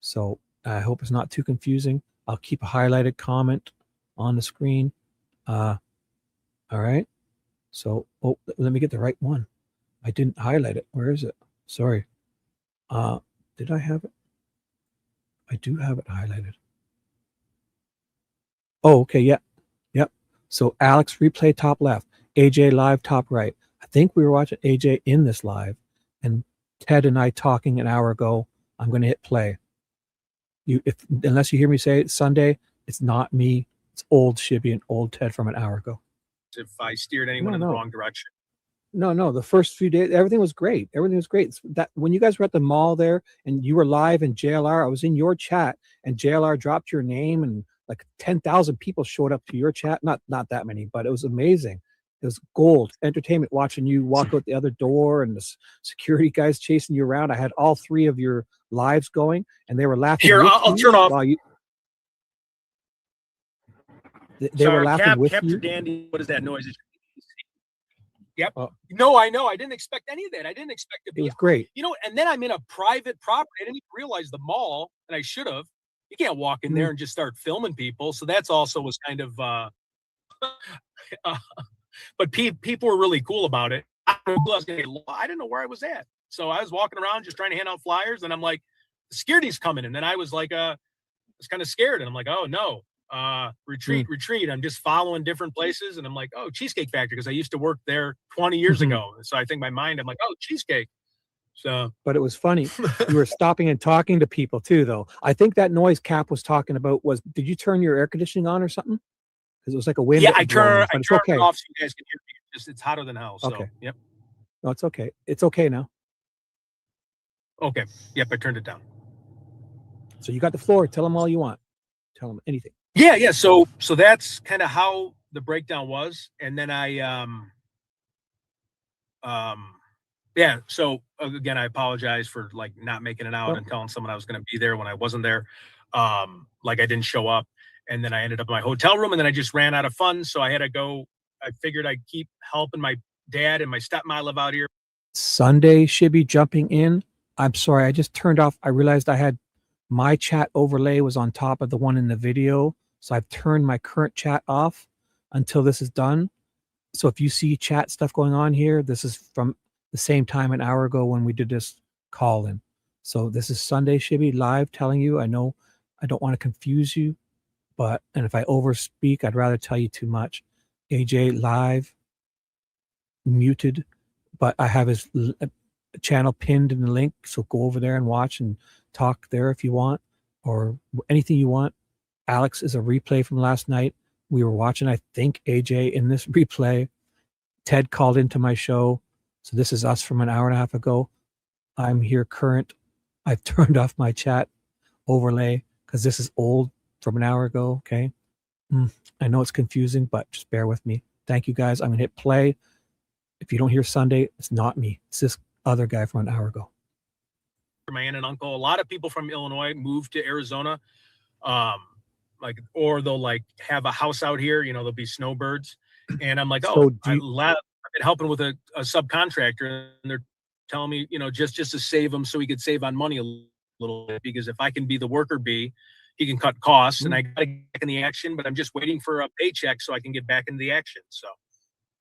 So I hope it's not too confusing. I'll keep a highlighted comment on the screen. All right. So, let me get the right one. I didn't highlight it. Where is it? Sorry. Did I have it? I do have it highlighted. Oh, okay. Yeah. Yep. So Alex replay top left, AJ live top right. I think we were watching AJ in this live, and Ted and I talking an hour ago. I'm going to hit play. Unless you hear me say it Sunday, it's not me. It's old Shibby and old Ted from an hour ago. If I steered anyone in the wrong direction. No. The first few days, everything was great. Everything was great. That when you guys were at the mall there and you were live in JLR, I was in your chat, and JLR dropped your name, and like 10,000 people showed up to your chat. Not that many, but it was amazing. It was gold entertainment watching you walk out the other door, and the security guys chasing you around. I had all 3 of your lives going, and they were laughing. Here, I'll turn off. They were laughing with you. Dandy, what is that noise? Yep. No, I know. I didn't expect any of that. I didn't expect to be. It was great. And then I'm in a private property. I didn't even realize the mall, and I should have. You can't walk in there and just start filming people. So that's also was kind of But people were really cool about it. I didn't know where I was at. So I was walking around just trying to hand out flyers, and I'm like, security's coming. And then I was like, was kind of scared. And I'm like, oh no, retreat. I'm just following different places. And I'm like, oh, Cheesecake Factory, because I used to work there 20 years ago. So I think my mind, I'm like, oh, cheesecake. So, but it was funny. You were stopping and talking to people too, though. I think that noise Cap was talking about was, did you turn your air conditioning on or something? Because it was like a wind. Yeah, I turned it it off so you guys can hear me. It's hotter than hell. So, okay. Yep. No, it's okay. It's okay now. Okay. Yep, I turned it down. So you got the floor. Tell them all you want. Tell them anything. Yeah. So that's kind of how the breakdown was. And then yeah. So again, I apologize for like not making it out and telling someone I was going to be there when I wasn't there. Like I didn't show up, and then I ended up in my hotel room, and then I just ran out of funds. So I had to go. I figured I'd keep helping my dad and my stepmom live out here. Sunday, Shibby jumping in. I'm sorry. I just turned off. I realized I had my chat overlay was on top of the one in the video. So I've turned my current chat off until this is done. So if you see chat stuff going on here, this is from the same time an hour ago when we did this call in. So this is Sunday, Shibby, live telling you. I know I don't want to confuse you, and if I overspeak, I'd rather tell you too much. AJ live, muted, but I have his channel pinned in the link. So go over there and watch and talk there if you want, or anything you want. Alex is a replay from last night. We were watching, I think, AJ in this replay. Ted called into my show. So this is us from an hour and a half ago. I'm here current. I've turned off my chat overlay because this is old from an hour ago. Okay. I know it's confusing, but just bear with me. Thank you guys. I'm going to hit play. If you don't hear Sunday, it's not me. It's this other guy from an hour ago. My aunt and uncle, a lot of people from Illinois moved to Arizona. Or they'll like have a house out here, there'll be snowbirds. And I'm like, I've been helping with a subcontractor, and they're telling me, just to save him so he could save on money a little bit, because if I can be the worker bee, he can cut costs, and I got to get back in the action, but I'm just waiting for a paycheck so I can get back into the action. So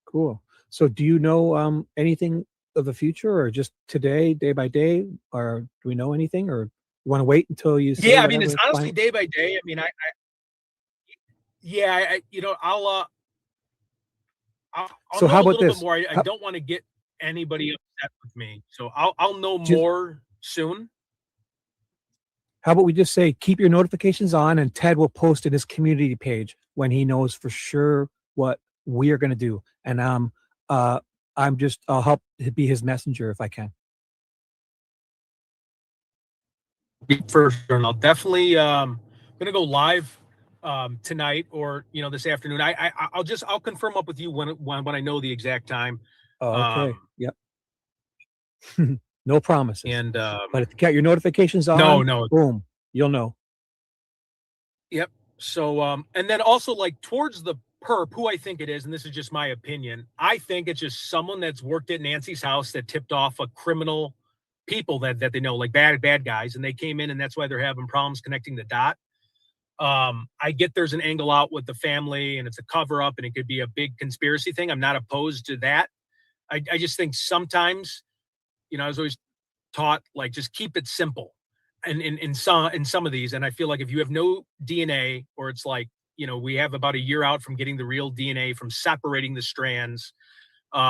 cool. So do you know anything of the future, or just today, day by day, or do we know anything, or you want to wait until you say? Yeah, I mean, it's honestly day by day. I mean, I'll so know how a about little this? bit more. I don't want to get anybody upset with me, so I'll know more soon. How about we just say keep your notifications on, and Ted will post in his community page when he knows for sure what we are going to do, and I'll help be his messenger if I can. For sure, and I'll definitely going to go live tonight or this afternoon. I'll confirm up with you when I know the exact time. Oh, okay. Yep. No promises. And but if you got your notifications on, no, boom, you'll know. Yep. So and then also like towards the perp, who I think it is, and this is just my opinion, I think it's just someone that's worked at Nancy's house that tipped off a criminal people that they know, like bad guys, and they came in, and that's why they're having problems connecting the dot. I get there's an angle out with the family, and it's a cover up, and it could be a big conspiracy thing. I'm not opposed to that. I just think sometimes, I was always taught like just keep it simple, and in some of these, and I feel like if you have no DNA, or it's like we have about a year out from getting the real DNA from separating the strands,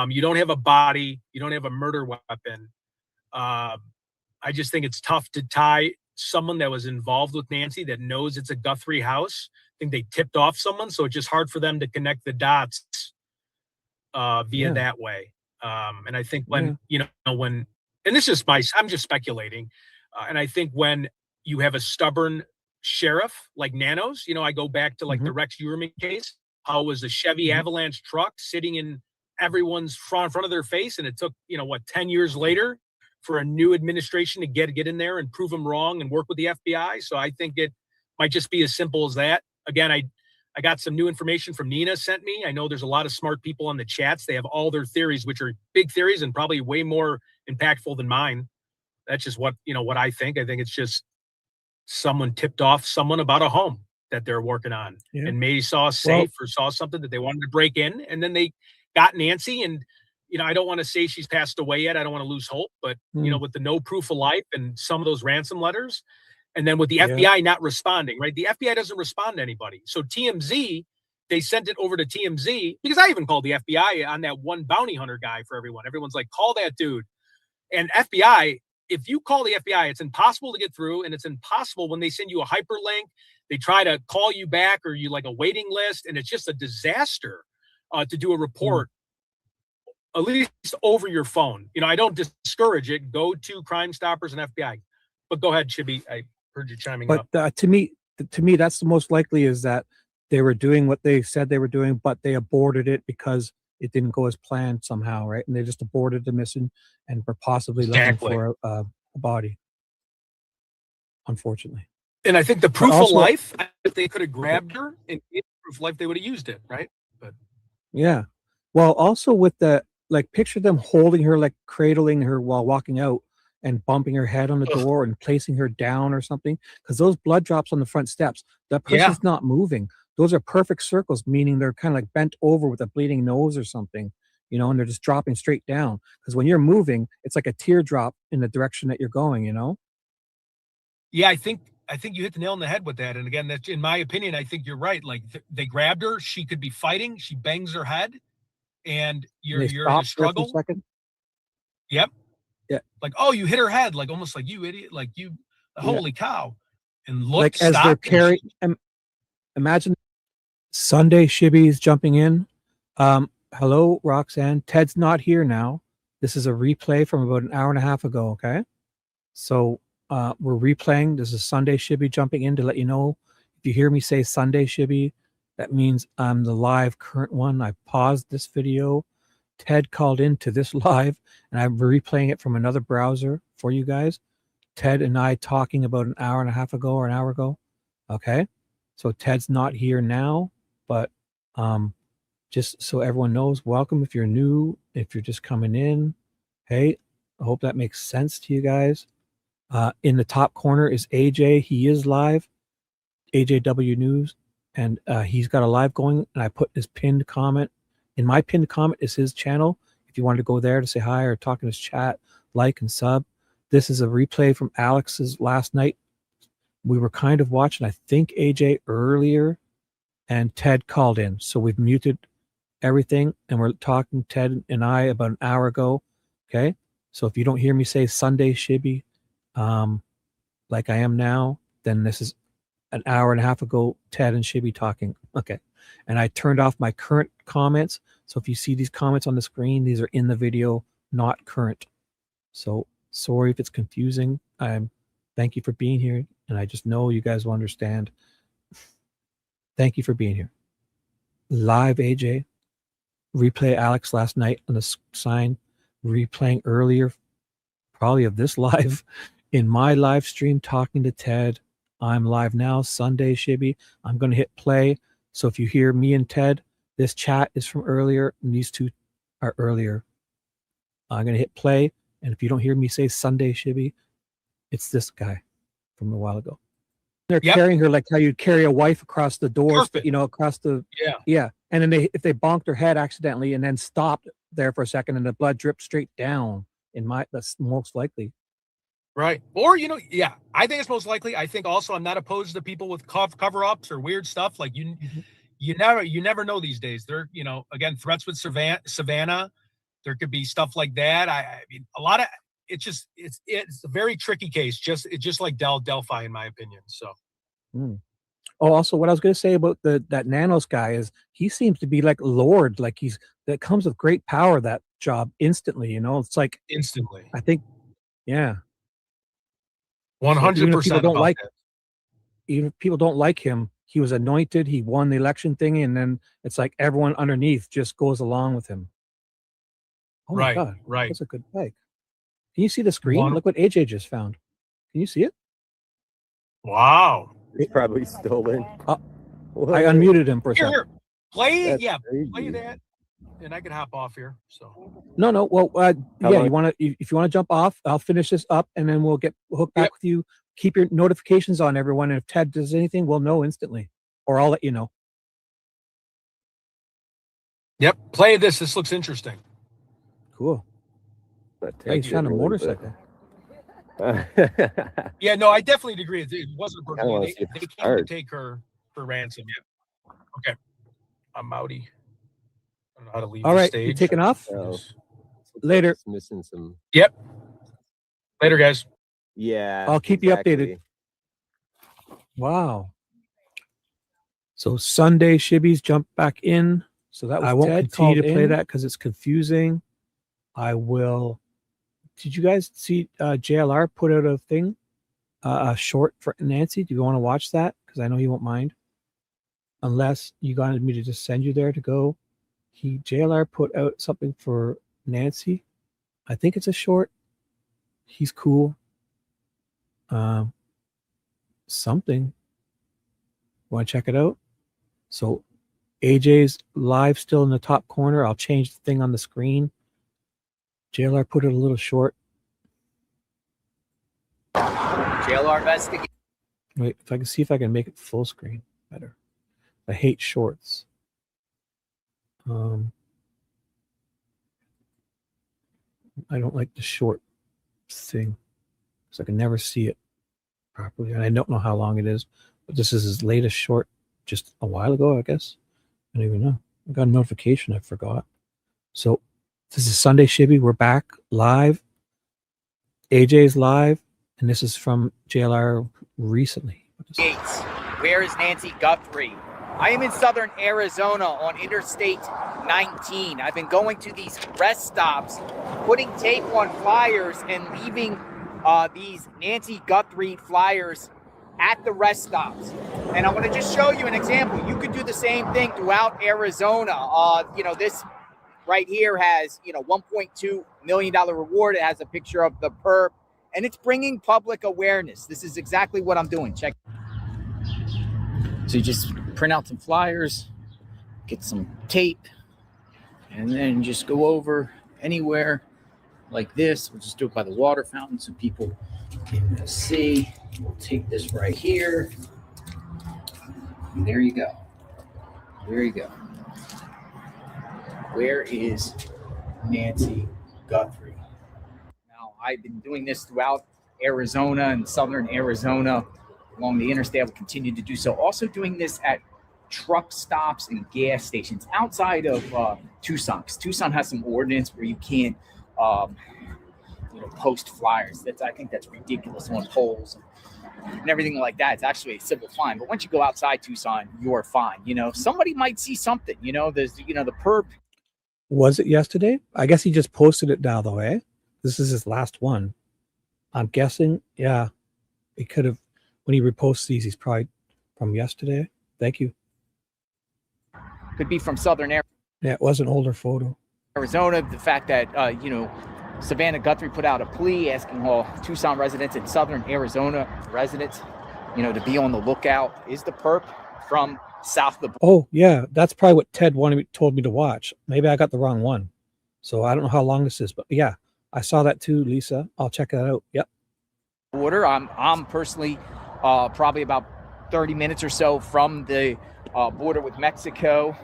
you don't have a body, you don't have a murder weapon. I just think it's tough to tie someone that was involved with Nancy that knows it's a Guthrie house. I think they tipped off someone, so it's just hard for them to connect the dots via that way. And I think when and this is I'm just speculating, and I think when you have a stubborn sheriff like Nanos, I go back to like the Rex Uerman case, how it was a Chevy Avalanche truck sitting in everyone's front of their face, and it took 10 years later for a new administration to get in there and prove them wrong and work with the FBI. So I think it might just be as simple as that. Again, I got some new information from Nina sent me. I know there's a lot of smart people on the chats. They have all their theories, which are big theories and probably way more impactful than mine. That's just what I think. I think it's just someone tipped off someone about a home that they're working on, and maybe saw a safe or saw something that they wanted to break in, and then they got Nancy, and I don't want to say she's passed away yet. I don't want to lose hope, but with the no proof of life and some of those ransom letters, and then with the FBI not responding, right? The FBI doesn't respond to anybody. So TMZ, they sent it over to TMZ because I even called the FBI on that one bounty hunter guy for everyone. Everyone's like, call that dude. And FBI, if you call the FBI, it's impossible to get through, and it's impossible when they send you a hyperlink. They try to call you back, or you like a waiting list, and it's just a disaster to do a report, at least over your phone. I don't discourage it. Go to Crime Stoppers and FBI. But go ahead, Chibi. I heard you chiming up. But to me, that's the most likely is that they were doing what they said they were doing, but they aborted it because it didn't go as planned somehow, right? And they just aborted the mission and were possibly looking for a body, unfortunately. And I think the proof of life, if they could have grabbed her and gave proof of life, they would have used it, right? But yeah. Well, also with the, like, picture them holding her, like cradling her while walking out and bumping her head on the door and placing her down or something, because those blood drops on the front steps, that person's not moving. Those are perfect circles, meaning they're kind of like bent over with a bleeding nose or something, and they're just dropping straight down. Because when you're moving, it's like a teardrop in the direction that you're going, Yeah, I think you hit the nail on the head with that. And again, that's in my opinion, I think you're right. Like they grabbed her, she could be fighting, she bangs her head, and you're in a struggle. For a second. Yep. Yeah. Like, oh, you hit her head, like almost like you idiot, like you, holy cow. And look, like as they're carrying, imagine Sunday Shibby's jumping in. Hello, Roxanne. Ted's not here now. This is a replay from about an hour and a half ago. Okay. So we're replaying. This is Sunday Shibby jumping in to let you know. If you hear me say Sunday Shibby, that means I'm the live current one. I paused this video. Ted called into this live, and I'm replaying it from another browser for you guys. Ted and I talking about an hour and a half ago or an hour ago. Okay. So Ted's not here now, but just so everyone knows, welcome if you're new, if you're just coming in. Hey, I hope that makes sense to you guys. In the top corner is AJ. He is live, AJW News, and he's got a live going, and I put his pinned comment. In my pinned comment is his channel. If you wanted to go there to say hi or talk in his chat, like and sub. This is a replay from Alex's last night. We were kind of watching, I think, AJ earlier, and Ted called in. So we've muted everything, and we're talking, Ted and I, about an hour ago. Okay? So if you don't hear me say Sunday Shibby, like I am now, then this is an hour and a half ago, Ted and Shibby talking. Okay. And I turned off my current comments. So if you see these comments on the screen, these are in the video, not current. So sorry if it's confusing. Thank you for being here. And I just know you guys will understand. Thank you for being here. Live AJ. Replay Alex last night on the sign. Replaying earlier, probably of this live, in my live stream talking to Ted. I'm live now, Sunday Shibby. I'm going to hit play. So if you hear me and Ted, this chat is from earlier, and these two are earlier. I'm going to hit play, and if you don't hear me say Sunday Shibby, it's this guy from a while ago. They're carrying her like how you'd carry a wife across the door, across the yeah. And then if they bonked her head accidentally and then stopped there for a second, and the blood dripped straight down. That's most likely. Right. Or, I think it's most likely. I think also I'm not opposed to people with cover-ups or weird stuff. Like you never know these days. They're, again, threats with Savannah. There could be stuff like that. I mean, a lot of it's a very tricky case. It's just like Delphi, in my opinion. So. Oh, also what I was going to say about that Nanos guy is he seems to be like Lord, like that comes with great power, that job instantly, it's like instantly. I think, yeah. 100%. Even if people don't like him, he was anointed, he won the election thing, and then it's like everyone underneath just goes along with him. Oh my God, right. That's a good bike. Can you see the screen? Look what AJ just found. Can you see it? Wow. It's probably stolen. I unmuted him for a second. Here. Play that, and I can hop off here. So no. Well, yeah. If you want to jump off, I'll finish this up, and then we'll get hooked back with you. Keep your notifications on, everyone, and if Ted does anything, we'll know instantly, or I'll let you know. Yep. Play this. This looks interesting. Cool. Hey, he's found a motorcycle. Yeah, no, I definitely agree. It wasn't a wanna burglary. see if They it's came to hard. take her for ransom. Yeah. Okay. I'm outie. I don't know how to leave All the right, stage. you taking off? Oh. Later. It's missing some. Yep. Later, guys. Yeah. I'll keep you updated. exactly. Wow. So Sunday shibbies jump back in. So that was I won't Ted continue to play that because it's confusing. I will. Did you guys see JLR put out a thing, a short for Nancy? Do you want to watch that? Because I know you won't mind. Unless you wanted me to just send you there to go. JLR put out something for Nancy. I think it's a short. He's cool. Something. Want to check it out? So AJ's live still in the top corner. I'll change the thing on the screen. JLR put it a little short. JLR investigate. Wait, if I can see if I can make it full screen better. I hate shorts. I don't like the short thing because I can never see it properly, and I don't know how long it is. But this is his latest short, just a while ago, I guess. I don't even know. I got a notification. I forgot. So this is Sunday Shibby. We're back live. AJ's live, and this is from JLR recently. Gates. Where is Nancy Guthrie? I am in southern Arizona on Interstate 19. I've been going to these rest stops, putting tape on flyers and leaving these Nancy Guthrie flyers at the rest stops. And I want to just show you an example. You could do the same thing throughout Arizona. This right here has, $1.2 million reward. It has a picture of the perp, and it's bringing public awareness. This is exactly what I'm doing. Check. So you just print out some flyers, get some tape, and then just go over anywhere like this. We'll just do it by the water fountain so people can see. We'll take this right here. And there you go. There you go. Where is Nancy Guthrie? Now, I've been doing this throughout Arizona and southern Arizona along the interstate. I will continue to do so. Also doing this at truck stops and gas stations outside of Tucson, because Tucson has some ordinance where you can't post flyers. I think that's ridiculous on poles and everything like that. It's actually a civil fine. But once you go outside Tucson, you're fine. Somebody might see something. There's the perp. Was it yesterday? I guess he just posted it now, though, eh? This is his last one. I'm guessing, yeah. It could have, when he reposts these, he's probably from yesterday. Thank you. Could be from southern Arizona. Yeah, it was an older photo. Arizona, the fact that, Savannah Guthrie put out a plea asking all Tucson residents and southern Arizona residents, to be on the lookout. Is the perp from south of the... Oh, yeah. That's probably what Ted told me to watch. Maybe I got the wrong one. So I don't know how long this is, but yeah, I saw that too, Lisa. I'll check that out. Yep. Border. I'm personally probably about 30 minutes or so from the border with Mexico.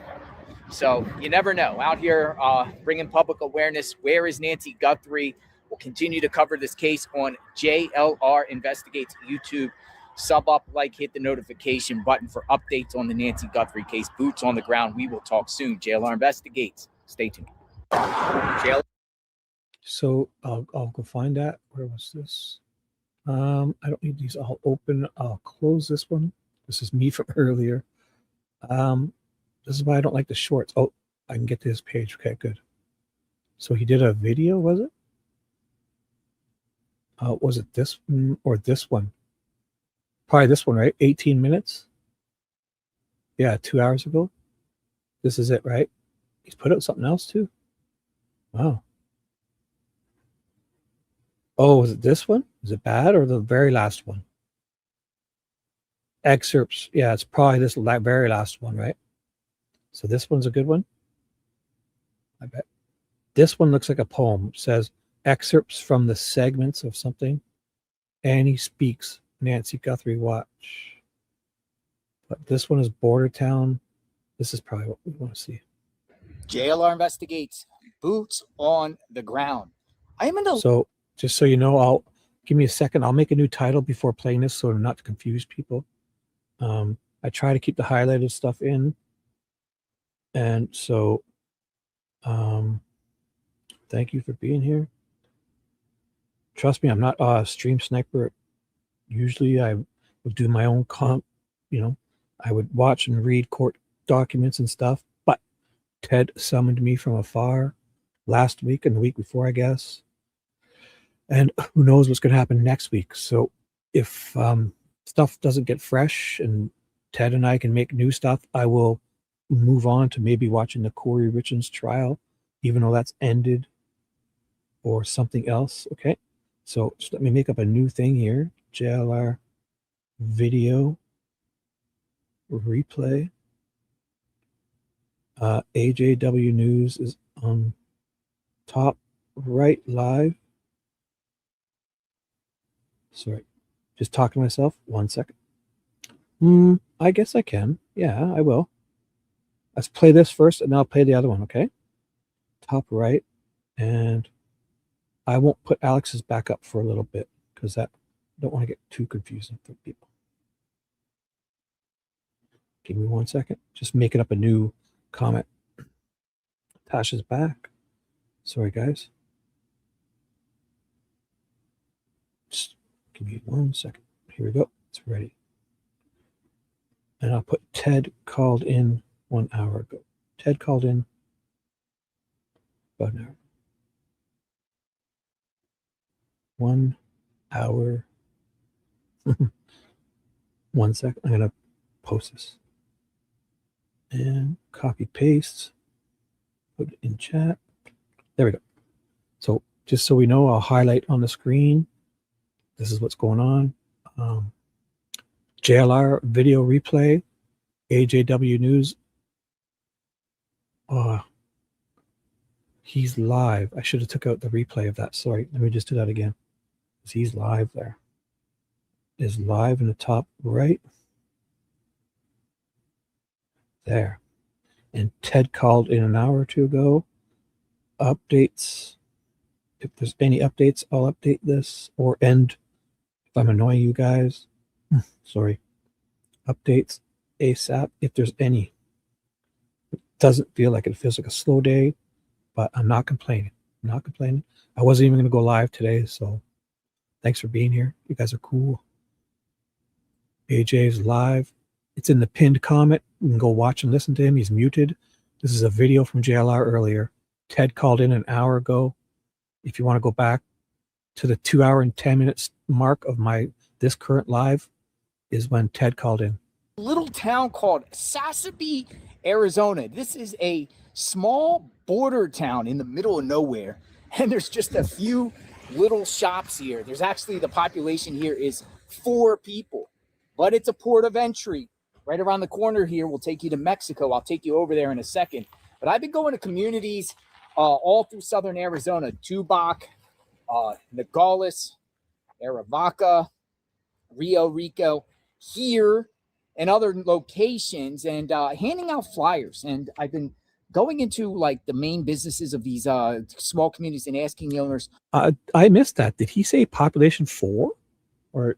So you never know. Out here bringing public awareness. Where is Nancy Guthrie? We'll continue to cover this case on JLR Investigates YouTube. Sub up, like, hit the notification button for updates on the Nancy Guthrie case. Boots on the ground. We will talk soon. JLR Investigates. Stay tuned. JLR. So I'll go find that. Where was this? I don't need these all open. I'll close this one. This is me from earlier. This is why I don't like the shorts. Oh, I can get to his page. Okay, good. So he did a video, was it? Was it this one or this one? Probably this one, right? 18 minutes. Yeah, 2 hours ago. This is it, right? He's put out something else too. Wow. Oh, was it this one? Is it bad or the very last one? Excerpts. Yeah, it's probably this very last one, right? So this one's a good one. I bet. This one looks like a poem. It says excerpts from the segments of something. And he speaks. Nancy Guthrie watch. But this one is Border Town. This is probably what we want to see. JLR investigates, boots on the ground. I am in the So just so you know, I'll give me a second. I'll make a new title before playing this so not to confuse people. I try to keep the highlighted stuff in. And so thank you for being here. Trust me, I'm not a stream sniper. Usually I would do my own I would watch and read court documents and stuff, but Ted summoned me from afar last week and the week before, I guess. And who knows what's going to happen next week. So if stuff doesn't get fresh and Ted and I can make new stuff, I will move on to maybe watching the Corey Richards trial, even though that's ended, or something else. Okay. So just let me make up a new thing here. JLR video replay. AJW News is on top right live. Sorry, just talking to myself. 1 second. I guess I can. Yeah, I will. Let's play this first and then I'll play the other one, okay? Top right. And I won't put Alex's back up for a little bit because I don't want to get too confusing for people. Give me 1 second. Just making up a new comment. Tasha's back. Sorry, guys. Just give me 1 second. Here we go. It's ready. And I'll put Ted called in 1 hour ago. Ted called in about an hour. 1 hour. 1 second. I'm going to post this. And copy paste. Put it in chat. There we go. So just so we know, I'll highlight on the screen. This is what's going on. JLR video replay. AJW News. He's live. I should have took out the replay of that. Sorry. Let me just do that again. He's live there. Is live in the top right. There. And Ted called in an hour or two ago. Updates. If there's any updates, I'll update this or end if I'm annoying you guys. Sorry. Updates ASAP if there's any. It doesn't feel like it. Feels like a slow day, but I'm not complaining. I'm not complaining. I wasn't even going to go live today, so thanks for being here. You guys are cool. AJ is live. It's in the pinned comment. You can go watch and listen to him. He's muted. This is a video from JLR earlier. Ted called in an hour ago. If you want to go back to the 2 hour and 10 minutes mark of this current live is when Ted called in. little town called Sassabee, Arizona. This is a small border town in the middle of nowhere. And there's just a few little shops here. There's actually, the population here is 4 people, but it's a port of entry. Right around the corner here will take you to Mexico. I'll take you over there in a second. But I've been going to communities all through southern Arizona, Tubac, Nogales, Arivaca, Rio Rico, here and other locations, and handing out flyers. And I've been going into like the main businesses of these small communities and asking the owners. I missed that. Did he say population 4 or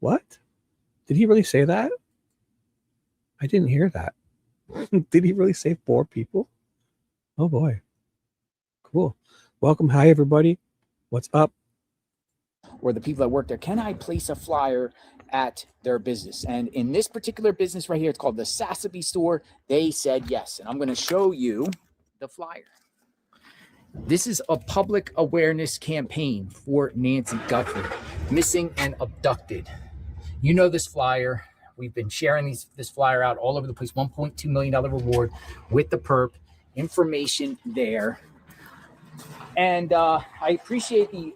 what? Did he really say that? I didn't hear that. Did he really say 4 people? Oh boy. Cool. Welcome. Hi, everybody. What's up? Or the people that work there, can I place a flyer at their business? And in this particular business right here, it's called the Sassabee store. They said yes. And I'm going to show you the flyer. This is a public awareness campaign for Nancy Guthrie, missing and abducted. You know this flyer. We've been sharing this flyer out all over the place. $1.2 million reward with the perp. Information there. And I appreciate the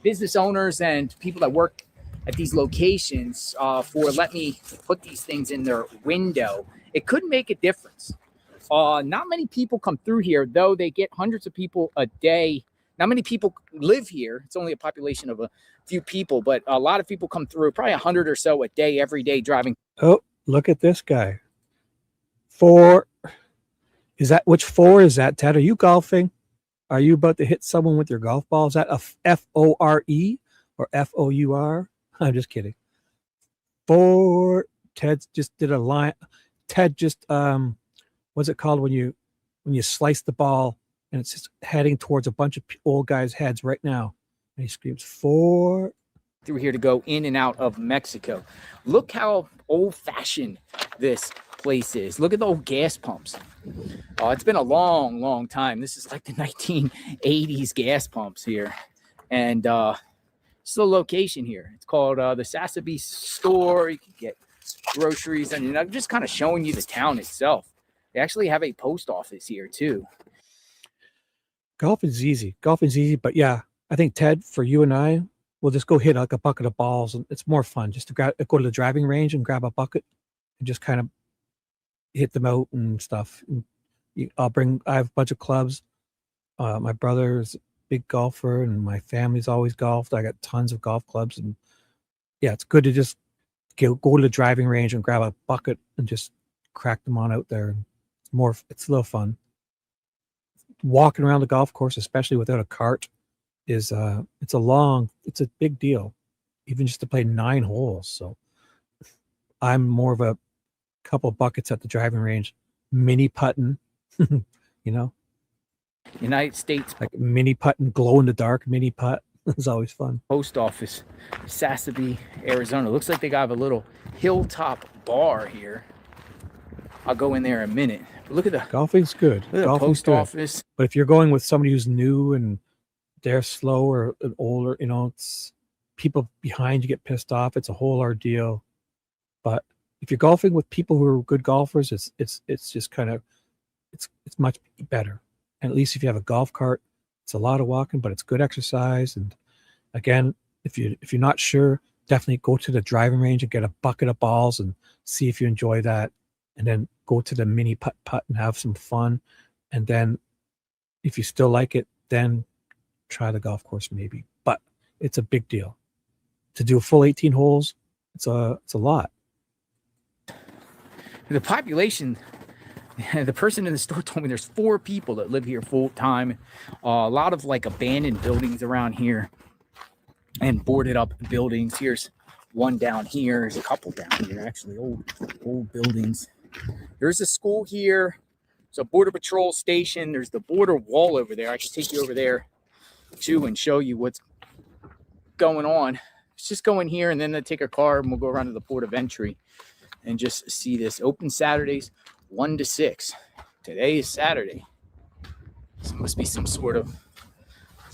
business owners and people that work at these locations for letting me put these things in their window. It could make a difference. Not many people come through here, though they get hundreds of people a day. Not many people live here. It's only a population of a few people, but a lot of people come through, probably 100 or so a day, every day driving. Oh, look at this guy. Is that which four is that, Ted? Are you golfing? Are you about to hit someone with your golf ball? Is that a F-O-R-E or F-O-U-R? I'm just kidding. Four. Ted just did a line. Ted just what's it called when you slice the ball and it's just heading towards a bunch of old guys' heads right now, and he screams four. Through here to go in and out of Mexico. Look how old-fashioned this place is. Look at the old gas pumps. Oh, it's been a long, long time. This is like the 1980s gas pumps here. And it's the location here. It's called the Sassabee store. You can get groceries. And I'm just kind of showing you the town itself. They actually have a post office here too. Golf is easy. But yeah, I think, Ted, for you and I, we'll just go hit like a bucket of balls, and it's more fun just to go to the driving range and grab a bucket and just kind of hit them out and stuff. And I have a bunch of clubs. My brother's a big golfer, and my family's always golfed. I got tons of golf clubs, and yeah, it's good to just go to the driving range and grab a bucket and just crack them on out there. It's a little fun. Walking around the golf course, especially without a cart, it's a big deal, even just to play 9 holes. So I'm more of a couple buckets at the driving range, mini putting, United States, like mini putting, glow in the dark mini putt is always fun. Post office, Sassabee, Arizona. Looks like they got a little hilltop bar here. I'll go in there in a minute. But look at the golfing's good. Golfing's good. Office. But if you're going with somebody who's new and they're slow or older, it's people behind you get pissed off. It's a whole ordeal. But if you're golfing with people who are good golfers, it's just kind of it's much better. And at least if you have a golf cart, it's a lot of walking, but it's good exercise. And again, if you're not sure, definitely go to the driving range and get a bucket of balls and see if you enjoy that. And then go to the mini putt and have some fun. And then if you still like it, then try the golf course maybe. But it's a big deal. To do a full 18 holes, it's a lot. The population, the person in the store told me there's 4 people that live here full time. A lot of like abandoned buildings around here and boarded up buildings. Here's one down here. There's a couple down here, actually, old buildings. There's a school here. There's a border patrol station. There's the border wall over there. I should take you over there too and show you what's going on. Let's just go in here and then they'll take a car and we'll go around to the port of entry and just see this. Open Saturdays 1 to 6. Today is Saturday. This must be some sort of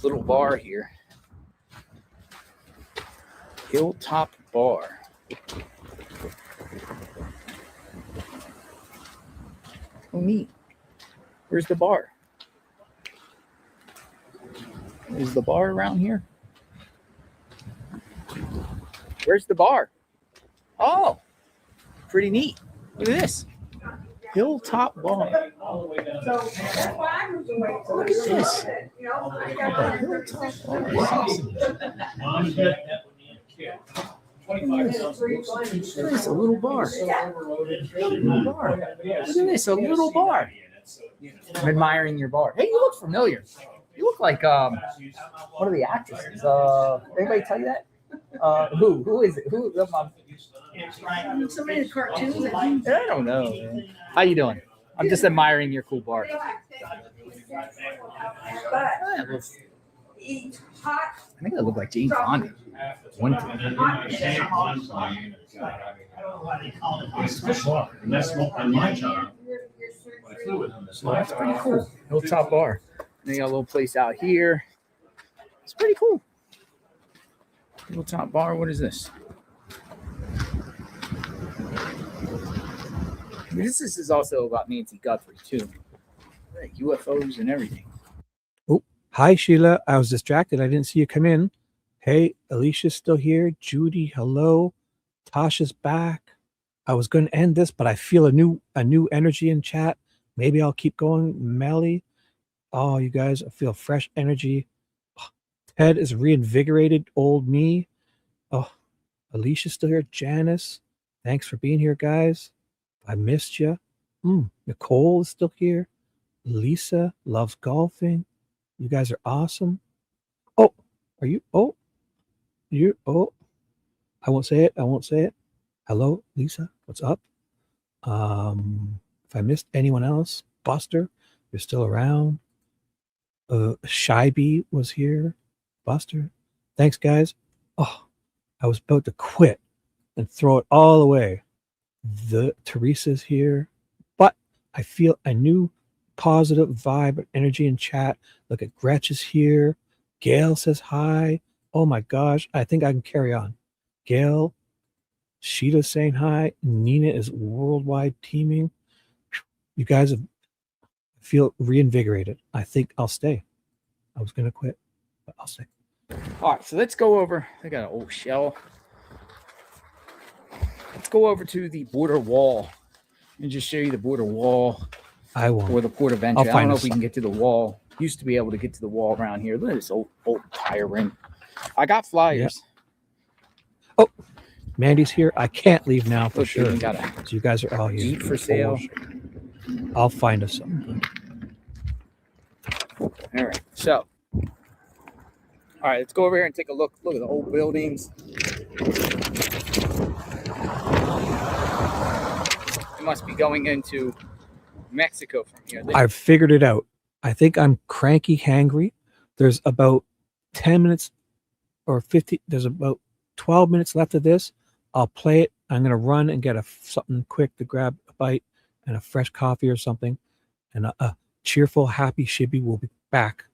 little bar here. Hilltop Bar. Oh, neat. Where's the bar? Is the bar around here? Where's the bar? Oh, pretty neat. Look at this. Hilltop Bar. Look at this. It's a little bar. Look at this, a little bar. I'm admiring your bar. Hey, you look familiar. You look like one of the actresses. Anybody tell you that? Who is it? Somebody in the cartoons. I don't know, man. How you doing? I'm just admiring your cool bar. I think I look like Jane Fonda. One thing. So that's pretty cool. Hilltop Bar. And they got a little place out here. It's pretty cool. Hilltop Bar. What is this? This is also about Nancy Guthrie too. Like UFOs and everything. Oh, hi Sheila. I was distracted. I didn't see you come in. Hey, Alicia's still here. Judy, hello. Tasha's back. I was going to end this, but I feel a new energy in chat. Maybe I'll keep going. Melly. Oh, you guys, I feel fresh energy. Oh, Ted is reinvigorated. Old me. Oh, Alicia's still here. Janice, thanks for being here, guys. I missed you. Nicole is still here. Lisa loves golfing. You guys are awesome. Oh, are you? Oh, you. Oh, I won't say it. I won't say it. Hello, Lisa. What's up? If I missed anyone else, Buster, you're still around. Shy Bee was here. Buster, thanks, guys. Oh, I was about to quit and throw it all away. The Teresa's here, but I feel a new positive vibe and energy in chat. Look at Gretch is here. Gail says hi. Oh my gosh, I think I can carry on. Gail, Sheeta's saying hi. Nina is worldwide teaming. You guys feel reinvigorated. I think I'll stay. I was gonna quit, but I'll stay. All right, so let's go over. I got an old shell. Let's go over to the border wall and just show you the border wall. I won't. Or the port of entry. I don't know if we sign. can get to the wall. Used to be able to get to the wall around here. Look at this old tire ring. I got flyers. Oh, Mandy's here. I can't leave now for Look, sure. we got a So you guys are all here. Jeep for sale. I'll find us something. All right, so. All right, let's go over here and take a look. Look at the old buildings. You must be going into Mexico from here. I've figured it out. I think I'm cranky hangry. There's about 10 minutes or 50. There's about 12 minutes left of this. I'll play it. I'm going to run and get something quick to grab a bite and a fresh coffee or something. And a cheerful, happy Shibby will be back.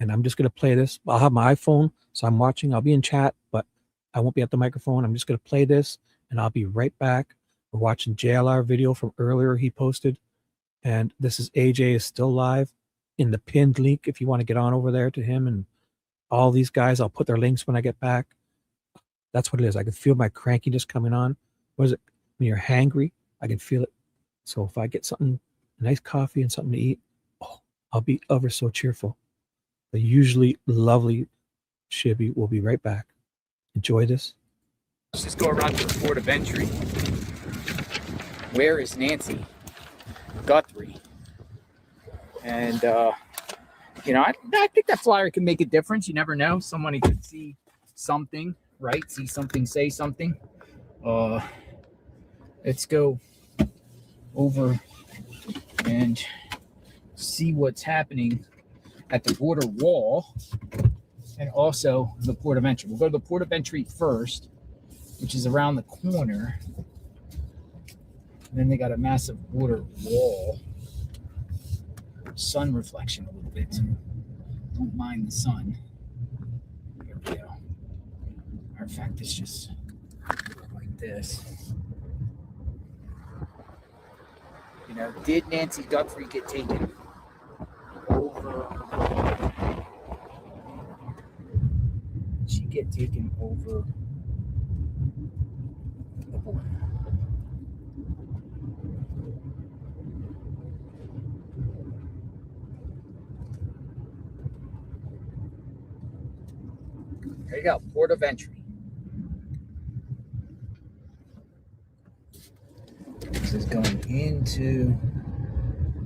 And I'm just going to play this. I'll have my iPhone, so I'm watching. I'll be in chat, but I won't be at the microphone. I'm just going to play this, and I'll be right back. We're watching JLR video from earlier he posted. And this is AJ is still live in the pinned link if you want to get on over there to him and all these guys. I'll put their links when I get back. That's what it is. I can feel my crankiness coming on. What is it? When you're hangry, I can feel it. So if I get something, a nice coffee and something to eat, I'll be ever so cheerful. The usually lovely Shibby will be right back. Enjoy this. Let's just go around to the port of entry. Where is Nancy? Guthrie. And, you know, I think that flyer can make a difference. You never know. Somebody could see something, right? See something, say something. Let's go over and see what's happening at the border wall and also the port of entry. We'll go to the port of entry first, which is around the corner. And then they got a massive border wall. Sun reflection a little bit. Don't mind the sun. Here we go. Matter of fact, it's just like this. You know, did Nancy Guthrie get taken over? Did she get taken over the border? There you go, port of entry. This is going into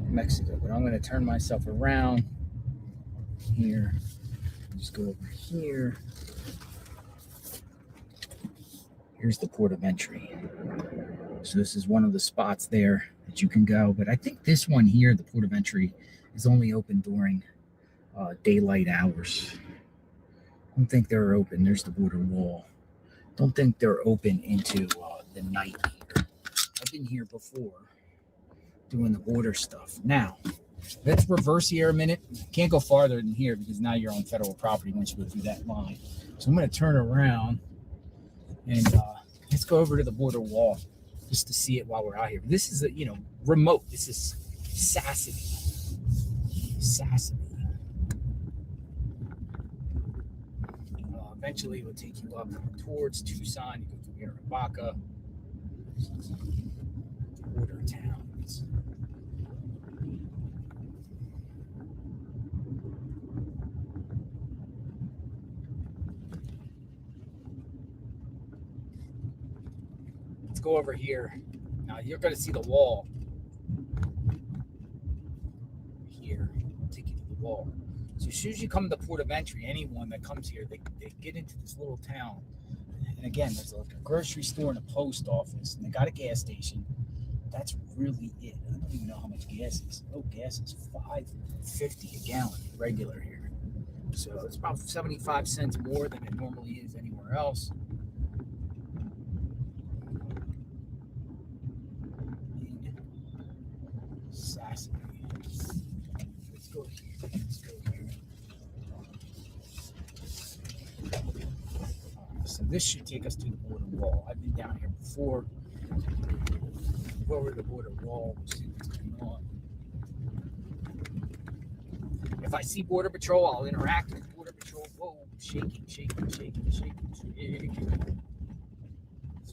Mexico, but I'm going to turn myself around here. Just go over here. Here's the port of entry. So this is one of the spots there that you can go. But I think this one here, the port of entry, is only open during daylight hours. I don't think they're open. There's the border wall. Don't think they're open into the night either. I've been here before doing the border stuff. Now, let's reverse here a minute. Can't go farther than here because now you're on federal property once you go through that line. So I'm going to turn around and let's go over to the border wall just to see it while we're out here. This is a, remote. This is Sassy. Eventually, it will take you up towards Tucson. You go through Arivaca, border towns. Let's go over here. Now, you're going to see the wall here. wall. So as soon as you come to port of entry, anyone that comes here, they get into this little town. And again, there's like a grocery store and a post office, and they got a gas station. That's really it. I don't even know how much gas is. Oh, gas is $5.50 a gallon regular here. So it's about 75 cents more than it normally is anywhere else. Sassy. Let's go here. Let's go here. So this should take us to the border wall. I've been down here before. Go over the border wall. We'll see what's going on. If I see Border Patrol, I'll interact with Border Patrol. Whoa, shaking. These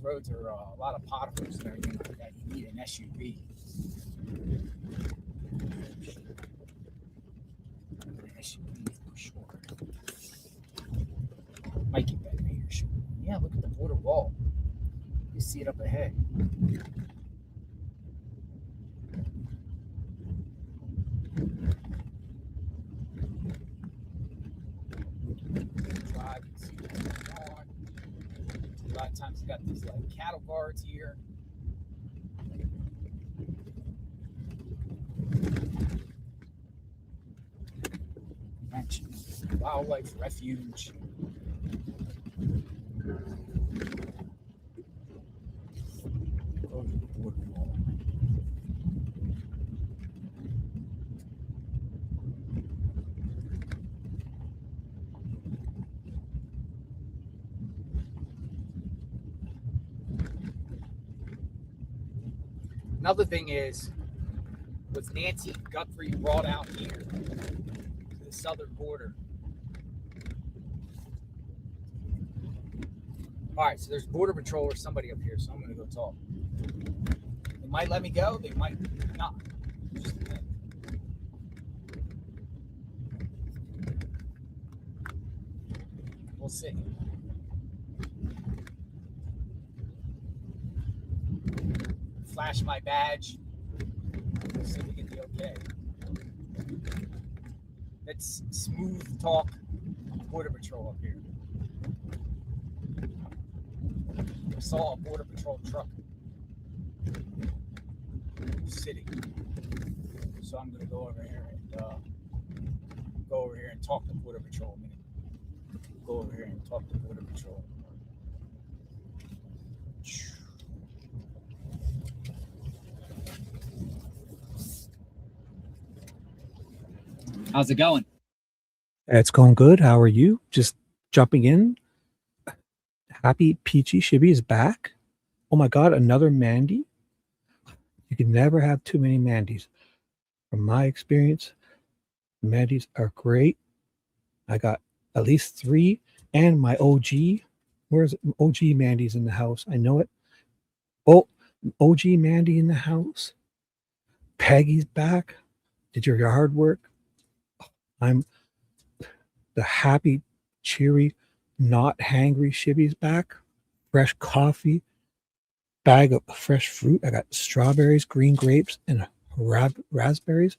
roads are a lot of potholes and everything like that. You need an SUV. An SUV for sure. Might get better here, sure. Yeah, look at the border wall. You see it up ahead. Drive and see what's going on. A lot of times you got these like cattle guards here. Wildlife refuge. Go to the border wall. Another thing is, was Nancy Guthrie brought out here to the southern border. All right, so there's Border Patrol or somebody up here, so I'm going to go talk. They might let me go, they might not. We'll see. Flash my badge. Let's see if we get the okay. Let's smooth talk Border Patrol up here. I saw a Border Patrol truck sitting, so I'm going to go over here and talk to Border Patrol a minute. Go over here and talk to Border Patrol. How's it going? It's going good. How are you? Just jumping in. Happy Peachy Shibby is back. Oh my God, another Mandy. You can never have too many Mandys. From my experience, Mandys are great. I got at least 3 and my OG. Where's OG Mandy's in the house? I know it. Oh, OG Mandy in the house. Peggy's back. Did your yard work? I'm the happy, cheery, not hangry Shibby's back. Fresh coffee, bag of fresh fruit. I got strawberries, green grapes, and raspberries.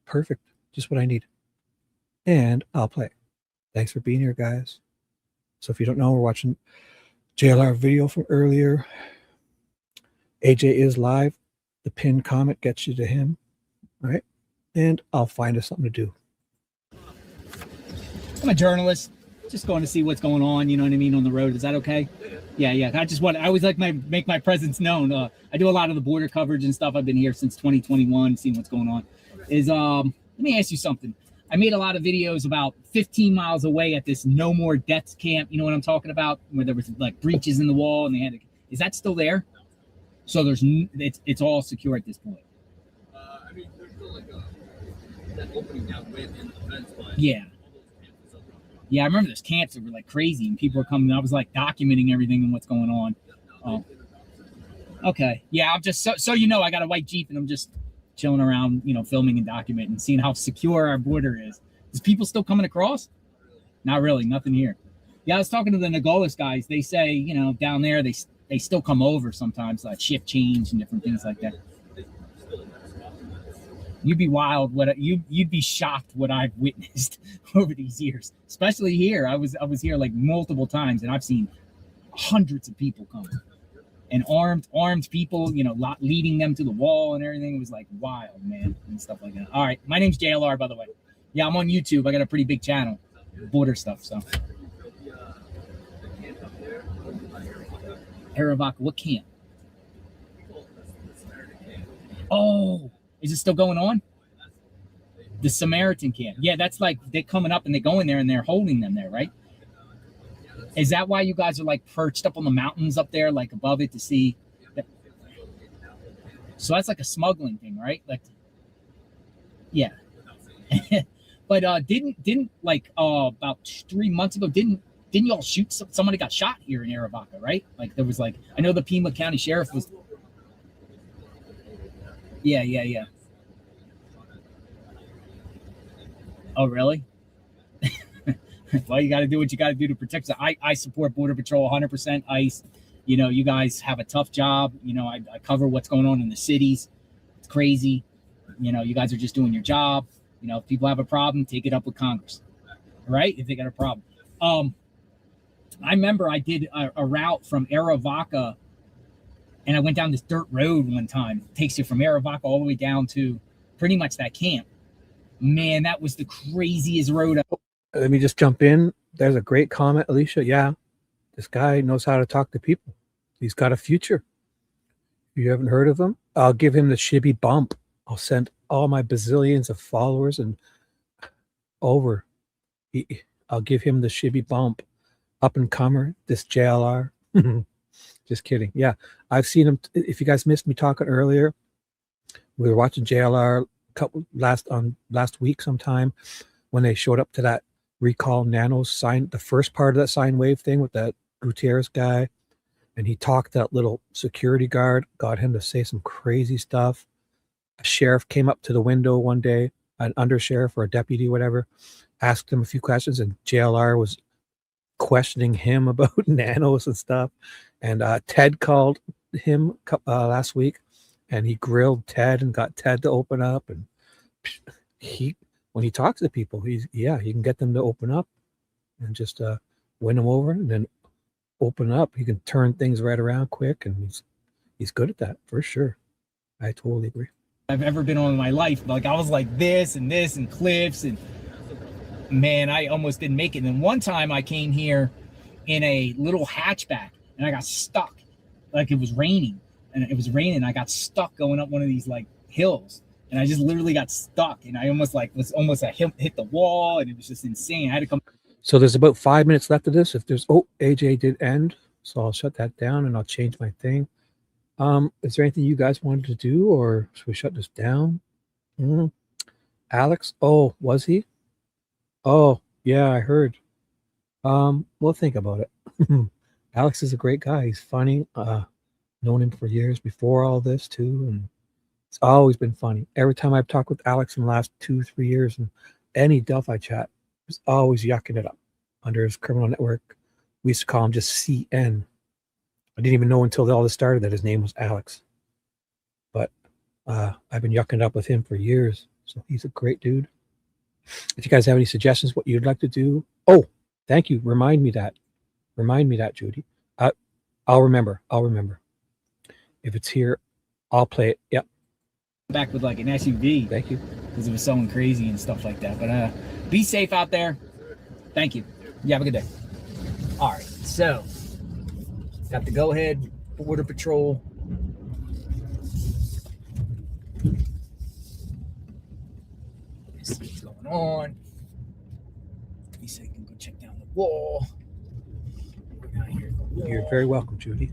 Perfect. Just what I need. And I'll play. Thanks for being here, guys. So if you don't know, we're watching JLR video from earlier. AJ is live. The pinned comment gets you to him. All right. And I'll find us something to do. I'm a journalist, just going to see what's going on, you know what I mean, on the road. Is that okay? Yeah. I always like make my presence known. I do a lot of the border coverage and stuff. I've been here since 2021, seeing what's going on. Let me ask you something. I made a lot of videos about 15 miles away at this No More Deaths camp. You know what I'm talking about? Where there was like breaches in the wall and they had is that still there? So it's all secure at this point. I mean, there's still like that opening downwind in the fence, but yeah. Yeah, I remember those camps that were like crazy and people were coming. I was like documenting everything and what's going on. Oh, okay. Yeah, I'm just so you know, I got a white Jeep and I'm just chilling around, you know, filming and documenting, seeing how secure our border is. Is people still coming across? Not really. Nothing here. Yeah, I was talking to the Nogales guys. They say, you know, down there they still come over sometimes, like shift change and different things like that. You'd be wild. You'd be shocked what I've witnessed over these years, especially here. I was here like multiple times, and I've seen hundreds of people come and armed people, you know, leading them to the wall and everything. It was like wild, man, and stuff like that. All right, my name's JLR, by the way. Yeah, I'm on YouTube. I got a pretty big channel, border stuff. So, Aravaca, what camp? Oh, is it still going on? The Samaritan camp. Yeah, that's like they're coming up and they go in there and they're holding them there, right? Is that why you guys are like perched up on the mountains up there, like above it to see? So that's like a smuggling thing, right? Like, yeah. But didn't like about 3 months ago, didn't y'all shoot somebody got shot here in Aravaca, right? Like there was like, I know the Pima County Sheriff was. Yeah. Oh, really? Well, you got to do what you got to do to protect. I support Border Patrol 100%. ICE, you know, you guys have a tough job. You know, I cover what's going on in the cities. It's crazy. You know, you guys are just doing your job. You know, if people have a problem, take it up with Congress, right? If they got a problem. I remember I did a route from Aravaca, and I went down this dirt road one time. It takes you from Aravaca all the way down to pretty much that camp. Man, that was the craziest road. Let me just jump in. There's a great comment, Alicia. Yeah, this guy knows how to talk to people. He's got a future. If you haven't heard of him, I'll give him the shibby bump. I'll send all my bazillions of followers and over. I'll give him the shibby bump. Up and comer, this JLR. Just kidding. Yeah, I've seen him. If you guys missed me talking earlier, we were watching JLR last week sometime when they showed up to that recall nano sign, the first part of that sine wave thing with that Gutierrez guy, and he talked to that little security guard, got him to say some crazy stuff. A sheriff came up to the window one day, an undersheriff or a deputy, whatever, asked him a few questions, and JLR was questioning him about nanos and stuff. And Ted called him last week, and he grilled Ted and got Ted to open up. And when he talks to people, he can get them to open up and just win them over, and then open up. He can turn things right around quick, and he's good at that for sure. I totally agree. I've ever been on in my life. Like I was like this and cliffs, and man, I almost didn't make it. And one time I came here in a little hatchback and I got stuck. Like it was raining. I got stuck going up one of these like hills, and I just literally got stuck, and I almost hit the wall, and it was just insane. I had to come. So there's about 5 minutes left of this. If there's AJ did end, so I'll shut that down and I'll change my thing. Is there anything you guys wanted to do, or should we shut this down? Alex, oh, was he? Oh, yeah, I heard. We'll think about it. Alex is a great guy. He's funny. Known him for years before all this too, and it's always been funny. Every time I've talked with Alex in the last 2-3 years, and any Delphi chat, he's always yucking it up under his criminal network. We used to call him just CN. I didn't even know until all this started that his name was Alex. But I've been yucking it up with him for years, so he's a great dude. If you guys have any suggestions what you'd like to do, oh, thank you. Remind me that, Judy. I'll remember. If it's here, I'll play it. Yep. Back with like an SUV. Thank you. Because it was someone crazy and stuff like that. But be safe out there. Thank you. You have a good day. All right. So got the go ahead Border Patrol. Let's see what's going on. Let me see if I can go check down the wall. We're down here at the wall. You're very welcome, Judy.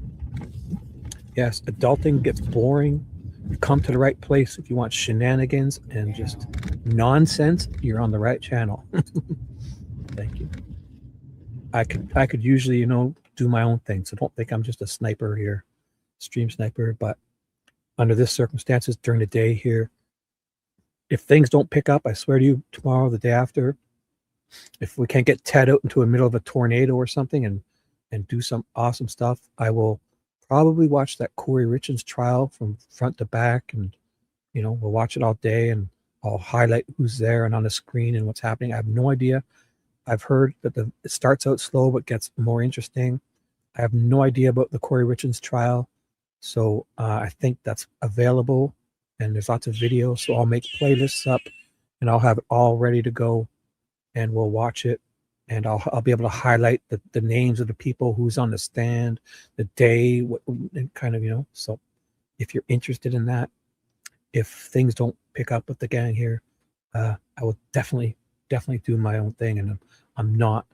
Yes, adulting gets boring. You come to the right place if you want shenanigans and just nonsense. You're on the right channel. Thank you. I could usually, do my own thing. So don't think I'm just a sniper here, stream sniper. But under this circumstances during the day here, if things don't pick up, I swear to you, tomorrow, the day after, if we can't get Ted out into the middle of a tornado or something and do some awesome stuff, I will probably watch that Corey Richards trial from front to back, and we'll watch it all day, and I'll highlight who's there and on the screen and what's happening. I have no idea. I've heard that it starts out slow but gets more interesting. I have no idea about the Corey Richards trial. So I think that's available, and there's lots of videos. So I'll make playlists up, and I'll have it all ready to go, and we'll watch it. And I'll be able to highlight the names of the people who's on the stand, the day, what, and kind of, you know. So if you're interested in that, if things don't pick up with the gang here, I will definitely do my own thing. And I'm not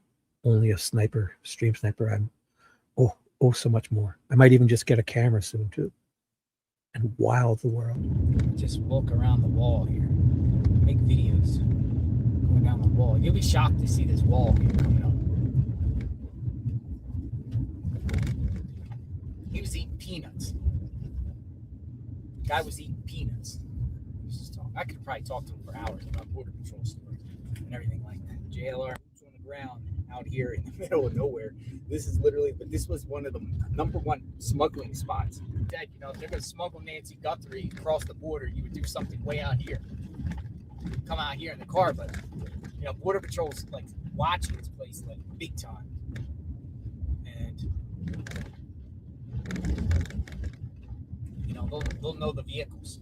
only a sniper, stream sniper. I'm so much more. I might even just get a camera soon too, and wow the world. Just walk around the wall here, make videos going down the wall. You'll be shocked to see this wall here coming up. He was eating peanuts. Guy was eating peanuts. I could probably talk to him for hours about Border Patrol stories and everything like that. JLR boots on the ground out here in the middle of nowhere. This is literally, but this was one of the #1 smuggling spots. Dad, you know, if they're going to smuggle Nancy Guthrie across the border, you would do something way out here. Come out here in the car, but, you know, Border Patrol's like watching this place like big time. And, you know, they'll know the vehicles.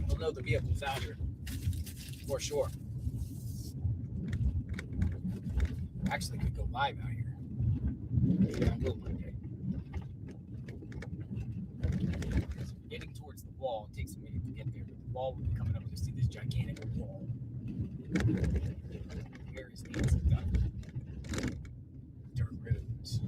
They'll know the vehicles out here for sure. Actually could go live out here. Yeah, I will one day. Getting towards the wall, it takes a minute to get there, but the wall will be coming up. You'll see this gigantic wall. Here is Nancy Guthrie. Dirt roads.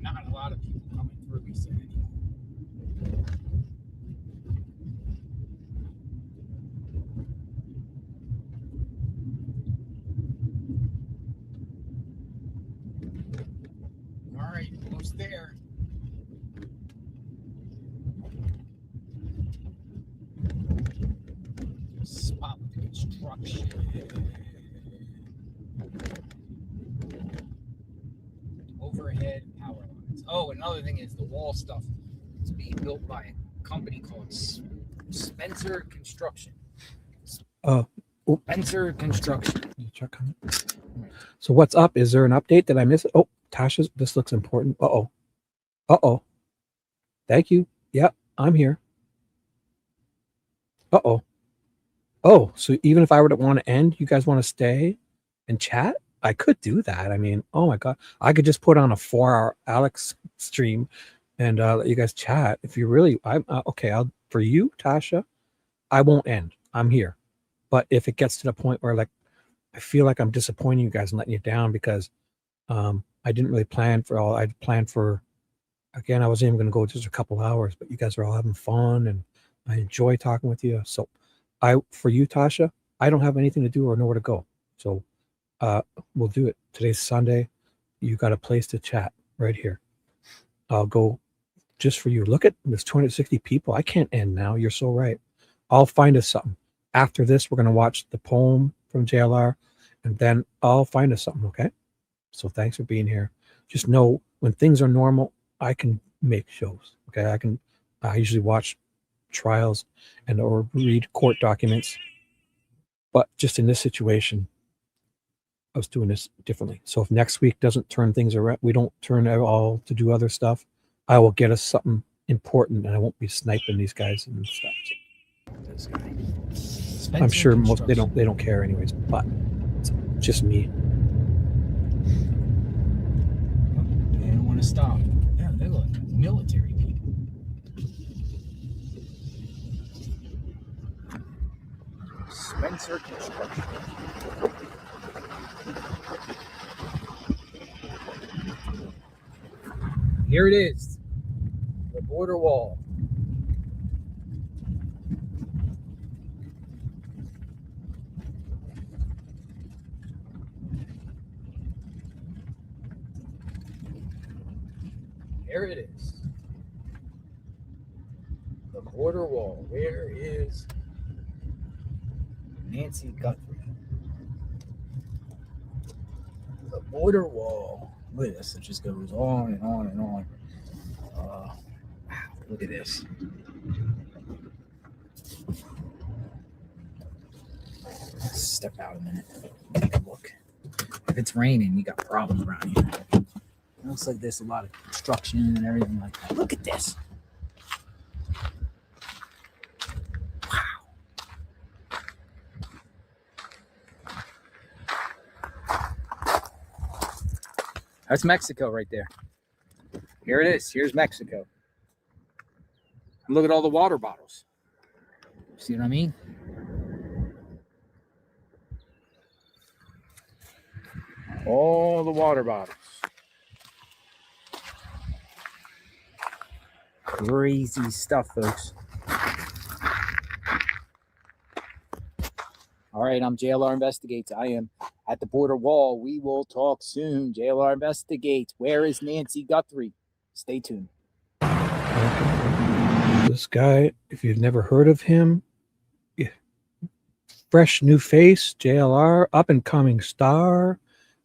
Not a lot of people coming through Easton anymore. All right, almost there. Spot with the construction. Overhead power lines. Oh, another thing is the wall stuff. It's being built by a company called Spencer Construction. Spencer Construction. Check on it. So what's up? Is there an update? Did I miss it? Oh, Tasha's. This looks important. Uh-oh. Thank you. Yep, I'm here. Uh-oh. Oh, so even if I were to want to end, you guys want to stay and chat? I could do that. I mean, oh my God. I could just put on a 4-hour Alex stream and let you guys chat. If you really, I'm okay. For you, Tasha, I won't end. I'm here. But if it gets to the point where like, I feel like I'm disappointing you guys and letting you down because I didn't really plan for all. I'd planned for, again, I wasn't even going to go just a couple hours, but you guys are all having fun and I enjoy talking with you. So for you, Tasha, I don't have anything to do or nowhere to go. So we'll do it. Today's Sunday. You got a place to chat right here. I'll go just for you. Look at there's 260 people. I can't end now. You're so right. I'll find us something. After this, we're going to watch the poem from JLR, and then I'll find us something, okay? So thanks for being here. Just know when things are normal, I can make shows, okay? I usually watch trials and or read court documents, but just in this situation, I was doing this differently. So if next week doesn't turn things around, we don't turn it all to do other stuff, I will get us something important and I won't be sniping these guys and stuff. This guy. I'm sure most they don't care anyways, but it's just me. They don't want to stop. Yeah, they're like military people. insert construction. Here it is, the border wall. Here it is. The border wall. Where is Nancy Guthrie? The border wall. Look at this. It just goes on and on and on. Wow, look at this. Let's step out a minute. Take a look. If it's raining, you got problems around here. It looks like there's a lot of construction and everything like that. Look at this. That's Mexico right there. Here it is. Here's Mexico. And look at all the water bottles. See what I mean? All the water bottles. Crazy stuff, folks. All right, I'm JLR Investigates. I am at the border wall. We will talk soon. JLR Investigates. Where is Nancy Guthrie? Stay tuned. This guy, if you've never heard of him, fresh new face, JLR, up and coming star,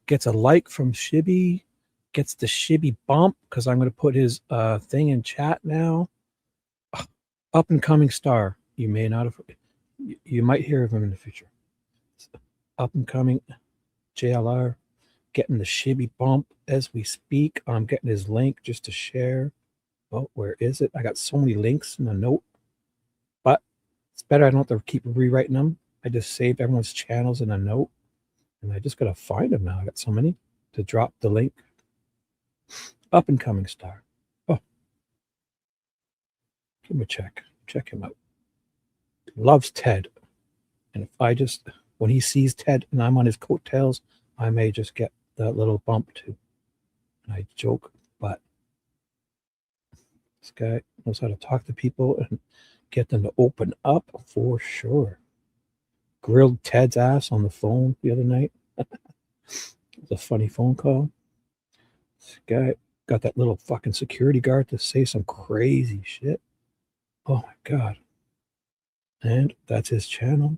gets a like from Shibby, gets the Shibby bump because I'm going to put his thing in chat now. Up and coming star. You may not have, you might hear of him in the future. Up and coming JLR, getting the Shibby bump as we speak. I'm getting his link just to share. Oh, where is it? I got so many links in a note, but it's better I don't have to keep rewriting them. I just saved everyone's channels in a note, and I just got to find them now. I got so many to drop the link. Up and coming star. Oh, give him a check. Check him out. Loves Ted. And if I just, when he sees Ted and I'm on his coattails, I may just get that little bump too. And I joke, but this guy knows how to talk to people and get them to open up for sure. Grilled Ted's ass on the phone the other night. It was a funny phone call. This guy got that little fucking security guard to say some crazy shit. Oh my God. And that's his channel.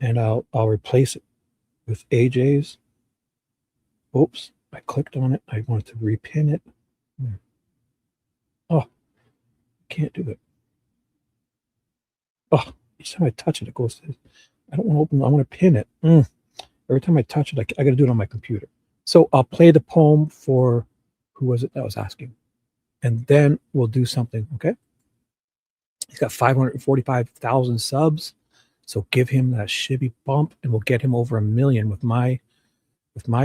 And I'll replace it with AJ's. Oops, I clicked on it. I wanted to repin it. Oh, can't do it. Oh, each time I touch it, it goes to, I don't want to open it. I want to pin it. Every time I touch it, I got to do it on my computer. So I'll play the poem for, who was it that was asking? And then we'll do something, okay? He's got 545,000 subs. So give him that Shibby bump and we'll get him over 1 million with my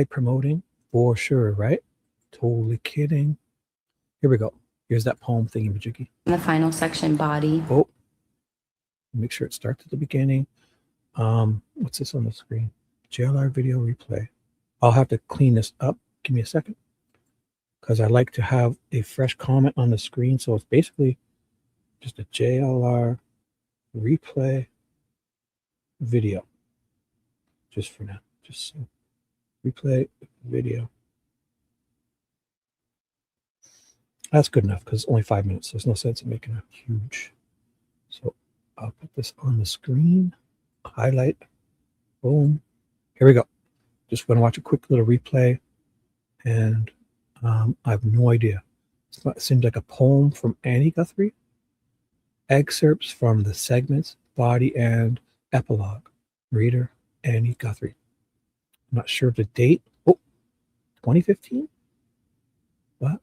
promoting for sure, right? Totally kidding. Here we go. Here's that poem thingy majiggy. In the final section, body. Oh, make sure it starts at the beginning. What's this on the screen? JLR video replay. I'll have to clean this up. Give me a second. Because I like to have a fresh comment on the screen. So it's basically just a JLR replay video. Just for now. Just so. Replay video. That's good enough because it's only 5 minutes. So there's no sense in making a huge. So I'll put this on the screen. Highlight. Boom. Here we go. Just going to watch a quick little replay. And I have no idea. It seems like a poem from Annie Guthrie. Excerpts from the segments, body, and epilogue. Reader, Annie Guthrie. I'm not sure of the date. Oh, 2015? What?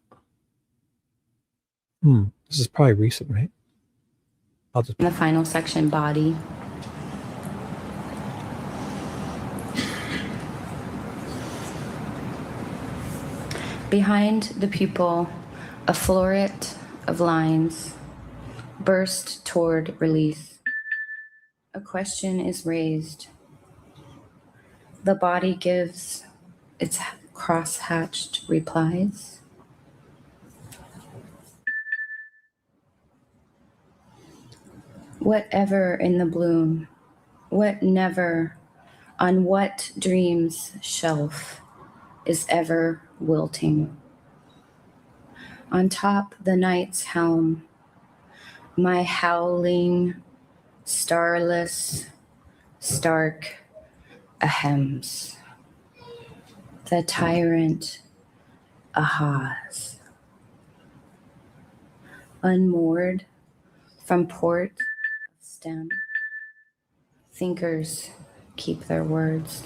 This is probably recent, right? I'll just. In the final section, body. Behind the pupil, a floret of lines burst toward release. A question is raised. The body gives its cross-hatched replies. Whatever in the bloom, what never, on what dream's shelf is ever wilting. On top the night's helm, my howling, starless, stark ahems. The tyrant ahas. Unmoored from port of stem, thinkers keep their words.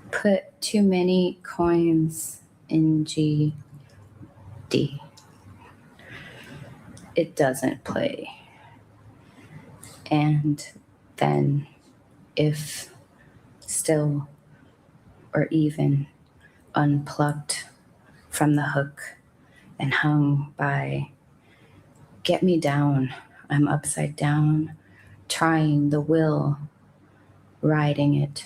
Put too many coins in GD. It doesn't play. And then, if still or even unplucked from the hook and hung by, get me down, I'm upside down, trying the will, riding it.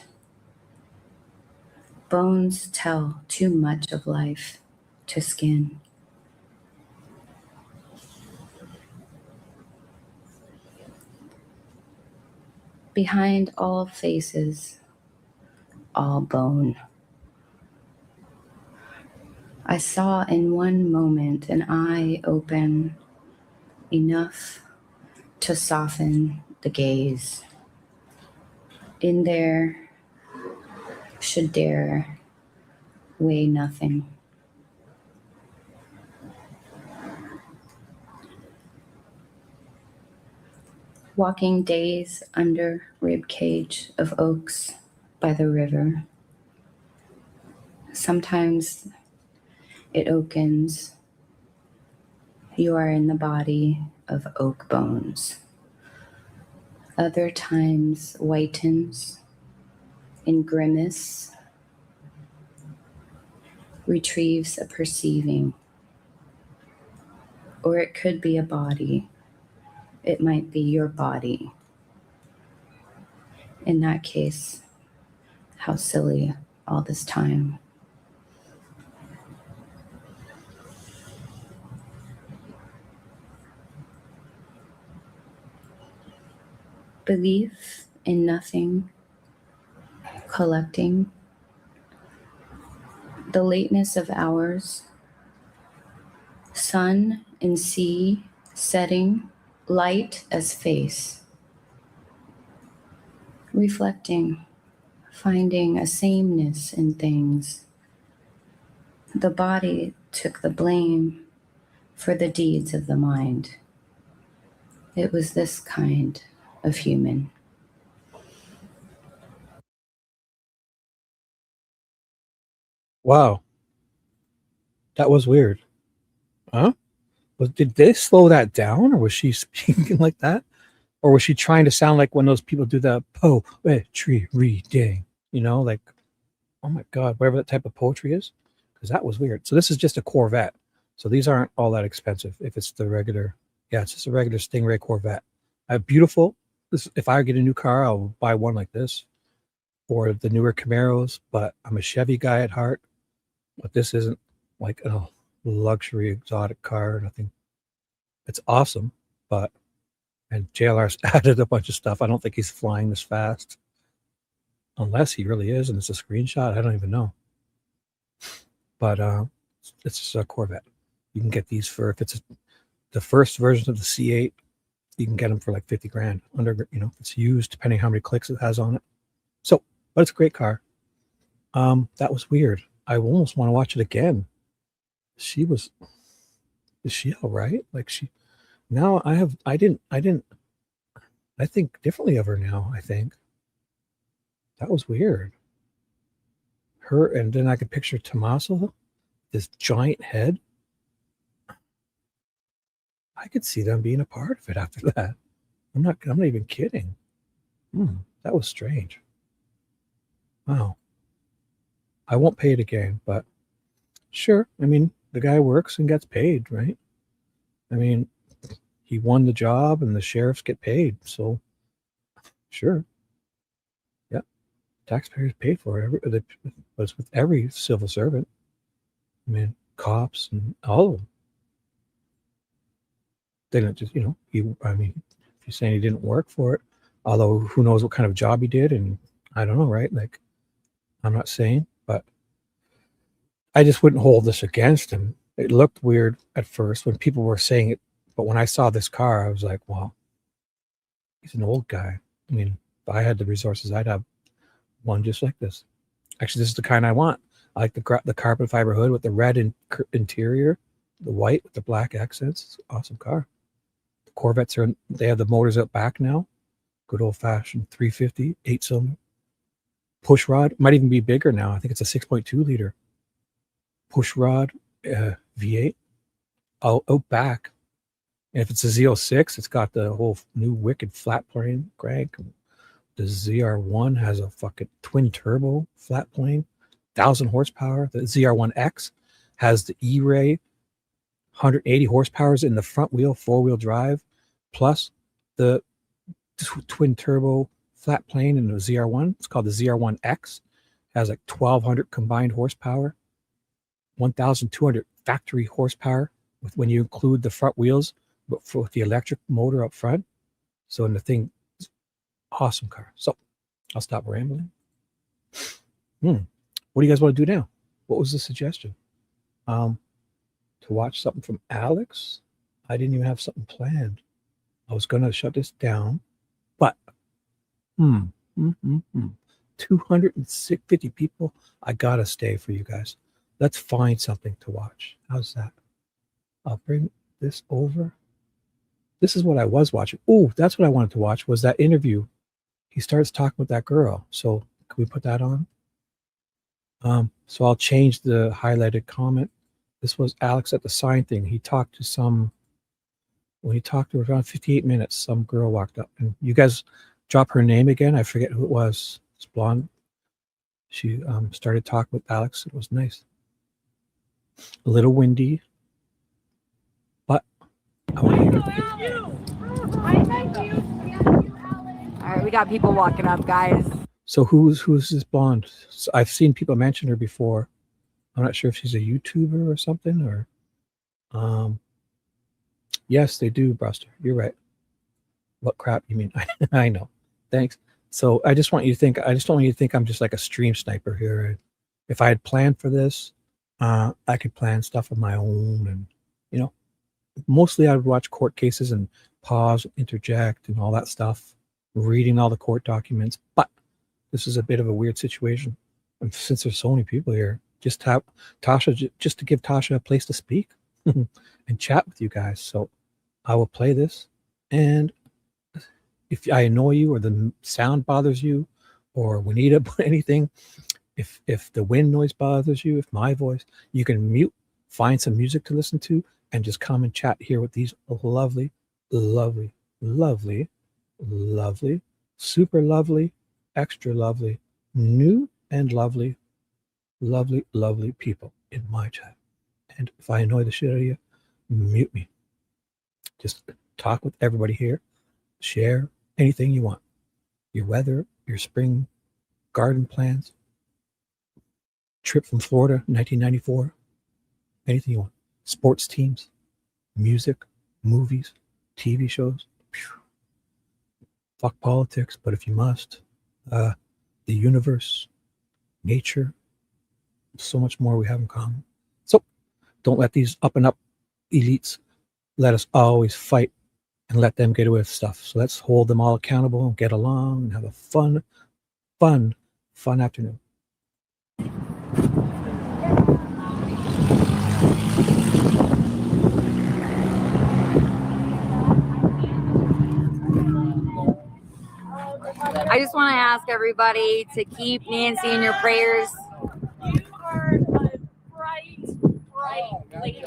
Bones tell too much of life to skin. Behind all faces, all bone. I saw in one moment an eye open enough to soften the gaze. In there should dare weigh nothing. Walking days under rib cage of oaks by the river. Sometimes it opens. You are in the body of oak bones. Other times whitens in grimace, retrieves a perceiving. Or it could be a body. It might be your body. In that case, how silly all this time. Belief in nothing, collecting, the lateness of hours, sun and sea setting, light as face, reflecting, finding a sameness in things. The body took the blame for the deeds of the mind. It was this kind of human. Wow. That was weird. Huh? Did they slow that down, or was she speaking like that? Or was she trying to sound like when those people do the poetry reading? You know, like, oh my God, whatever that type of poetry is. Because that was weird. So this is just a Corvette. So these aren't all that expensive if it's the regular. Yeah, it's just a regular Stingray Corvette. Beautiful. This, if I get a new car, I'll buy one like this. Or the newer Camaros. But I'm a Chevy guy at heart. But this isn't like a luxury exotic car or nothing. It's awesome, but and JLR's added a bunch of stuff. I don't think he's flying this fast, unless he really is, and it's a screenshot. I don't even know. But it's a Corvette. You can get these for, if it's the first version of the C8, you can get them for like 50 grand. Under, you know, it's used depending how many clicks it has on it. So, but it's a great car. That was weird. I almost want to watch it again. Is she all right? Like now I think differently of her now, I think. That was weird. Her, and then I could picture Tommaso, this giant head. I could see them being a part of it after that. I'm not even kidding. That was strange. Wow. I won't pay it again, but Sure. I mean, the guy works and gets paid, right? I mean, he won the job and the sheriffs get paid. So, sure. Yeah. Taxpayers pay for it. But it's with every civil servant. I mean, cops and all of them. They don't just, if you're saying he didn't work for it, although who knows what kind of job he did. And I don't know, right? Like, I'm not saying, but I just wouldn't hold this against him. It looked weird at first when people were saying it, but when I saw this car, I was like, wow, he's an old guy. I mean, if I had the resources, I'd have one just like this. Actually, this is the kind I want. I like the carbon fiber hood with the red interior, the white with the black accents. It's an awesome car. The Corvettes they have the motors out back now. Good old fashioned 350, 8-cylinder. Push rod, might even be bigger now. I think it's a 6.2 liter. Push rod V8 out back. And if it's a Z06, it's got the whole new wicked flat plane crank. The ZR1 has a fucking twin turbo flat plane, 1,000 horsepower. The ZR1X has the E-Ray, 180 horsepower in the front wheel, 4-wheel drive, plus the twin turbo flat plane in the ZR1. It's called the ZR1X. Has like 1,200 combined horsepower, 1,200 factory horsepower when you include the front wheels, but with the electric motor up front. So, and the thing, awesome car. So, I'll stop rambling. What do you guys want to do now? What was the suggestion? To watch something from Alex? I didn't even have something planned. I was going to shut this down, but 250 people. I got to stay for you guys. Let's find something to watch. How's that? I'll bring this over. This is what I was watching. Oh, that's what I wanted to watch was that interview. He starts talking with that girl. So can we put that on? So I'll change the highlighted comment. This was Alex at the sign thing. He talked to when he talked to her around 58 minutes, some girl walked up. And you guys drop her name again. I forget who it was. It's blonde. She started talking with Alex. It was nice. A little windy, but I want to hear it. All right, we got people walking up, guys. So who's this blonde? So I've seen people mention her before. I'm not sure if she's a YouTuber or something, or yes, they do, Buster. You're right. What crap you mean? I know. Thanks. So I just want you to think. I just don't want you to think I'm just like a stream sniper here. If I had planned for this, I could plan stuff of my own, and mostly I would watch court cases and pause, interject, and all that stuff. Reading all the court documents, but this is a bit of a weird situation. And since there's so many people here, just have Tasha, just to give Tasha a place to speak and chat with you guys. So I will play this, and if I annoy you or the sound bothers you, or Juanita, anything, if the wind noise bothers you, if my voice, you can mute, find some music to listen to, and just come and chat here with these lovely, lovely, lovely, lovely, super lovely, extra lovely, new and lovely, lovely, lovely people in my chat. And if I annoy the shit out of you, mute me. Just talk with everybody here. Share anything you want. Your weather, your spring garden plans, trip from Florida, 1994, anything you want. Sports teams, music, movies, TV shows. Fuck politics, but if you must, the universe, nature, so much more we have in common. So don't let these up and up elites let us always fight and let them get away with stuff. So let's hold them all accountable and get along and have a fun afternoon. I just want to ask everybody to keep Nancy in your prayers. You are a bright lady.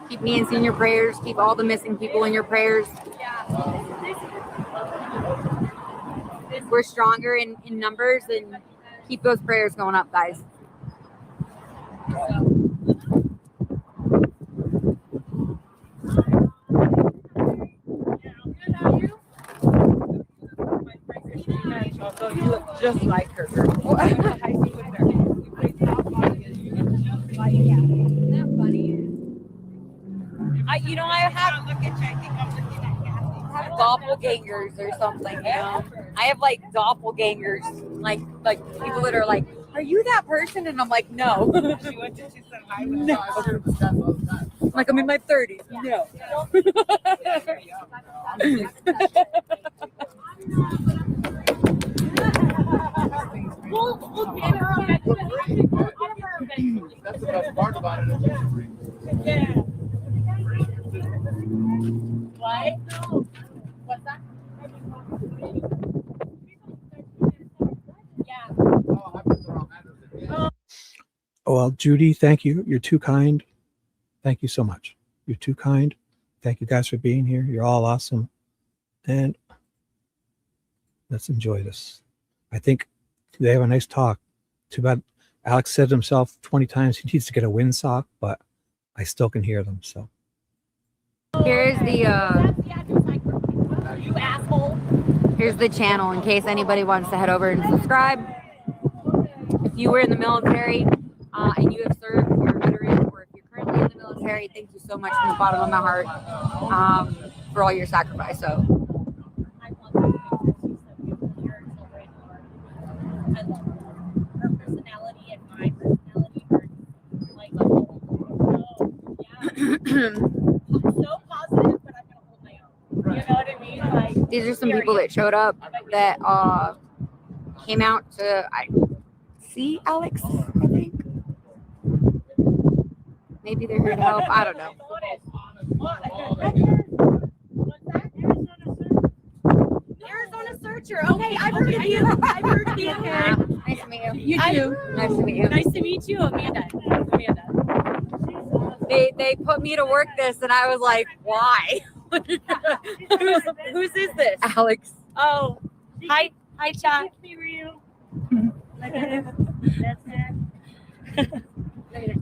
Keep Nancy in your prayers. Keep all the missing people in your prayers. we're stronger in numbers, and keep those prayers going up, guys. Also, you look just like her. I have doppelgangers or something, you know. I have like doppelgangers, like people that are like, "Are you that person?" And I'm like, "No." She went to Tucson High. No. Like I'm in my 30s. No. That's the best part about it. Yeah. What? What's that? Yeah. Oh, well, Judy, thank you. You're too kind. Thank you so much. You're too kind. Thank you guys for being here. You're all awesome. And let's enjoy this. I think they have a nice talk. Too bad Alex said himself 20 times he needs to get a windsock, but I still can hear them. So Here's the You asshole. here's the channel in case anybody wants to head over and subscribe. If you were in the military and you have served, you're a veteran, or if you're currently in the military, thank you so much from the bottom of my heart for all your sacrifice. So I love her personality and my personality are like, so positive, but I'm gonna hold my own. You know what I mean? Like, these are some people that showed up that came out to see Alex, I think. Maybe they're here to help. I don't know. Arizona Searcher. Okay, I've heard of you. I've heard of you. Yeah, nice to meet you. You too. Nice to meet you. Nice to meet you, Amanda. They put me to work this, and I was like, why? Whose is this? Alex. Oh, hi, Chuck.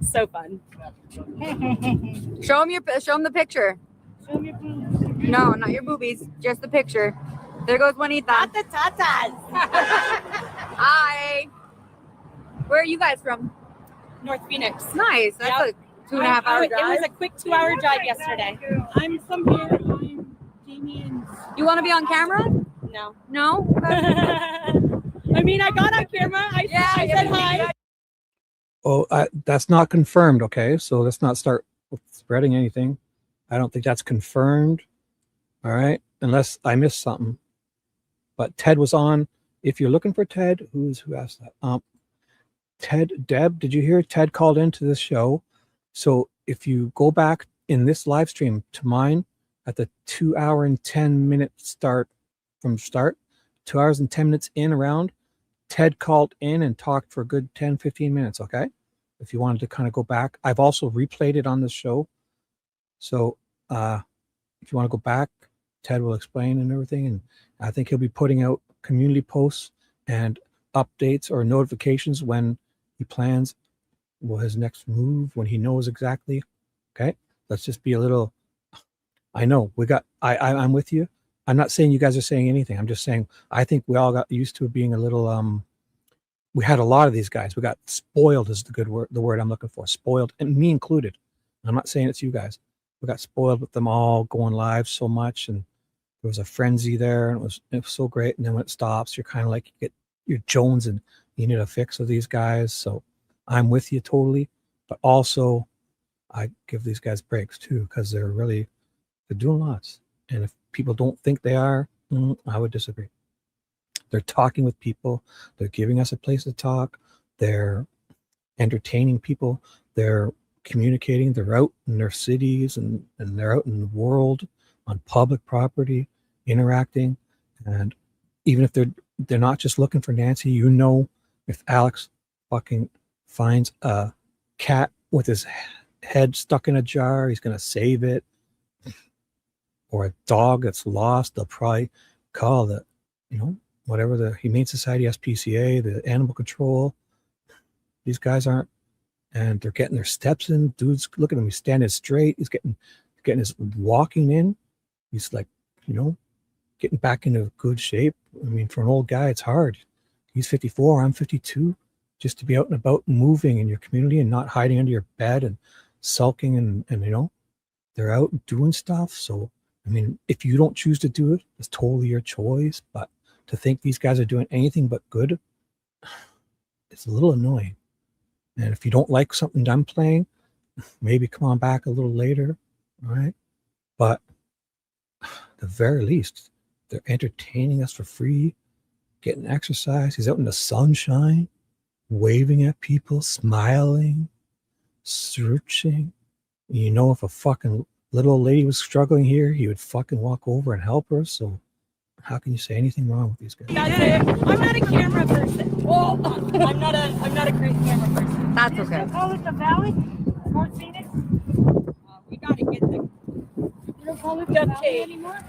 So fun. Show him the picture. No, not your boobies, just the picture. There goes Juanita. Not the tatas. Hi. Where are you guys from? North Phoenix. Nice. That's Yep. a 2.5 hour drive. It was a quick 2-hour drive yesterday. I'm from here. I'm Jamie and. You want to be on camera? No. No? I mean, I got on camera. I said hi. oh, that's not confirmed. Okay, so let's not start spreading anything. I don't think that's confirmed. All right, unless I missed something. But Ted was on. If you're looking for Ted, who asked that? Ted, Deb, did you hear Ted called into this show? So if you go back in this live stream to mine at the 2 hour and 10 minute start, 2 hours and 10 minutes in around, Ted called in and talked for a good 10, 15 minutes. Okay. If you wanted to kind of go back, I've also replayed it on this show. So if you want to go back, Ted will explain and everything. And I think he'll be putting out community posts and updates or notifications when he plans his next move, when he knows exactly. Okay. Let's just be a little, I know I'm with you. I'm not saying you guys are saying anything. I'm just saying, I think we all got used to being a little, we had a lot of these guys. We got spoiled is the word I'm looking for. Spoiled, and me included. I'm not saying it's you guys. We got spoiled with them all going live so much, and there was a frenzy there, and it was so great. And then when it stops, you're kind of like you're Jones, and you need a fix of these guys. So I'm with you totally, but also I give these guys breaks too, because they're doing lots. And if people don't think they are, I would disagree. They're talking with people. They're giving us a place to talk. They're entertaining people. They're communicating. They're out in their cities and they're out in the world on public property, interacting. And even if they're not just looking for Nancy, if Alex fucking finds a cat with his head stuck in a jar, he's going to save it. Or a dog that's lost, they'll probably call whatever, the Humane Society, SPCA, the animal control. These guys aren't, and they're getting their steps in. Dude's, look at him, he's standing straight. He's getting his walking in. He's like, getting back into good shape. I mean, for an old guy, it's hard. He's 54, I'm 52. Just to be out and about, moving in your community and not hiding under your bed and sulking and they're out doing stuff. So, I mean, if you don't choose to do it, it's totally your choice. But to think these guys are doing anything but good, it's a little annoying. And if you don't like something I'm playing, maybe come on back a little later, all right? But at the very least, they're entertaining us for free, getting exercise. He's out in the sunshine, waving at people, smiling, searching. If a fucking little old lady was struggling here, he would fucking walk over and help her. So how can you say anything wrong with these guys? I'm not a camera person. Well, I'm not a great camera person. That's okay. Call it the Valley, North Phoenix. We gotta get the. You don't call it the Valley anymore.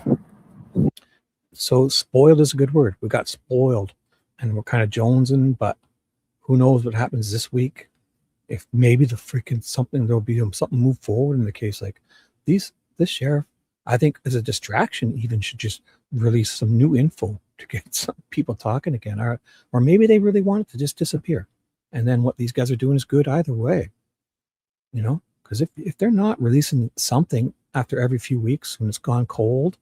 So spoiled is a good word. We got spoiled, and we're kind of jonesing, but who knows what happens this week? If maybe there'll be something move forward in the case. Like this sheriff, I think, as a distraction, even should just release some new info to get some people talking again, or maybe they really want it to just disappear. And then what these guys are doing is good either way, because if they're not releasing something after every few weeks when it's gone cold,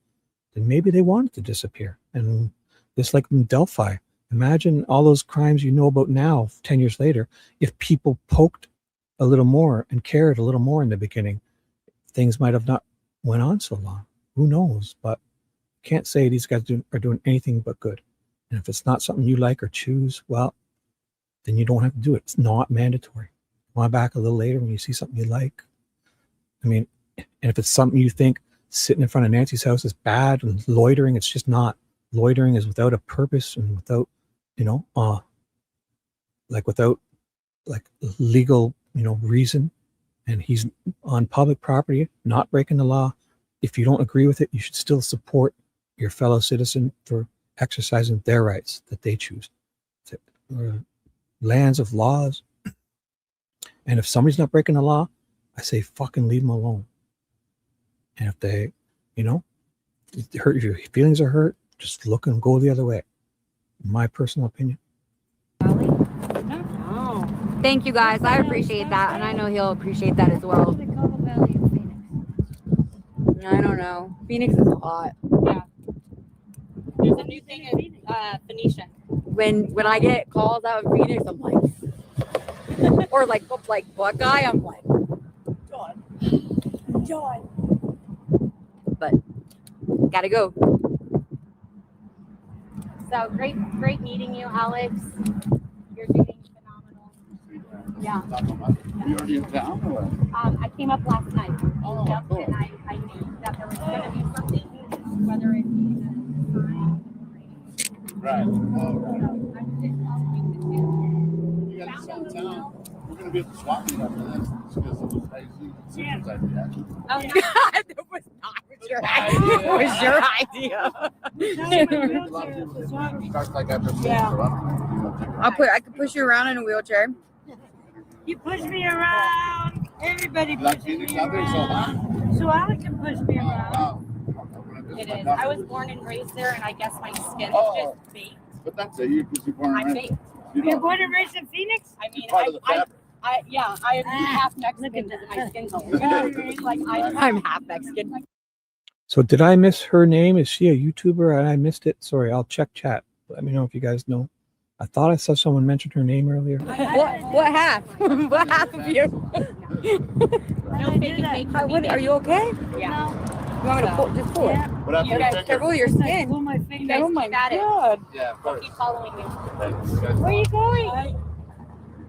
then maybe they want it to disappear. And just like in Delphi, imagine all those crimes you know about now, 10 years later, if people poked a little more and cared a little more in the beginning, things might have not went on so long. Who knows? But can't say these guys are doing anything but good. And if it's not something you like or choose, well, then you don't have to do it. It's not mandatory. Come on back a little later when you see something you like. I mean, and if it's something you think sitting in front of Nancy's house is bad and loitering, it's just not. Loitering is without a purpose and without, without legal, reason. And he's on public property, not breaking the law. If you don't agree with it, you should still support your fellow citizen for exercising their rights that they choose. Lands of laws. And if somebody's not breaking the law, I say fucking leave them alone. And if they, hurt, if your feelings are hurt, just look and go the other way. My personal opinion. Thank you guys. I appreciate that. And I know he'll appreciate that as well. I don't know. Phoenix is hot. Yeah. There's a new thing in Phoenician. When I get calls out of Phoenix, I'm like, or like Buckeye, I'm like, John. But gotta go. So great meeting you, Alex. You're doing phenomenal. Yeah. You already in town or what? I came up last night. Oh, Yep, cool. and I knew that there was going to be something, whether it be the sign. Right. Oh, right. I'm just following the two. You guys in town. We're going to be at the swap meet after this because it was Susan's idea. Oh, no. That was not your idea. It was your idea. A lot of people start like after school. Yeah. So I could push you around in a wheelchair. You push me around. Everybody like pushes Phoenix me out there so hot. around. So Alex can push me around. Wow. It is. I was born and raised there, and I guess my skin is Oh. just baked. But that's it. You're born I'm and baked. You You're know, born and raised in Phoenix? I mean, part of the fabric. I am half Mexican because of my skin color. Like I'm half Mexican. So did I miss her name? Is she a YouTuber and I missed it? Sorry, I'll check chat. Let me know if you guys know. I thought I saw someone mention her name earlier. What half? What half of you? No faking. Are you okay? Yeah. You want me to pull? Just pull it. What happened You to guys your careful with your skin. Pull my finger. Oh my Got it. god. Yeah, of Don't course. keep following me. Thanks, guys. Where are you going?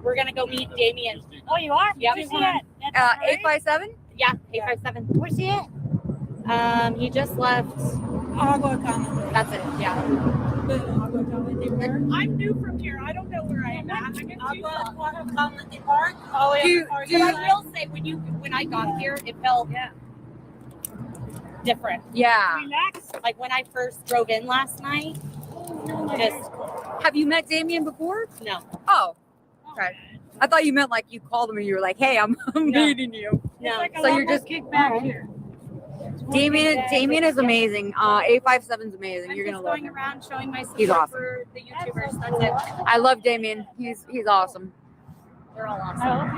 We're gonna go meet Damien. Oh, you are? Yeah. Where's he at? 857? Yeah, 857. Where's he at? He just left. That's it. Yeah. I'm new from here. I don't know where I am at. I'm in Tucson. Park. Oh, yeah. But I will say, when I got here, it felt different. Yeah. Relax. Like when I first drove in last night, Just Have you met Damien before? no. Oh, okay. I thought you meant like you called him and you were like, "Hey, I'm meeting you." No. So you're just kicked back here. Damien is amazing. 857 is amazing. You're gonna love going him. around showing my He's support awesome. for the YouTubers. That's it. I love Damien. He's awesome. They're all awesome.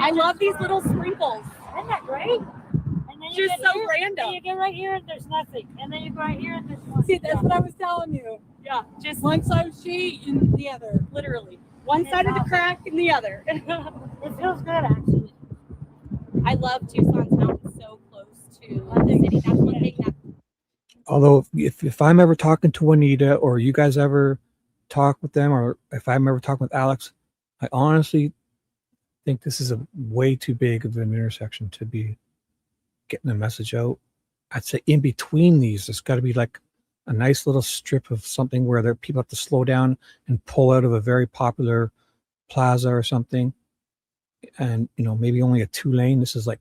I love these little sprinkles. Isn't that great? And then Just get so here, random. And you get right here and there's nothing. And then you go right here and there's nothing. See, that's what I was telling you. Yeah, just one side of sheet and the other, literally. One side of the crack and the other. It feels good, actually. I love Tucson's mountains so close to the city. That's one thing that Although if I'm ever talking to Juanita or you guys ever talk with them, or if I'm ever talking with Alex, I honestly think this is a way too big of an intersection to be getting a message out. I'd say in between these, there's got to be like a nice little strip of something where there people have to slow down and pull out of a very popular plaza or something. And maybe only a 2-lane. This is like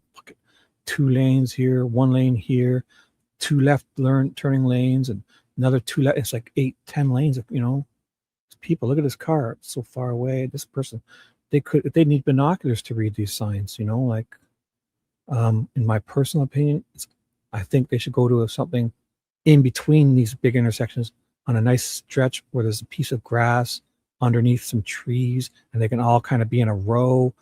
2 lanes here, 1 lane here, 2 left turning lanes, and another 2 left. It's like 8-10 lanes. People, look at this car. It's so far away. This person, they need binoculars to read these signs. In my personal opinion, I think they should go to something in between these big intersections on a nice stretch where there's a piece of grass underneath some trees, and they can all kind of be in a row.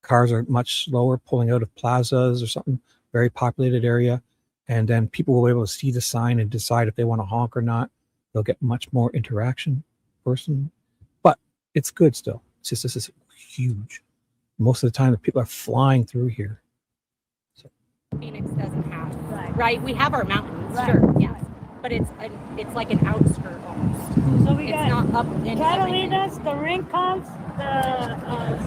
Cars are much slower pulling out of plazas or something, very populated area. And then people will be able to see the sign and decide if they want to honk or not. They'll get much more interaction person. But it's good still. It's just this is huge. Most of the time the people are flying through here. Phoenix doesn't have. Right. We have our mountains, sure, yes. But it's like an outskirt almost. So we It's got not up in Catalinas, the Rincons,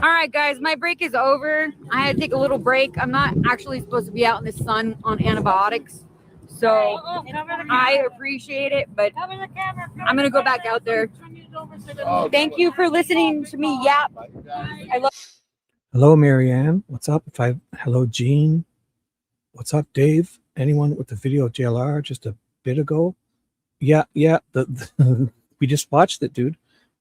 All right, guys, my break is over. I had to take a little break. I'm not actually supposed to be out in the sun on antibiotics, so I appreciate it, but I'm gonna go back out there. Thank you for listening to me yap. I love. Hello, Marianne. What's up? Hello, Jean. What's up, Dave? Anyone with the video of JLR just a bit ago? Yeah. We just watched it, dude.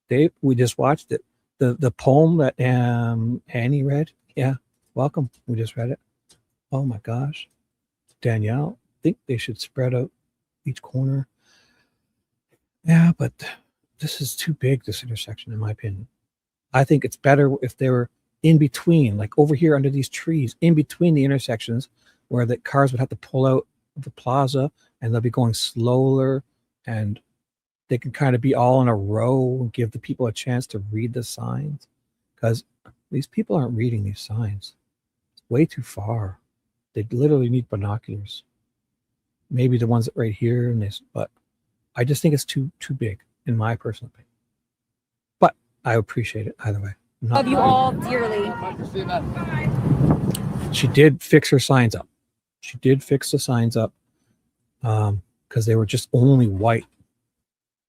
Dave, we just watched it. The poem that Annie read. Yeah, welcome. We just read it. Oh my gosh. Danielle, I think they should spread out each corner. Yeah, but this is too big, this intersection, in my opinion. I think it's better if they were in between, like over here under these trees, in between the intersections, where the cars would have to pull out of the plaza and they'll be going slower, and they can kind of be all in a row and give the people a chance to read the signs, because these people aren't reading these signs. It's way too far. They literally need binoculars. Maybe the ones right here and this, but I just think it's too big, in my personal opinion. But I appreciate it either way. Love you all dearly. She did fix her signs up. She did fix the signs up because they were just only white,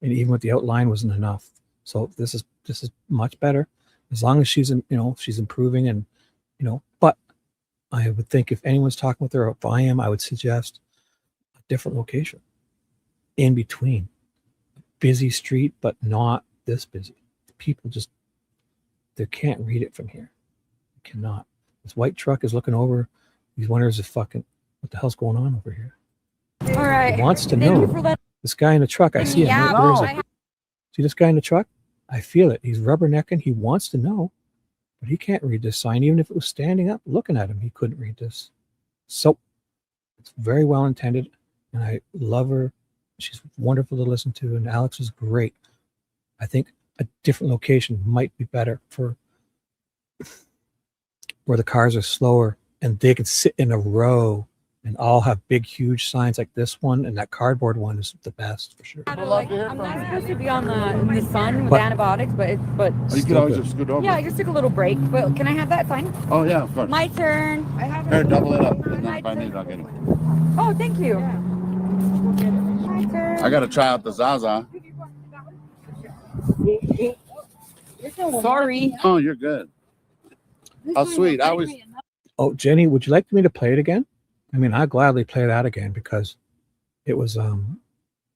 and even with the outline wasn't enough. So this is much better, as long as she's she's improving, and But I would think if anyone's talking with her, if I am, I would suggest a different location in between. Busy street, but not this busy. People just they can't read it from here. They cannot. This white truck is looking over. He wonders if what the hell's going on over here. All right. He wants to Thank know. you for letting This guy in the truck, I see him. Yeah, Where is I it? See this guy in the truck? I feel it. He's rubbernecking. He wants to know, but he can't read this sign. Even if it was standing up, looking at him, he couldn't read this. So it's very well intended, and I love her. She's wonderful to listen to, and Alex is great. I think a different location might be better for where the cars are slower and they can sit in a row and all have big, huge signs like this one, and that cardboard one is the best for sure. I'm not supposed to be on the sun with But- antibiotics, but You can always just scoot over. yeah, I just took a little break. But can I have that sign? Oh, yeah, of course. My turn. I have Here, double it up. And then if I need it, I'll get it. Oh, thank you. My turn. I got to try out the Zaza. Sorry. Oh, you're good. How sweet. I was. Oh, Jenny, would you like me to play it again? I mean, I'd gladly play that again because it was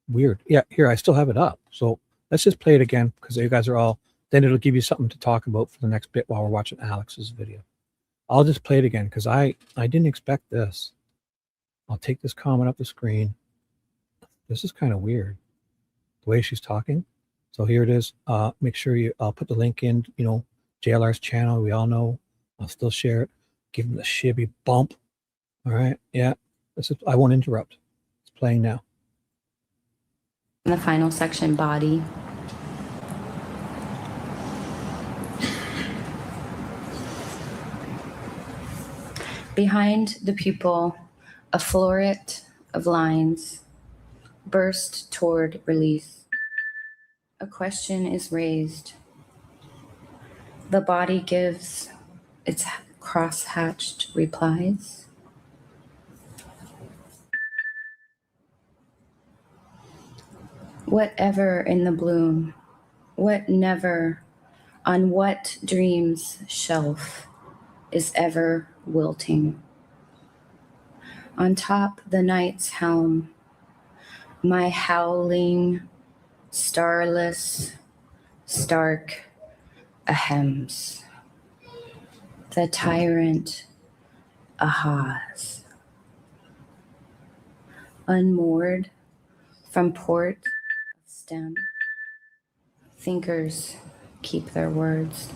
weird. Yeah, here I still have it up. So let's just play it again because you guys are all. Then it'll give you something to talk about for the next bit while we're watching Alex's video. I'll just play it again because I didn't expect this. I'll take this comment up the screen. This is kind of weird, the way she's talking. So here it is. Make sure I'll put the link in, JLR's channel. We all know. I'll still share it. Give him the shibby bump. All right. Yeah. I won't interrupt. It's playing now. In the final section, body. Behind the pupil, a floret of lines burst toward release. A question is raised. The body gives its cross-hatched replies. Whatever in the bloom, what never, on what dream's shelf is ever wilting. On top the night's helm, my howling, starless, stark ahems. The tyrant ahas. Unmoored from port of stem, thinkers keep their words.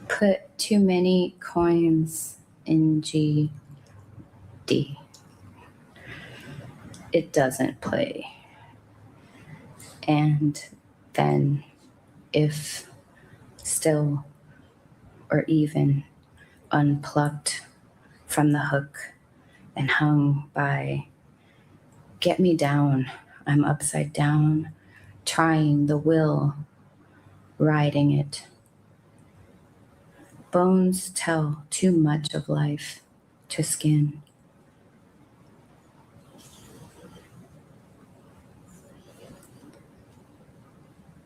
Put too many coins in GD. It doesn't play. And then, if still or even unplucked from the hook and hung by, get me down, I'm upside down, trying the will, riding it. Bones tell too much of life to skin.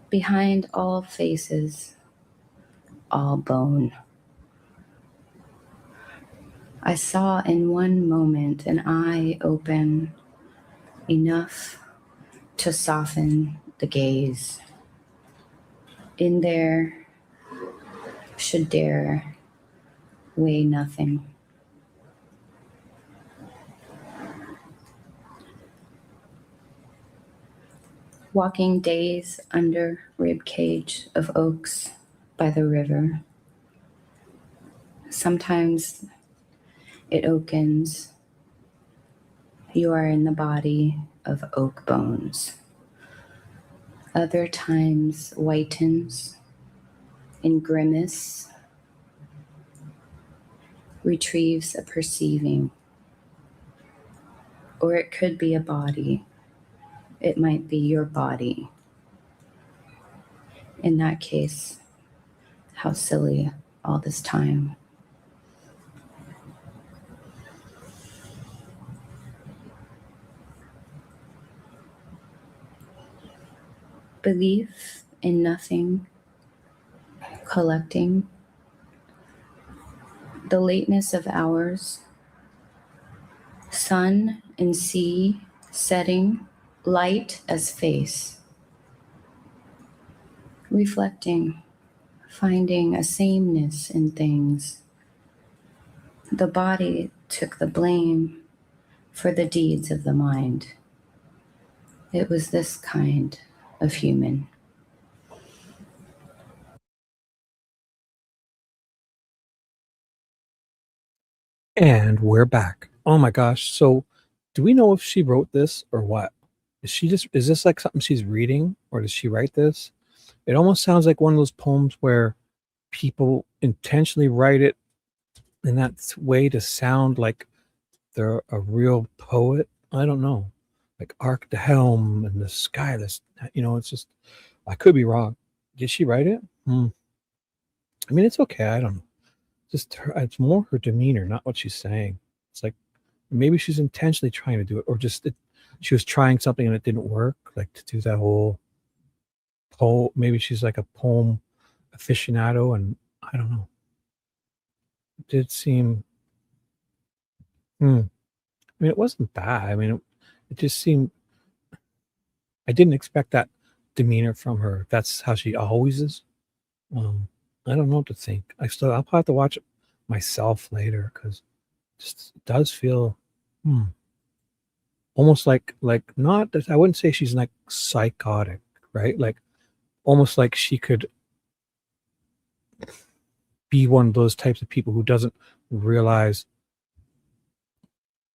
Behind all faces, all bone. I saw in one moment an eye open enough to soften the gaze. In there should dare weigh nothing. Walking days under rib cage of oaks by the river. Sometimes it opens. You are in the body of oak bones. Other times whitens in grimace, retrieves a perceiving. Or it could be a body. It might be your body. In that case, how silly all this time. Belief in nothing, collecting, the lateness of hours, sun and sea setting, light as face, reflecting, finding a sameness in things. The body took the blame for the deeds of the mind. It was this kind of human. And we're back. Oh my gosh. So do we know if she wrote this or what? Is this like something she's reading or does she write this? It almost sounds like one of those poems where people intentionally write it in that way to sound like they're a real poet. I don't know. Like arc the helm and the sky, it's just, I could be wrong. Did she write it? I mean, it's okay. I don't know. It's more her demeanor, not what she's saying. It's like maybe she's intentionally trying to do it, or just she was trying something and it didn't work, like to do that whole maybe she's like a poem aficionado, and I don't know. It did seem. I mean, it wasn't bad. I mean, it just seemed. I didn't expect that demeanor from her. That's how she always is. I don't know what to think. I'll probably have to watch it myself later because it does feel almost like not that I wouldn't say she's like psychotic, right? Like almost like she could be one of those types of people who doesn't realize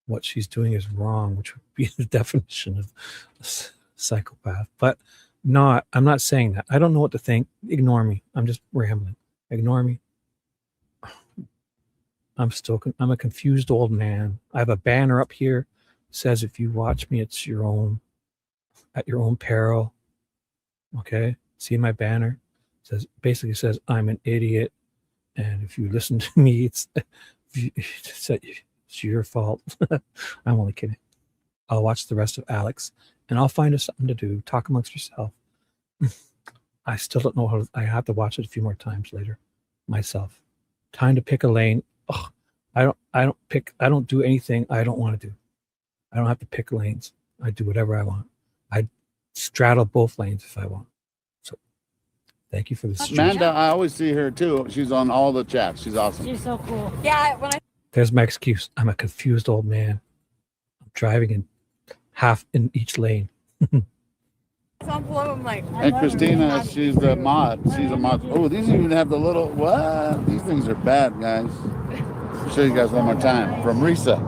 what she's doing is wrong, which would be the definition of a psychopath. But I'm not saying that. I don't know what to think. Ignore me. I'm just rambling. Ignore me. I'm a confused old man. I have a banner up here that says if you watch me, it's at your own peril. Okay. See my banner? Basically says I'm an idiot. And if you listen to me, it's your fault. I'm only kidding. I'll watch the rest of Alex and I'll find us something to do. Talk amongst yourself. I still don't know I have to watch it a few more times later myself. Time to pick a lane. Oh, I don't do anything I don't want to do. I don't have to pick lanes. I do whatever I want. I straddle both lanes if I want. So thank you for this. Amanda, I always see her too. She's on all the chats. She's awesome. She's so cool. Yeah, There's my excuse. I'm a confused old man. I'm driving in half in each lane. some of them like. And Christina, she's the mod. She's a mod. Oh, these even have the little what? These things are bad, guys. I'll show you guys one more time. From Risa.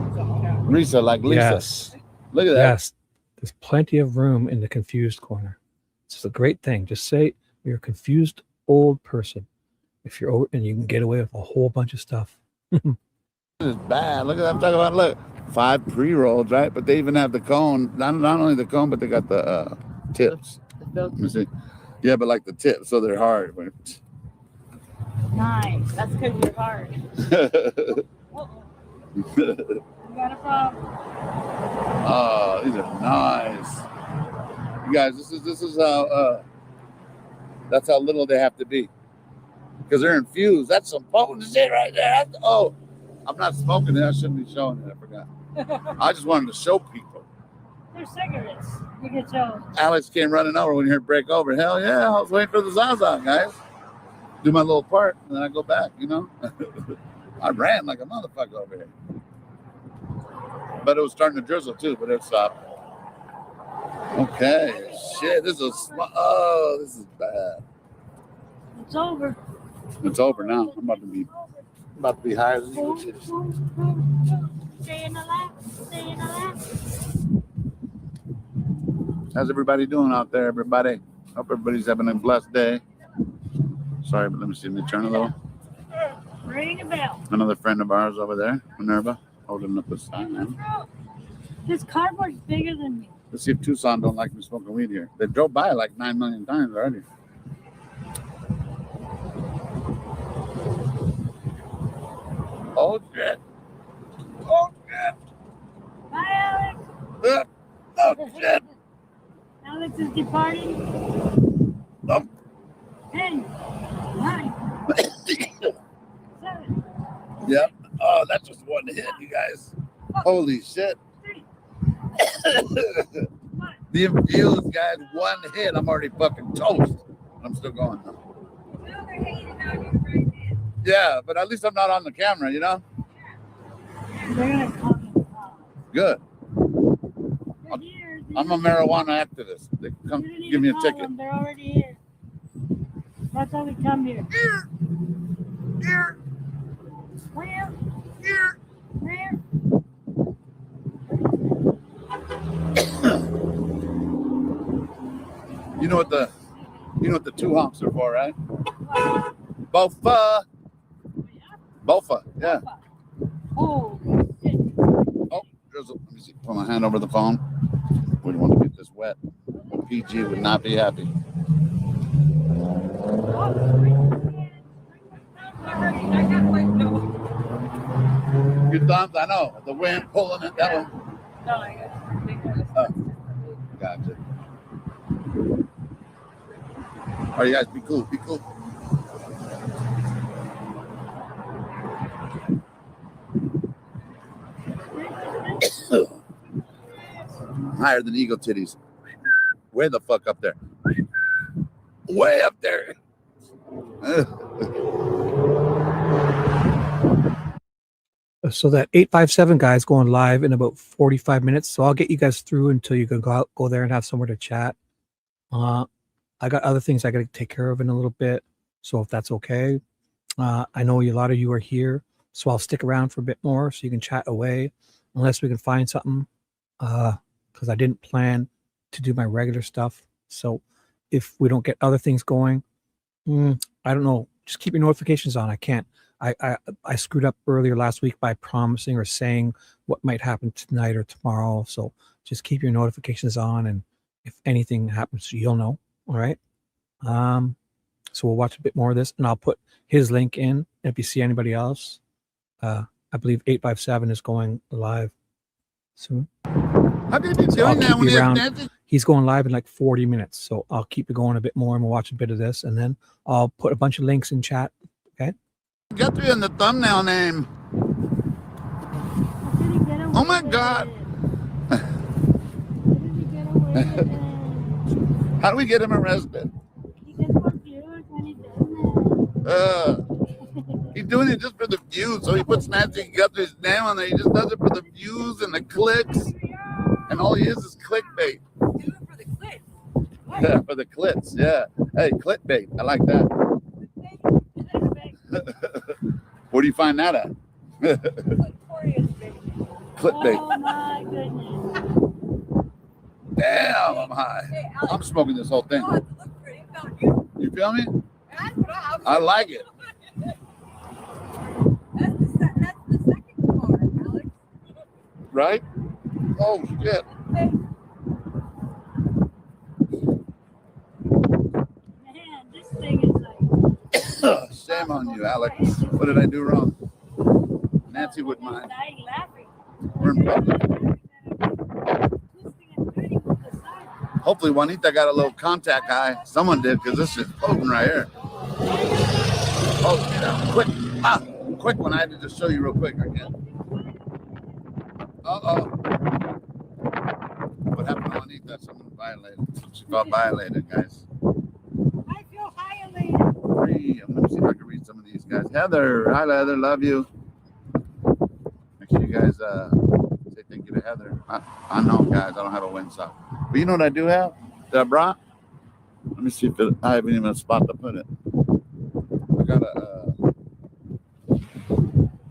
Risa, like Lisa. Yes. Look at that. Yes. There's plenty of room in the confused corner. It's a great thing. Just say you're a confused old person. If you're old, and you can get away with a whole bunch of stuff. This is bad. Look at that. I'm talking about, look, 5 pre-rolls, right? But they even have the cone. Not only the cone, but they got the tips. Let me see. Yeah, but like the tips, so they're hard. Nice. That's because you're hard. You got a problem. Oh, these are nice. You guys, this is how that's how little they have to be. Because they're infused. That's some potent shit right there. I'm not smoking it. I shouldn't be showing it. I forgot. I just wanted to show people. They're cigarettes. You can show. Alex came running over when you heard break over. Hell yeah, I was waiting for the Zaza, guys. Do my little part, and then I go back, you know? I ran like a motherfucker over here. But it was starting to drizzle too, but it stopped. Okay, shit, this is bad. It's over. It's over now. I'm about to be higher than you. Stay in the lap. Stay in the lap. How's everybody doing out there, everybody? Hope everybody's having a blessed day. Sorry, but let me see. Let me turn a little. Ring a bell. Another friend of ours over there, Minerva, holding up a sign. This cardboard's bigger than me. Let's see if Tucson don't like me smoking weed here. They drove by like 9 million times already. Oh, shit. Oh, shit. Bye, Alex. Oh, shit. Alex is departing. Oh. 10, 9, 7. Yep. Oh, that's just one hit, you guys. Holy shit. The infused, guys, one hit. I'm already fucking toast. I'm still going though. Yeah, but at least I'm not on the camera, you know? Good. I'm a marijuana activist. They come give me a ticket. They're already here. That's how we come here. Here. Where? Here. Where? You know what the 2 honks are for, right? Bofa. Bofa, yeah. Oh, shit. Oh, drizzle. Let me see. Put my hand over the phone. We don't want to get this wet. PG would not be happy. Your thumbs, I know. The wind pulling it, that one. No, I got it. Gotcha. All right, you guys, be cool. Be cool. Higher than eagle titties. Way the fuck up there. Way up there. So that 857 guy is going live in about 45 minutes. So I'll get you guys through until you can go there and have somewhere to chat. I got other things I got to take care of in a little bit. So if that's okay, I know a lot of you are here. So I'll stick around for a bit more so you can chat away unless we can find something. Because I didn't plan to do my regular stuff. So if we don't get other things going, I don't know. Just keep your notifications on. I can't. I screwed up earlier last week by promising or saying what might happen tonight or tomorrow. So just keep your notifications on, and if anything happens, you'll know. All right. So we'll watch a bit more of this, and I'll put his link in. And if you see anybody else, I believe 857 is going live soon. How did you doing that when he's going live in like 40 minutes. So I'll keep it going a bit more, and we'll watch a bit of this, and then I'll put a bunch of links in chat. Okay. Guthrie in the thumbnail name. Oh my God. How do we get him arrested? He's doing it just for the views. So he puts Nancy Guthrie's name on there. He just does it for the views and the clicks. And all he is clickbait. Do it for the clicks. Yeah, for the clicks. Yeah. Hey, clickbait. I like that. Where do you find that at? Clickbait. Oh my goodness. Damn, I'm high. I'm smoking this whole thing. You feel me? I like it. That's the second part, Alex. Right? Oh, shit. Man, this thing is like. Shame on you, Alex. What did I do wrong? Nancy wouldn't mind. Dying laughing. We're in public. Hopefully Juanita got a little contact high. Someone did, because this is potent right here. Oh, yeah. Quick. Quick one. I had to just show you real quick. I can't. Uh-oh. What happened to Juanita? Someone violated. She felt violated, guys. I feel violated. Let me see if I can read some of these guys. Heather. Hi, Heather. Love you. Make sure you guys say thank you to Heather. I know, guys. I don't have a windsock. But you know what I do have that I brought? Let me see if I have even a spot to put it. I got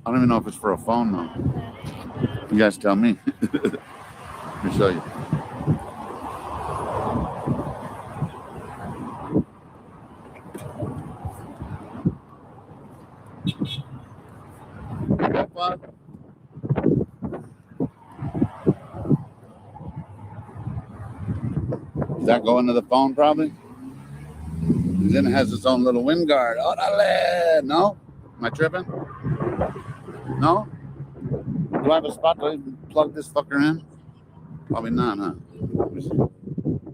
I don't even know if it's for a phone, though. You guys tell me. Let me show you. Does that go into the phone probably? And then it has its own little wind guard. Oh, no? Am I tripping? No? Do I have a spot to plug this fucker in? Probably not, huh?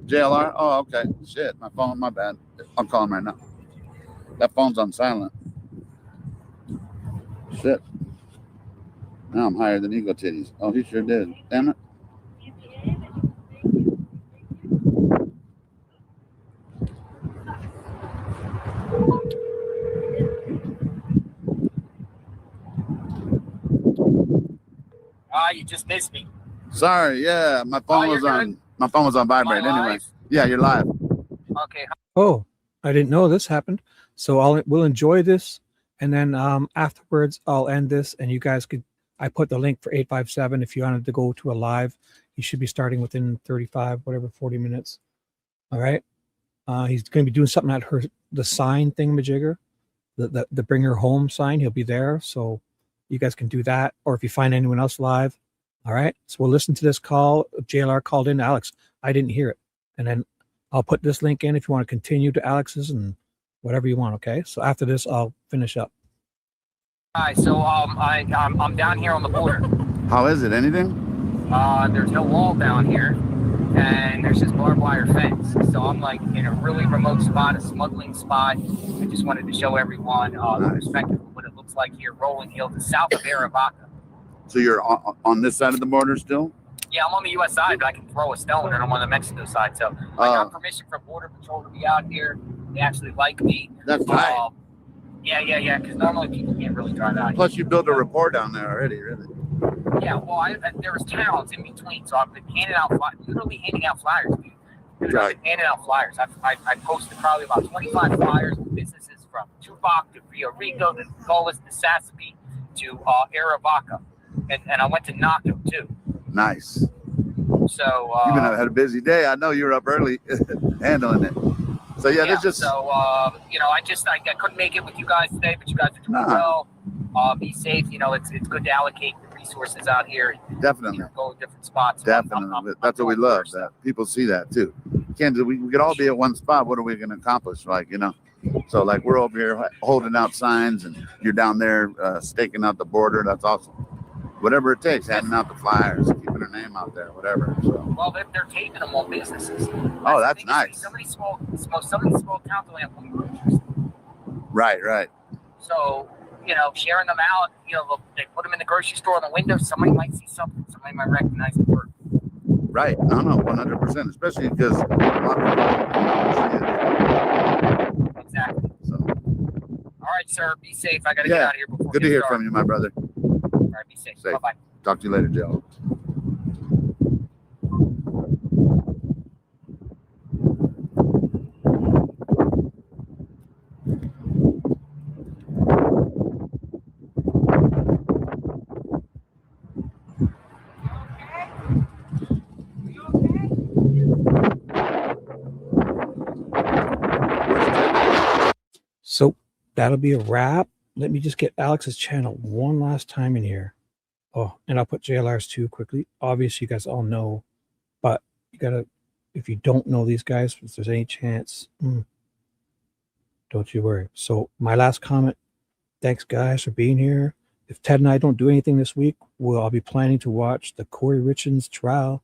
JLR? Oh, okay. Shit, my phone, my bad. I'll call him right now. That phone's on silent. Shit. Now I'm higher than Eagle Titties. Oh, he sure did. Damn it. You just missed me. Sorry, yeah. My phone was on vibrate anyway. Yeah, you're live. Okay. Oh, I didn't know this happened. So we'll enjoy this, and then afterwards I'll end this, and you guys could. I put the link for 857 if you wanted to go to a live. You should be starting within 40 minutes. All right. He's going to be doing something at the sign thingamajigger, the bring her home sign. He'll be there, so you guys can do that. Or if you find anyone else live, all right. So we'll listen to this call. JLR called in. Alex, I didn't hear it, and then I'll put this link in if you want to continue to Alex's and whatever you want. Okay. So after this, I'll finish up. All right. So I'm down here on the border. How is it? Anything? There's no wall down here, and there's just barbed wire fence. So I'm like in a really remote spot, a smuggling spot. I just wanted to show everyone the perspective of what it looks like here, rolling hill to south of Arivaca. So you're on this side of the border still? Yeah, I'm on the U.S. side, but I can throw a stone, and I'm on the Mexico side. So I got permission from Border Patrol to be out here. They actually like me. That's right. Yeah. Because normally people can't really drive out. Plus, you built a rapport down there already, really. Yeah, well, there was towns in between, so I've been literally handing out flyers, dude. I've been handing out flyers. I posted probably about 25 flyers with businesses from Tupac to Rio Rico to Golas to Sassabee to Arivaca, and I went to Naco too. Nice. So you've had a busy day. I know you were up early handling it. So there's just I couldn't make it with you guys today, but you guys are doing well. Be safe. It's good to allocate the resources out here. Definitely. Go to different spots. Definitely. That's what we love. That people see that too. We could all be at one spot. What are we going to accomplish? So we're over here holding out signs, and you're down there staking out the border. That's awesome. Whatever it takes, handing out the flyers, keeping her name out there, whatever. So. Well, they're taping them on businesses. That's nice. Some of these small towns only have one grocery store. Right. So, sharing them out, they put them in the grocery store on the window. Somebody might see something. Somebody might recognize the bird. Right. No, 100%. Especially because a lot of people Exactly. So. All right, sir. Be safe. I got to get out of here before. Good to hear from you, my brother. All right. Be safe. Bye-bye. Talk to you later, Joe. So that'll be a wrap. Let me just get Alex's channel one last time in here. Oh, and I'll put JLR's too quickly. Obviously, you guys all know, but you gotta, if you don't know these guys, if there's any chance, don't you worry. So my last comment, thanks guys for being here. If Ted and I don't do anything this week, I'll be planning to watch the Corey Richards trial,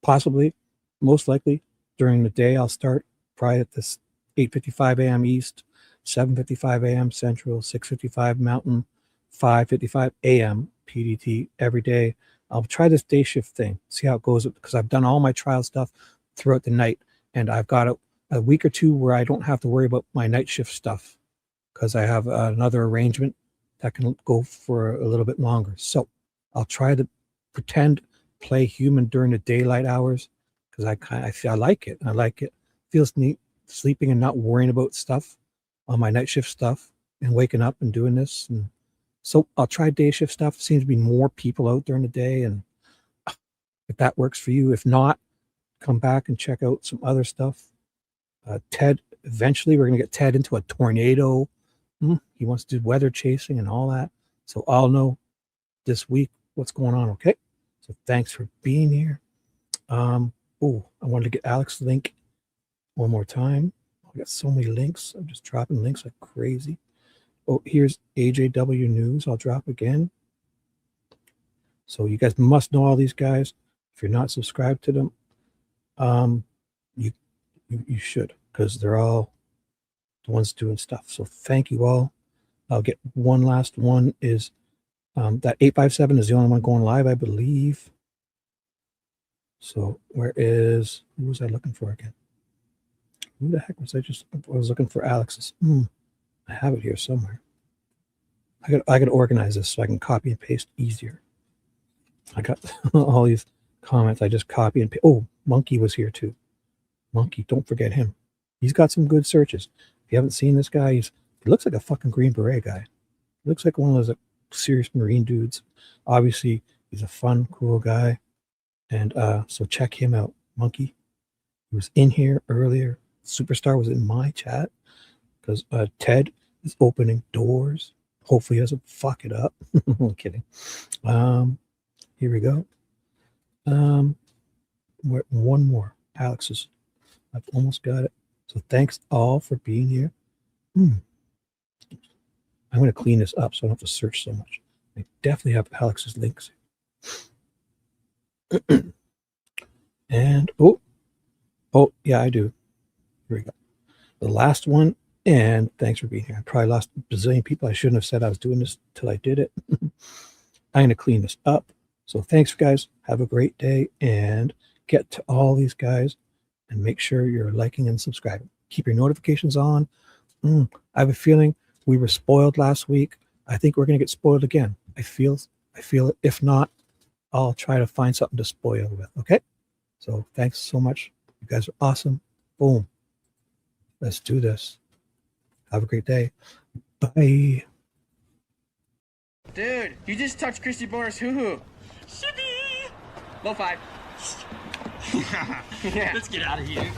possibly, most likely during the day. I'll start probably at this 8:55 a.m. East, 7:55 a.m. Central, 6:55 Mountain, 5:55 a.m. PDT every day. I'll try this day shift thing, see how it goes, because I've done all my trial stuff throughout the night, and I've got a week or two where I don't have to worry about my night shift stuff because I have another arrangement that can go for a little bit longer. So I'll try to pretend play human during the daylight hours because I like it. I like it. Feels neat sleeping and not worrying about stuff on my night shift stuff and waking up and doing this. And so I'll try day shift stuff. Seems to be more people out during the day, and if that works for you, if not, come back and check out some other stuff. Ted, eventually we're going to get Ted into a tornado. He wants to do weather chasing and all that. So I'll know this week what's going on. Okay. So thanks for being here. I wanted to get Alex's link one more time. I got so many links. I'm just dropping links like crazy. Oh, here's AJW News. I'll drop again. So you guys must know all these guys. If you're not subscribed to them, you should, because they're all the ones doing stuff. So thank you all. I'll get one last one. Is that 857 is the only one going live, I believe. So who was I looking for again? Who the heck was I was looking for Alex's. I have it here somewhere. I got to organize this so I can copy and paste easier. I got all these comments. I just copy and paste. Oh, Monkey was here too. Monkey, don't forget him. He's got some good searches. If you haven't seen this guy, he looks like a fucking Green Beret guy. He looks like one of those serious Marine dudes. Obviously, he's a fun, cool guy. And so check him out, Monkey. He was in here earlier. Superstar was in my chat because Ted is opening doors. Hopefully he doesn't fuck it up. I'm kidding. Here we go. One more. Alex's. I've almost got it. So thanks all for being here. I'm going to clean this up so I don't have to search so much. I definitely have Alex's links. And oh yeah, I do. Here we go. The last one. And thanks for being here. I probably lost a bazillion people. I shouldn't have said I was doing this till I did it. I'm going to clean this up. So thanks, guys. Have a great day and get to all these guys and make sure you're liking and subscribing. Keep your notifications on. I have a feeling we were spoiled last week. I think we're going to get spoiled again. I feel it. If not, I'll try to find something to spoil with. Okay. So thanks so much. You guys are awesome. Boom. Let's do this. Have a great day. Bye. Dude, you just touched Christy Boris hoo-hoo. Low five. Let's get out of here.